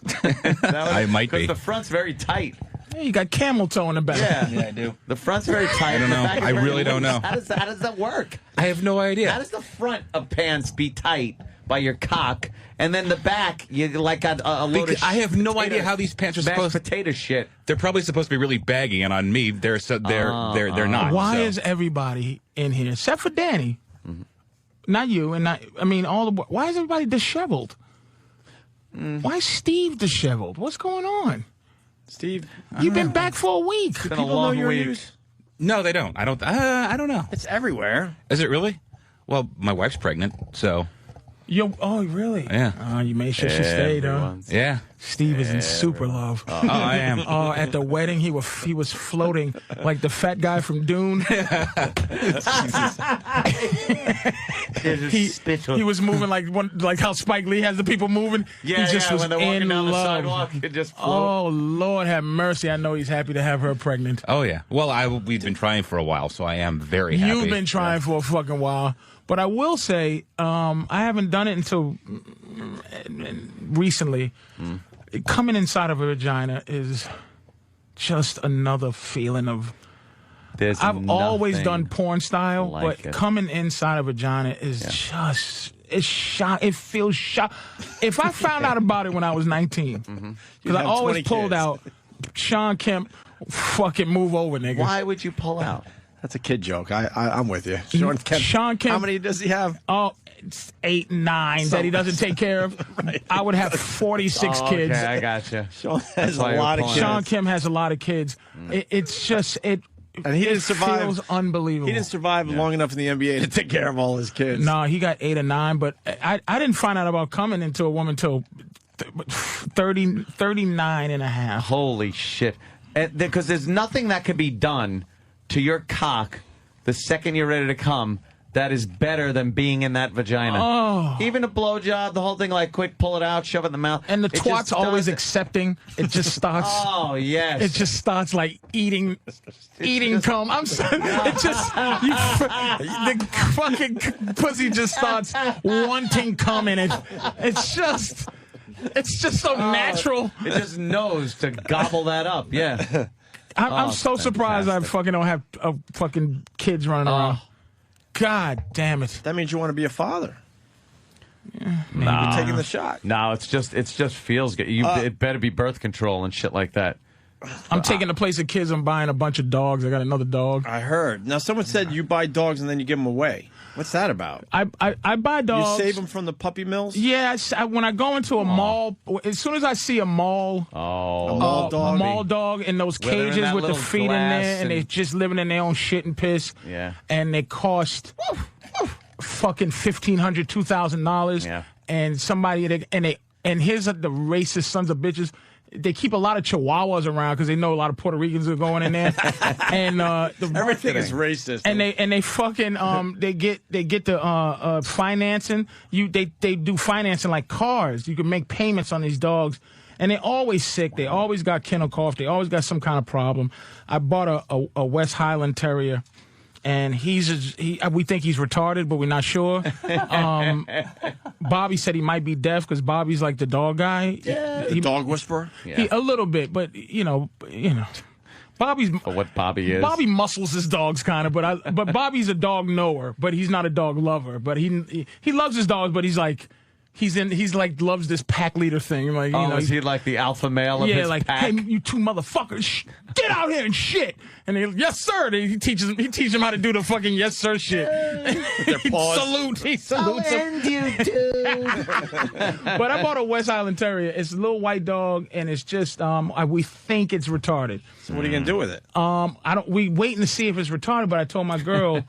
I might be. Because the front's very tight. Yeah, you got camel toe in the back. Yeah, I do. The front's very tight. I don't the know. back is I very really don't loose. know. How does that work? I have no idea. How does the front of pants be tight by your cock, and then the back you like got a load Because of I have no idea how these pants are mashed supposed. potato shit. They're probably supposed to be really baggy, and on me, they're not. Why so. is everybody in here, except for Danny, not you, and I mean all the. Why is everybody disheveled? Why is Steve disheveled? What's going on? Steve, You've been back for a week. It's been a long week. No, they don't. I don't. I don't know. It's everywhere. Is it really? Well, my wife's pregnant, so Oh, really? Yeah. Oh, you made sure she stayed, huh? Everyone's- yeah. Steve is in super love. Oh, I am. Oh, at the wedding, he was floating like the fat guy from Dune. he was moving like how Spike Lee has the people moving. Yeah, he just was when they're walking in down the love. sidewalk, it just float. Oh, Lord have mercy. I know he's happy to have her pregnant. Oh yeah. Well, we've been trying for a while, so I am very happy. You've been trying for a fucking while. But I will say, I haven't done it until recently. Coming inside of a vagina is just another feeling of... There's I've always nothing done porn style, like but it. coming inside a vagina is just... It's shock. It feels shock. If I found out about it when I was 19, because I have always 20 pulled kids. out, Sean Kemp, fucking move over, nigga. Why would you pull out? That's a kid joke. I'm with you. Sean Kemp. Sean Kemp. How many does he have? Oh, 8, 9 that he doesn't take care of, I would have 46 kids. Okay, I gotcha. Sean has a lot of kids. Sean Kim has a lot of kids. It's just And he didn't survive. Feels unbelievable. He didn't survive long enough in the NBA to take care of all his kids. No, he got 8 or 9, but I didn't find out about coming into a woman till 39 and a half. Holy shit. Because there's nothing that could be done to your cock the second you're ready to come that is better than being in that vagina. Oh. Even a blowjob, the whole thing, like, quick, pull it out, shove it in the mouth. And the It twat's just always does- accepting. It just starts. Oh, yes. It just starts like eating cum. I'm sorry. It just the fucking pussy just starts wanting cum in it. It's just so natural. It just knows to gobble that up. Yeah. I'm so surprised I fucking don't have fucking kids running around. God damn it. That means you want to be a father. No. You're taking the shot. No, it just feels good. It better be birth control and shit like that. I'm taking the place of kids. I'm buying a bunch of dogs. I got another dog. I heard. Now, someone said you buy dogs and then you give them away. What's that about? I buy dogs. You save them from the puppy mills? Yeah, when I go into a mall, as soon as I see a mall dog in those Where they're in cages that with the little feet in glass there, and they're just living in their own shit and piss. Yeah. And they cost fucking $1,500, $2,000. Yeah. And somebody and here's the racist sons of bitches. They keep a lot of Chihuahuas around because they know a lot of Puerto Ricans are going in there, and everything is racist. And they fucking they get the financing. They do financing like cars. You can make payments on these dogs, and they're always sick. They always got kennel cough. They always got some kind of problem. I bought a West Highland Terrier. And we think he's retarded, but we're not sure. Bobby said he might be deaf because Bobby's like the dog guy. The dog whisperer? A little bit, but you know. Bobby's what Bobby is. Bobby muscles his dogs kind of, but Bobby's a dog knower, but he's not a dog lover. But he loves his dogs, but he's like loves this pack leader thing. Like, is he like the alpha male of his like, pack? hey, you two motherfuckers, get out here and shit. And yes, sir. And he teaches him how to do the fucking yes, sir shit. He salutes him. You too. But I bought a West Island Terrier. It's a little white dog, and it's just we think it's retarded. So what are you gonna do with it? We waiting to see if it's retarded. But I told my girl,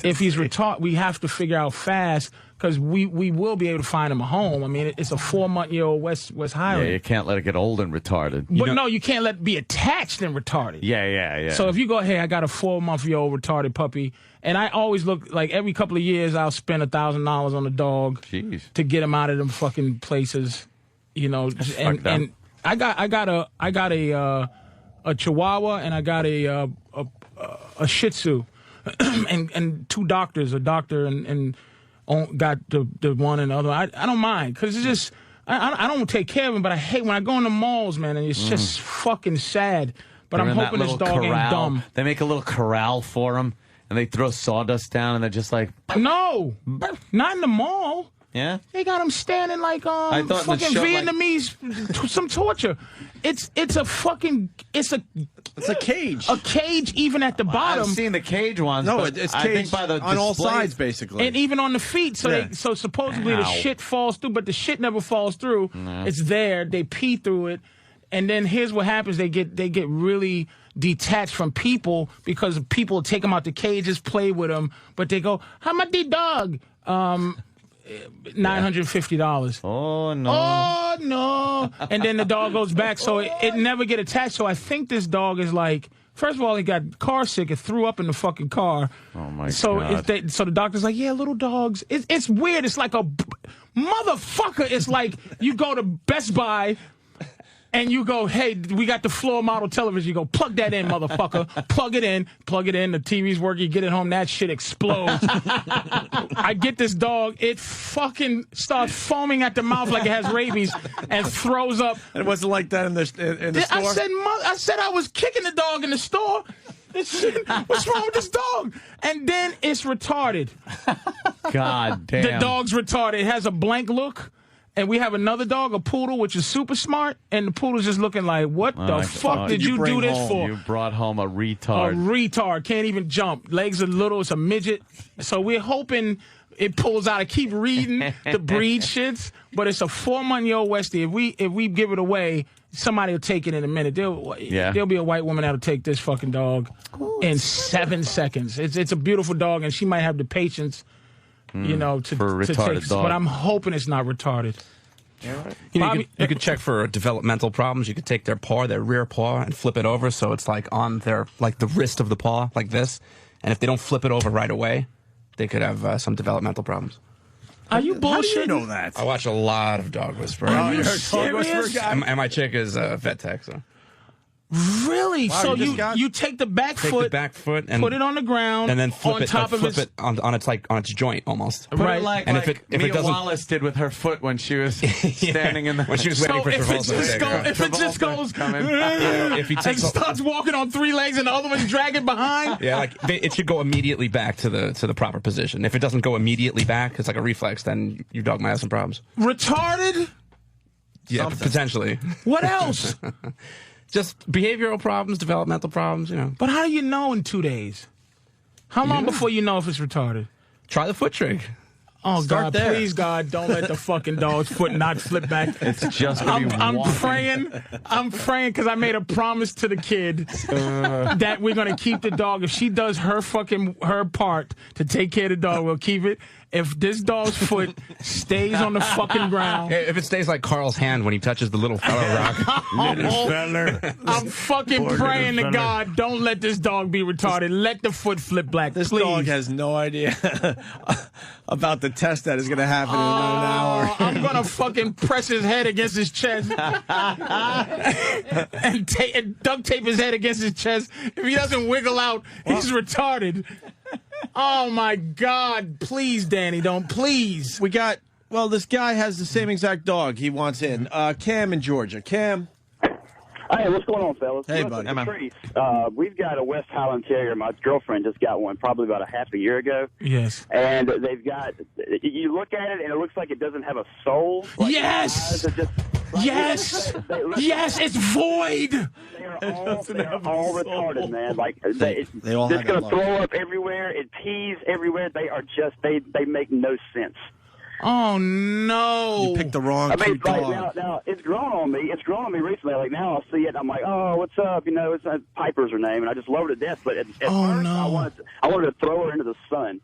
if he's retarded, we have to figure out fast. Because we will be able to find him a home. I mean, it's a 4-month-year-old West Highland. Yeah, you can't let it get old and retarded. But you can't let it be attached and retarded. Yeah. So if you go, hey, I got a 4-month-year-old retarded puppy, and I always look like every couple of years I'll spend $1,000 on a dog to get him out of them fucking places, And I got a Chihuahua and I got a Shih Tzu, and 2 doctors, a doctor and got the one and the other. I don't mind because it's just I don't take care of him, but I hate when I go in the malls, man, and it's just fucking sad. But They're I'm in that hoping this little dog corral. ain't dumb. They make a little corral for him, and they throw sawdust down, and they're just like, no, not in the mall. Yeah, they got him standing like I thought in the fucking show, Vietnamese, some torture. It's a cage. A cage, even at the bottom. I've seen the cage ones. No, but it's I cage think by the on all displays- sides, basically. And even on the feet, so so supposedly the Ow. shit falls through, but the shit never falls through. No. It's there. They pee through it, and then here's what happens: they get really detached from people because people take them out the cages, play with them, but they go, "How much the dog?" $950. Oh no! Oh no! And then the dog goes back, so it never get attached. So I think this dog is like. First of all, he got car sick. It threw up in the fucking car. Oh my God! So the doctor's like, yeah, little dogs. It's weird. It's like a motherfucker. It's like you go to Best Buy. And you go, hey, we got the floor model television. You go, plug that in, motherfucker. Plug it in. The TV's working. You get it home. That shit explodes. I get this dog. It fucking starts foaming at the mouth like it has rabies and throws up. And it wasn't like that in the store? I said I was kicking the dog in the store. This shit, what's wrong with this dog? And then it's retarded. God damn. The dog's retarded. It has a blank look. And we have another dog, a poodle, which is super smart, and the poodle's just looking like, what the fuck did you do this for? You brought home a retard. A retard. Can't even jump. Legs are little. It's a midget. So we're hoping it pulls out. I keep reading the breed shits, but it's a 4-month-old Westie. If we give it away, somebody will take it in a minute. There'll be a white woman that'll take this fucking dog in 7 seconds. It's a beautiful dog, and she might have the patience, you know, to retarded take. dog. But I'm hoping it's not retarded. You could check for developmental problems. You could take their rear paw, and flip it over so it's like on the wrist of the paw, like this. And if they don't flip it over right away, they could have some developmental problems. Are you bullshitting? How do you know that? I watch a lot of Dog Whisperer. Are you serious? And my chick is a vet tech, so. Really? Wow, So you you take the back foot, and put it on the ground, and then flip on it, top of flip his. it on its joint almost. Put it like, and like if Mia it doesn't, Wallace did with her foot when she was standing in the when she was waiting for Travolta to take her. If it just goes, if he takes and starts walking on 3 legs and the other one's dragging behind. Yeah, like it should go immediately back to the proper position. If it doesn't go immediately back, it's like a reflex. Then your dog might have some problems. Retarded? Yeah, potentially. What else? Just behavioral problems, developmental problems, you know. But how do you know in 2 days? How long before you know if it's retarded? Try the foot trick. Oh, Start God, there. please, God, don't let the fucking dog's foot not flip back. It's just gonna be I'm walking. I'm praying because I made a promise to the kid that we're going to keep the dog. If she does her part to take care of the dog, we'll keep it. If this dog's foot stays on the fucking ground. If it stays like Carl's hand when he touches the little fellow rock. Little feller. I'm fucking Poor praying to little fella. God, don't let this dog be retarded. Let the foot flip black, This please. dog has no idea about the test that is going to happen in about an hour. I'm going to fucking press his head against his chest and duct tape his head against his chest. If he doesn't wiggle out, he's retarded. Oh, my God. Please, Danny, don't. Please. We got, well, this guy has the same exact dog he wants in. Cam in Georgia. Cam. Hey, what's going on, fellas? Hey, Listen, buddy. Patrice, we've got a West Highland Terrier. My girlfriend just got one probably about a half a year ago. Yes. And they've got, you look at it and it looks like it doesn't have a soul. Like Yes! the eyes are just- Yes! Yes, it's void! They are all retarded, man. Like They all it's have going that to look. throw up everywhere. It pees everywhere. They are just, they make no sense. Oh, no. You picked the wrong I mean, cute like dog. now it's grown on me. It's grown on me recently. Like now I'll see it and I'm like, oh, what's up? You know, it's Piper's her name, and I just love her to death. But at first, I wanted to throw her into the sun.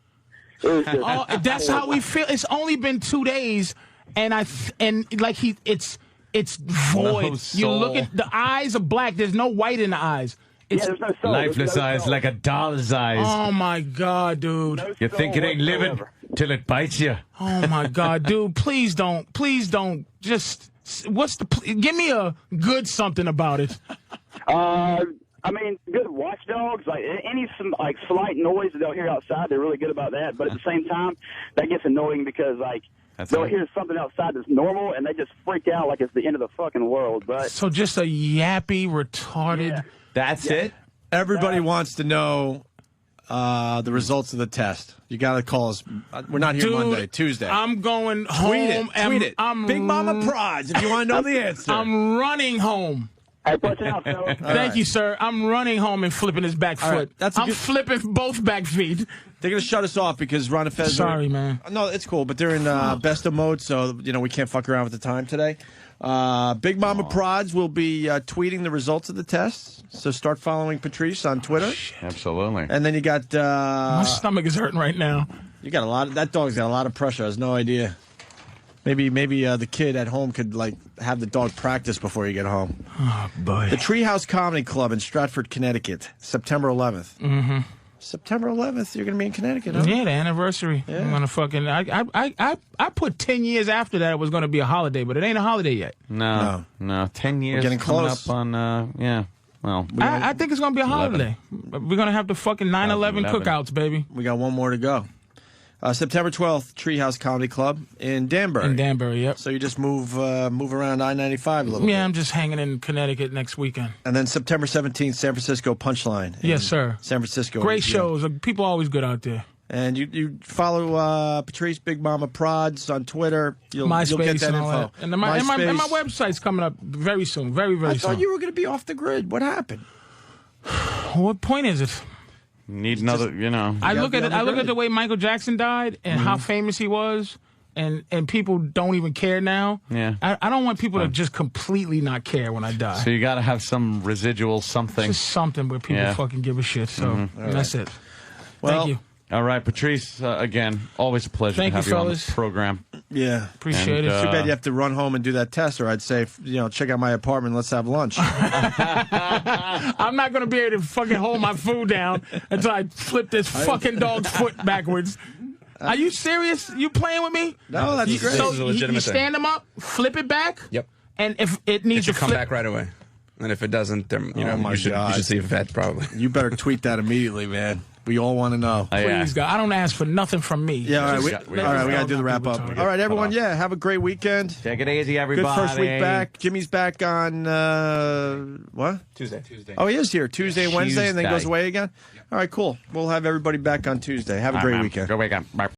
It was just Oh, that's how we feel. It's only been 2 days, and it's void. No You soul. look at the eyes are black. There's no white in the eyes. It's there's no soul. Lifeless There's no eyes soul. like a doll's eyes. Oh my God, dude. You think it ain't living till it bites you. Oh my God, dude. Please don't. Just give me a good something about it. I mean, good watchdogs. Like any slight noise that they'll hear outside, they're really good about that. But at the same time, that gets annoying because they'll hear something outside that's normal and they just freak out like it's the end of the fucking world. But So just a yappy, retarded. That's it? Everybody wants to know the results of the test. You got to call us. We're not here Dude, Monday, Tuesday. I'm going home. Tweet it. I'm Big Mama Prods if you want to know the answer. I'm running home. Hey, watch out, fella. Thank you, sir. I'm running home and flipping his back All foot. right, that's a I'm good- flipping both back feet. They're going to shut us off because Ron and Fez. Sorry, man. No, it's cool, but they're in best of mode, so we can't fuck around with the time today. Big Mama Prods will be tweeting the results of the tests, so start following Patrice on Twitter. Absolutely. And then you got My stomach is hurting right now. you got a lot. That dog's got a lot of pressure. I has no idea. Maybe the kid at home could have the dog practice before you get home. Oh boy. The Treehouse Comedy Club in Stratford, Connecticut, September 11th. Mm-hmm. September 11th, you're going to be in Connecticut, huh? Yeah, the anniversary. Yeah. I'm gonna fucking. I put 10 years after that it was gonna be a holiday, but it ain't a holiday yet. No. 10 years getting coming close. up on, yeah. Well, I think it's gonna be a holiday. We're gonna have the fucking 9/11 cookouts, baby. We got one more to go. September 12th, Treehouse Comedy Club in Danbury. In Danbury, yep. So you just move around I-95 a little bit. Yeah, I'm just hanging in Connecticut next weekend. And then September 17th, San Francisco Punchline. in Yes, sir. San Francisco. Great Yeah. shows. People always good out there. And you follow Patrice Big Mama Prods on Twitter. You'll MySpace get that and all info. that. And my MySpace. website's coming up very soon. Very, very I soon. thought you were going to be off the grid. What happened? What point is it? Need another, you know. I look at the way Michael Jackson died and how famous he was, and people don't even care now. Yeah. I don't want people to just completely not care when I die. So you got to have some residual something. Just something where people fucking give a shit. So that's it. Thank you. All right, Patrice, again, always a pleasure Thank to have you, you on fellas. the program. Yeah. Appreciate it. Too bad you have to run home and do that test, or I'd say, check out my apartment, let's have lunch. I'm not going to be able to fucking hold my food down until I flip this fucking dog's foot backwards. Are you serious? You playing with me? No, that's great. So This is a legitimate you thing. stand them up, flip it back. Yep. And if it It needs should to come flip, back right away. And if it doesn't, then Oh, my you should God. see a vet probably. You better tweet that immediately, man. We all want to know. please, God, I don't ask for nothing from me. Yeah, all right. Just We let me got to know do the about wrap people up. talking. All right, everyone. Yeah, have a great weekend. Take it easy, everybody. Good first week back. Jimmy's back on what? Tuesday. Oh, he is here Tuesday, Wednesday, and then Tuesday. goes away again. All right, cool. We'll have everybody back on Tuesday. Have a All great right, man. weekend. Good weekend. Bye.